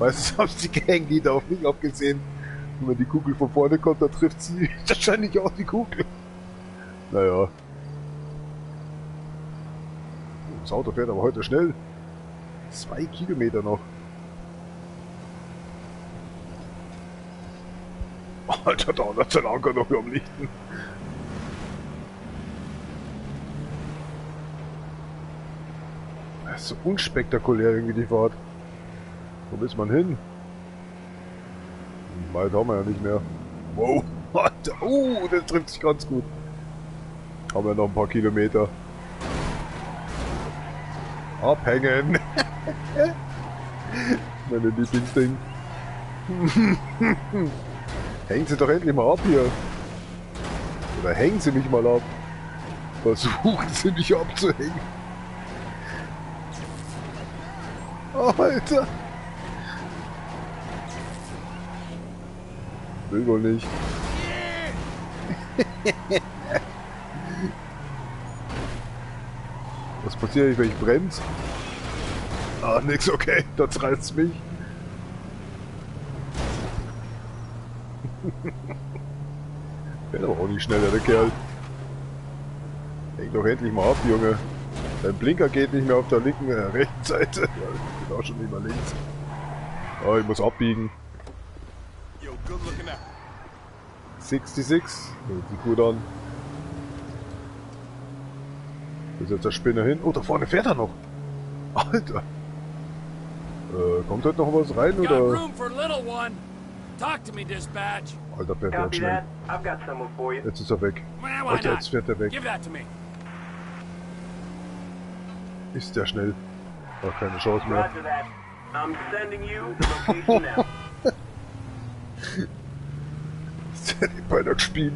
Meistens haben sie die Gang, die da auf mich abgesehen. Und wenn die Kugel von vorne kommt, dann trifft sie wahrscheinlich auch die Kugel. Naja. Das Auto fährt aber heute schnell. 2 Kilometer noch. Alter, da hat sein Anker noch am Lichten. Das ist so unspektakulär irgendwie die Fahrt. Wo ist man hin? Weit haben wir ja nicht mehr. Wow, Alter, das trifft sich ganz gut. Haben wir noch ein paar Kilometer. Abhängen! Meine Lieblingsding. Hängen Sie doch endlich mal ab hier. Oder hängen Sie mich mal ab. Versuchen Sie mich abzuhängen. Alter! Will wohl nicht. Was passiert, wenn ich bremse? Ah, nix, okay, das reizt mich. Fährt aber auch nicht schneller, der Kerl. Häng doch endlich mal ab, Junge. Dein Blinker geht nicht mehr auf der linken, rechten Seite. Ja, ich bin auch schon nicht mehr links. Oh, ich muss abbiegen. 66. Sieht gut an. Wo ist jetzt der Spinner hin? Oh, da vorne fährt er noch. Alter. Kommt heute noch was rein, oder? Alter, fährt der jetzt schnell. Jetzt ist er weg. Alter, jetzt fährt er weg. Ist der schnell? Ach, keine Chance mehr. Ist der nicht bei der gespielt?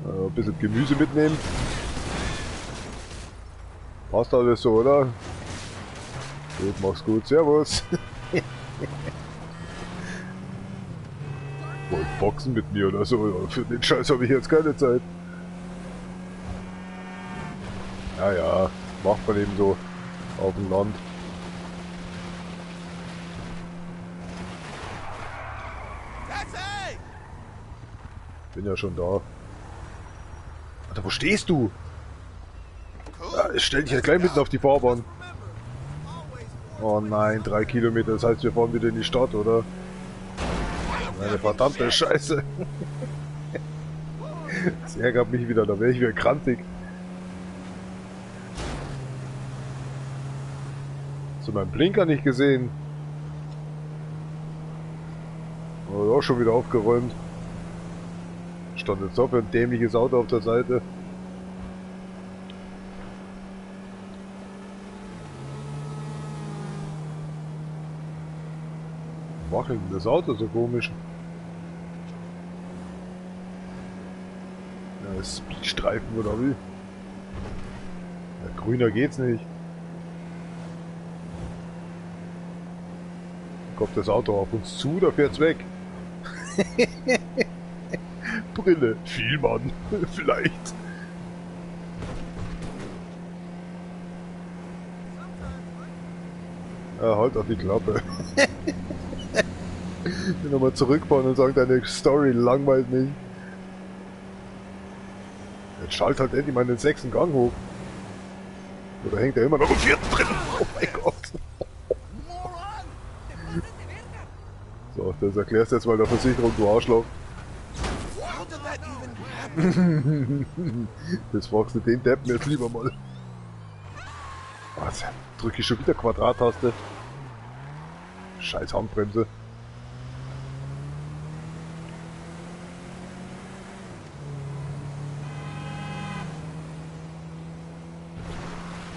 Ein bisschen Gemüse mitnehmen. Passt alles so, oder? Gut, mach's gut. Servus. Wollt boxen mit mir oder so? Für den Scheiß habe ich jetzt keine Zeit. Ja, macht man eben so auf dem Land. Bin ja schon da. Alter, wo stehst du? Ja, Ich stell dich ja gleich mitten auf die Fahrbahn. Oh nein, 3 Kilometer, das heißt wir fahren wieder in die Stadt, oder? Eine verdammte Scheiße. Das ärgert mich wieder, da wäre ich wieder krantig. Hast du meinen Blinker nicht gesehen? Oh, auch schon wieder aufgeräumt. Stand jetzt doch für ein dämliches Auto auf der Seite. Warum macht denn das Auto so komisch? Ja, Speedstreifen oder wie? Ja, grüner geht's nicht. Kommt das Auto auf uns zu, da fährt's weg. Brille. Viel, Mann. Vielleicht. Ja, halt auf die Klappe. Nochmal zurückfahren und sagen, deine Story langweilt mich. Jetzt schalt halt endlich mal den 6. Gang hoch. Oder hängt er immer noch im 4. drin? Oh mein Gott. So, das erklärst du jetzt mal der Versicherung, du Arschloch. Das fragst du den Deppen jetzt lieber mal. Was? Drücke ich schon wieder Quadrat-Taste? Scheiß Handbremse.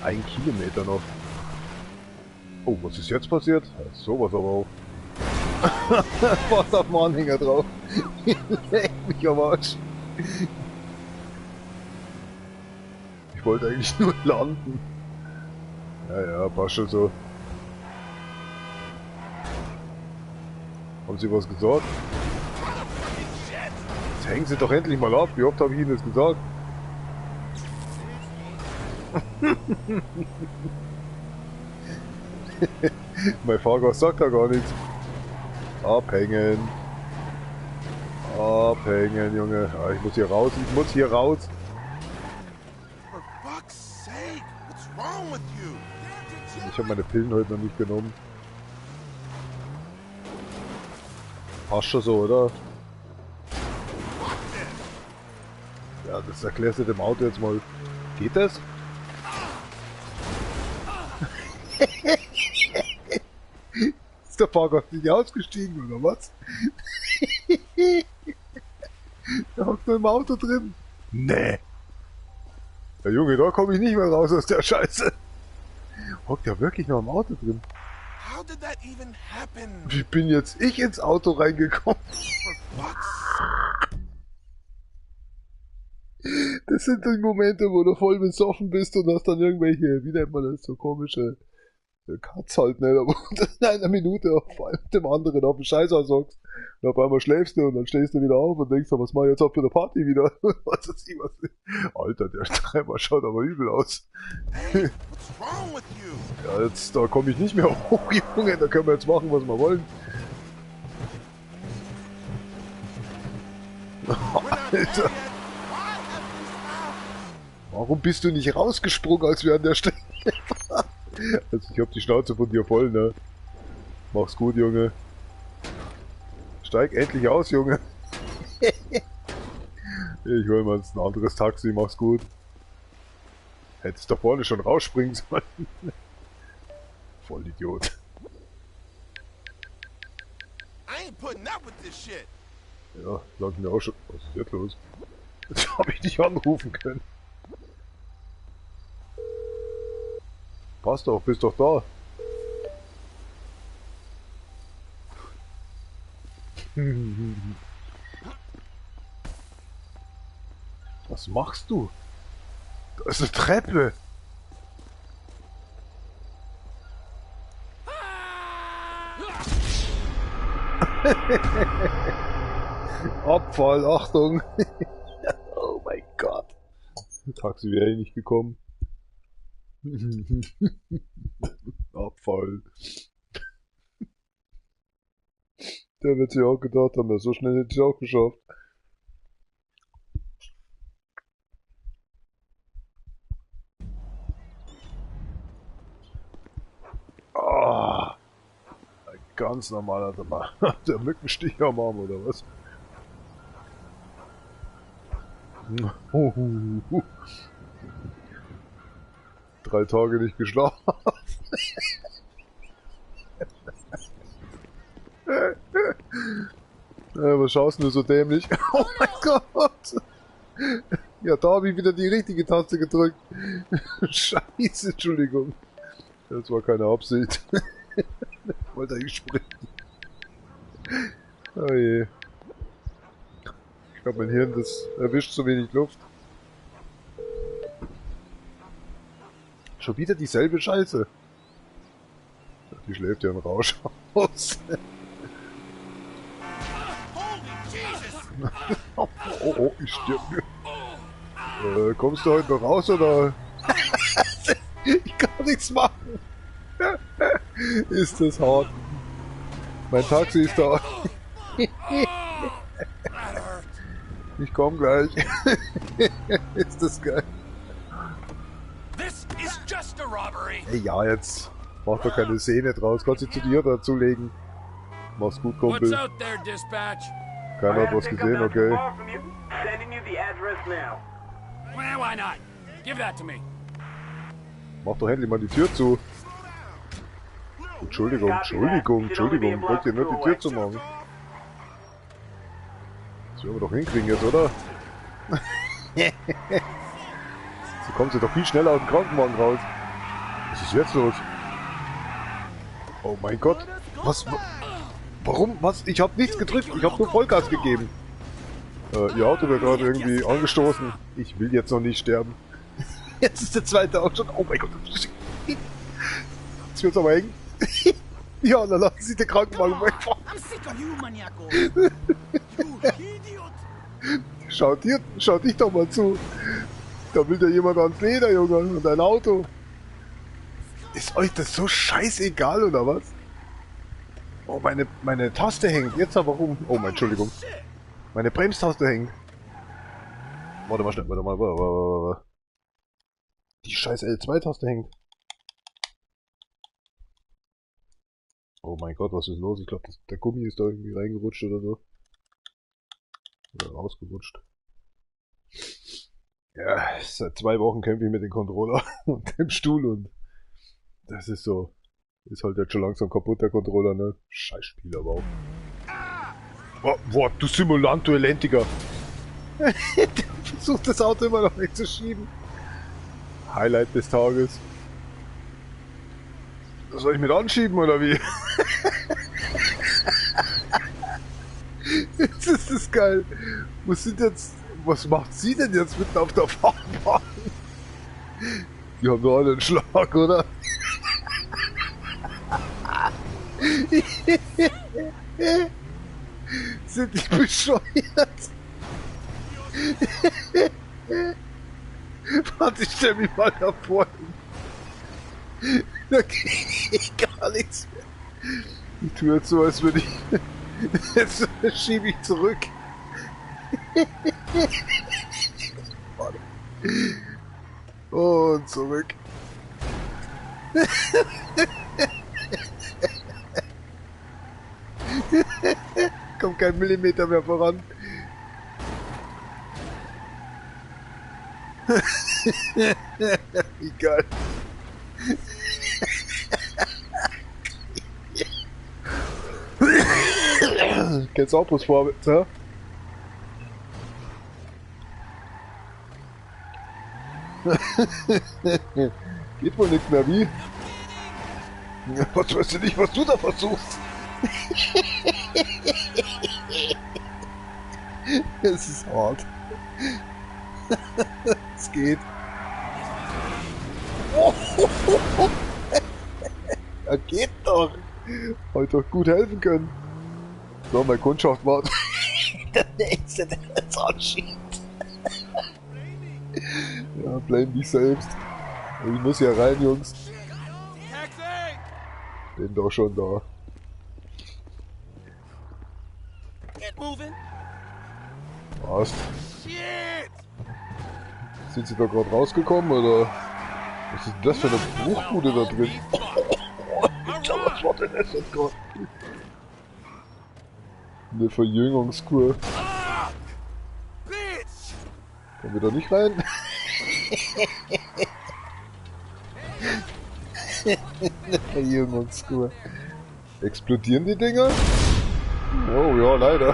Ein Kilometer noch. Oh, was ist jetzt passiert? Sowas aber auch. Was auf dem Anhänger drauf. Leck mich am Arsch. Ich wollte eigentlich nur landen. Ja, passt schon so. Haben Sie was gesagt? Jetzt hängen Sie doch endlich mal ab. Wie oft habe ich Ihnen das gesagt? Mein Fahrgast sagt da gar nichts. Abhängen. Abhängen, Junge. Ah, ich muss hier raus. Ich muss hier raus. Ich habe meine Pillen heute noch nicht genommen. Passt schon so, oder? Ja, das erklärst du dem Auto jetzt mal. Geht das? Ist der Fahrgast nicht ausgestiegen, oder was? Der hockt nur im Auto drin. Nee. Ja, Junge, da komme ich nicht mehr raus aus der Scheiße. Hockt ja wirklich noch im Auto drin. Wie bin jetzt ich ins Auto reingekommen? Das sind die Momente, wo du voll besoffen bist und hast dann irgendwelche, wie nennt man das, so komische Cuts halt, ne, wo du in einer Minute auf dem anderen auf den Scheiß aushockst und auf einmal schläfst du und dann stehst du wieder auf und denkst, was mach ich jetzt ab für eine Party wieder? Was ist die, was? Alter, der Treiber schaut aber übel aus. Hey, what's wrong with you? Ja, jetzt, da komme ich nicht mehr hoch, Junge, da können wir jetzt machen, was wir wollen. Alter. Warum bist du nicht rausgesprungen, als wir an der Stelle waren? Also ich hab die Schnauze von dir voll, ne? Mach's gut, Junge. Steig endlich aus, Junge. Ich hol mal ein anderes Taxi, mach's gut. Hättest da vorne schon rausspringen sollen. Voll Idiot. Ja, sagen wir auch schon. Was ist jetzt los? Jetzt hab ich dich anrufen können. Passt doch, bist doch da. Was machst du? Da ist eine Treppe. Abfall, Achtung. Oh mein Gott. Taxi wäre eh nicht gekommen. Abfall. Der wird sich auch gedacht haben, so schnell hätte ich auch geschafft. ganz normaler der Mückenstich am Arm oder was? 3 Tage nicht geschlafen. Was schaust du so dämlich? Oh mein Gott! Ja, da habe ich wieder die richtige Taste gedrückt. Scheiße, Entschuldigung. Das war keine Absicht. Ich wollte eigentlich springen. Oh je. Ich glaube, mein Hirn, das erwischt so wenig Luft. Schon wieder dieselbe Scheiße. Die schläft ja im Rausch aus. Oh, ich stirb. Kommst du heute noch raus, oder? Ich kann nichts machen. Ist das hart. Mein Taxi ist da. Ich komm gleich. Ist das geil. Hey, ja, jetzt mach doch keine Szene draus. Kannst du zu dir dazulegen. Mach's gut, Kumpel. Keiner hat was gesehen, okay. Mach doch endlich mal die Tür zu. Entschuldigung. Wollt ihr nur die Tür zu machen? Das werden wir doch hinkriegen jetzt, oder? So kommt sie doch viel schneller aus dem Krankenwagen raus. Was ist jetzt los? Oh mein Gott. Was? Warum? Was? Ich hab nichts gedrückt. Ich hab nur Vollgas gegeben. Ihr Auto wird gerade irgendwie angestoßen. Ich will jetzt noch nicht sterben. Jetzt ist der zweite auch schon. Oh mein Gott. Jetzt wird's aber eng. Ja, dann lassen Sie den Krankenwagen wegfahren. Schau dich doch mal zu. Da will dir jemand ans Leder, Junge, und ein Auto. Ist euch das so scheißegal, oder was? Oh, meine Taste hängt. Jetzt aber rum. Oh, Entschuldigung. Meine Bremstaste hängt. Warte mal schnell, warte mal. Die scheiß L2-Taste hängt. Oh mein Gott, was ist los? Ich glaube, der Gummi ist da irgendwie reingerutscht oder so. Oder rausgerutscht. Ja, seit 2 Wochen kämpfe ich mit dem Controller und dem Stuhl und das ist so. Ist halt jetzt schon langsam kaputt, der Controller, ne? Scheiß Spiel aber auch. Boah, du Simulant, du Elentiger! Der versucht das Auto immer noch wegzuschieben. Highlight des Tages. Soll ich mit anschieben oder wie? Jetzt ist das geil. Was macht sie denn jetzt mitten auf der Fahrbahn? Die haben doch alle einen Schlag, oder? Sind die bescheuert? Warte, ich stell mich mal davor. Da geht gar nichts mehr. Ich tue jetzt so, als würde ich... Jetzt schiebe ich zurück. Warte. Und zurück. Kommt kein Millimeter mehr voran. Wie geil. Kennst du auch bloß vorwärts, ja? Geht wohl nichts mehr, wie? Was weißt du nicht, was du da versuchst? Es ist hart. Es geht. Ja, geht doch. Heute doch gut helfen können. So, meine Kundschaft wartet. Der Nächste, der jetzt anschiebt. Ja, blame dich selbst. Ich muss ja rein, Jungs. Bin doch schon da. Passt. Sind sie da gerade rausgekommen, oder? Was ist denn das für eine Bruchbude da drin? Alter, was war denn das jetzt gerade? Eine Verjüngungskur. Kommen wir da nicht rein? Eine Verjüngungskur. Explodieren die Dinger? Oh ja, leider.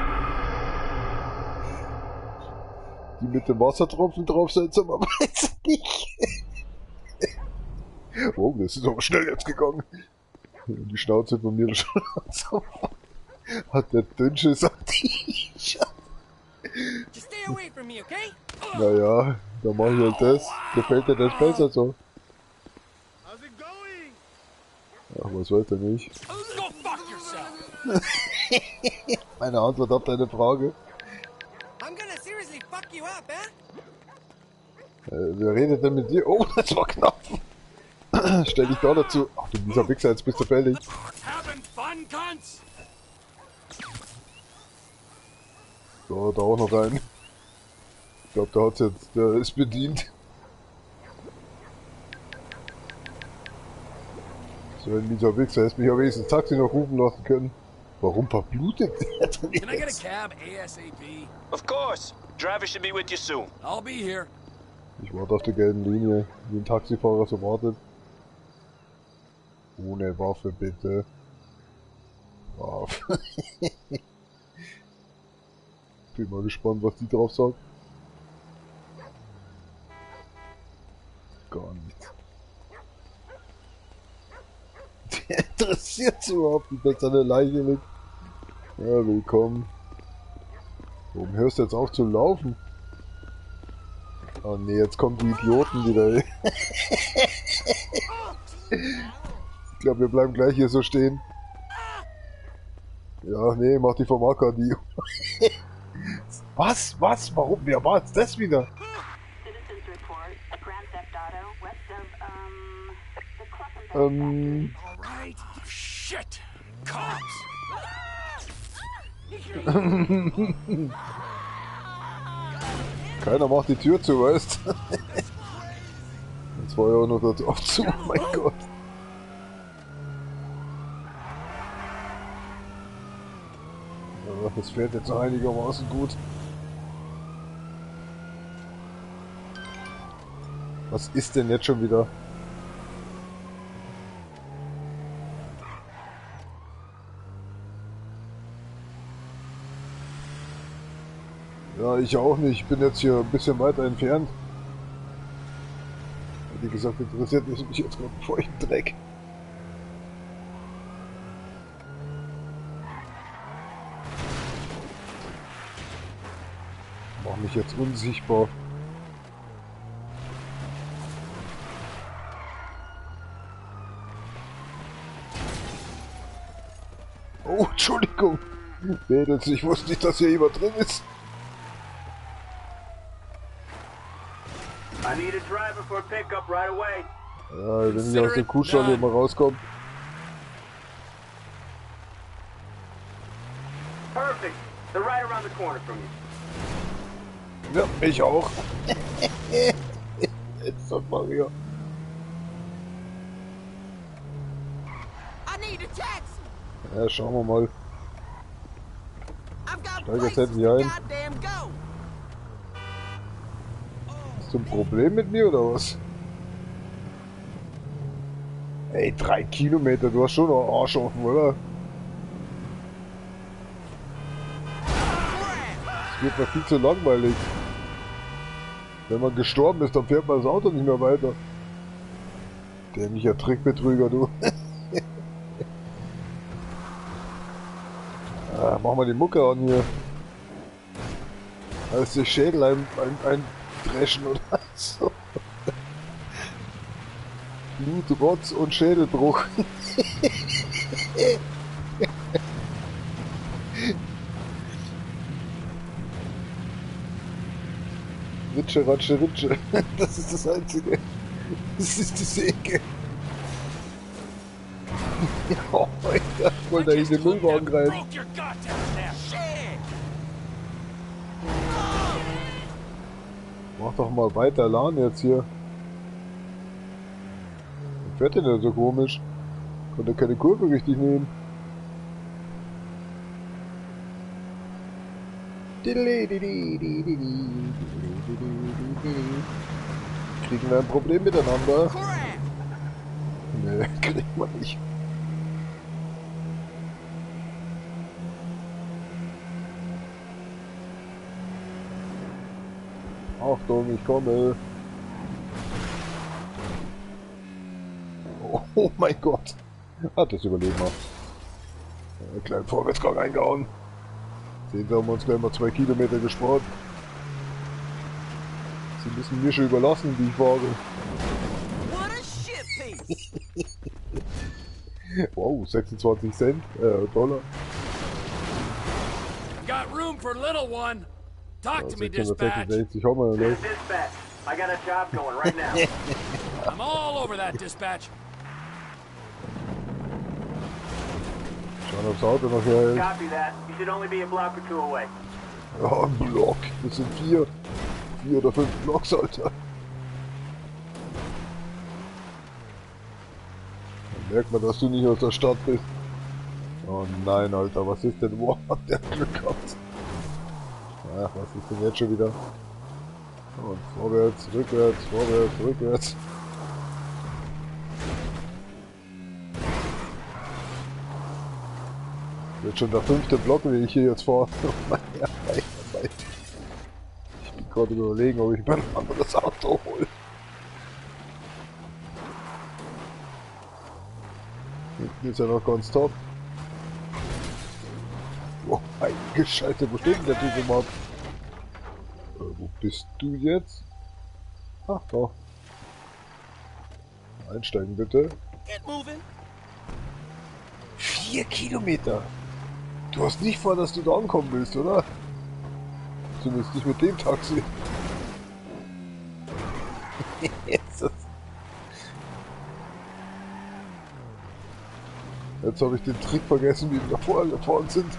Die mit dem Wassertropfen draufsetzen, aber weiß nicht. Oh, das ist aber schnell jetzt gegangen. Die Schnauze von mir schon so. Hat der Dünnschiss auf die Scheiße. Naja, dann mach ich halt das. Gefällt dir das besser so? Ach, was weiß er nicht. Meine Antwort auf deine Frage. Wer redet denn mit dir? Oh, das war knapp. Stell dich da dazu. Ach du dieser Wichser, jetzt bist du fällig. So, da auch noch rein. Ich glaube, der hat's jetzt, der ist bedient. So ein mieser Wichser, hätte mich ja wenigstens Taxi noch rufen lassen können. Warum verblutet der denn jetzt? Can I get a cab ASAP? Of course. Driver should be with you soon. I'll be here. Ich warte auf der gelben Linie, wie ein Taxifahrer so wartet. Ohne Waffe bitte. Waffe. Bin mal gespannt, was die drauf sagt. Gar nichts. Der interessiert sich überhaupt nicht, dass seine Leiche liegt. Ja, willkommen. Warum hörst du jetzt auf zu laufen? Oh ne, jetzt kommen die Idioten wieder. Ich glaube, wir bleiben gleich hier so stehen. Ja, nee, mach die vom Acker, die. Was? Was? Warum? Wer war jetzt das wieder? Alright. Shit. Cops. Keiner macht die Tür zu, weißt du? Jetzt war ja auch noch dort auf zu, oh mein Gott. Ja, das fährt jetzt einigermaßen gut. Was ist denn jetzt schon wieder? Ja, ich auch nicht. Ich bin jetzt hier ein bisschen weiter entfernt. Wie gesagt, interessiert mich jetzt gerade einen feuchten Dreck. Mach mich jetzt unsichtbar. Oh, Entschuldigung. Mädels, ich wusste nicht, dass hier jemand drin ist. I need a driver for a pickup right away. Ja, wenn ich aus dem Kuhstall hier mal rauskomme. Perfect. They're right around the corner from you. Ja, ich auch. Jetzt doch mal hier. Ja, schauen wir mal. Steig jetzt endlich ein. Hast du ein Problem mit mir oder was? Ey, 3 Kilometer, du hast schon noch Arsch offen, oder? Das wird mir viel zu langweilig. Wenn man gestorben ist, dann fährt man das Auto nicht mehr weiter. Dämlicher Trickbetrüger, du. Ah, mach mal die Mucke an hier. Da ist der Schädel ein Dreschen oder so. Blut, Rotz und Schädelbruch. Ritsche, Ratsche, Ritsche. Das ist das Einzige. Das ist die Säge. Oh mein Gott, ich wollte da in den Müllwagen rein. Mach doch mal weiter LAN jetzt hier. Was fährt denn da so komisch? Konnte keine Kurve richtig nehmen. Kriegen wir ein Problem miteinander? Ne, kriegen wir nicht. Achtung, ich komme. Oh mein Gott. Hat das überleben wir. Einen kleinen Vorwärtsgang eingehauen. Sehen wir, haben uns gleich mal 2 Kilometer gespart. Sie müssen mir schon überlassen, wie ich fahre. Wow, 26 Cent, Dollar. Got room for little one. Talk to me, 666 haben wir noch nicht. Dispatch, I got a job going right now. I'm all over that, dispatch. Schauen, ob das Auto noch her ist. Copy that. You should only be a block or 2 away. Ja, ein Block. Das sind 4 oder 5 Blocks, Alter. Dann merkt man, dass du nicht aus der Stadt bist. Oh nein, Alter, was ist denn? Wow, hat der Glück gehabt. Ach, was ist denn jetzt schon wieder? Und vorwärts, rückwärts, vorwärts, rückwärts. Wird schon der 5. Block, wie ich hier jetzt fahre. Ich bin gerade überlegen, ob ich mir ein anderes Auto hole. Hinten ist ja noch ganz top. Oh, meine Scheiße, wo steht denn der Typ überhaupt? Wo bist du jetzt? Ach, da. Einsteigen bitte. 4 Kilometer. Du hast nicht vor, dass du da ankommen willst, oder? Zumindest nicht mit dem Taxi. Jetzt habe ich den Trick vergessen, wie wir vorher gefahren sind.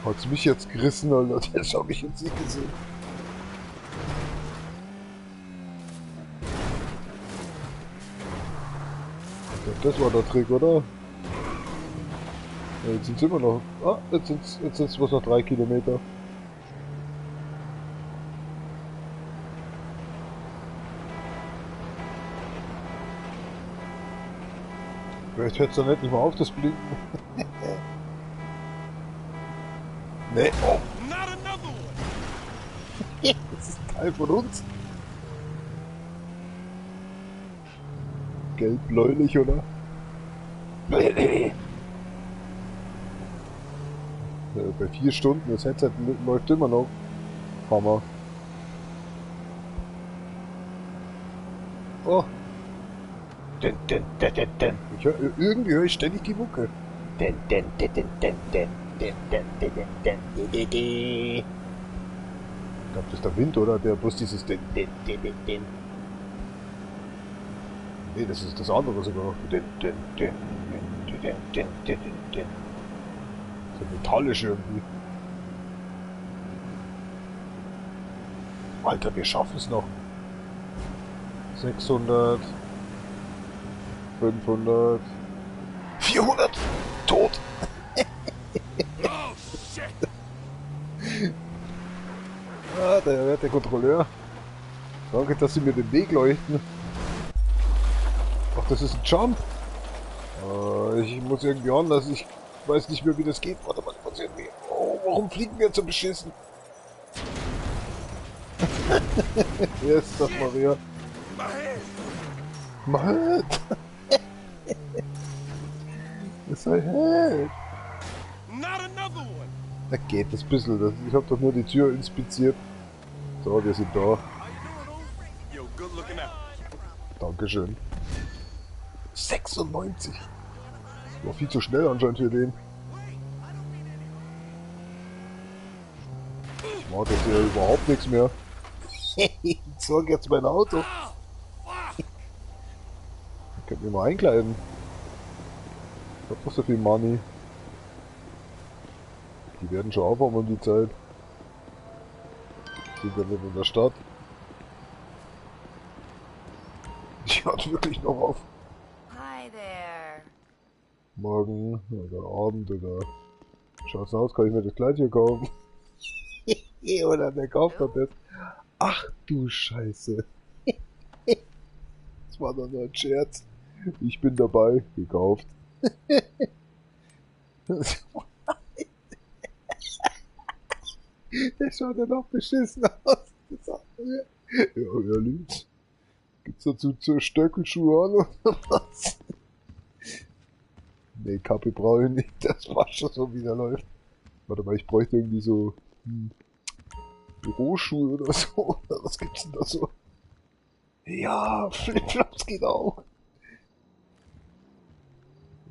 Hat's mich jetzt gerissen, Alter. Das habe ich jetzt nicht gesehen. Ich glaube, das war der Trick, oder? Ja, jetzt sind es immer noch. Ah, jetzt sind es bloß noch 3 Kilometer. Vielleicht hört es doch nicht mehr auf, das Blinken. Nee, oh. Das ist ein Teil von uns. Gelb-bläulich, oder? Bei 4 Stunden, das Headset läuft immer noch. Hammer. Oh. Irgendwie höre ich ständig die Mucke. Ich glaube, das ist der Wind, oder? Der bloß dieses Nee, das ist das andere sogar. So metallisch irgendwie. Alter, wir schaffen es noch. 600. 500. 400. Tot. Ah, der werte Kontrolleur. Danke, dass Sie mir den Weg leuchten. Ach, das ist ein Jump. Ich muss irgendwie anders. Ich weiß nicht mehr, wie das geht. Warte mal, ich muss irgendwie... Oh, warum fliegen wir so beschissen? Yes, das Maria. Mann! Das ist ein Head. Da geht das bisschen. Ich hab doch nur die Tür inspiziert. So, wir sind da. Dankeschön. 96. Das war viel zu schnell anscheinend für den. Ich mag jetzt hier überhaupt nichts mehr. Ich sorge jetzt mein Auto. Ich könnte mich mal einkleiden. Ich hab doch so viel Money. Die werden schon aufhaben um die Zeit. Sind wir nicht in der Stadt. Ich warte wirklich noch auf. Hi there. Morgen oder Abend oder Schaut's aus, kann ich mir das gleich hier kaufen? Oder der kauft doch das. Ach du Scheiße. Das war doch nur ein Scherz. Ich bin dabei, gekauft. Das schaut ja noch beschissen aus. Ja, ehrlich. Gibt's dazu zur Stöckelschuhe an oder was? Nee, Kappe brauche ich nicht, das war schon so, wie der läuft. Warte mal, ich bräuchte irgendwie so Büroschuhe oder so. Oder was gibt's denn da so? Ja, Flipflops geht auch.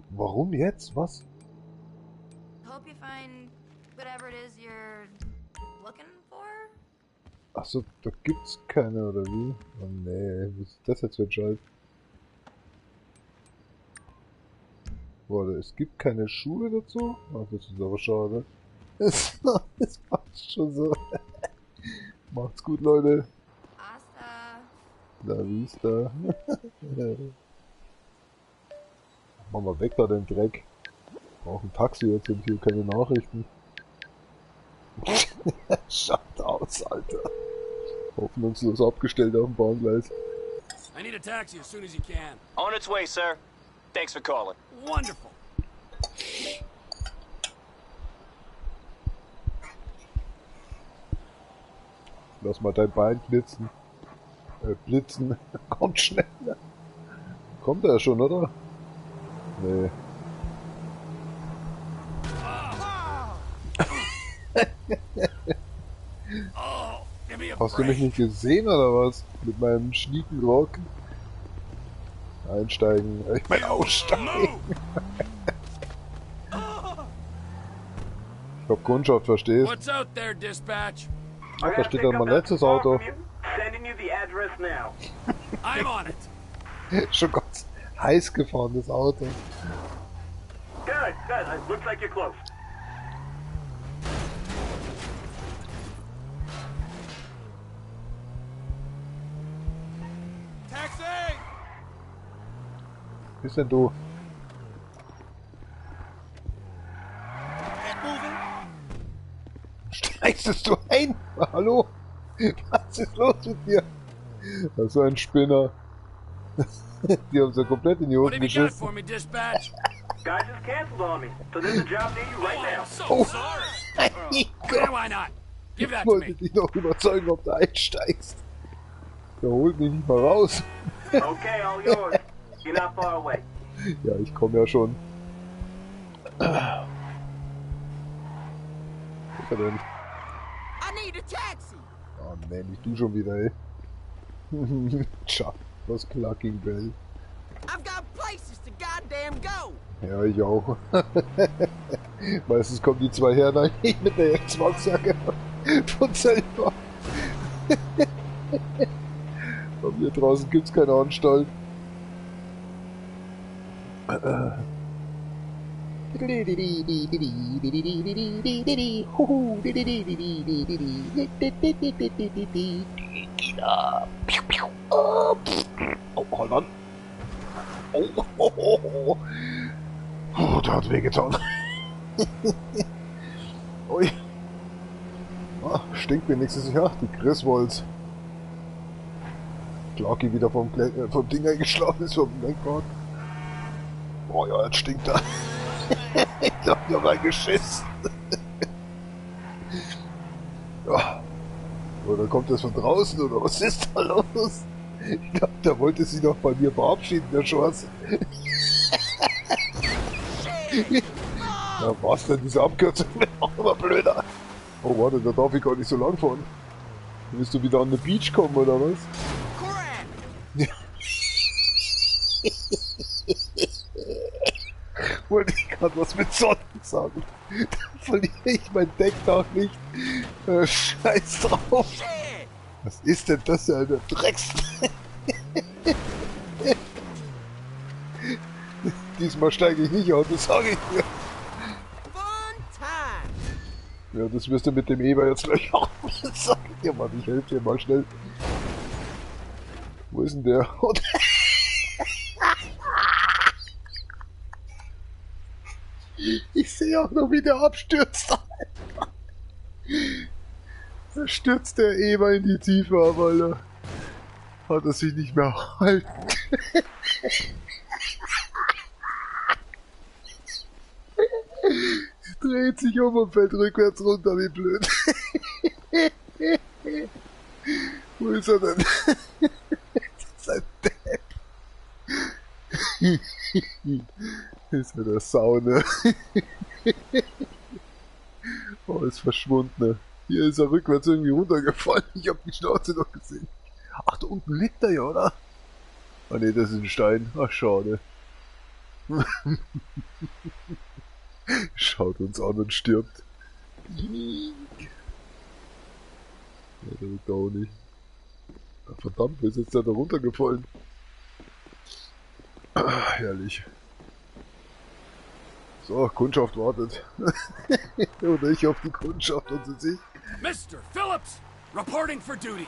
Warum jetzt? Was? Hope you find whatever it is you're looking for. Achso, da gibt's keine, oder wie? Oh nee, was ist das jetzt für ein Scheiß? Warte, es gibt keine Schuhe dazu? Ach, das ist aber schade. Das passt schon so. Macht's gut, Leute. Asta. Da, wie ist da? Mach mal weg da den Dreck. Brauch ein Taxi, jetzt sind hier keine Nachrichten. Schaut aus, Alter. Hoffnungslos abgestellt auf dem Bahngleis. I need a taxi as soon as you can. On its way, sir. Thanks for calling. Wonderful. Lass mal dein Bein blitzen. Blitzen. Kommt schneller. Kommt er schon, oder? Nee. Hast du mich nicht gesehen, oder was? Mit meinem schnieken Rock? Einsteigen. Ich mein aussteigen. Ich hab Kundschaft, verstehst? What's out there, dispatch? Ach, da steht dann mein letztes Auto. Sending you the address now. I'm on it. Schon ganz heiß gefahren, das Auto. Good, good. Looks like you're close. Taxi! Bist denn du? Steigst du ein? Hallo? Was ist los mit dir? Das ist so ein Spinner. Die haben so komplett in die Hose geschissen. For me, dispatch? Guy just canceled on me, so there's a job near you right now. So sorry. Why not? Give that Ich to wollte me. dich noch überzeugen, ob du einsteigst. Der holt mich nicht mal raus. Okay, all yours. You're not far away. Ja, ich komme ja schon. Was ist er denn? I need a taxi. Oh nee, nicht du schon wieder, ey. Tja, was Clucking Bell. I've got places to goddamn go. Ja, ich auch. Meistens kommen die zwei Herren eigentlich mit der Xbox-Jacke von selber. Bei mir draußen gibt's keine Anstalt. Oh, Holland. Oh, der hat wehgetan. Ui. Ah, stinkt wenigstens, ja, die Griswolds. Clarky wieder vom Ding eingeschlafen ist, vom Lenkrad. Oh ja, jetzt stinkt er. Ich hab da reingeschissen. Ja. Oder kommt das von draußen, oder was ist da los? Ich glaube, der wollte sich doch bei mir verabschieden, der Schwarz. Na, was denn, diese Abkürzung wird auch immer blöder. Oh, warte, da darf ich gar nicht so lang fahren. Willst du wieder an den Beach kommen, oder was? Wollte ich gerade was mit Sonnen sagen. Da verliere ich mein Deckdach nicht. Scheiß drauf. Was ist denn das für eine Drecks? Diesmal steige ich nicht aus, das sage ich dir. Ja, das wirst du mit dem Eber jetzt gleich auch sagen. Ja, Mann, ich helfe dir mal schnell. Wo ist denn der? Ich sehe sich auch noch wieder abstürzt. Da stürzt der Eber in die Tiefe ab, Alter. Hat er sich nicht mehr halten. Dreht sich um und fällt rückwärts runter, wie blöd. Wo ist er denn? Das ist ein Depp. Ist ja der Saune. Oh, ist verschwunden. Hier ist er rückwärts irgendwie runtergefallen. Ich hab die Schnauze noch gesehen. Ach, da unten liegt er ja, oder? Ah ne, das ist ein Stein. Ach, schade. Schaut uns an und stirbt. Ja, der liegt da auch nicht. Ach, verdammt, wo ist jetzt der da runtergefallen? Ah, herrlich. So, Kundschaft wartet. Oder ich auf die Kundschaft und sie sich. Mr. Phillips, reporting for duty.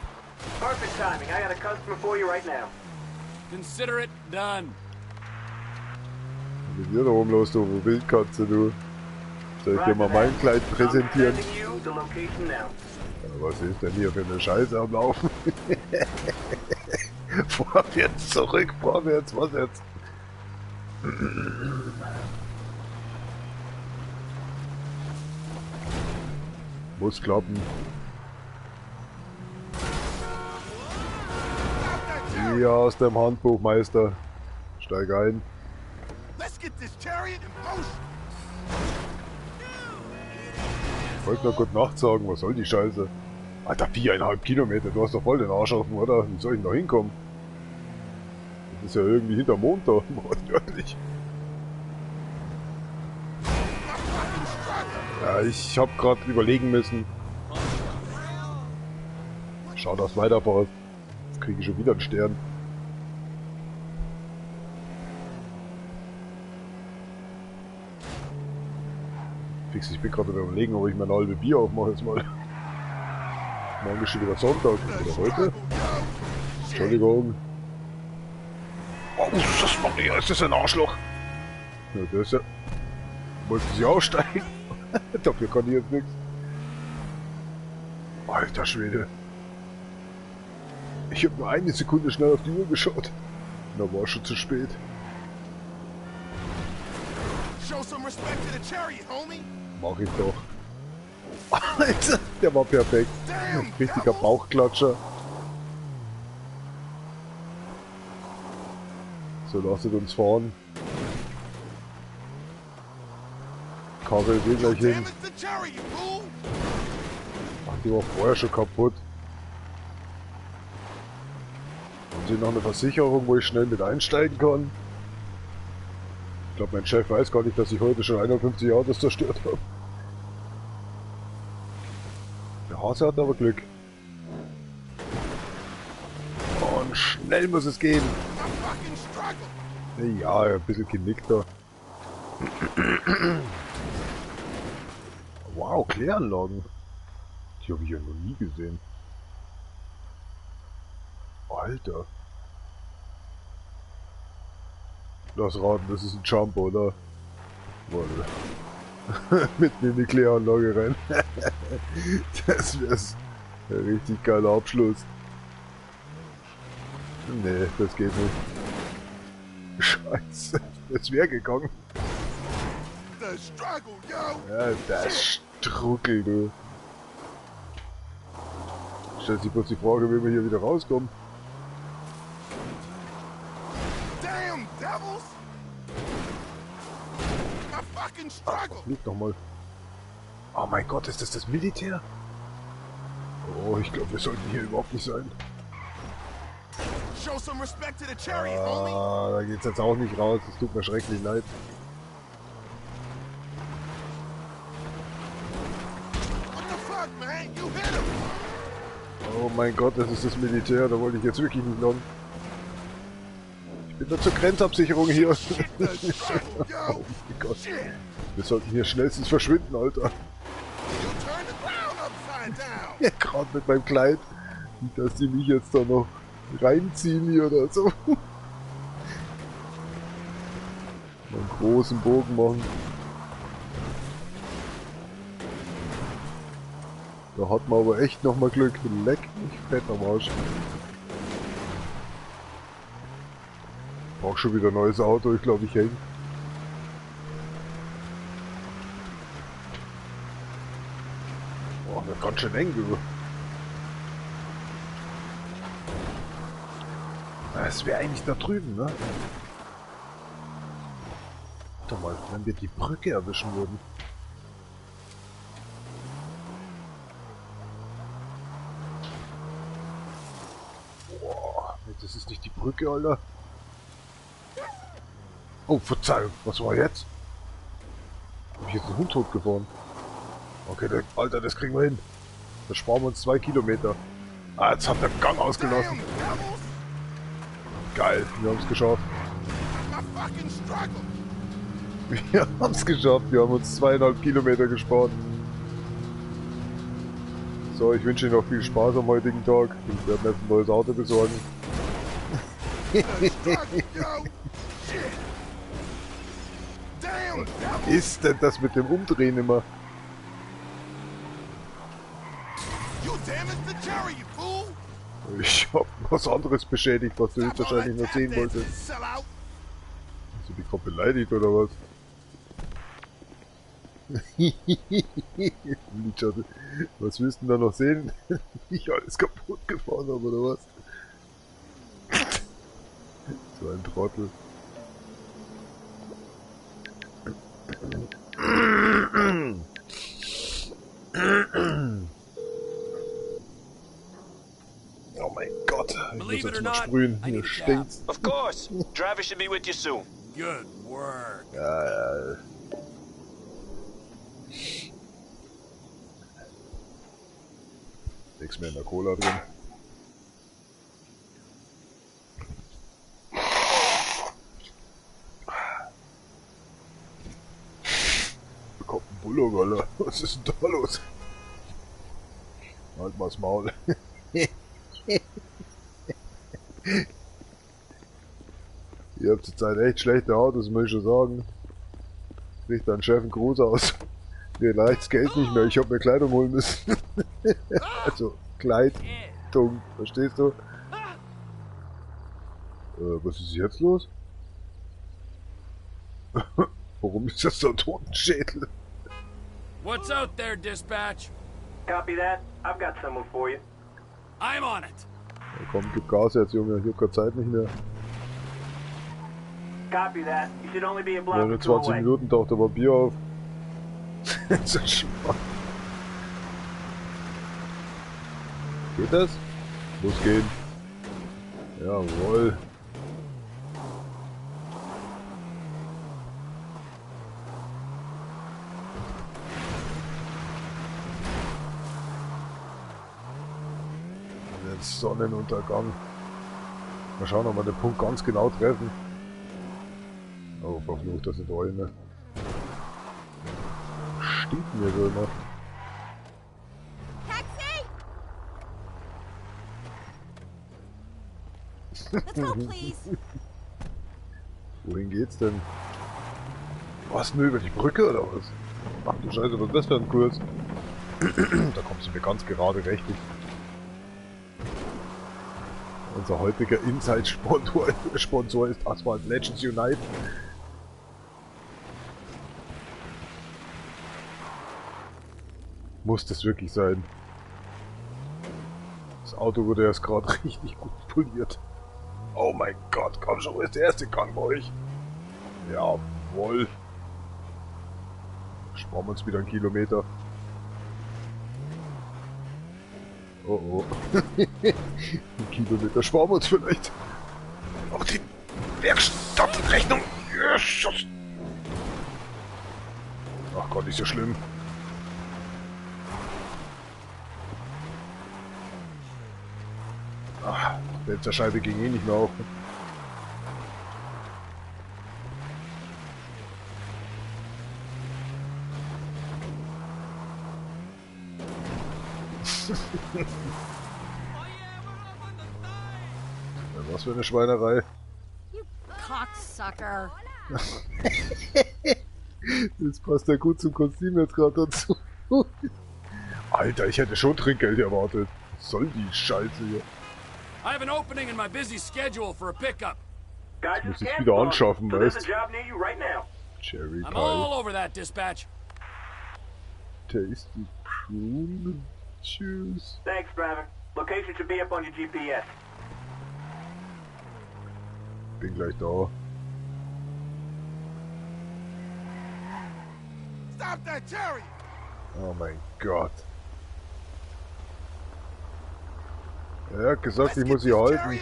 Perfect timing. I got a customer for you right now. Consider it done. Mit dir da rumläufst, du Wildkatze, du. Soll ich dir mal mein Kleid präsentieren? Ja, was ist denn hier für eine Scheiße am Laufen? Vorwärts, zurück, vorwärts, was jetzt? Muss klappen. Ja, aus dem Handbuch, Meister. Steig ein. Ich wollte nur gute Nacht sagen, was soll die Scheiße? Alter, 4,5 Kilometer, du hast doch voll den Arsch offen, oder? Wie soll ich denn da hinkommen? Das ist ja irgendwie hinter Mond da, wortwörtlich. Ja, ich hab grad überlegen müssen. Schau, dass weiterfährst. Jetzt kriege ich schon wieder einen Stern. Fix, ich bin gerade überlegen, ob ich mir eine halbe Bier aufmache jetzt mal. Morgen ist schon wieder Sonntag. Oder heute? Entschuldigung. Oh, das Maria, ist das ein Arschloch? Ja, der ist ja... Wollte sie aussteigen? Dafür kann ich jetzt nichts. Alter Schwede. Ich habe nur eine Sekunde schnell auf die Uhr geschaut. Da war schon zu spät. Mach ich doch. Alter, der war perfekt. Richtiger Bauchklatscher. So, lasst uns fahren. Karre geht gleich hin. Ach, die war vorher schon kaputt. Haben Sie noch eine Versicherung, wo ich schnell mit einsteigen kann? Ich glaube, mein Chef weiß gar nicht, dass ich heute schon 51 Autos zerstört habe. Der Hase hat aber Glück. Und schnell muss es gehen. Ja, ein bisschen genickt da. Wow, Kläranlagen. Die habe ich ja noch nie gesehen. Alter. Lass raten, das ist ein Jump, oder? Warte. Mitten in die Kläranlage rein. Das wär's. Ein richtig geiler Abschluss. Nee, das geht nicht. Scheiße, das wäre gegangen. Ja, das Struckel, du. Stellt sich bloß die Frage, wie wir hier wieder rauskommen. Ach, flieg doch mal. Oh mein Gott, ist das das Militär? Oh, ich glaube, wir sollten hier überhaupt nicht sein. Ah, da geht's jetzt auch nicht raus. Es tut mir schrecklich leid. Oh mein Gott, das ist das Militär. Da wollte ich jetzt wirklich nicht lang. Ich bin nur zur Grenzabsicherung hier. Oh mein Gott. Wir sollten hier schnellstens verschwinden, Alter. Ja, gerade mit meinem Kleid. Nicht, dass die mich jetzt da noch reinziehen hier oder so. Einen großen Bogen machen. Da hat man aber echt nochmal Glück. Leck mich fett am Arsch. Brauch schon wieder ein neues Auto, ich glaube ich häng. Boah, wird ganz schön eng, du. Es wäre eigentlich da drüben, ne? Warte mal, wenn wir die Brücke erwischen würden. Boah, das ist nicht die Brücke, Alter. Oh, Verzeihung, was war jetzt? Hab ich jetzt einen Hund totgefahren? Okay, Alter, das kriegen wir hin. Da sparen wir uns 2 Kilometer. Ah, jetzt hat der Gang ausgelassen. Geil, wir haben es geschafft. Wir haben es geschafft, wir haben uns 2,5 Kilometer gespart. So, ich wünsche Ihnen noch viel Spaß am heutigen Tag. Ich werde mir jetzt ein neues Auto besorgen. Was ist denn das mit dem Umdrehen immer? Ich hab was anderes beschädigt, was du jetzt wahrscheinlich noch sehen wolltest. Hast du dich gerade beleidigt oder was? Was willst du denn da noch sehen? Ich alles kaputt gefahren habe oder was? So ein Trottel. Oh mein Gott, ich muss jetzt mal sprühen, hier stinkt's. Of course, driver should be with you soon. Good work. Ja. Nichts mehr in der Cola drin. Bekommt ein Bullock, Alter. Was ist denn da los? Halt mal das Maul. Ihr habt zur Zeit echt schlechte Autos, muss ich schon sagen. Kriegt dein Chef einen Gruß aus. Mir reicht's Geld nicht mehr, ich hab mir Kleidung holen müssen. Also, Kleidung, verstehst du? Was ist jetzt los? Warum ist das so ein Totenschädel? What's out there, dispatch? Copy that. I've got someone for you. I'm on it. Ja, komm, gib Gas jetzt, Junge, ich hab keine Zeit nicht mehr. Copy that. You should only be a block In 20 Minuten taucht der Vampir auf. Das ist schwach. Geht das? Muss gehen. Jawohl. Jetzt Sonnenuntergang. Mal schauen, ob wir den Punkt ganz genau treffen. Oh, verflucht, das sind Räume. Stinkt mir so immer. Let's go, please. Wohin geht's denn? Was, nur über die Brücke oder was? Ach du Scheiße, was ist das für ein Kurs? Da kommst du mir ganz gerade richtig. Unser heutiger Inside-Sponsor ist Asphalt Legends Unite. Muss das wirklich sein? Das Auto wurde erst gerade richtig gut poliert. Oh mein Gott, komm schon, wo ist der erste Gang bei euch? Jawohl. Sparen wir uns wieder einen Kilometer. Oh oh. Ein Kilometer sparen wir uns vielleicht. Auch die Werkstattrechnung. Ach Gott, nicht so schlimm. Ach, der Scheibe ging eh nicht mehr auf. Was für eine Schweinerei. Cocksucker. Das passt ja gut zum Kostüm jetzt gerade dazu. Alter, ich hätte schon Trinkgeld erwartet. Was soll die Scheiße hier? I have an opening in my busy schedule for a pickup. Das muss ich wieder anschaffen, weißt du? Cherry I'm Pie. all over that, dispatch. Tasty prune juice. Thanks, driver. Location should be up on your GPS. Bin gleich da. Stop that cherry! Oh mein Gott. Er hat gesagt, ich muss sie halten.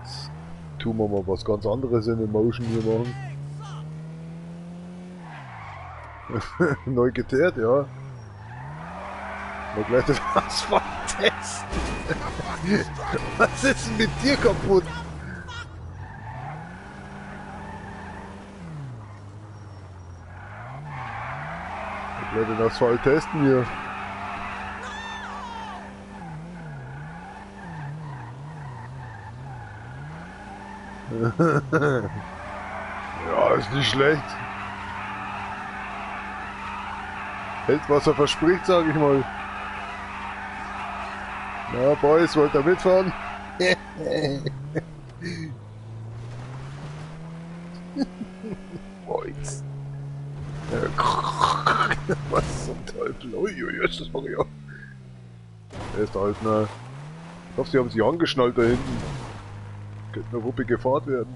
Jetzt tun wir mal was ganz anderes in Emotion hier machen. Neu geteert, ja. Mal gleich das Asphalt testen. Was ist denn mit dir kaputt? Mal gleich den Asphalt testen hier. Ja, ist nicht schlecht. Hält, was er verspricht, sag ich mal. Na, Boys, wollt ihr mitfahren? Boys. Was zum Teufel? Uiui, ist das Mario. Wer ist halt, ne? Ich hoffe, sie haben sich angeschnallt da hinten. Könnte eine ruppige Fahrt werden.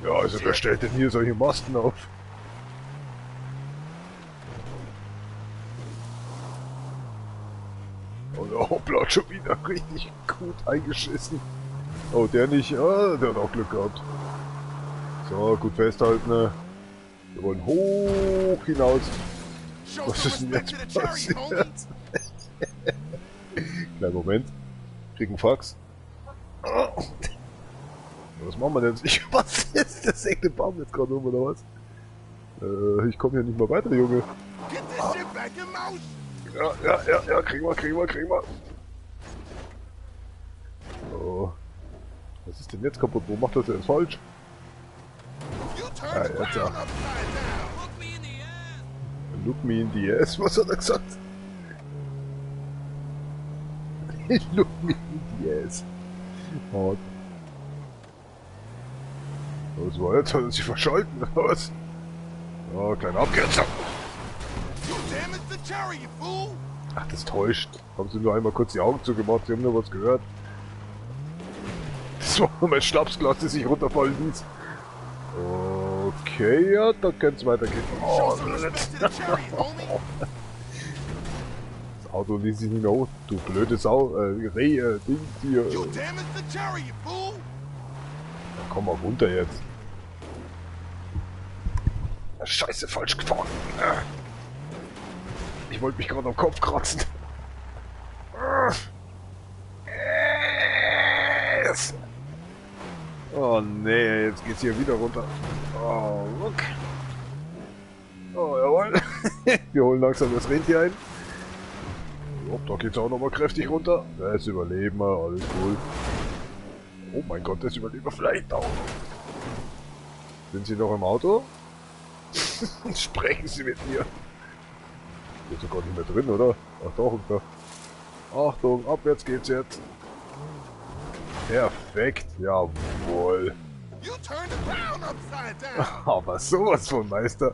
Ja, also wer stellt denn hier solche Masten auf? Oh, der Hoppla hat schon wieder richtig gut eingeschissen. Oh, der nicht. Ah, der hat auch Glück gehabt. So, gut festhalten. Ne? Wir wollen hoch hinaus. Was ist denn jetzt passiert? Kleinen Moment. Krieg einen Fax. Was machen wir denn jetzt? Was ist das? Sägt den Baum jetzt gerade um, oder was? Ich komme hier nicht mehr weiter, Junge. Ja, kriegen wir. So. Was ist denn jetzt kaputt? Wo macht das denn jetzt falsch? Ah, jetzt ja. Look me in the ass, was hat er gesagt? Look me in the ass. Oh. Was war jetzt? Hat er sich verschalten, oder was? Oh, kleiner Abkürzer. Ach, das täuscht. Haben sie nur einmal kurz die Augen zugemacht, sie haben nur was gehört. Das war nur mein Schnapsglas, das sich runterfallen ließ. Okay, ja, dann könnte es weitergehen. Oh, das Auto ließ sich nicht mehr hoch. Du blöde Sau, Ding hier. Na, komm mal runter jetzt. Scheiße, falsch gefahren. Ich wollte mich gerade am Kopf kratzen. Yes. Oh nee, jetzt geht's hier wieder runter. Oh, look. Oh, jawohl. Wir holen langsam das Rentier ein. Oh, da geht's auch nochmal kräftig runter. Das überleben wir, alles cool. Oh mein Gott, das überleben wir vielleicht auch. Sind Sie noch im Auto? Sprechen Sie mit mir. Ist sogar nicht mehr drin, oder? Ach doch, da. Achtung, abwärts geht's jetzt. Perfekt, jawohl. Aber sowas von Meister.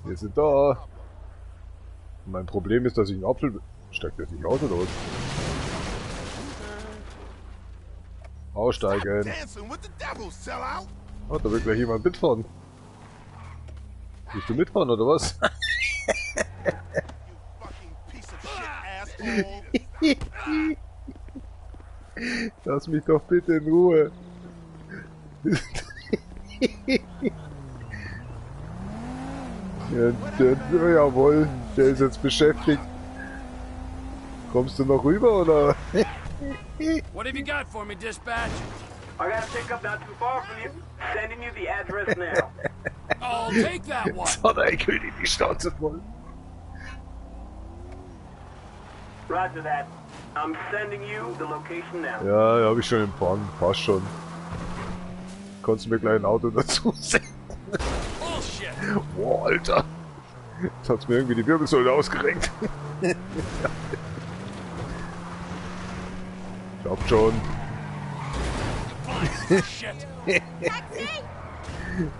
Wir sind da. Mein Problem ist, dass ich einen Apfel... Steigt das nicht aus, oder was? Aussteigen. Oh, da will gleich jemand mitfahren. Willst du mitfahren, oder was? Lass mich doch bitte in Ruhe. Jawohl, der ist jetzt beschäftigt. Kommst du noch rüber, oder? What have you got for me, dispatch? I got a pickup not too far from you. Sending you the address now. I'll take that one. Jetzt hat er König die Schnauze voll. Roger that. I'm sending you the location now. Ja, hab ich schon empfangen. Passt schon. Kannst du mir gleich ein Auto dazu senden? Boah, Alter. Jetzt hat's mir irgendwie die Wirbelsäule ausgerenkt. Schafft schon.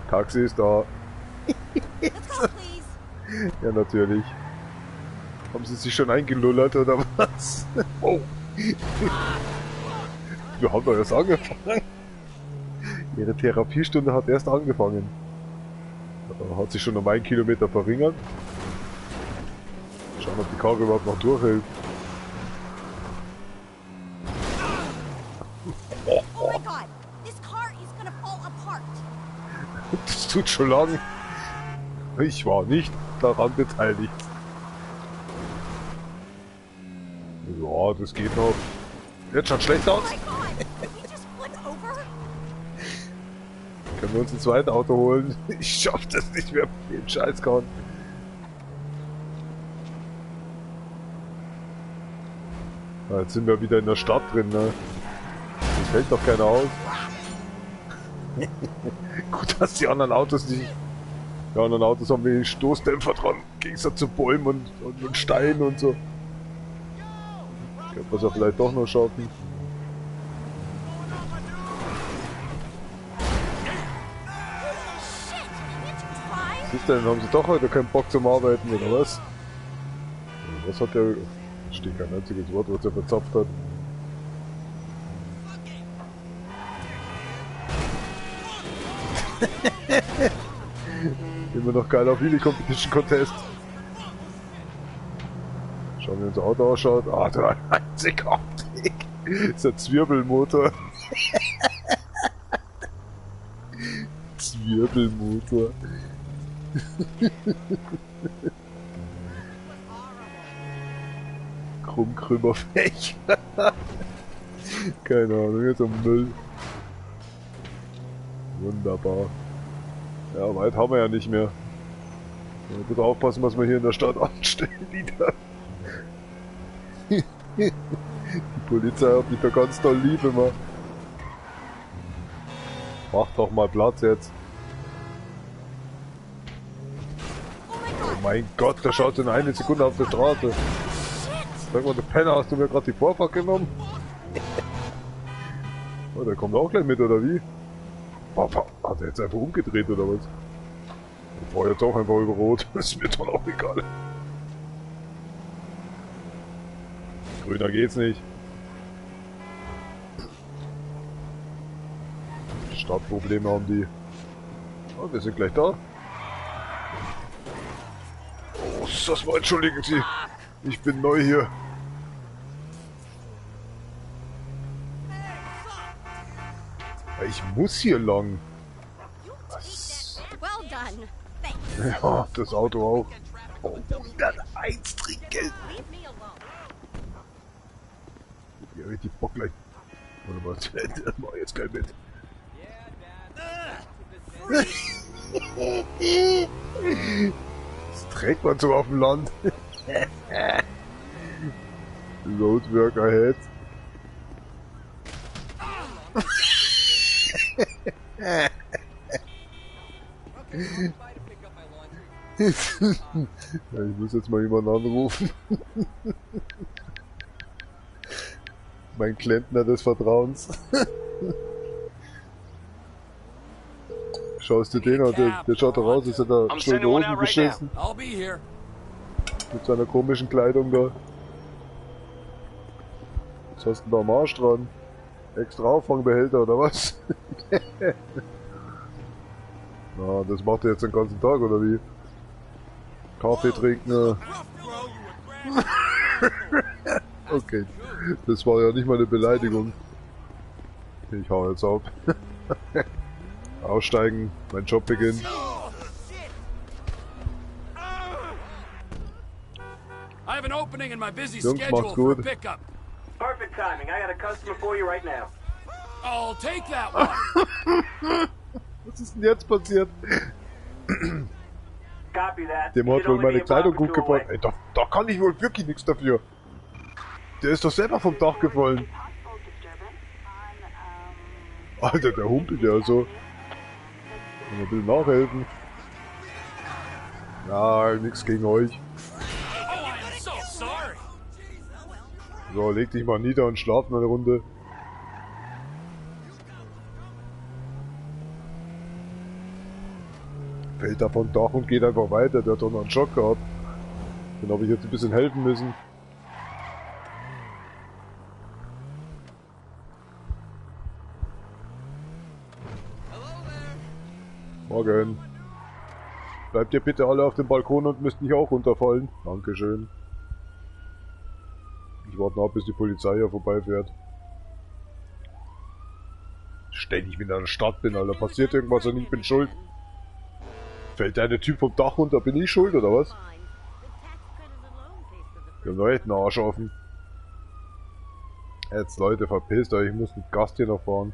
Taxi ist da. Ja, natürlich. Haben sie sich schon eingelullert oder was? Oh. Wir haben doch erst angefangen. Ihre Therapiestunde hat erst angefangen. Hat sich schon um 1 Kilometer verringert. Schauen, ob die Karre überhaupt noch durchhält. Oh my god, this car is gonna fall apart. Das tut schon lang. Ich war nicht daran beteiligt. Ja, das geht noch. Jetzt schaut schlecht aus. Können wir uns ein zweites Auto holen? Ich schaff das nicht mehr mit dem Scheißkorn. Jetzt sind wir wieder in der Stadt drin, ne? Das fällt doch keiner aus. Gut, dass die anderen Autos nicht... Die anderen Autos haben wenig Stoßdämpfer dran, im Gegensatz zu Bäumen und Steinen und so. Könnte man es ja vielleicht doch noch schaffen. Was ist denn? Haben sie doch heute keinen Bock zum Arbeiten, oder was? Was hat der... Steht kein einziges Wort, was er verzapft hat. Immer noch geil auf Wheelie Competition Contest. Schauen wir, wie unser Auto ausschaut. Ah, der einzigartig. Das ist ein Zwirbelmotor. Zwirbelmotor. Krummkrümmerfächer. Keine Ahnung, jetzt am Müll. Wunderbar. Ja, weit haben wir ja nicht mehr. Bitte aufpassen, was wir hier in der Stadt anstellen wieder. Die Polizei hat mich da ganz doll lieb immer. Mach doch mal Platz jetzt. Oh mein Gott, der schaut in 1 Sekunde auf der Straße. Sag mal, du Penner, hast du mir gerade die Vorfahrt genommen? Oh, der kommt auch gleich mit, oder wie? Hat er jetzt einfach umgedreht, oder was? Ich fahr jetzt auch einfach über Rot, das ist mir dann auch egal. Grüner geht's nicht. Startprobleme haben die. Oh, wir sind gleich da. Oh, das war, entschuldigen Sie. Ich bin neu hier. Ich muss hier lang. Was? Ja, das Auto auch. Oh, 101 Trinkgeld. Ja, richtig Bock gleich. Warte mal, das mach ich jetzt gleich mit. Das trägt man so auf dem Land. Roadwork ahead. Ja, ich muss jetzt mal jemanden anrufen. Mein Klempner des Vertrauens. Schaust du den an, der schaut da raus, ist er da schon in die Hosen geschissen. Mit seiner komischen Kleidung da. Was hast du denn da am Arsch dran? Extra Auffangbehälter oder was? Na, das macht er jetzt den ganzen Tag oder wie? Kaffee trinken. Okay, das war ja nicht mal eine Beleidigung. Ich hau jetzt ab. Aussteigen, mein Job beginnt. Jungs, macht's gut. Perfect timing. I got a customer for you right now. I'll take that one. Was ist denn jetzt passiert? Copy that. Dem hat wohl meine Kleidung gut gefallen. Ey, da kann ich wohl wirklich nichts dafür. Der ist doch selber vom Dach gefallen. Alter, der humpelt ja so. Ein bisschen nachhelfen. Ja, nix gegen euch. So, leg dich mal nieder und schlaf mal eine Runde. Fällt da vom Dach und geht einfach weiter. Der hat doch noch einen Schock gehabt. Den habe ich jetzt ein bisschen helfen müssen. Morgen. Bleibt ihr bitte alle auf dem Balkon und müsst nicht auch runterfallen. Dankeschön. Ich warte noch, bis die Polizei hier vorbeifährt. Ständig wenn ich in der Stadt bin, Alter. Passiert irgendwas und ich bin schuld. Fällt der eine Typ vom Dach runter, bin ich schuld oder was? Wir haben noch echt einen Arsch offen. Jetzt Leute, verpisst euch, ich muss mit Gast hier noch fahren.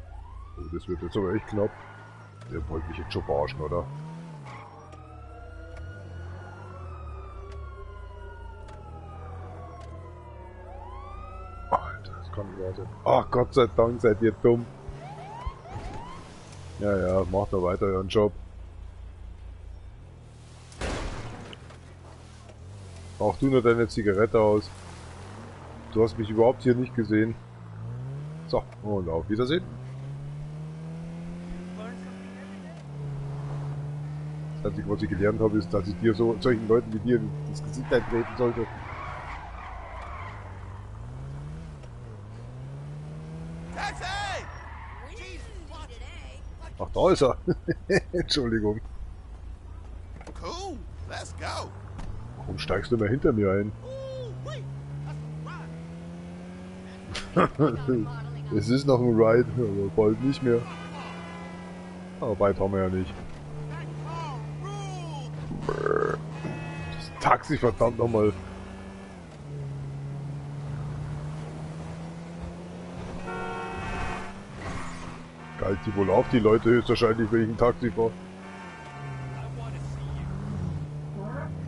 Oh, das wird jetzt aber echt knapp. Der wollte mich jetzt schon verarschen, oder? Alter, das kann nicht wahr sein. Ach, Gott sei Dank seid ihr dumm. Ja, ja, macht doch weiter euren Job. Rauch du nur deine Zigarette aus. Du hast mich überhaupt hier nicht gesehen. So, und auf Wiedersehen. Das Einzige, was ich gelernt habe, ist, dass ich dir solchen Leuten wie dir ins Gesicht eintreten sollte. Ach, da ist er. Entschuldigung. Cool, let's go. Warum steigst du immer hinter mir ein? Es ist noch ein Ride, aber bald nicht mehr. Aber bald haben wir ja nicht. Das Taxi, verdammt nochmal. Galt die wohl auf, die Leute höchstwahrscheinlich, wenn ich ein Taxi fahre.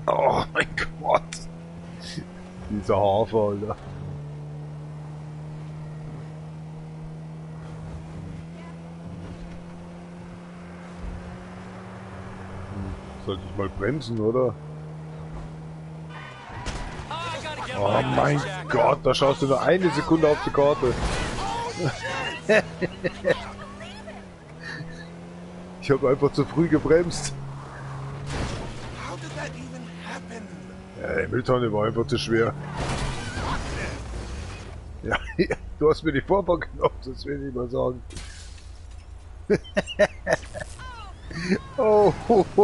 Oh mein Gott. Dieser Hafer, Alter. Sollte ich mal bremsen, oder? Oh mein Gott, da schaust du nur eine Sekunde auf die Karte. Ich habe einfach zu früh gebremst. Ja, die Mülltonne war einfach zu schwer. Ja, du hast mir die Vorfahrt genommen, das will ich mal sagen. Oh,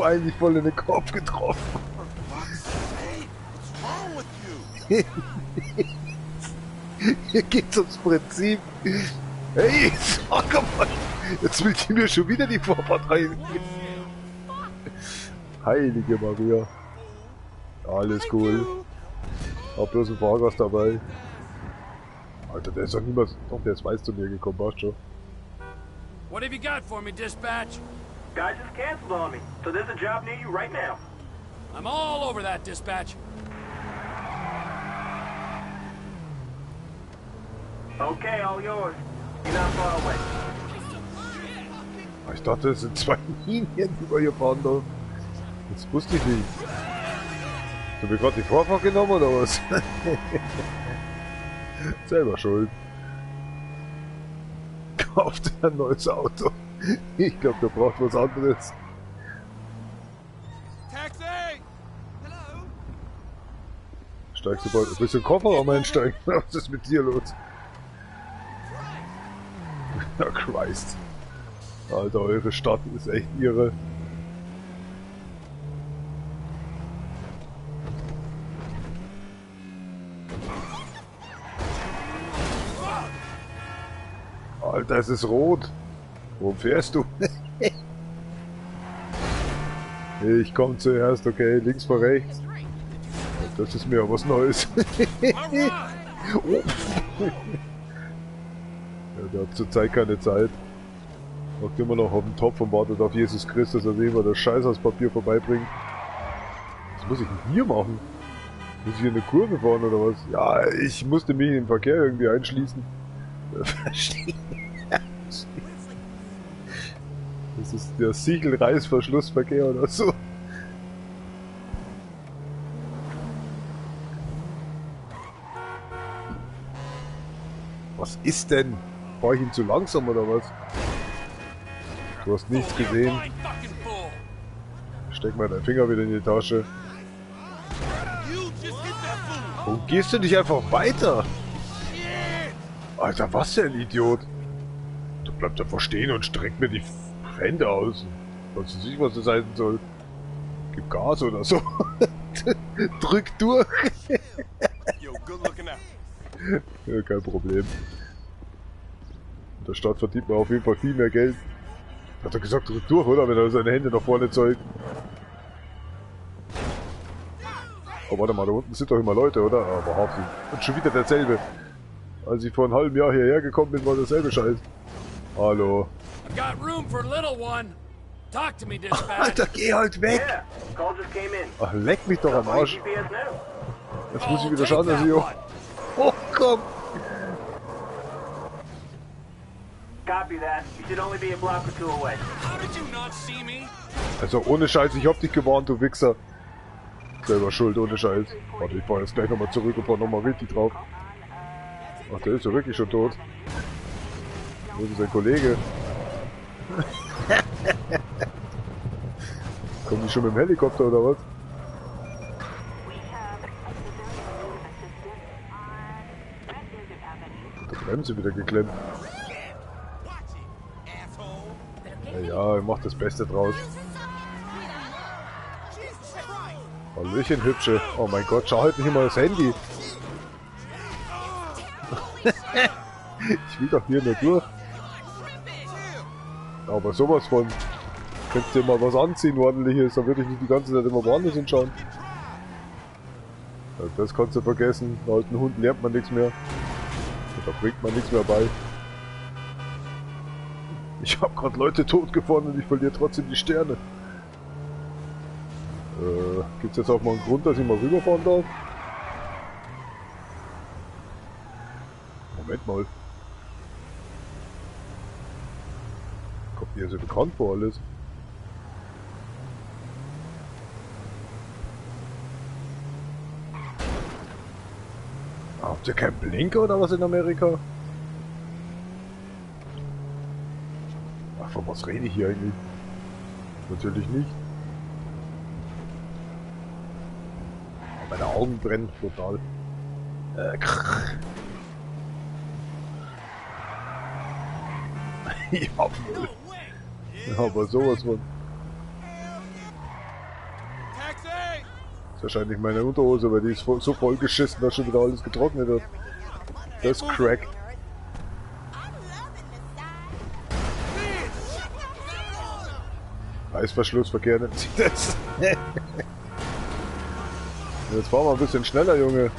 eigentlich voll in den Kopf getroffen. Hier geht's ums Prinzip. Hey, sag mal, jetzt will die mir schon wieder die Vorfahrt rein. Heilige Maria. Alles cool. Hab bloß ein Fahrgast dabei. Alter, der ist doch niemals... Doch, der ist weiß zu mir gekommen, passt schon. What have you got for me, dispatch? Guy just canceled on me, so there's a job near you right now. I'm all over that, dispatch. Okay, all yours. You're not far away. Ich dachte, es sind zwei Linien, die wir hier fahren dürfen. Das wusste ich nicht. Hast du mir gerade die Vorfahrt genommen oder was? Selber schuld. Kauft er ein neues Auto. Ich glaube, der braucht was anderes. Taxi! Hello? Steigst du bald ein bisschen Kofferraum einsteigen? Was ist mit dir los? Ja, Christ. Alter, eure Stadt ist echt irre. Alter, es ist rot. Wo fährst du? Ich komm zuerst, okay, links vor rechts. Das ist mir was Neues. Oh. Ja, der hat zurzeit keine Zeit. Hockt immer noch auf dem Topf und wartet auf Jesus Christus, dass er immer das Scheiß aus Papier vorbeibringt. Was muss ich denn hier machen? Muss ich in eine Kurve fahren oder was? Ja, ich musste mich in den Verkehr irgendwie einschließen. Verstehe. Das ist der Siegel-Reißverschlussverkehr oder so. Was ist denn? War ich ihm zu langsam oder was? Du hast nichts gesehen. Steck mal deinen Finger wieder in die Tasche. Warum gehst du nicht einfach weiter? Alter, was für ein Idiot. Du bleibst einfach stehen und streckt mir die Hände aus. Weißt du nicht, was das heißen soll? Gib Gas oder so. Drück durch. Ja, kein Problem. In der Stadt verdient man auf jeden Fall viel mehr Geld. Hat er gesagt, drück durch, oder? Wenn er seine Hände nach vorne zeigt. Oh, warte mal, da unten sind doch immer Leute, oder? Aber Hafen. Und schon wieder derselbe. Als ich vor einem halben Jahr hierher gekommen bin, war derselbe Scheiß. Hallo. Alter, geh halt weg! Ach, leck mich doch am Arsch. Jetzt muss ich wieder schauen, dass ich auch... Oh, komm! Also ohne Scheiß, ich hab dich gewarnt, du Wichser. Selber schuld, ohne Scheiß. Warte, ich fahr jetzt gleich nochmal zurück und fahr nochmal richtig drauf. Ach, der ist ja wirklich schon tot. Wo ist sein Kollege? Kommen die schon mit dem Helikopter oder was? Die Bremse wieder geklemmt. Ja, macht das Beste draus. Hallöchen, Hübsche. Oh mein Gott, schau halt nicht immer das Handy. Ich will doch hier nur durch. Aber sowas von. Könntest du dir mal was anziehen, ordentliches, dann würde ich nicht die ganze Zeit immer woanders hinschauen. Das kannst du vergessen. Bei alten Hunden lernt man nichts mehr. Da bringt man nichts mehr bei. Ich habe gerade Leute tot gefahren und ich verliere trotzdem die Sterne. Gibt's jetzt auch mal einen Grund, dass ich mal rüberfahren darf? Moment mal. Kommt mir so bekannt vor alles. Habt ihr keinen Blinker oder was in Amerika? Ach, von was rede ich hier eigentlich? Natürlich nicht. Meine Augen brennen total. Ja, aber sowas von. Das ist wahrscheinlich meine Unterhose, weil die ist so voll geschissen, dass schon wieder alles getrocknet hat. Das ist Crack. Reißverschlussverkehr nennt sich das. Jetzt fahren wir ein bisschen schneller, Junge.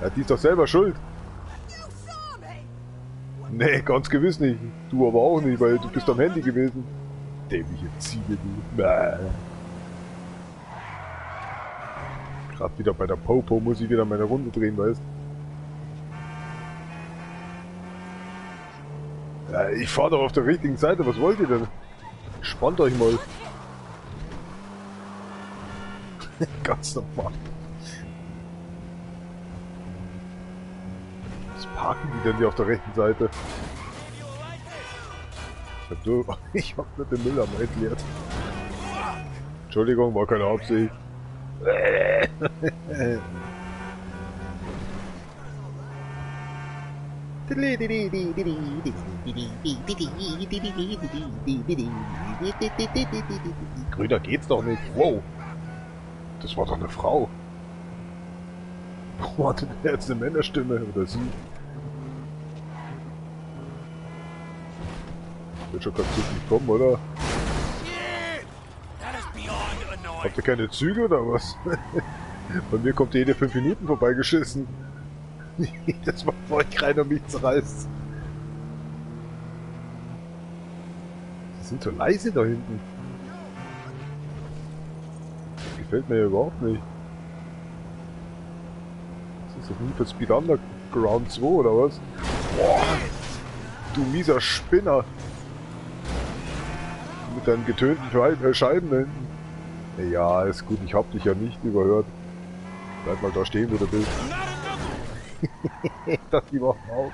Ja, die ist doch selber schuld. Nee, ganz gewiss nicht. Du aber auch nicht, weil du bist am Handy gewesen. Dämliche Ziege, du. Gerade wieder bei der Popo muss ich wieder meine Runde drehen, weißt du? Ja, ich fahr doch auf der richtigen Seite, was wollt ihr denn? Spannt euch mal. Ganz normal. Was parken die denn hier auf der rechten Seite? Ich hab nicht den Müll am entleert. Entschuldigung, war keine Absicht. Grüner geht's doch nicht. Wow. Das war doch eine Frau. Wo hatte der jetzt eine Männerstimme? Oder sie? Wird schon ganz nicht kommen, oder? Habt ihr keine Züge oder was? Bei mir kommt jede 5 Minuten vorbeigeschissen. Das macht vor euch keiner mich zerreißt. Sie sind so leise da hinten. Das gefällt mir ja überhaupt nicht. ist das Need for Speed Underground 2 oder was? Boah, du mieser Spinner. Mit deinen getönten Scheiben da hinten. Ja, ist gut, ich hab dich ja nicht überhört. Bleib mal da stehen, wo du bist. Ich dachte, die machen auf.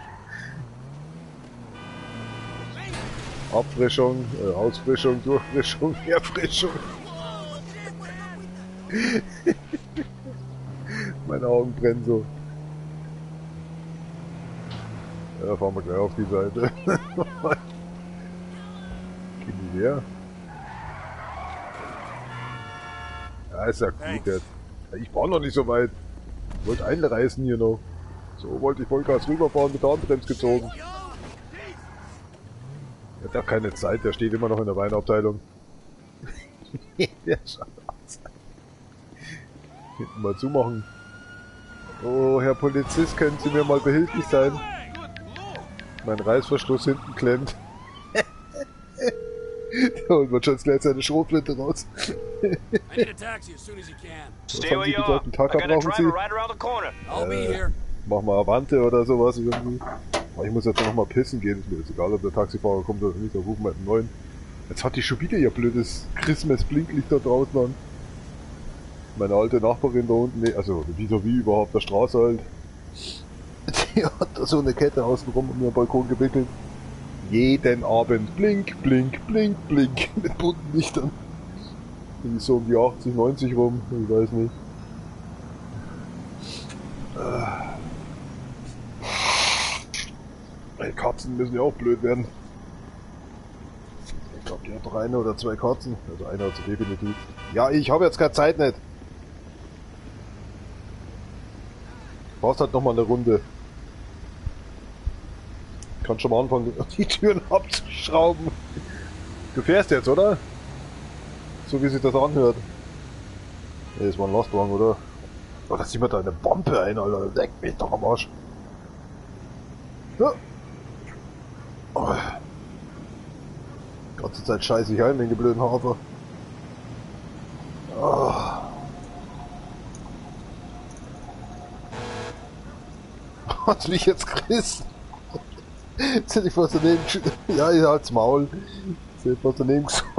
Abfrischung, Ausfrischung, Durchfrischung, Erfrischung. Meine Augen brennen so. Ja, fahren wir gleich auf die Seite. Gehen die her? Ja, ist ja gut jetzt. Ich war noch nicht so weit. Ich wollte einreißen hier noch. So wollte ich Vollgas rüberfahren, mit der Handbremse gezogen. Er hat auch keine Zeit, der steht immer noch in der Weinabteilung. Der schaut aus. Hinten mal zumachen. Oh, Herr Polizist, können Sie mir mal behilflich sein? Mein Reißverschluss hinten klemmt. Da holt man schon gleich seine Schrotflinte raus. Stay where you are. I got a driver right around the corner. I'll be here. Mach mal Avante oder sowas irgendwie. Aber ich muss jetzt noch mal pissen gehen. Ist mir jetzt egal, ob der Taxifahrer kommt oder nicht. Da rufen wir einen neuen. Jetzt hat die schon wieder ihr blödes Christmas-Blinklicht da draußen an. Meine alte Nachbarin da unten, nee, also vis-à-vis überhaupt der Straße halt. Die hat da so eine Kette außenrum um ihren Balkon gewickelt. Jeden Abend blink, blink, blink, blink mit bunten Lichtern. Die ist so um die 80, 90 rum, ich weiß nicht. Die Katzen müssen ja auch blöd werden. Ich glaube, die hat doch eine oder zwei Katzen. Also eine hat sie definitiv. Ja, ich habe jetzt keine Zeit nicht. Brauchst halt nochmal eine Runde. Kann schon mal anfangen, die Türen abzuschrauben. Du fährst jetzt, oder? So wie sich das anhört. Nee, das war ein Lastwagen, oder? Oh, da sieht man da eine Bombe ein, Alter. Leck mich doch am Arsch. Ja. Oh. Ganze Zeit scheiße ich ein, den blöden Hafer. Oh. Hat's mich jetzt gerissen? Jetzt hätte ich was daneben ja, ich halt's Maul. Jetzt hätte ich was daneben gesagt.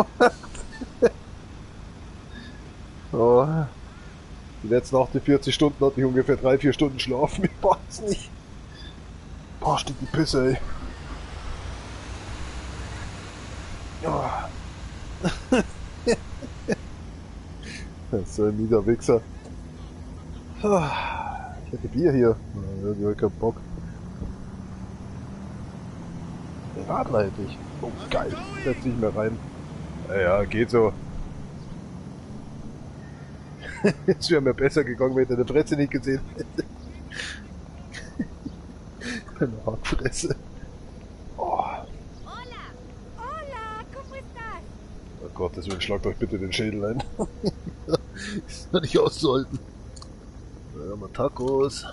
Oh. Die letzten 48 Stunden hatte ich ungefähr 3-4 Stunden schlafen. Ich passt nicht. Boah, steht die Pisse, ey. Oh. Das ist so ein mieser Wichser. Ich hätte Bier hier. Irgendwie hab ich keinen Bock. Den Radler hätte ich. Oh, geil. Setz dich mehr rein. Ja, geht so. Es wäre mir besser gegangen, wenn ich deine Fresse nicht gesehen hätte. Eine Hackfresse. Oh. Hola, hola, ¿cómo estás? Oh Gott, deswegen schlagt euch bitte den Schädel ein. Ist doch nicht auszuhalten. Da haben wir Tacos,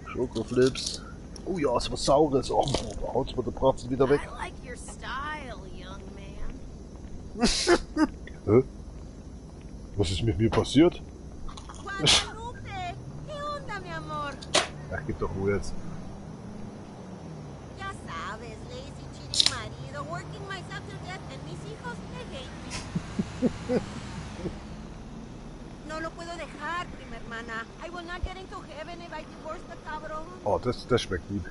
Schokoflips. Oh ja, ist was Saures. Oh, da haut's mir der Bratzen wieder weg. I like your style, young man. Hä? Was ist mit mir passiert? Guadalupe, ¿qué onda, mi amor? Ach, gib doch Ruhe jetzt. Ya sabes, lazy, cheating marido, working myself to death, and mis hijos me hate me. No lo puedo dejar, prima hermana. I will not get into heaven if I divorce the cabrón. Oh, das schmeckt gut.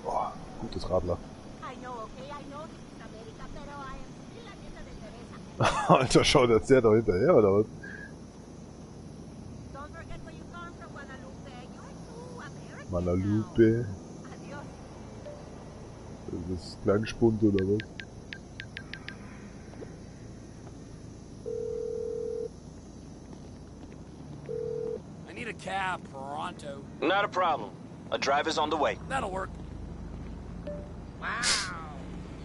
Oh, gutes Radler. I know, okay, I know this is America, pero I am still la nieta de Teresa. Alter, schaut jetzt der da hinterher, oder was? Don't forget where you come from, Guadalupe. You're too American. Guadalupe. Adios. Das ist Kleinspund oder was? I need a cab, pronto. Not a problem. A driver's on the way. That'll work. Wow,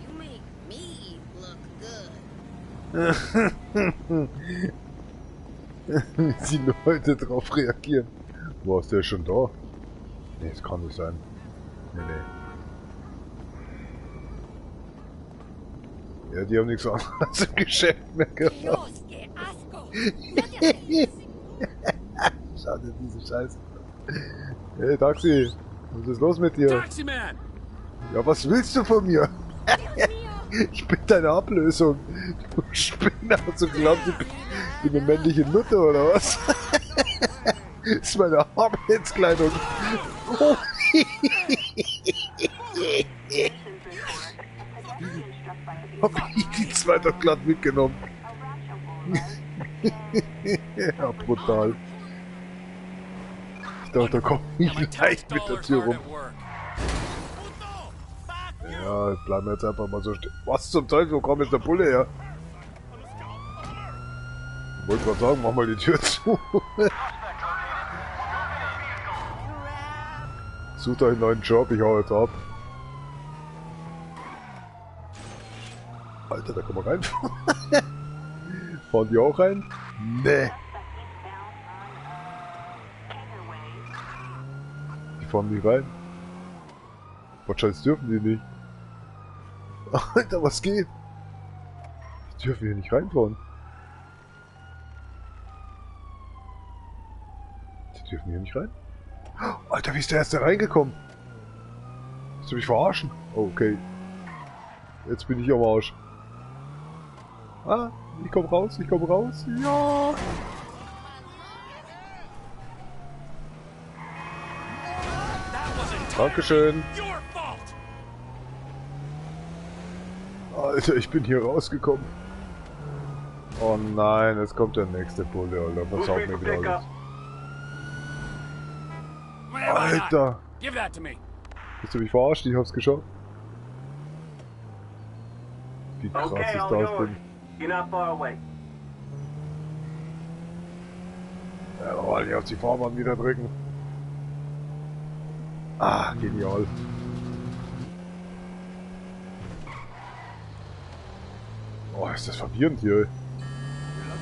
you make me look good. Wie die Leute drauf reagieren. Wo ist der schon da? Nee, das kann nicht sein. Nee. Ja, die haben nichts anderes im Geschäft mehr gemacht. Schade, diese Scheiße. Hey Taxi, was ist los mit dir? Taximan! Ja, was willst du von mir? Ich bin deine Ablösung. Du Spinner, so glaubst du, ich bin eine männliche Nutte oder was? Das ist meine Arbeitskleidung. Oh. Hab ich die zwei doch glatt mitgenommen. Ja, brutal. Ich dachte, da kommt nicht leicht mit der Tür rum. Ja, bleiben wir jetzt einfach mal so stehen. Was zum Teufel, wo kommt jetzt der Bulle her? Ich wollte gerade sagen, mach mal die Tür zu. Sucht euch einen neuen Job, ich hau jetzt ab. Alter, da kann man reinfahren. Fahren die auch rein? Nee. Die fahren nicht rein. Wahrscheinlich dürfen die nicht. Alter, was geht? Die dürfen hier nicht reinfahren. Die dürfen hier nicht rein. Alter, wie ist der erst da reingekommen? Willst du mich verarschen? Oh, okay. Jetzt bin ich am Arsch. Ah, ich komm raus, ich komm raus. Ja! Dankeschön. Alter, ich bin hier rausgekommen. Oh nein, jetzt kommt der nächste Bulle, Alter. Versaut mir wieder alles. Alter! Hast du mich verarscht? Ich hab's geschafft. Wie krass ist das denn? Jawohl, ich auf die Fahrbahn wieder drücken. Ah, genial. Oh, ist das verwirrend hier.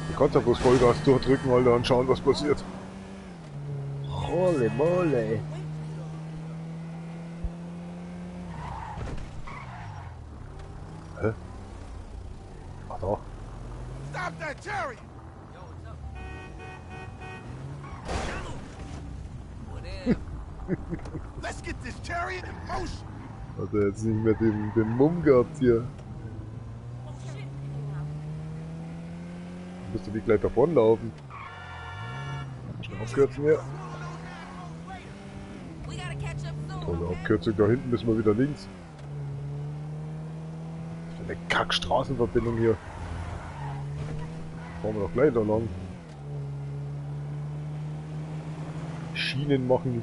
Du kannst ja bloß Vollgas durchdrücken, Alter, und schauen, was passiert. Holy moly. Hä? Ach doch. Stop that chariot! Let's get this chariot in motion. Hat er jetzt nicht mehr den Mumm gehabt hier. Müsste die gleich davonlaufen. Schnell abkürzen hier. Tolle Abkürzung, da hinten müssen wir wieder links. Was für eine Kack-Straßenverbindung hier. Fahren wir doch gleich da lang. Schienen machen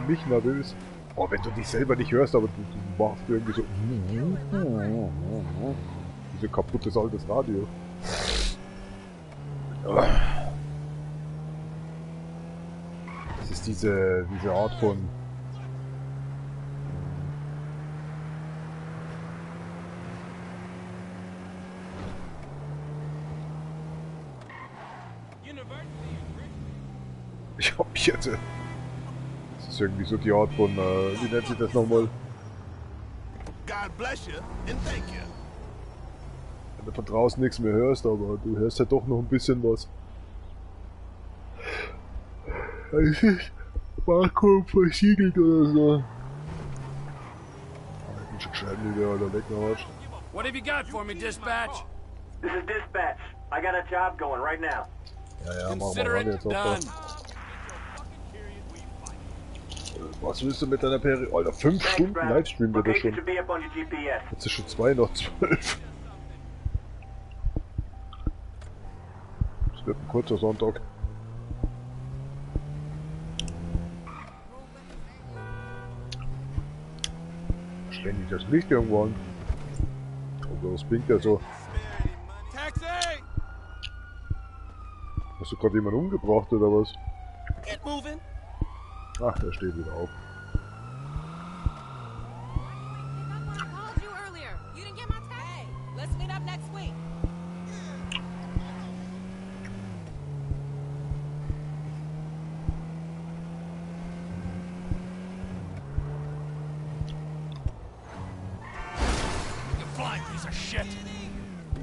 mich nervös. Oh, wenn du dich selber nicht hörst, aber du machst irgendwie so. Diese kaputtes altes Radio. Das ist diese Art von. Ich hab mich jetzt. Das ist irgendwie so die Art von. Wie nennt sich das nochmal? God bless you and thank you. Wenn du von draußen nichts mehr hörst, aber du hörst ja doch noch ein bisschen was. Es ist Barcode versiegelt oder so. Ich schon schreiben, die da leck noch was. What have you got for me, dispatch? This is dispatch. I got a job going right now. Ja, machen wir ran jetzt auch da. Was willst du mit deiner Peri... Alter, 5 Stunden Livestream wird das schon. Jetzt ist schon 2 nach 12. Das wird ein kurzer Sonntag. Ständig das Licht irgendwo an. Also das blinkt ja so. Hast du gerade jemanden umgebracht oder was? Ach, der steht wieder auf.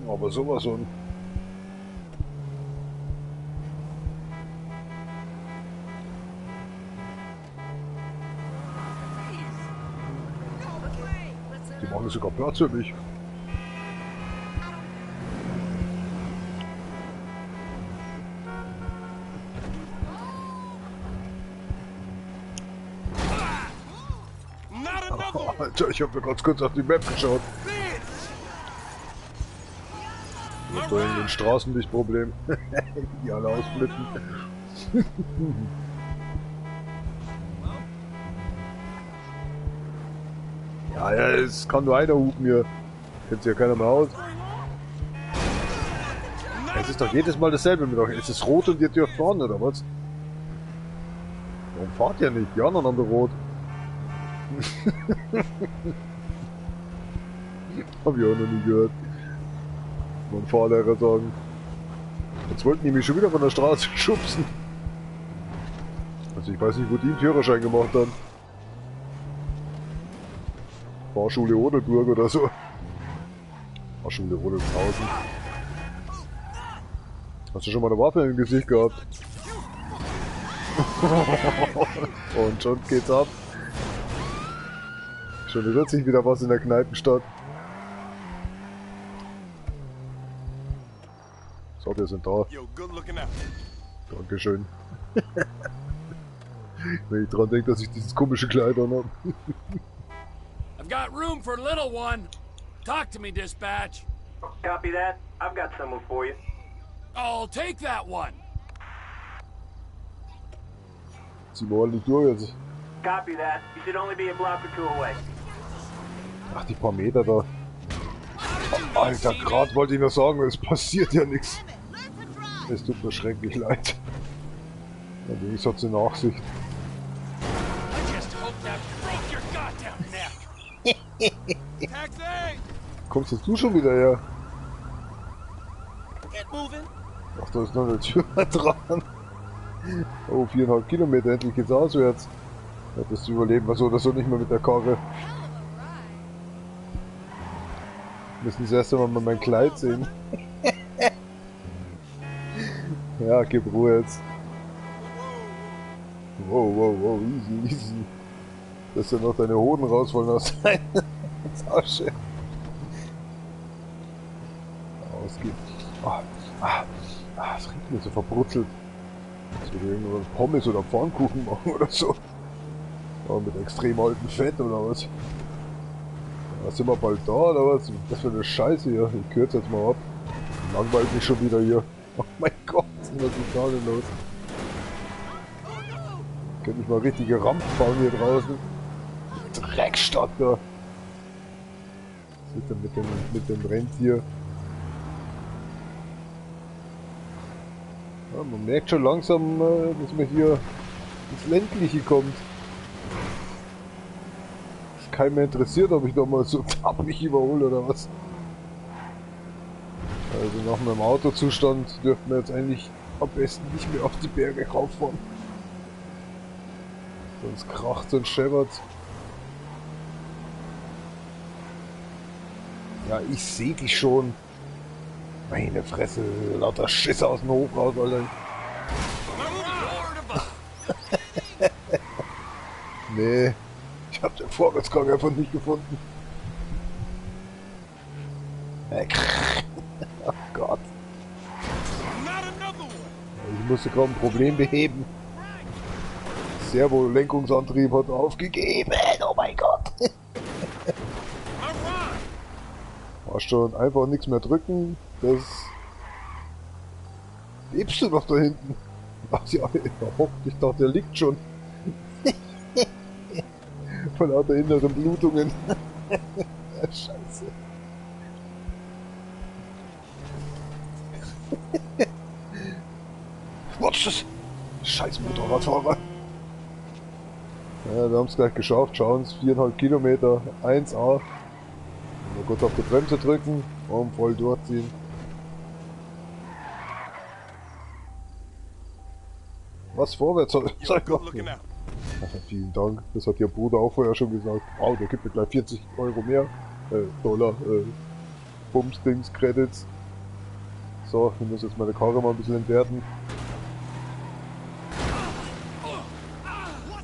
Aber sowas und Die machen sogar Platz für mich. Alter, ich habe mir ganz kurz auf die Map geschaut. Ich hab da irgendwie ein Straßenlichtproblem. Die alle ausflippen. Ja, es kann nur einer hupen hier. Kennt sich ja keiner mehr aus. Es ist doch jedes Mal dasselbe mit euch. Es ist rot und ihr dürft fahren, oder was? Warum fahrt ihr nicht? Die anderen haben doch rot. Hab ich auch noch nie gehört. Mein Fahrlehrer sagen. Jetzt wollten die mich schon wieder von der Straße schubsen. Also ich weiß nicht, wo die einen Führerschein gemacht haben. Fahrschule Odelburg oder so. Fahrschule Odelshausen. Hast du schon mal eine Waffe im Gesicht gehabt? Und schon geht's ab. Schon rührt sich wieder was in der Kneipenstadt. So, wir sind da. Dankeschön. Wenn ich dran denke, dass ich dieses komische Kleid an habe. I've got room for a little one. Talk to me, dispatch. Copy that. I've got someone for you. I'll take that one. Zieh mal ordentlich durch jetzt. Copy that. You should only be a block or two away. Ach, die paar Meter da. Oh, Alter, gerade wollte ich nur sagen, es passiert ja nichts. Es tut mir schrecklich leid. Aber ich hab's in Nachsicht. Kommst jetzt du schon wieder her? Ach, da ist noch eine Tür dran. Oh, 4,5 Kilometer, endlich geht's auswärts. Ja, das überleben wir so oder so nicht mehr mit der Karre. Müssen sie erst einmal mal mein Kleid sehen. Ja, gib Ruhe jetzt. Wow, wow, wow, easy, easy. Dass ja noch deine Hoden rausfallen aus deiner Tasche. Es geht. Es riecht mir so verbrutzelt. Jetzt würde ich irgendwas Pommes oder Pfannkuchen machen oder so. Aber mit extrem altem Fett oder was. Ja, sind wir bald da oder was? Was für eine Scheiße hier. Ich kürze jetzt mal ab. Langweilt mich schon wieder hier. Oh mein Gott, was ist da denn los? Könnte ich mal richtige Rampen bauen hier draußen. Dreckstadt da. Was ist denn mit dem Rentier? Ja, man merkt schon langsam, dass man hier ins Ländliche kommt. Ist keinem mehr interessiert, ob ich da mal so tappig überhole oder was. Also nach meinem Autozustand dürften wir jetzt eigentlich am besten nicht mehr auf die Berge rauffahren. Sonst kracht's und scheppert's. Ja, ich seh dich schon. Meine Fresse, lauter Schisse aus dem Hof raus, Alter. Nee, ich hab den Vorwärtsgang einfach nicht gefunden. Oh Gott. Ich musste gerade ein Problem beheben. Servo-Lenkungsantrieb hat aufgegeben. Oh mein Gott. War schon einfach nichts mehr drücken. Das lebst du noch da hinten. Ach ja, er hockt. Ich dachte, der liegt schon. Von lauter inneren Blutungen. Scheiße. Watch das! Scheiß Motorradfahrer. Ja, wir haben es gleich geschafft. Schauen Sie, 4,5 Kilometer, 1A. Mal kurz auf die Bremse drücken und voll durchziehen. Was vorwärts soll ich machen? Vielen Dank, das hat Ihr Bruder auch vorher schon gesagt. Wow, der gibt mir gleich 40 Euro mehr. Dollar, Bums-Dings, Credits. So, ich muss jetzt meine Karre mal ein bisschen entwerten.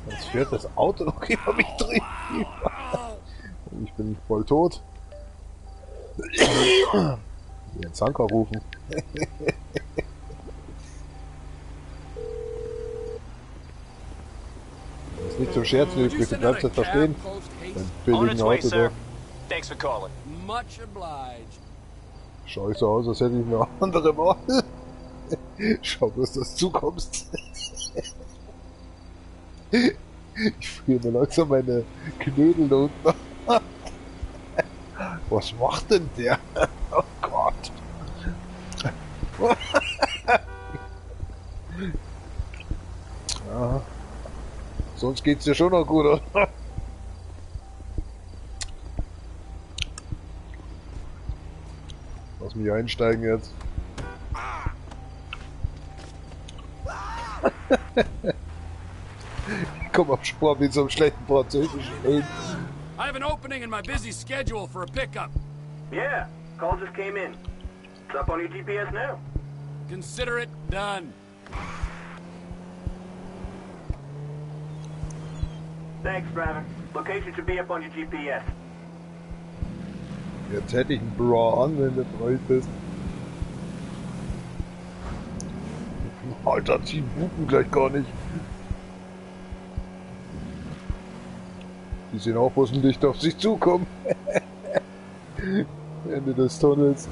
Jetzt fährt das Auto noch über mich drüber. Ich bin bin voll tot. Den Zanker rufen. Das ist nicht zum Scherzen übrig, du bleibst jetzt da stehen. Dein billigen Auto da. Thanks for calling. Much obliged. Schau ich so aus, als hätte ich eine andere Wahl. Schau bloß, dass du kommst. Ich friere mir langsam meine Knödel da unten. Was macht denn der? Oh Gott. Ja. Sonst geht's dir schon noch gut, oder? Lass mich einsteigen jetzt. Komm auf Spur mit so einem schlechten Französischen. I have an opening in my busy schedule for a pickup. Yeah, call just came in. It's up on your GPS now. Consider it done. Thanks, driver. Location should be up on your GPS. Jetzt hätte ich einen Bra an, wenn du bereit bist. Alter, die buchen gleich gar nicht. Die sehen auch bloß ein Licht auf sich zukommen. Ende des Tunnels.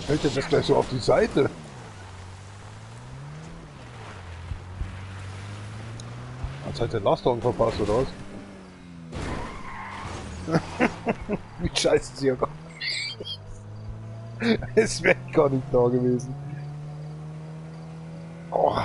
Fällt denn das gleich so auf die Seite? Als hätte der Lastwagen verpasst, oder was? Wie scheiße sie ja gar nicht. Es wäre gar nicht da gewesen. Oh.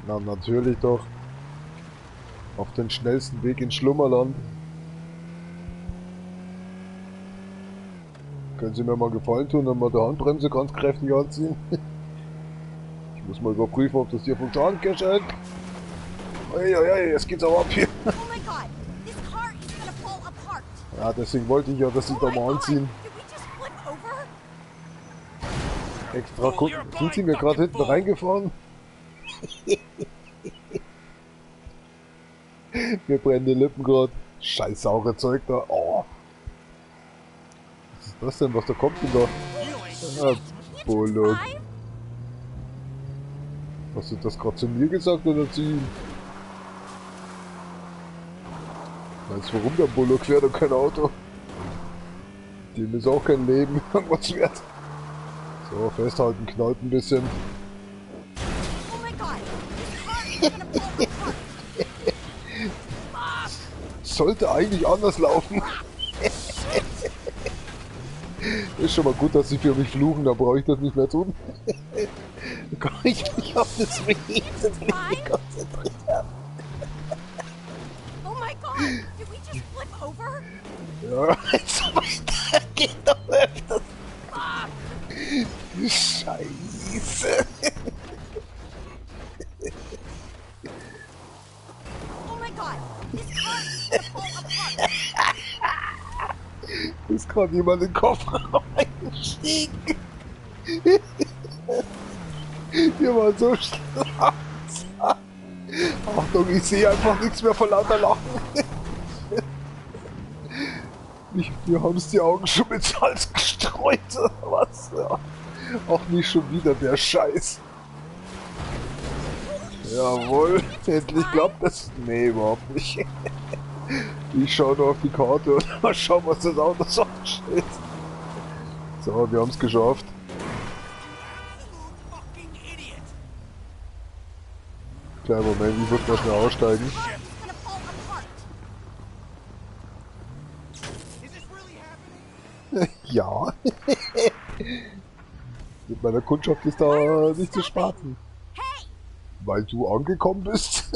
Na, natürlich doch. Auf den schnellsten Weg ins Schlummerland. Können Sie mir mal Gefallen tun und mal die Handbremse ganz kräftig anziehen? Ich muss mal überprüfen, ob das hier vom Schadencache hält. Eieiei, jetzt geht's aber ab hier. Ja, deswegen wollte ich ja, dass Sie da mal anziehen. Extra gucken. Sind Sie mir gerade hinten reingefahren? Mir brennen die Lippen gerade. Scheiß saure Zeug da. Oh. Was ist das denn? Was da kommt denn da? Bullock. Hast du das gerade zu mir gesagt oder zu ihm? Weißt du, warum der Bullock fährt und kein Auto? Dem ist auch kein Leben irgendwas wert. So, festhalten, knallt ein bisschen. Sollte eigentlich anders laufen. Ist schon mal gut, dass sie für mich fluchen, da brauche ich das nicht mehr tun. Da kann ich mich auf das Reden konzentrieren. Oh my god, did we just flip over? Ja, das geht doch öfters. Scheiße. Ist gerade jemand in den Kofferraum eingestiegen. Wir waren so schlau. Achtung, ich sehe einfach nichts mehr vor lauter Lachen. Wir haben es die Augen schon mit Salz gestreut. Was? Ja. Auch nicht schon wieder der Scheiß. Jawohl, endlich klappt das. Nee, überhaupt nicht. Ich schaue nur auf die Karte und mal schauen, was das Auto so steht. So, wir haben es geschafft. Kleiner Moment, ich würde mal schnell aussteigen. Ja. Mit meiner Kundschaft ist da nicht zu spaßen. weil du angekommen bist?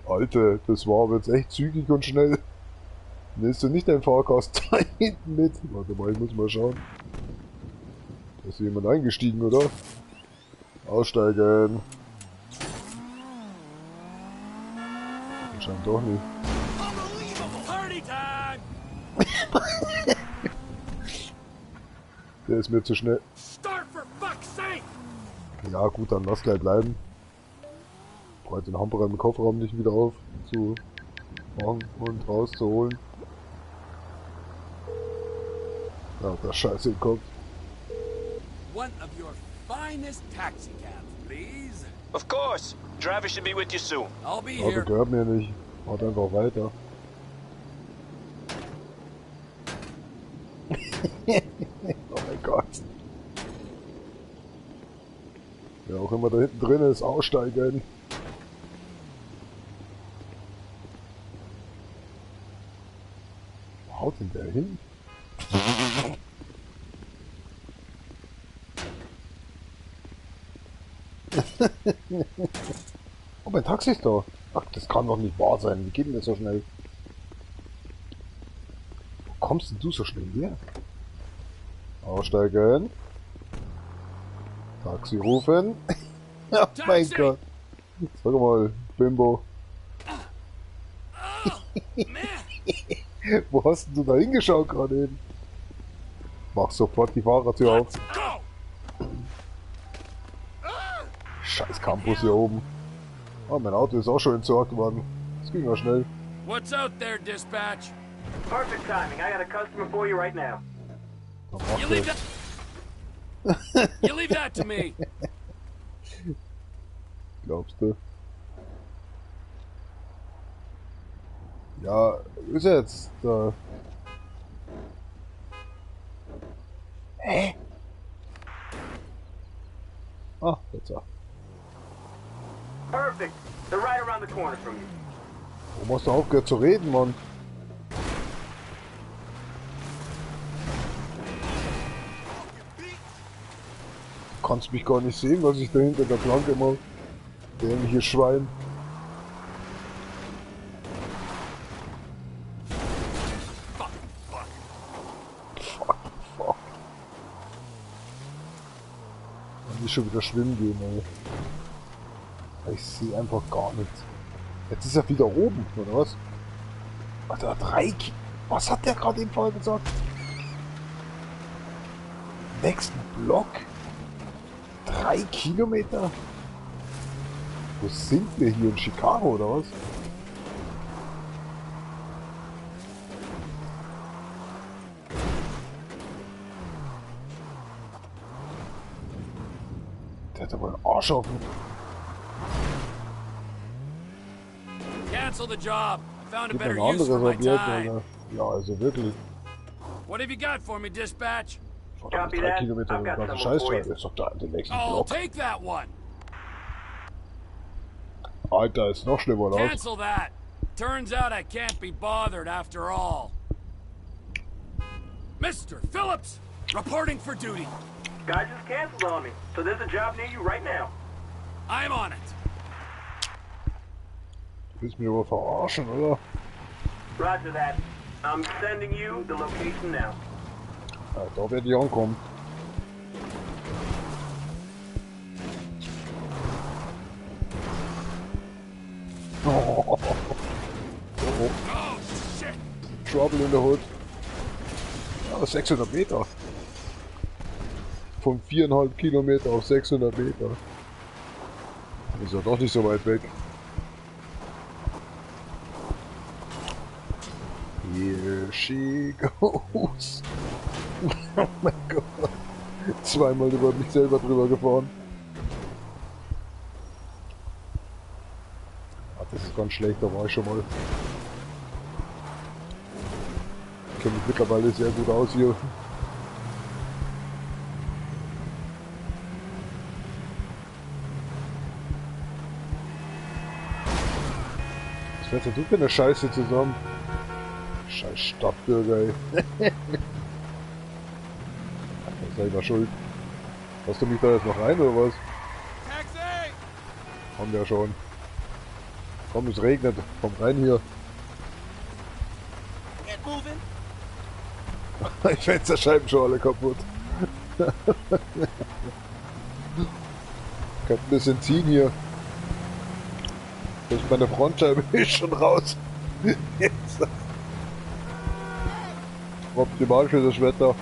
Alte, das war aber jetzt echt zügig und schnell. Nimmst du nicht dein Fahrgast da hinten mit? Warte mal, ich muss mal schauen. Da ist jemand eingestiegen, oder? Aussteigen. Anscheinend doch nicht. Der ist mir zu schnell. Ja gut, dann lass gleich bleiben. Braucht den Hamperer im Kofferraum nicht wieder auf zu machen und rauszuholen. Ja, der Scheiße im Kopf. One of your finest taxi cabs, please. Of course. Driver should be with you soon. I'll be Aber here. gehört mir nicht. Macht einfach weiter. Oh mein Gott. Wer auch immer da hinten drin ist, aussteigen. Wo haut denn der hin? Oh, mein Taxi ist da. Ach, das kann doch nicht wahr sein. Wie geht denn das so schnell? Wo kommst denn du so schnell her? Aussteigen. Taxi rufen. Oh mein Gott. Sag mal, Bimbo. Wo hast denn du da hingeschaut gerade eben? Mach sofort die Fahrertür auf. Scheiß Campus hier oben. Oh, mein Auto ist auch schon entsorgt worden. Das ging ja schnell. What's out there, dispatch? Perfect timing. I got a customer for you right now. You leave that. You leave that to me. Glaubst du? Ja, ist jetzt da. Hä? Ah, jetzt ja. Perfect. They're right around the corner from you. Warum hast du aufgehört zu reden, Mann? Du kannst mich gar nicht sehen, was ich da hinter der Planke mache. Dämliches Schwein. Fuck. Man will schon wieder schwimmen gehen, ey. Ich sehe einfach gar nichts. Jetzt ist er wieder oben, oder was? Alter, 3 Ki... Was hat der gerade eben vorher gesagt? Nächsten Block? 3 Kilometer? Wo sind wir hier? In Chicago, oder was? Der hat aber einen Arsch auf dem... Cancel the job. I found a Gibt better ein use for anderes my Objekt, time. Alter. Ja, also wirklich. What have you got for me, dispatch? Verdammt, 3 Kilometer in der ganzen Scheißscheibe. Ist doch da in den nächsten I'll Block. take that one. Alter, ist noch schlimmer aus. Cancel that. Turns out I can't be bothered after all. Mr. Phillips, reporting for duty. Guy just canceled on me, so there's a job near you right now. I'm on it. Du willst mich aber verarschen, oder? Roger that. I'm sending you the location now. Ja, da werde ich ankommen. Oh. Trouble in the Hood. Ja, 600 Meter. Von 4,5 Kilometer auf 600 Meter. Ist ja doch nicht so weit weg. Here she goes. Oh mein Gott. Zweimal über mich selber drüber gefahren. Ah, das ist ganz schlecht, da war ich schon mal. Ich kenne mich mittlerweile sehr gut aus hier. Was fährst denn du für eine Scheiße zusammen? Scheiß Stadtbürger, ey. Selber schuld. Hast du mich da jetzt noch rein, oder was? Haben wir schon. Komm, es regnet. Komm rein hier. Die Fensterscheiben schon alle kaputt. Ich kann ein bisschen ziehen hier. Meine Frontscheibe ist schon raus. Jetzt. Optimal für das Wetter.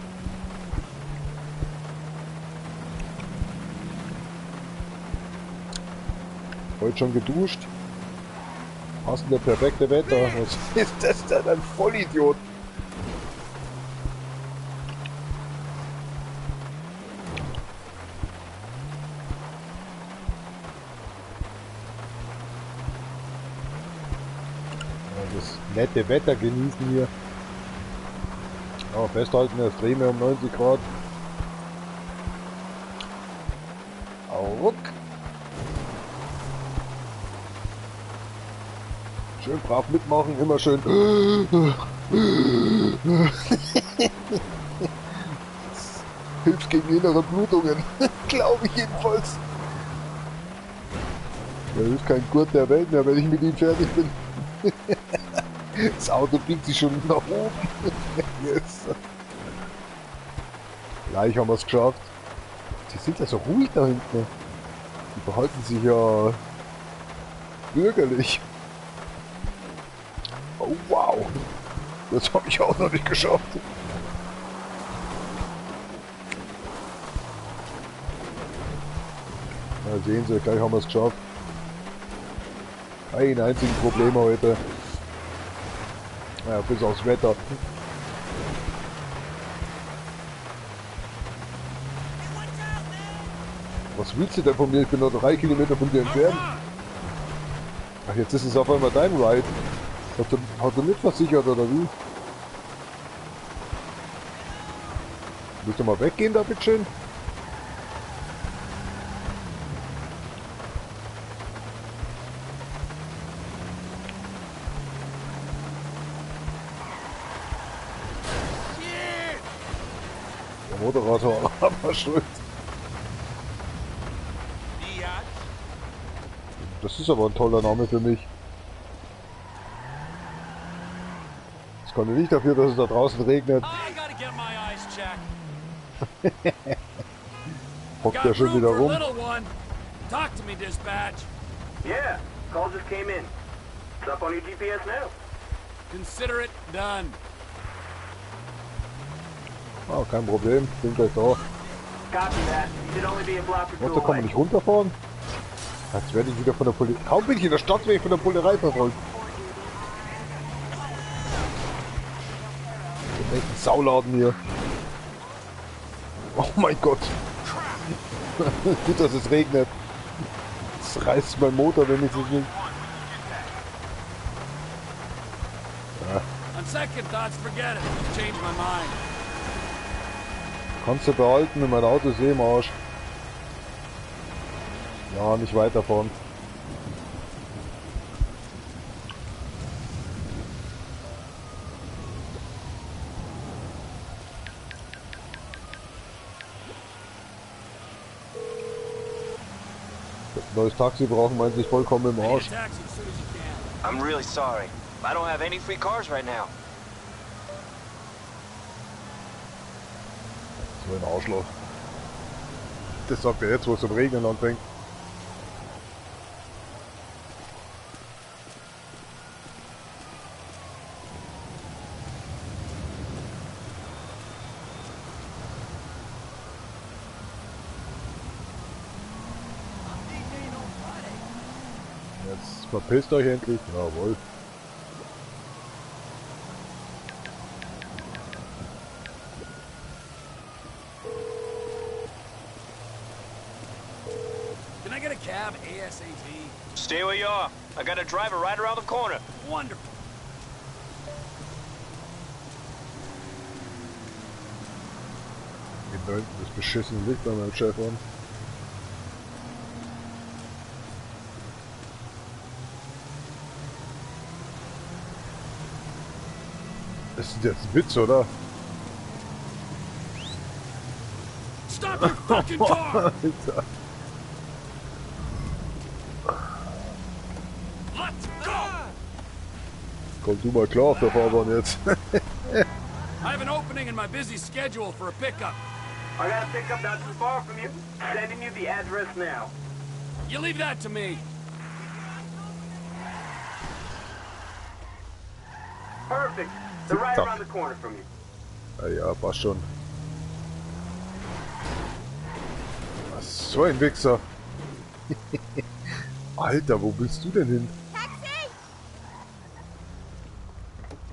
Heute schon geduscht. Passende perfekte Wetter. Was ist das denn? Ein Vollidiot. Das nette Wetter genießen hier. Aber festhalten, es drehen wir um 90 Grad. Ruck. Schön brav mitmachen, immer schön. Hilft gegen innere Blutungen, glaube ich jedenfalls. Da ist kein Gurt der Welt mehr, wenn ich mit ihm fertig bin. Das Auto biegt sich schon nach oben. Yes. Gleich haben wir es geschafft. Die sind ja so ruhig da hinten. Die verhalten sich ja bürgerlich. Oh wow. Das habe ich auch noch nicht geschafft. Na sehen Sie, gleich haben wir es geschafft. Kein einziges Problem heute. Ja, bis aufs Wetter. Was willst du denn von mir? Ich bin nur 3 Kilometer von dir entfernt. Ach, jetzt ist es auf einmal dein Ride. Hast du mitversichert oder wie? Willst du mal weggehen da, bitteschön? Der Moderator war aber schuld. Das ist aber ein toller Name für mich. Das konnte nicht dafür, dass es da draußen regnet. Hockt ja schon wieder rum. Talk to me, dispatch. Yeah, call just came in. It's up on your GPS now. Consider it done. Ah, kein Problem, bin gleich da. Copy that. You should only be a block or two Und da kann man nicht runterfahren? Jetzt werde ich wieder von der Polizei. Kaum bin ich in der Stadt, werde ich von der Polizei verfolgt. Das ist echt ein Sauladen hier. Oh mein Gott. Gut, dass es regnet. Das reißt mein Motor wenigstens nicht. Ja. On second thoughts, forget it. Change my mind. Kannst du behalten, mit meinem Auto ist eh im Arsch. Ja, nicht weiterfahren. Neues Taxi brauchen, meint sich vollkommen im Arsch. I'm really sorry. I don't have any free cars right now. So ein Arschloch. Das sagt er jetzt, wo es zum Regnen anfängt. Jetzt verpisst euch endlich. Jawohl. Can I get a cab ASAP? Stay where you are. I got a driver right around the corner. Wonderful. Geht da hinten das beschissene Licht bei meinem Chef an. Das ist jetzt ein Witz, oder? Stop your fucking car! Alter. Komm du mal klar auf der Fahrbahn jetzt. I have an opening in my busy schedule for a pickup. I got a pickup not too far from you. Sending you the address now. You leave that to me. Perfect. They're right around the corner from you. Ja, passt schon. Was, so ein Wichser. Alter, wo bist du denn hin? Taxi!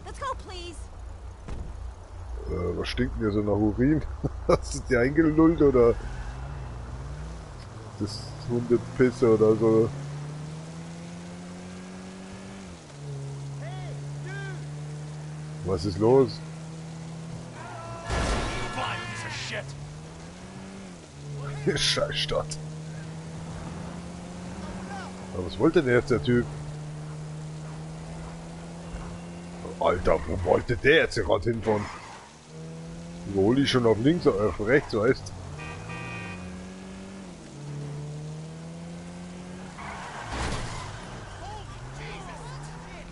Let's go, please. Was stinkt denn hier so nach Urin? Hast du dir eingelullt oder das Hundepisse oder so? Was ist los? Scheiß Stadt. Aber was wollte denn jetzt der Typ? Alter, wo wollte der jetzt gerade hinfahren? Überhole ich schon auf links oder auf rechts, weißt?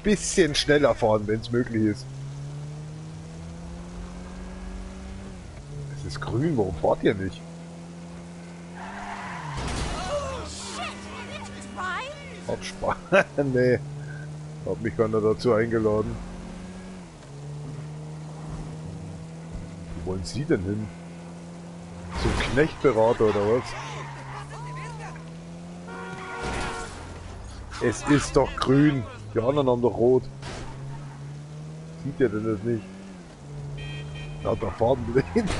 Bisschen schneller fahren, wenn es möglich ist. Es ist grün, warum fahrt ihr nicht? Hab Spaß. Nee. Hab mich keiner dazu eingeladen. Wo wollen Sie denn hin? Zum Knechtberater oder was? Es ist doch grün. Die anderen haben doch rot. Sieht ihr denn das nicht? Da hat doch Farbenblind.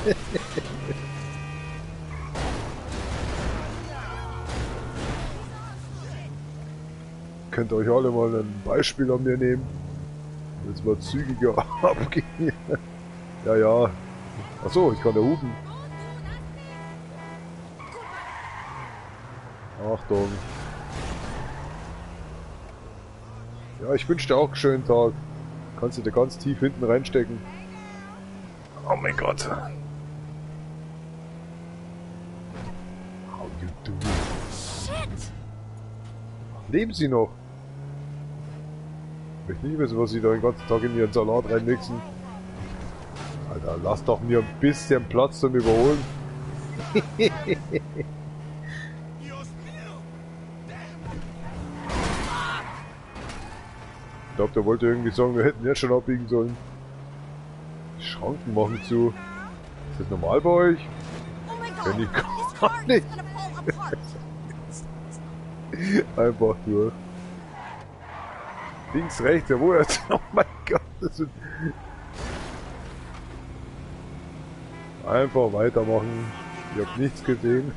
Könnt ihr euch alle mal ein Beispiel an mir nehmen. Jetzt mal zügiger abgehen. Ja, ja. Achso, ich kann ja hupen. Achtung. Ja, ich wünsche dir auch einen schönen Tag. Kannst du dir ganz tief hinten reinstecken. Oh mein Gott. How you do? Shit. Leben Sie noch? Ich möchte nicht wissen, was Sie da den ganzen Tag in Ihren Salat reinmixen. Alter, lass doch mir ein bisschen Platz zum Überholen. Ich glaube, der wollte irgendwie sagen, wir hätten jetzt schon abbiegen sollen. Die Schranken machen zu. Ist das normal bei euch? Wenn ich gar nicht. Einfach nur. Links, rechts, jawohl. Oh mein Gott. Das sind einfach weitermachen. Ich hab nichts gesehen.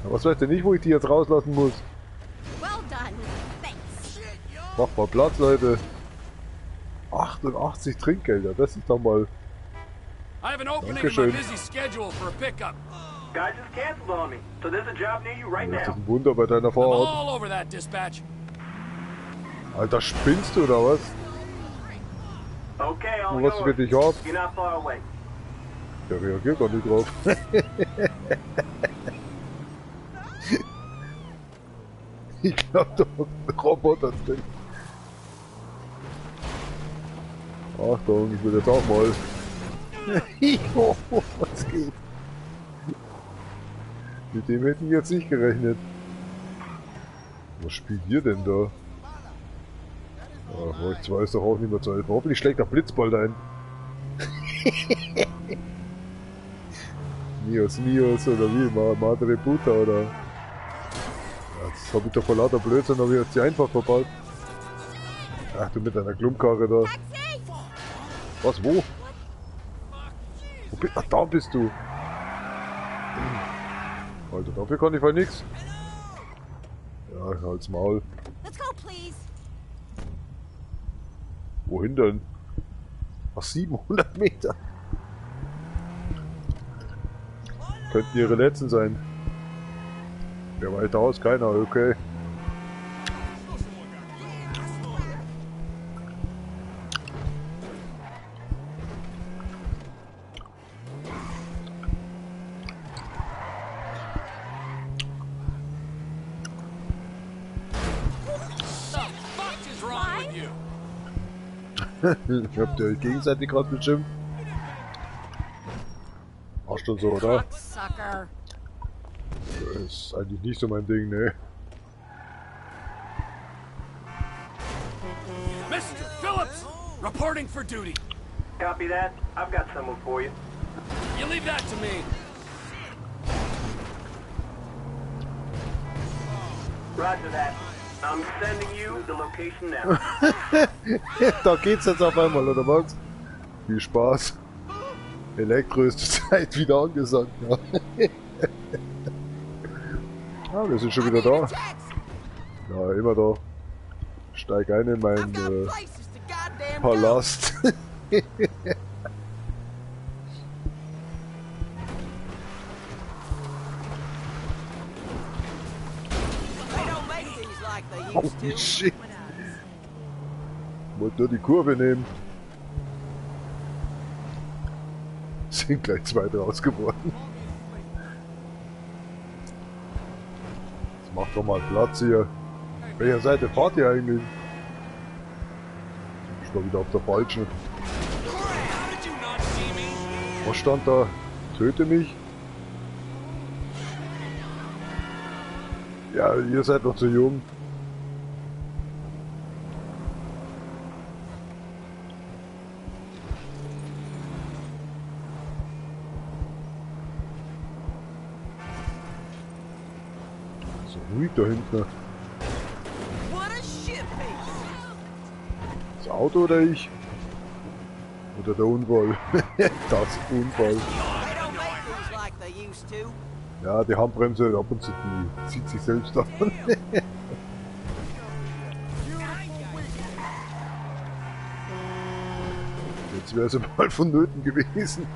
Aber was weiß denn nicht, wo ich die jetzt rauslassen muss? Mach mal Platz, Leute. 88 Trinkgelder, das ist doch mal. Dankeschön. Guys just canceled on me, so there's a job near you right now. Das ist ein Wunder bei deiner Fahrrad. Alter, spinnst du oder was? Okay, und was für dich ab? You're not far away. Der reagiert gar nicht drauf. Ich glaube, da hat ein Roboter drin. Achtung, ich will jetzt auch mal. Was geht? Mit dem hätte ich jetzt nicht gerechnet. Was spielt ihr denn da? Ach, euch zwei ist doch auch nicht mehr zu helfen. Hoffentlich schlägt der Blitzball da ein. Mios oder wie? Madre Puta oder? Ja, jetzt hab ich doch vor lauter Blödsinn, hab ich jetzt die einfach verbaut. Ach du mit deiner Klumpkarre da. Was, wo? Ach, da bist du. Alter, dafür kann ich halt nix. Ja, halt's Maul. Wohin denn? Ach, 700 Meter. Könnten ihre letzten sein. Wer weiter aus? Keiner, okay. Habt ihr euch gegenseitig gerade beschimpft? Hast du so, oder? Das ist eigentlich nicht so mein Ding, ne? Mr. Phillips, reporting for duty. Copy that. I've got someone for you. You leave that to me. Roger that. I'm sending you the location now. Da geht's jetzt auf einmal, oder was? Viel Spaß. Elektro ist zur Zeit wieder angesagt. Ja. Ah, wir sind schon wieder da. Ja, immer da. Steig ein in meinen Palast. Oh shit. Wollte nur die Kurve nehmen. Sind gleich zwei draus geworden. Jetzt macht doch mal Platz hier. Welcher Seite fahrt ihr eigentlich? Ich war wieder auf der falschen. Was stand da? Töte mich? Ja, ihr seid noch zu jung. So ruhig da hinten. Das Auto oder ich? Oder der Unfall? Das Unfall. Ja, die Handbremse ab und zu die zieht sich selbst an. Jetzt wäre es mal vonnöten gewesen.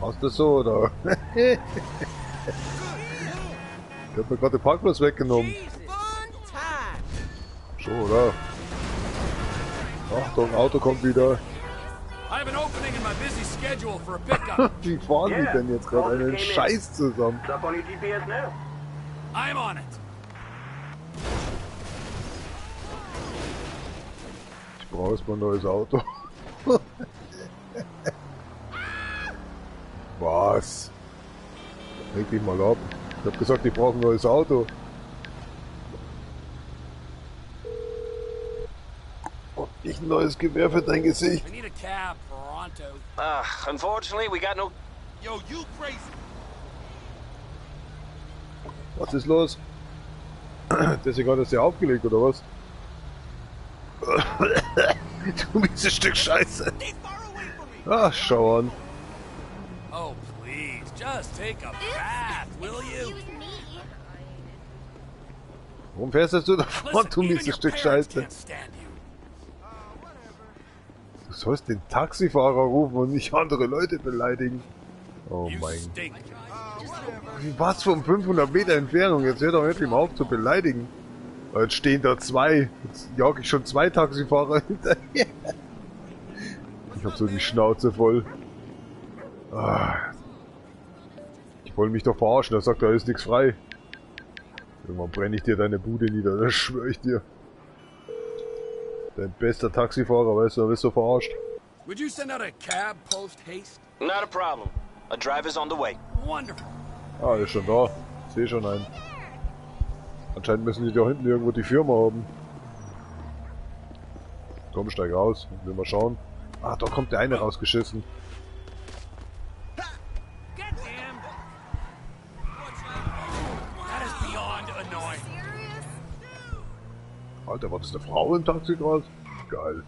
Hast du das so, oder? Ich hab mir gerade den Parkplatz weggenommen. So, oder? Achtung, Auto kommt wieder. Wie fahren die denn jetzt gerade einen Scheiß zusammen? I'm on it. Ich brauche erstmal ein neues Auto. Was? Reg dich mal ab. Ich hab gesagt, ich brauche ein neues Auto. Und nicht ein neues Gewehr für dein Gesicht. We need a cab, pronto. Unfortunately, we got no... Yo, you crazy. Was ist los? Deswegen hat er sie aufgelegt, oder was? Du mieses Stück Scheiße. Ach, schau an. Oh, please, just take a bath, will you? Warum fährst du davon, du mieses Stück Scheiße? Du sollst den Taxifahrer rufen und nicht andere Leute beleidigen. Oh mein Gott. Was von 500 Meter Entfernung? Jetzt hör doch endlich mal auf zu beleidigen. Jetzt stehen da zwei. Jetzt jag ich schon zwei Taxifahrer hinterher. Ich hab so die Schnauze voll. Ich wollte mich doch verarschen. Er sagt, da ist nichts frei. Irgendwann brenne ich dir deine Bude nieder. Das schwöre ich dir. Dein bester Taxifahrer, weißt du, da bist du verarscht. Would you send out a cab post haste? Not a problem. A driver's on the way. Wonderful. Ah, ist schon da. Ich sehe schon einen. Anscheinend müssen die da hinten irgendwo die Firma haben. Komm, steig raus. Will mal schauen. Ah, da kommt der eine rausgeschissen. Alter, war das eine Frau im Taxi gerade? Geil.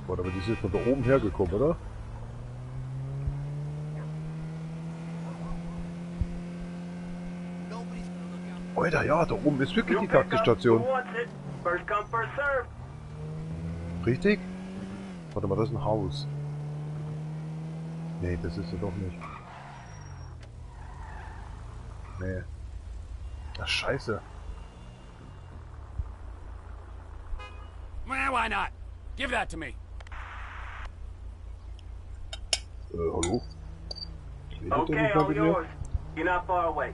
Warte, aber die sind von da oben hergekommen, oder? Alter, ja, da oben ist wirklich die Taxistation. Richtig? Warte mal, das ist ein Haus. Nee, das ist ja doch nicht. Nee. Ach, scheiße. Well, why not? Give that to me. Hallo? Okay, all yours. You're not far away.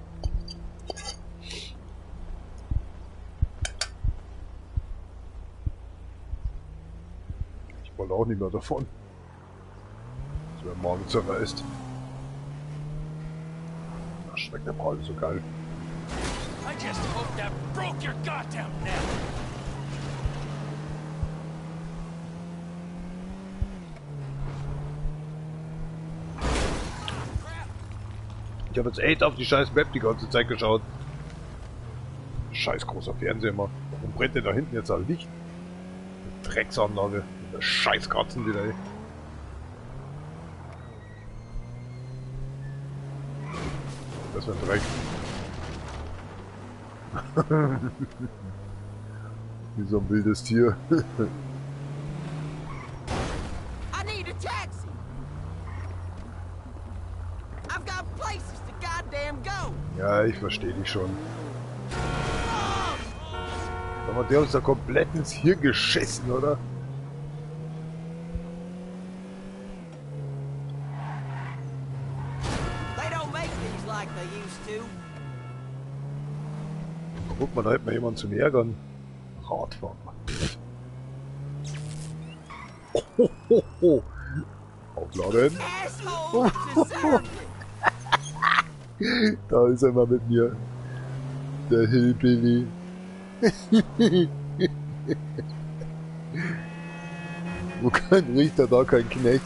Ich wollte auch nicht mehr davon. Das wäre morgen zerreißt. Das schmeckt aber alles so geil. I just hope that broke your goddamn neck. Ich habe jetzt echt auf die scheiß Map die ganze Zeit geschaut. Scheiß großer Fernseher immer. Warum brennt denn da hinten jetzt ein Licht? Eine Drecksanlage. Eine scheiß Katzen wieder, ey. Das wird Dreck. Wie so ein wildes Tier. I need a taxi. I've got places to goddamn go. Ja, ich verstehe dich schon. Aber der uns da komplett ins Hirn geschissen, oder? They don't make these like they used to. Guck mal, da hätte man jemanden zum Ärgern. Radfahrer. Aufladen. Da ist er mal mit mir. Der Hillbilly. Wo kein Richter, da kein Knecht.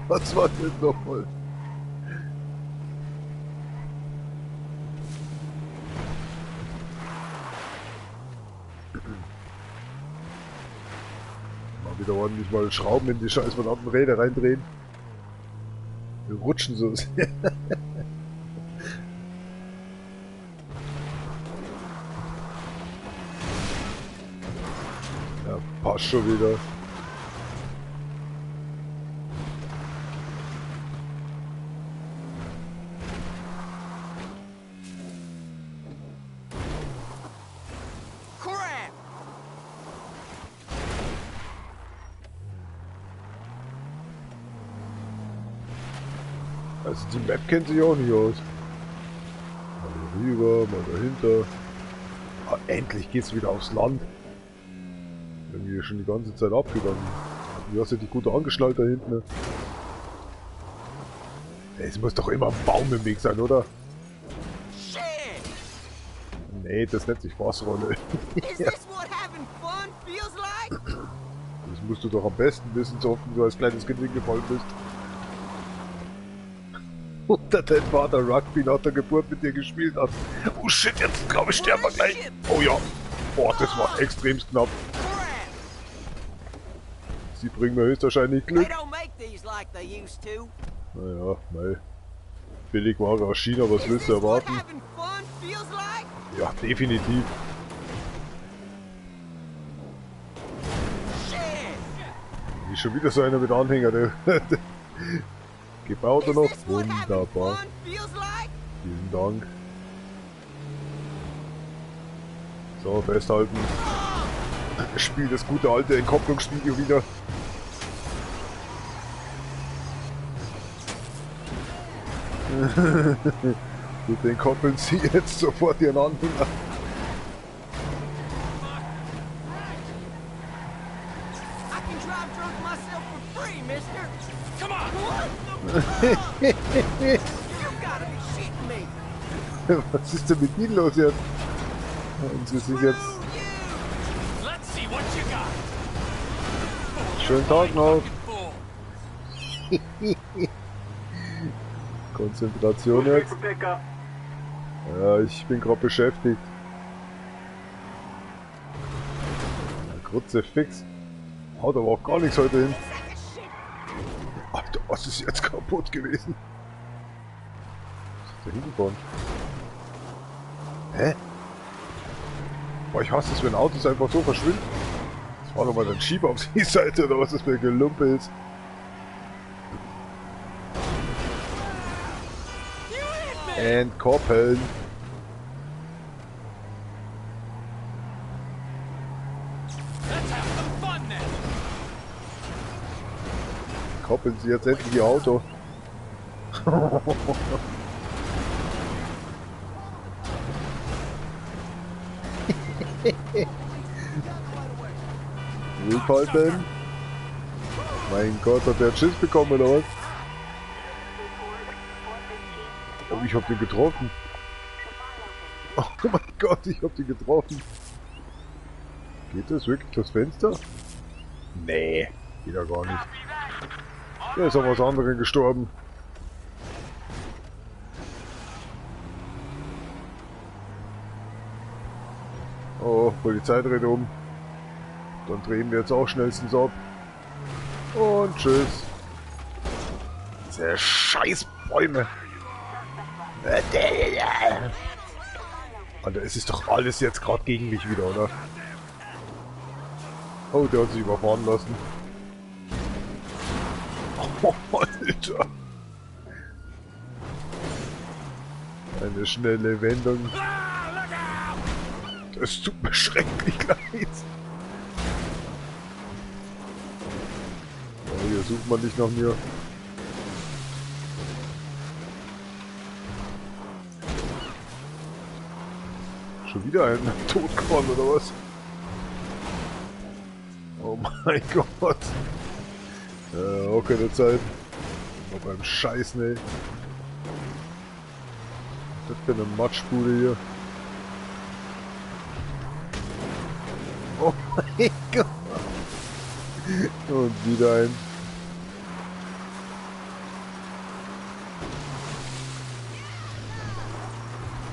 Was war das nochmal? Mal wieder ordentlich mal Schrauben in die scheiß verdammten Räder reindrehen. Wir rutschen so sehr. Ja, passt schon wieder. Also die Map kennt sich auch nicht aus. Mal rüber, mal dahinter. Ah, endlich geht's wieder aufs Land. Irgendwie schon die ganze Zeit abgegangen. Du hast ja die gute angeschnallt da hinten. Ne? Es muss doch immer ein Baum im Weg sein, oder? Nee, das nennt sich Fassrolle. Das musst du doch am besten wissen, so oft du als kleines Kind hingefallen bist. Unter dein Vater Rugby nach der Geburt mit dir gespielt hat. Oh shit, jetzt glaube ich sterben wir gleich. Oh ja. Oh, das war extrem knapp. Sie bringen mir höchstwahrscheinlich Glück. Naja, mei. Billigware aus China, was willst du erwarten? Ja, definitiv. Wie schon wieder so einer mit Anhänger, der gebaut oder noch? Wunderbar. Vielen Dank. So, festhalten. Spiel das gute alte Entkopplungsspiel wieder. Bitte entkoppeln Sie jetzt sofort Ihren Anhänger. Was ist denn mit Ihnen los jetzt? Und Sie sind jetzt... Schönen Tag noch. Konzentration jetzt. Ja, ich bin gerade beschäftigt. Grütze fix. Haut aber auch gar nichts heute hin. Alter, was ist jetzt kaputt gewesen? Was ist da hingefahren? Hä? Boah, ich hasse es, wenn Autos einfach so verschwinden. Das war doch mal ein Schieber auf die Seite oder was das für ein Gelumpe ist. Entkoppeln. Koppeln Sie jetzt endlich Ihr Auto. aufhalten. Mein Gott, hat der Schiss bekommen oder was? Oh, ich hab den getroffen. Oh mein Gott, ich hab den getroffen. Geht das wirklich durchs Fenster? Nee, geht ja gar nicht. Der ist an was anderem gestorben. Oh, Polizei dreht um. Dann drehen wir jetzt auch schnellstens ab. Und tschüss. Diese scheiß Bäume. Alter, es ist doch alles jetzt gerade gegen mich wieder, oder? Oh, der hat sich überfahren lassen. Oh, Alter. Eine schnelle Wendung. Das tut mir schrecklich leid. Oh, hier sucht man nicht nach mir. Schon wieder ein tot geworden, oder was? Oh mein Gott. Auch keine Zeit. Noch beim Scheißen, ey. Das ist eine Matschbude hier. Oh mein Gott. Und wieder ein.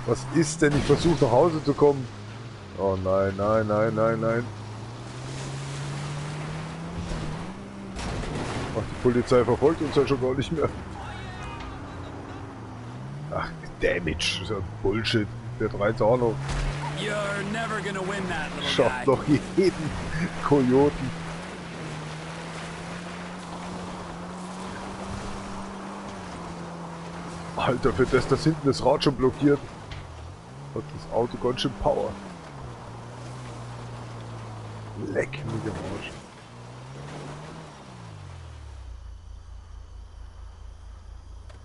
Was ist denn? Ich versuche nach Hause zu kommen. Oh nein, nein, nein, nein, nein. Ach, die Polizei verfolgt uns ja schon gar nicht mehr. Ach, Damage. Das ist ja Bullshit. Der dreht auch noch. Schafft doch jeden Kojoten. Alter, für das hinten das Rad schon blockiert. Hat das Auto ganz schön Power. Leck mich am Arsch.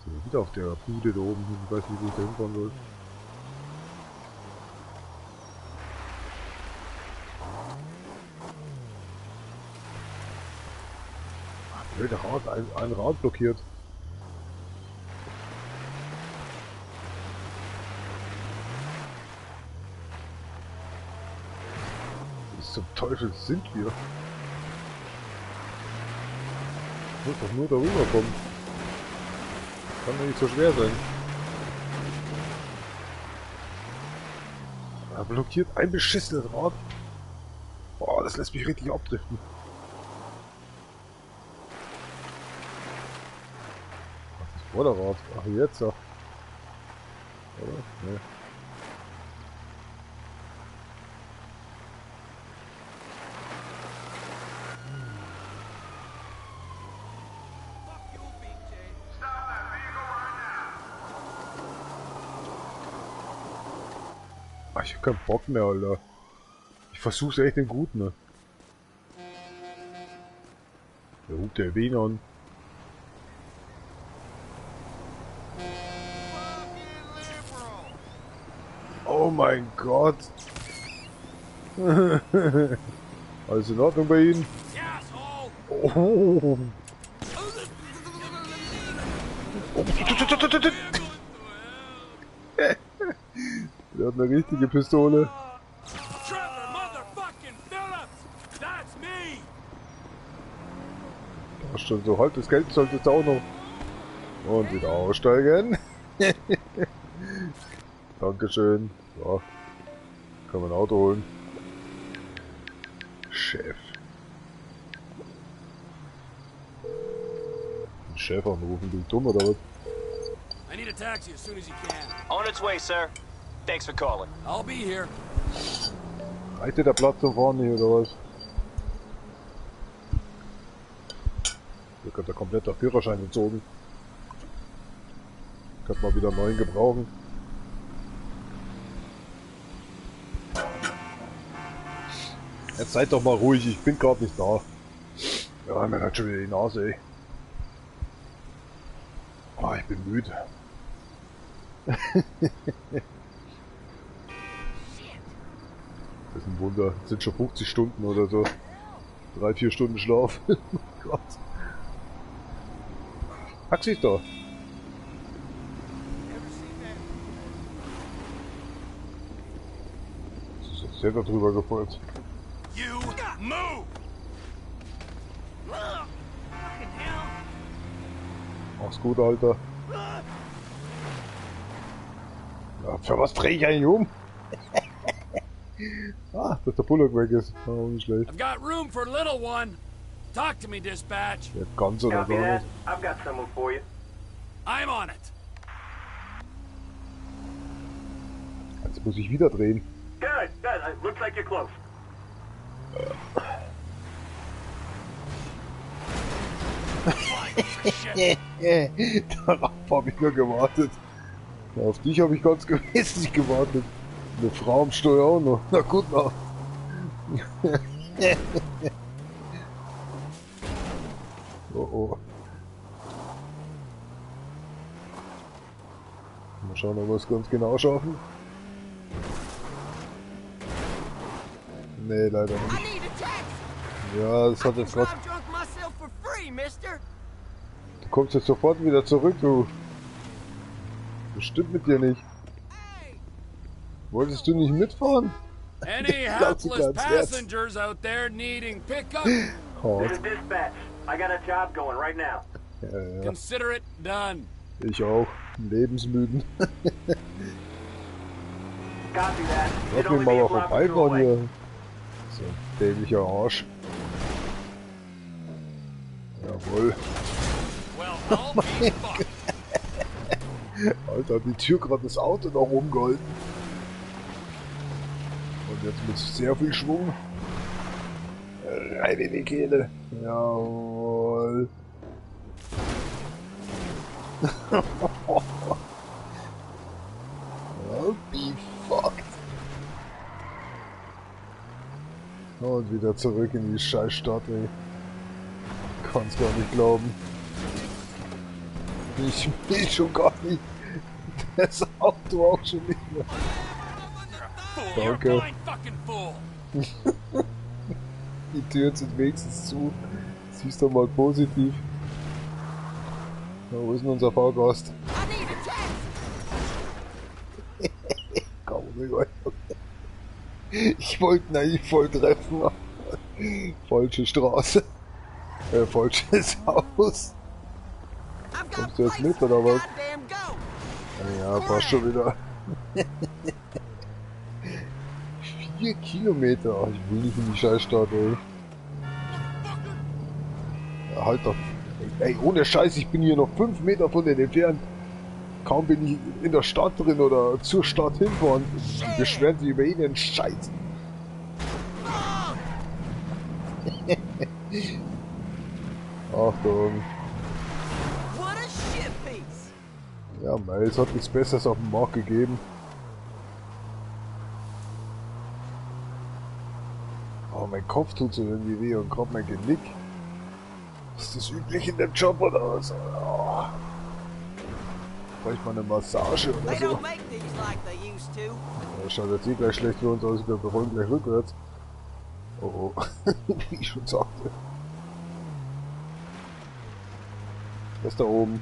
So, wieder auf der Bude da oben. Ich weiß nicht, wo ich da hinfahren soll. Der Rad, ein Rad blockiert. Was zum Teufel sind wir? Muss doch nur darüber kommen. Kann doch nicht so schwer sein. Er blockiert ein beschissenes Rad. Boah, das lässt mich richtig abdriften. Vorderrad. Ach, jetzt auch. Oder? Nee. Ach, ich hab keinen Bock mehr, Alter. Ich versuch's echt den Guten, ne? Da ruft der Wen an. Oh mein Gott. Alles in Ordnung bei Ihnen? Oh. Der hat eine richtige Pistole. Ach schon so, halt, das Geld sollte jetzt auch noch. Und wieder aussteigen. Dankeschön. So. Kann man ein Auto holen. Chef. Den Chef anrufen, du dumm oder was? I need a taxi as soon as you can. On its way, sir. Thanks for calling. I'll be here. Reicht dir der Platz da vorne hier oder was? Hier könnte er komplett der Führerschein entzogen. Könnte mal wieder einen neuen gebrauchen. Jetzt seid doch mal ruhig, ich bin gerade nicht da. Ja, mir hat schon wieder die Nase, ey. Ah, ich bin müde. Das ist ein Wunder. Das sind schon 50 Stunden oder so. 3-4 Stunden Schlaf. Oh Gott. Taxi ist da. Das ist jetzt sehr darüber gefreut. You move! Mach's gut, Alter. Ja, für was dreh ich eigentlich um? Ah, dass der Bullock weg ist. Oh, nicht schlecht. I've got room for a little one. Talk to me, dispatch. Der ganz oder Copy gar that. nicht. I've got someone for you. I'm on it. Jetzt muss ich wieder drehen. Good, good. Looks like you're close. Darauf habe ich nur gewartet. Auf dich habe ich ganz gewissentlich gewartet. Eine Frau am Steuer auch noch. Na gut, na. Oh oh. Mal schauen, ob wir es ganz genau schaffen. Nee, leider nicht. Ja, das hat jetzt gerade... Du kommst jetzt sofort wieder zurück, du. Das stimmt mit dir nicht. Wolltest du nicht mitfahren? Any helpless passengers out there needing pickup? This is dispatch. I got a job going right now. Ja, ja. Consider it done. Ich auch. Lebensmüden. Lass mich mal vorbeifahren hier. So ein dämlicher Arsch. Jawohl. Alter, hat die Tür gerade das Auto noch rumgehalten. Und jetzt mit sehr viel Schwung. Rein in die Kehle. Jawohl. I'll be fucked. Und wieder zurück in die Scheißstadt, ey. Kann's gar nicht glauben. Ich will schon gar nicht. Das Auto auch schon nicht mehr. Danke. Die Türen sind wenigstens zu. Siehst du mal positiv. Ja, wo ist denn unser Fahrgast? Komm, ich wollte ihn eigentlich voll treffen. Falsche Straße. Falsches Haus. Kommst du jetzt mit oder was? Ja, passt schon wieder. 4 Kilometer. Ach, ich will nicht in die Scheißstadt, ey. Ja, halt doch. Ey, ohne Scheiß, ich bin hier noch 5 Meter von denen entfernt. Kaum bin ich in der Stadt drin oder zur Stadt hinfahren. Die beschweren sich über jeden Scheiß. Achtung. Ja, Miles hat nichts Besseres auf dem Markt gegeben. Oh, mein Kopf tut so irgendwie weh und gerade mein Genick. Ist das üblich in dem Job oder was? Oh. Vielleicht mal eine Massage oder so. Ja, schaut jetzt eh gleich schlecht für uns aus, wir rollen gleich rückwärts. Oh, oh. Wie ich schon sagte. Das da oben.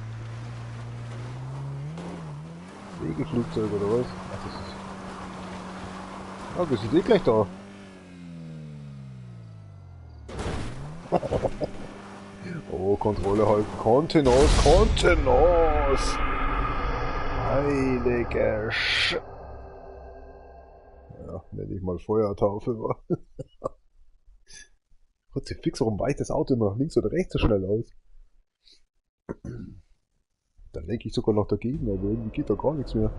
Segelflugzeug oder was? Ach, das ist... Ah, wir sind eh gleich da. Oh, Kontrolle halten. Kontenance, Kontenance! Heilige Sch... Ja, nenne ich mal Feuertaufe, wa? Gott, sie fix, warum weicht das Auto immer nach links oder rechts so schnell aus? Dann lenke ich sogar noch dagegen, aber irgendwie geht da gar nichts mehr.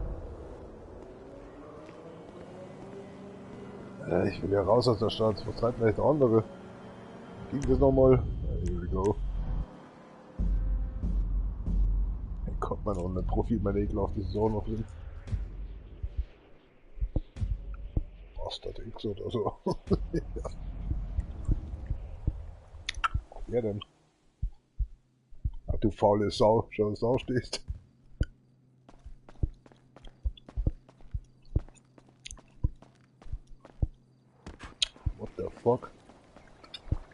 Ich will ja raus aus der Stadt. Was treibt mir jetzt der andere? Ging das nochmal? Here we go. Gott, mein Online-Profil, mein ekelhaft, das ist auch noch drin. Bastard X oder so. Ja. Wer denn? Ach du faule Sau, schau, dass du da stehst. What the fuck?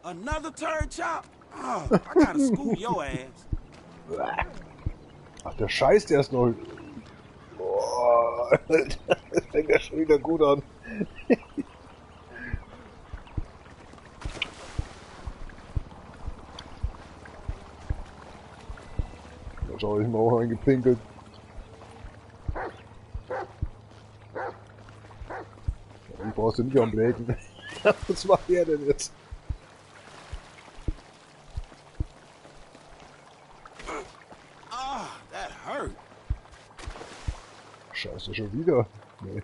Another turd chop? Oh, I gotta school your ass. Ach, der scheißt erst noch. Boah, das fängt ja schon wieder gut an. Da schau ich mal auch eingepinkelt. Ich brauchst du nicht am Bläden. Was macht der denn jetzt? Ah, that hurt. Scheiße, schon wieder? Nee.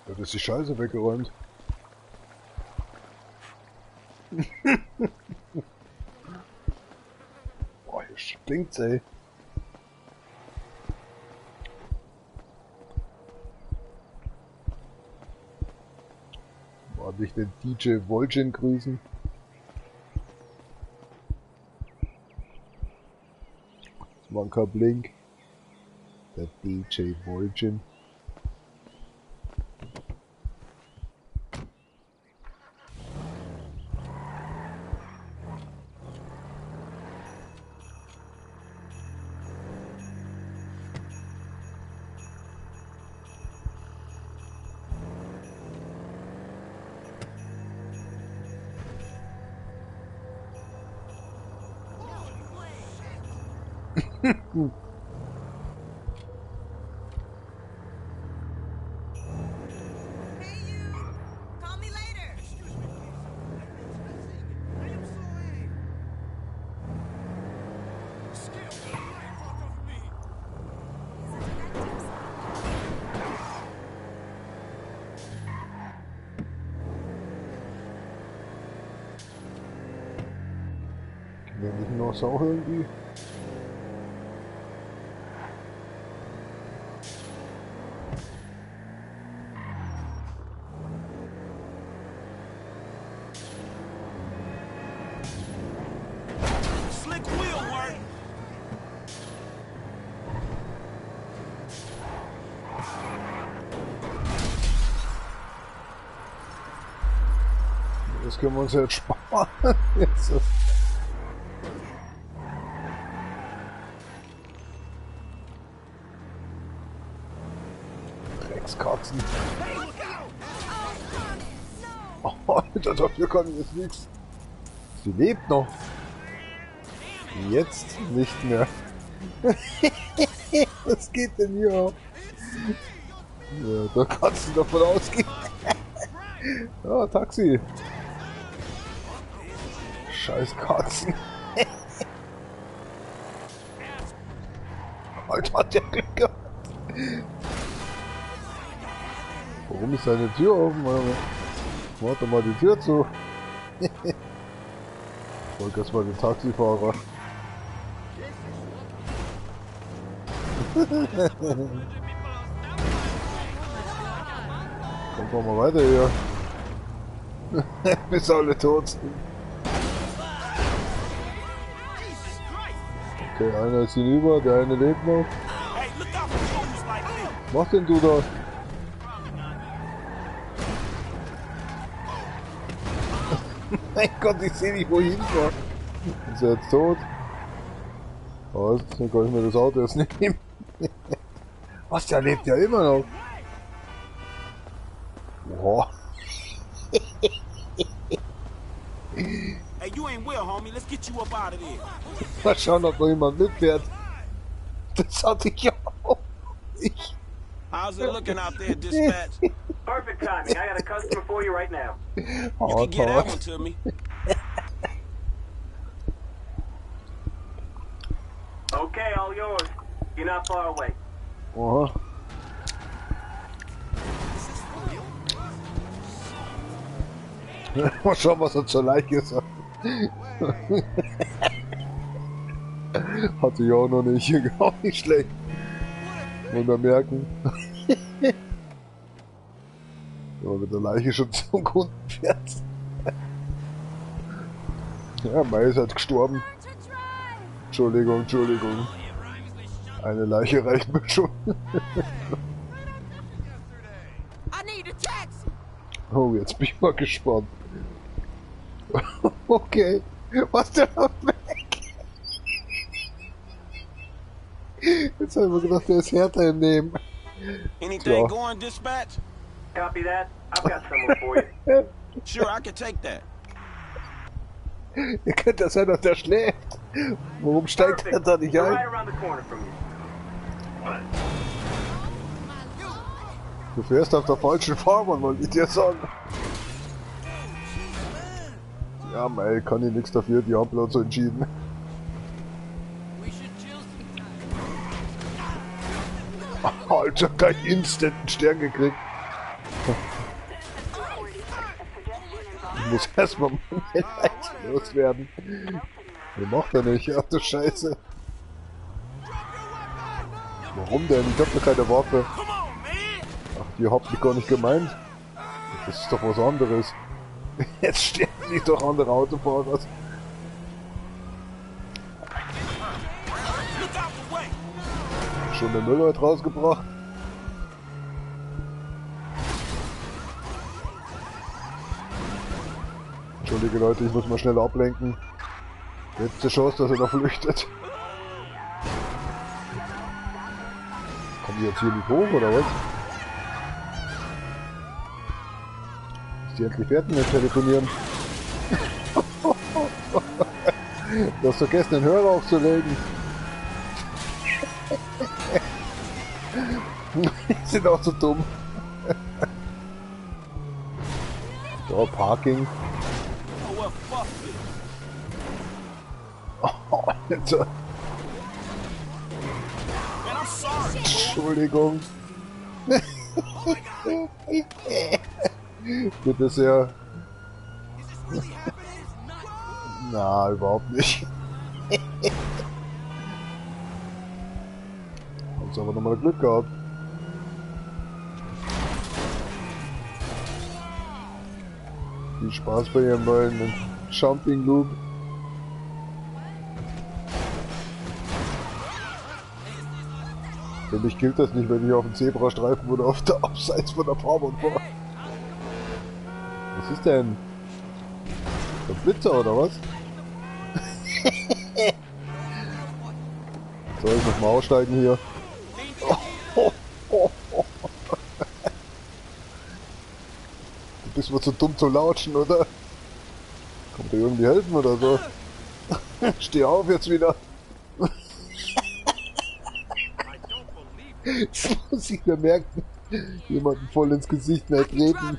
Da ist die Scheiße weggeräumt. Boah, hier stinkt's, ey. Wollte ich den DJ Vol'jin grüßen? Das war ein Kablink. Der DJ Vol'jin. Wenn ich noch Sau irgendwie. Slick wheel work. Das können wir uns jetzt sparen. Jetzt. Dreckskatzen. Oh, dafür kann ich jetzt nichts. Sie lebt noch. Jetzt nicht mehr. Was geht denn hier ab? Ja, da kannst du davon ausgehen. Ja, Taxi. Scheiß Katzen. Alter, hat der Glück gehabt. Warum ist seine Tür offen? Mach doch mal die Tür zu. Ich wollte erst mal den Taxifahrer. Komm mal weiter hier. Bis alle tot sind. Okay, einer ist hinüber, der eine lebt noch. Was machst denn du da? Mein Gott, ich sehe nicht, wo ich hinfahre. Ist er jetzt tot? Was? Dann kann ich mir das Auto jetzt nicht nehmen. Was, der lebt ja immer noch. Boah. Hey, you ain't well, homie. Let's get you up out of there. Mal schauen, ob noch jemand mitfährt. Das hatte ich ja auch nicht. How's it looking out there, dispatch? Perfect timing. I got a customer for you right now. You can get that one to me. Okay, all yours. You're not far away. Aha. Mal schauen, was er zur Leiche sagt. Hatte ich auch noch nicht. Auch nicht schlecht. Wollen wir merken. Wenn man mit der Leiche schon zum Kunden fährt. Ja, Mai ist halt gestorben. Entschuldigung, Entschuldigung. Eine Leiche reicht mir schon. Oh, jetzt bin ich mal gespannt. Okay. Was der noch weg? Jetzt habe ich mir gedacht, der ist härter im Nehmen. Anything going, dispatch? Copy that. I've got someone for you. Sure, I can take that. Ihr könnt das sein, dass der schläft. Warum steigt er da nicht ein? Right around the corner from you. Du fährst auf der falschen Fahrbahn, wollte ich dir sagen. Ja, Mel, kann ich nichts dafür, die haben bloß so entschieden. Alter, gleich instant einen Stern gekriegt. Ich muss erstmal meine Leiche loswerden. Wie macht er nicht? Ach du Scheiße. Warum denn? Ich hab doch keine Waffe. Ach, die habt ihr gar nicht gemeint. Das ist doch was anderes. Jetzt sterben nicht doch andere Autofahrer. Schon den Müll heute rausgebracht. Entschuldige Leute, ich muss mal schnell ablenken. Letzte Chance, dass er da flüchtet. Kommen die jetzt hier nicht hoch, oder was? Ist die endlich fertig mit Telefonieren? Du hast vergessen, den Hörer aufzulegen. Die sind auch so dumm. So, Parking. Oh, Alter. Entschuldigung. Bitte sehr. Na, überhaupt nicht. Hab's aber nochmal Glück gehabt. Viel Spaß bei ihrem neuen Jumping Loop. Für mich gilt das nicht, wenn ich auf dem Zebrastreifen oder auf der Abseits von der Fahrbahn fahre. Was ist denn? Der Blitzer oder was? Soll ich noch mal aussteigen hier? Du bist wohl zu dumm zu lautschen, oder? Kommt dir irgendwie helfen oder so? Steh auf jetzt wieder! Jetzt muss ich mir merken, jemanden voll ins Gesicht mehr treten.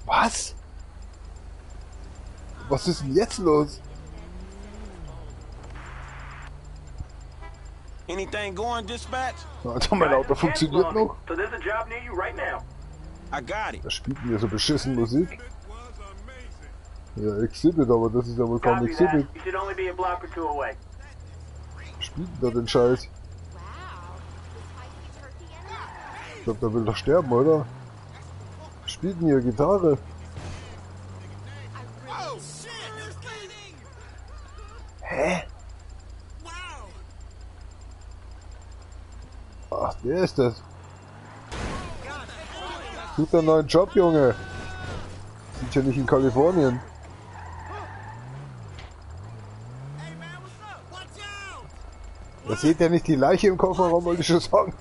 Was? Was ist denn jetzt los? Anything going, dispatch? Alter, mein Auto funktioniert noch. So there's a job near you right now. I got it. Da spielt mir so beschissen Musik. Ja, Exhibit, aber das ist ja wohl kaum Exhibit. You should only be a block or two away. Spielt da den Scheiß? Ich glaube, der will doch sterben, oder? Spielt denn hier Gitarre? Hä? Ach, der ist das. Sucht einen neuen Job, Junge. Sind ja nicht in Kalifornien. Da seht ihr nicht die Leiche im Kofferraum, wollte ich schon sagen.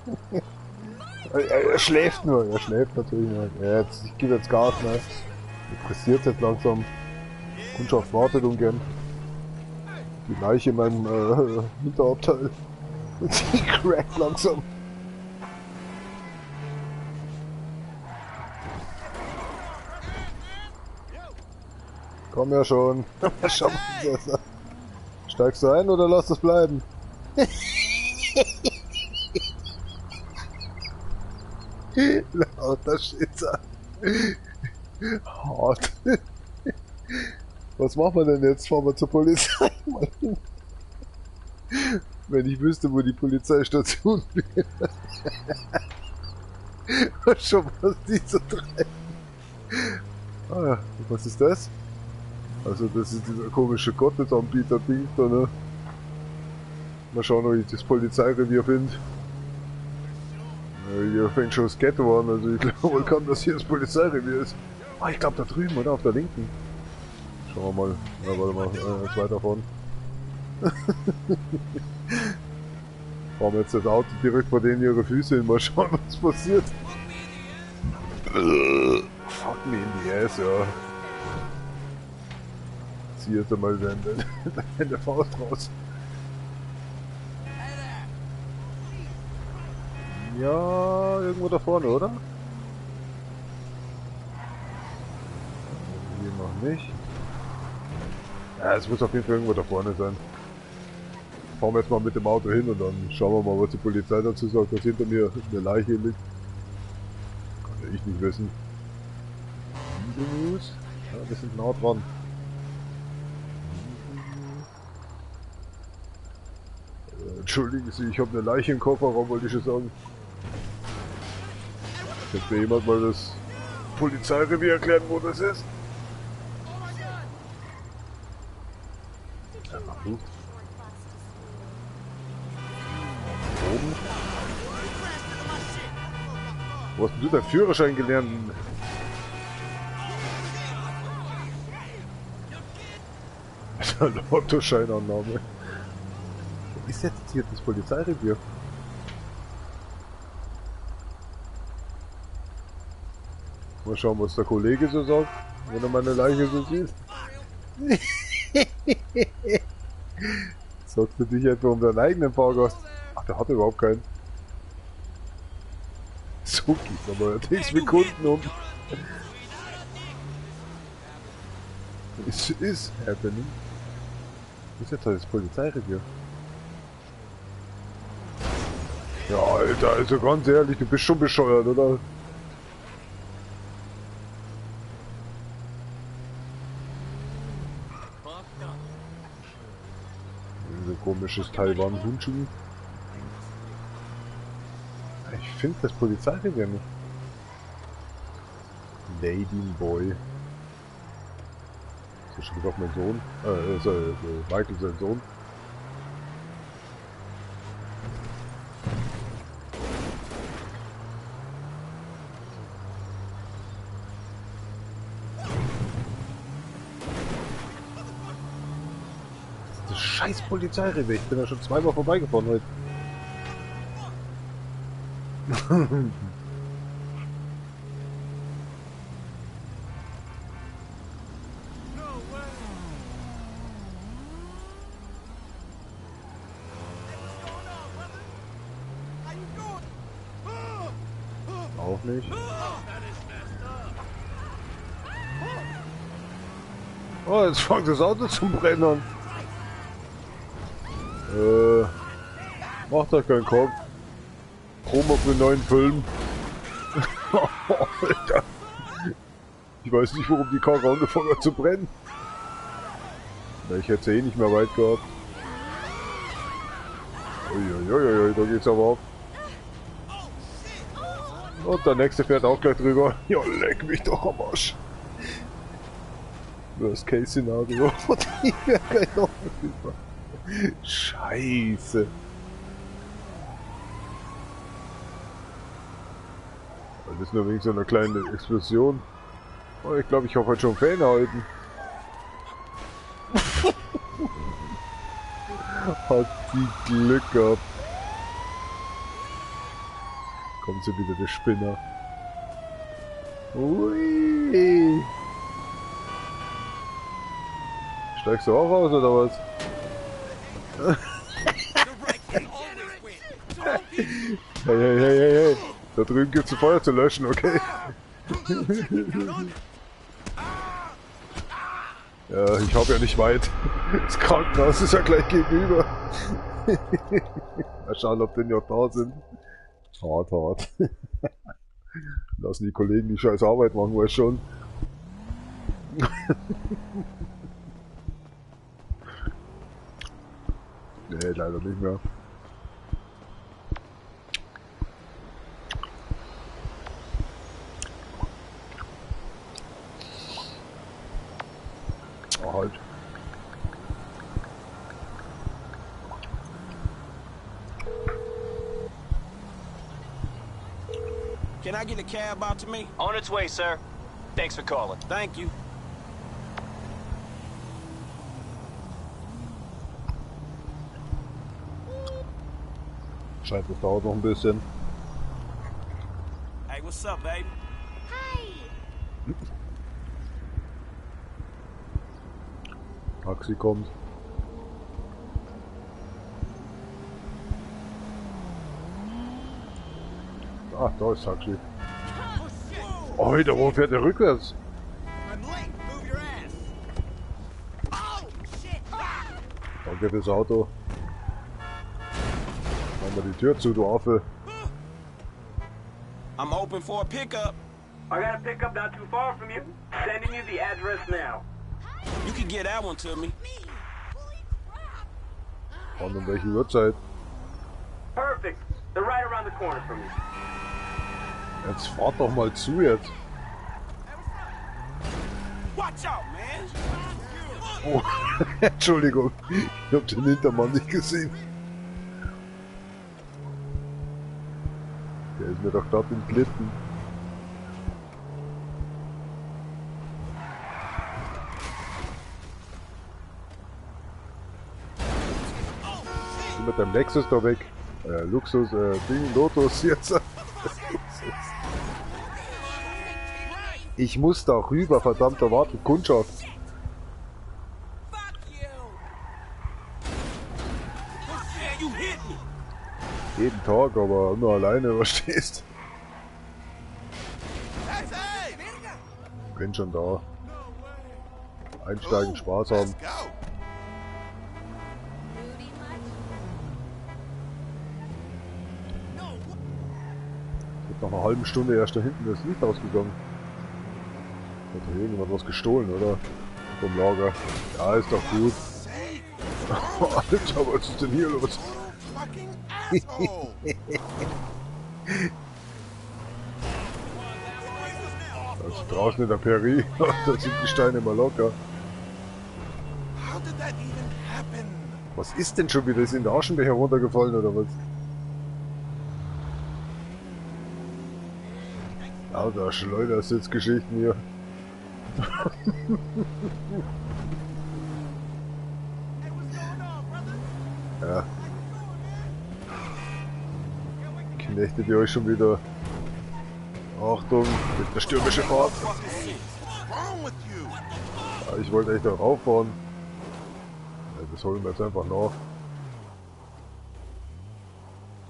Er schläft nur, er schläft natürlich nur. Ja, jetzt, ich gebe jetzt Gas, ne? Interessiert jetzt langsam. Kundschaft wartet ungern. Die Leiche in meinem Hinterabteil. Die crackt langsam. Komm ja schon. Schau mal, steigst du ein oder lass es bleiben? Lauter Schisser. Hart. Was machen wir denn jetzt? Fahren wir zur Polizei? Wenn ich wüsste, wo die Polizeistation wäre. Schon was die so treiben. Ah, was ist das? Also das ist dieser komische Gottesanbieter-Ding da, ne? Mal schauen, ob ich das Polizeirevier finde. Hier fängt schon das Ghetto an, also ich glaube kaum, dass hier das Polizeirevier ist. Ah, ich glaube da drüben, oder? Auf der linken. Schauen wir mal. Ja, warte mal, zwei davon. Fahren wir jetzt das Auto direkt vor denen ihre Füße hin, mal schauen, was passiert. Fuck me in the ass, ja. Zieh jetzt einmal deine Faust raus. Ja, irgendwo da vorne, oder? Hier noch nicht. Ja, es muss auf jeden Fall irgendwo da vorne sein. Fahren wir jetzt mal mit dem Auto hin und dann schauen wir mal, was die Polizei dazu sagt, dass hinter mir eine Leiche liegt. Kann ja ich nicht wissen. Ja, wir sind nah dran. Entschuldigen Sie, ich habe eine Leiche im Kofferraum, wollte ich schon sagen. Könnte mir jemand mal das Polizeirevier erklären, wo das ist? Ja, mach du. Oben. Wo hast denn du deinen Führerschein gelernt? Lottoscheinannahme. Wo ist jetzt hier das Polizeirevier? Mal schauen, was der Kollege so sagt, wenn er meine Leiche so sieht. Sagst du dich etwa um deinen eigenen Fahrgast? Ach, der hat überhaupt keinen. So geht's aber nichts mit Kunden um. Es ist happening. Wo ist jetzt das Polizeirevier? Ja, Alter, also ganz ehrlich, du bist schon bescheuert, oder? So komisches Taiwan-Hundschuh. Ich finde das Polizeirevier nicht. Lady Boy. Das ist schon gesagt mein Sohn. Michael sein Sohn. Das scheiß Polizeirevier. Ich bin da schon zweimal vorbeigefahren heute. Auch nicht. Oh, jetzt fängt das Auto zum Brennen an. Macht euch keinen Kopf. Promo für einen neuen Film. Alter. Ich weiß nicht, warum die Karre angefangen hat zu brennen. Ich hätte sie eh nicht mehr weit gehabt. Uiuiui, da geht's aber ab. Und der nächste fährt auch gleich drüber. Ja, leck mich doch am Arsch. Worst Case Szenario. Die wäre gleich noch drüber. Scheiße. Das ist nur wegen so einer kleinen Explosion. Oh, ich glaube, ich habe heute schon Fan erhalten. Hat die Glück gehabt. Kommt sie wieder, der Spinner. Ui. Steigst du auch aus, oder was? Hey. Da drüben gibt's ein Feuer zu löschen, okay? Ja, ich hab ja nicht weit. Das Krankenhaus ist ja gleich gegenüber. Mal schauen, ob die noch da sind. Hart. Lassen die Kollegen die scheiß Arbeit machen, weiß schon. Nee, leider nicht mehr. Halt. Can I get a cab out to me? On its way, sir. Thanks for calling. Thank you. Scheint, das dauert noch ein bisschen. Hey, what's up, baby? Taxi kommt. Ah, da ist Taxi. Alter, wo fährt der rückwärts? Danke fürs Auto. Mach mal die Tür zu, du Affe. I'm hoping for a pickup. I got a pickup not too far from you. Sending you the address now. You can get that one to me. Und um welche Uhrzeit? Perfect. They're right around the corner from you. Jetzt fahrt doch mal zu jetzt. Watch out, man. Oh, Entschuldigung. Ich hab den Hintermann nicht gesehen. Der ist mir doch gerade entglitten. Mit dem Lexus da weg. Luxus, Ding, Lotus jetzt. Ich muss da rüber, verdammter Warte, Kundschaft. Jeden Tag, aber nur alleine, verstehst? Bin schon da. Einsteigen, Spaß haben. Nach einer halben Stunde erst da hinten das Licht ausgegangen. Hat da irgendjemand was gestohlen, oder? Vom Lager. Ja, ist doch gut. Alter, was ist denn hier los? Das ist draußen in der Prärie. Da sind die Steine immer locker. Was ist denn schon wieder? Ist in der Aschenbecher runtergefallen oder was? Alter, Schleudersitzgeschichten hier. Ja. Knechtet ihr euch schon wieder? Achtung, mit der stürmische Fahrt. Ja, ich wollte echt da rauffahren. Ja, das holen wir jetzt einfach nach.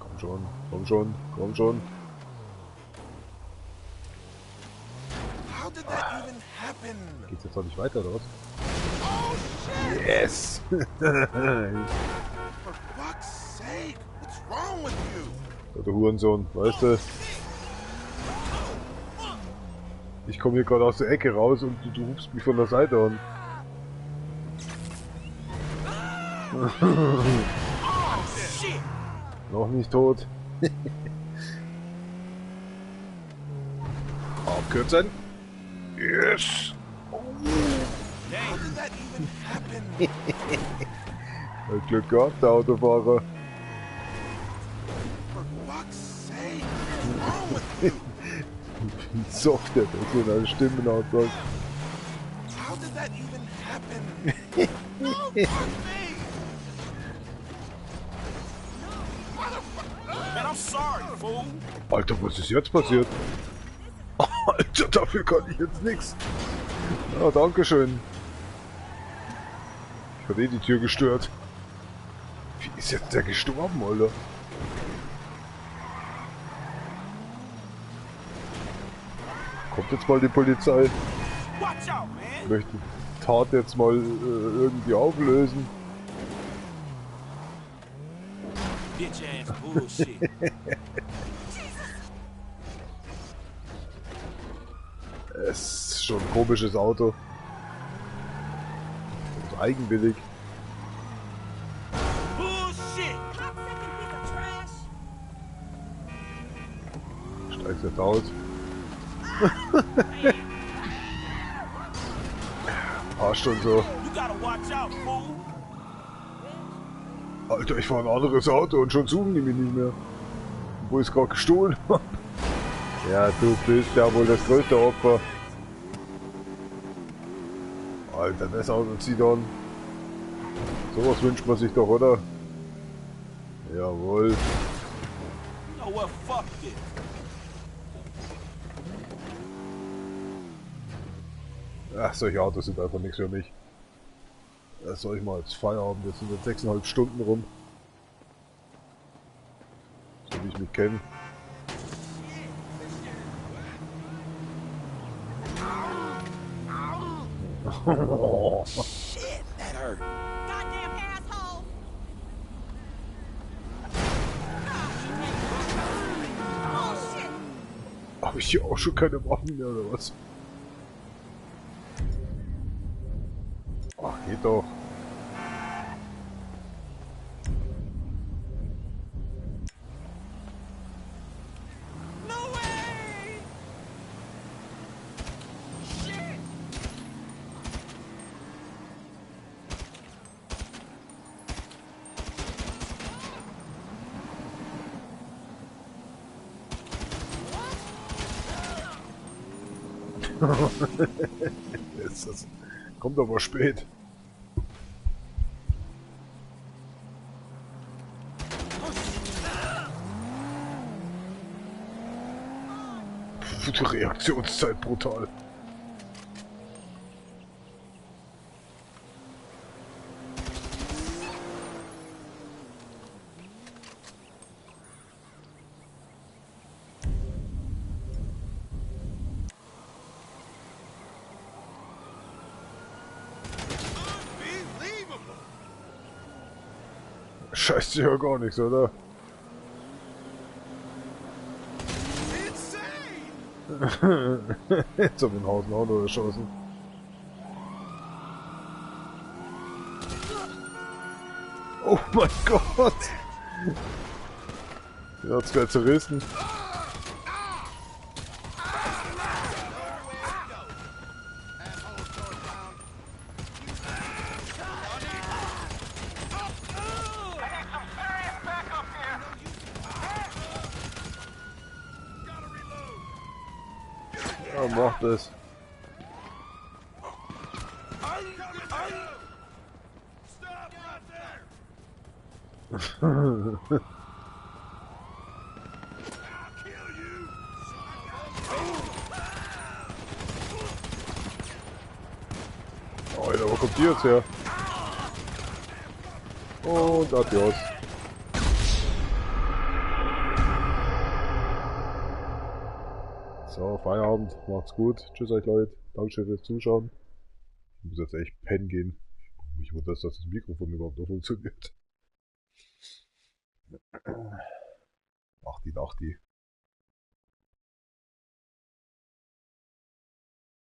Komm schon, komm schon, komm schon. Geht's jetzt noch nicht weiter, oder was? Yes! Der Hurensohn, weißt du? Ich komme hier gerade aus der Ecke raus und du rufst mich von der Seite an. Noch nicht tot. Abkürzen. Yes! Hat Glück gehabt, der Autofahrer. Wie soft der das in einer Stimme aussagt. Alter, was ist jetzt passiert? Alter, dafür kann ich jetzt nichts. Ja, dankeschön. Ich hatte eh die Tür gestört. Wie ist jetzt der gestorben, Alter? Kommt jetzt mal die Polizei. Ich möchte die Tat jetzt mal irgendwie auflösen. Es ist schon ein komisches Auto. Das ist eigenwillig. Steigst jetzt aus. Passt schon so. Alter, ich fahre ein anderes Auto und schon suchen die mich nicht mehr. Wo ich es gerade gestohlen habe. Ja, du bist ja wohl das größte Opfer. Alter, das Auto zieht an. Sowas wünscht man sich doch, oder? Jawohl. You know what? Fuck this. Ach, solche Autos sind einfach nichts für mich. Das soll ich mal als Feierabend, jetzt sind jetzt 6,5 Stunden rum. So wie ich mich kenne. Oh, shit, that hurt. Goddamn asshole! Oh shit! Habe ich hier auch schon keine Waffen mehr oder was? Ach, geht doch. Das kommt aber spät. Die Reaktionszeit brutal. Scheißt sich ja gar nichts, oder? Jetzt hab ich den Haufen auch noch erschossen. Oh mein Gott! Der hat's gleich zerrissen. Ja, macht es. Alter, wo kommt die jetzt her? Und adios. So, Feierabend, macht's gut. Tschüss euch Leute, Dankeschön fürs Zuschauen. Ich muss jetzt echt pennen gehen. Mich wundert, dass das Mikrofon überhaupt noch funktioniert. Ach die.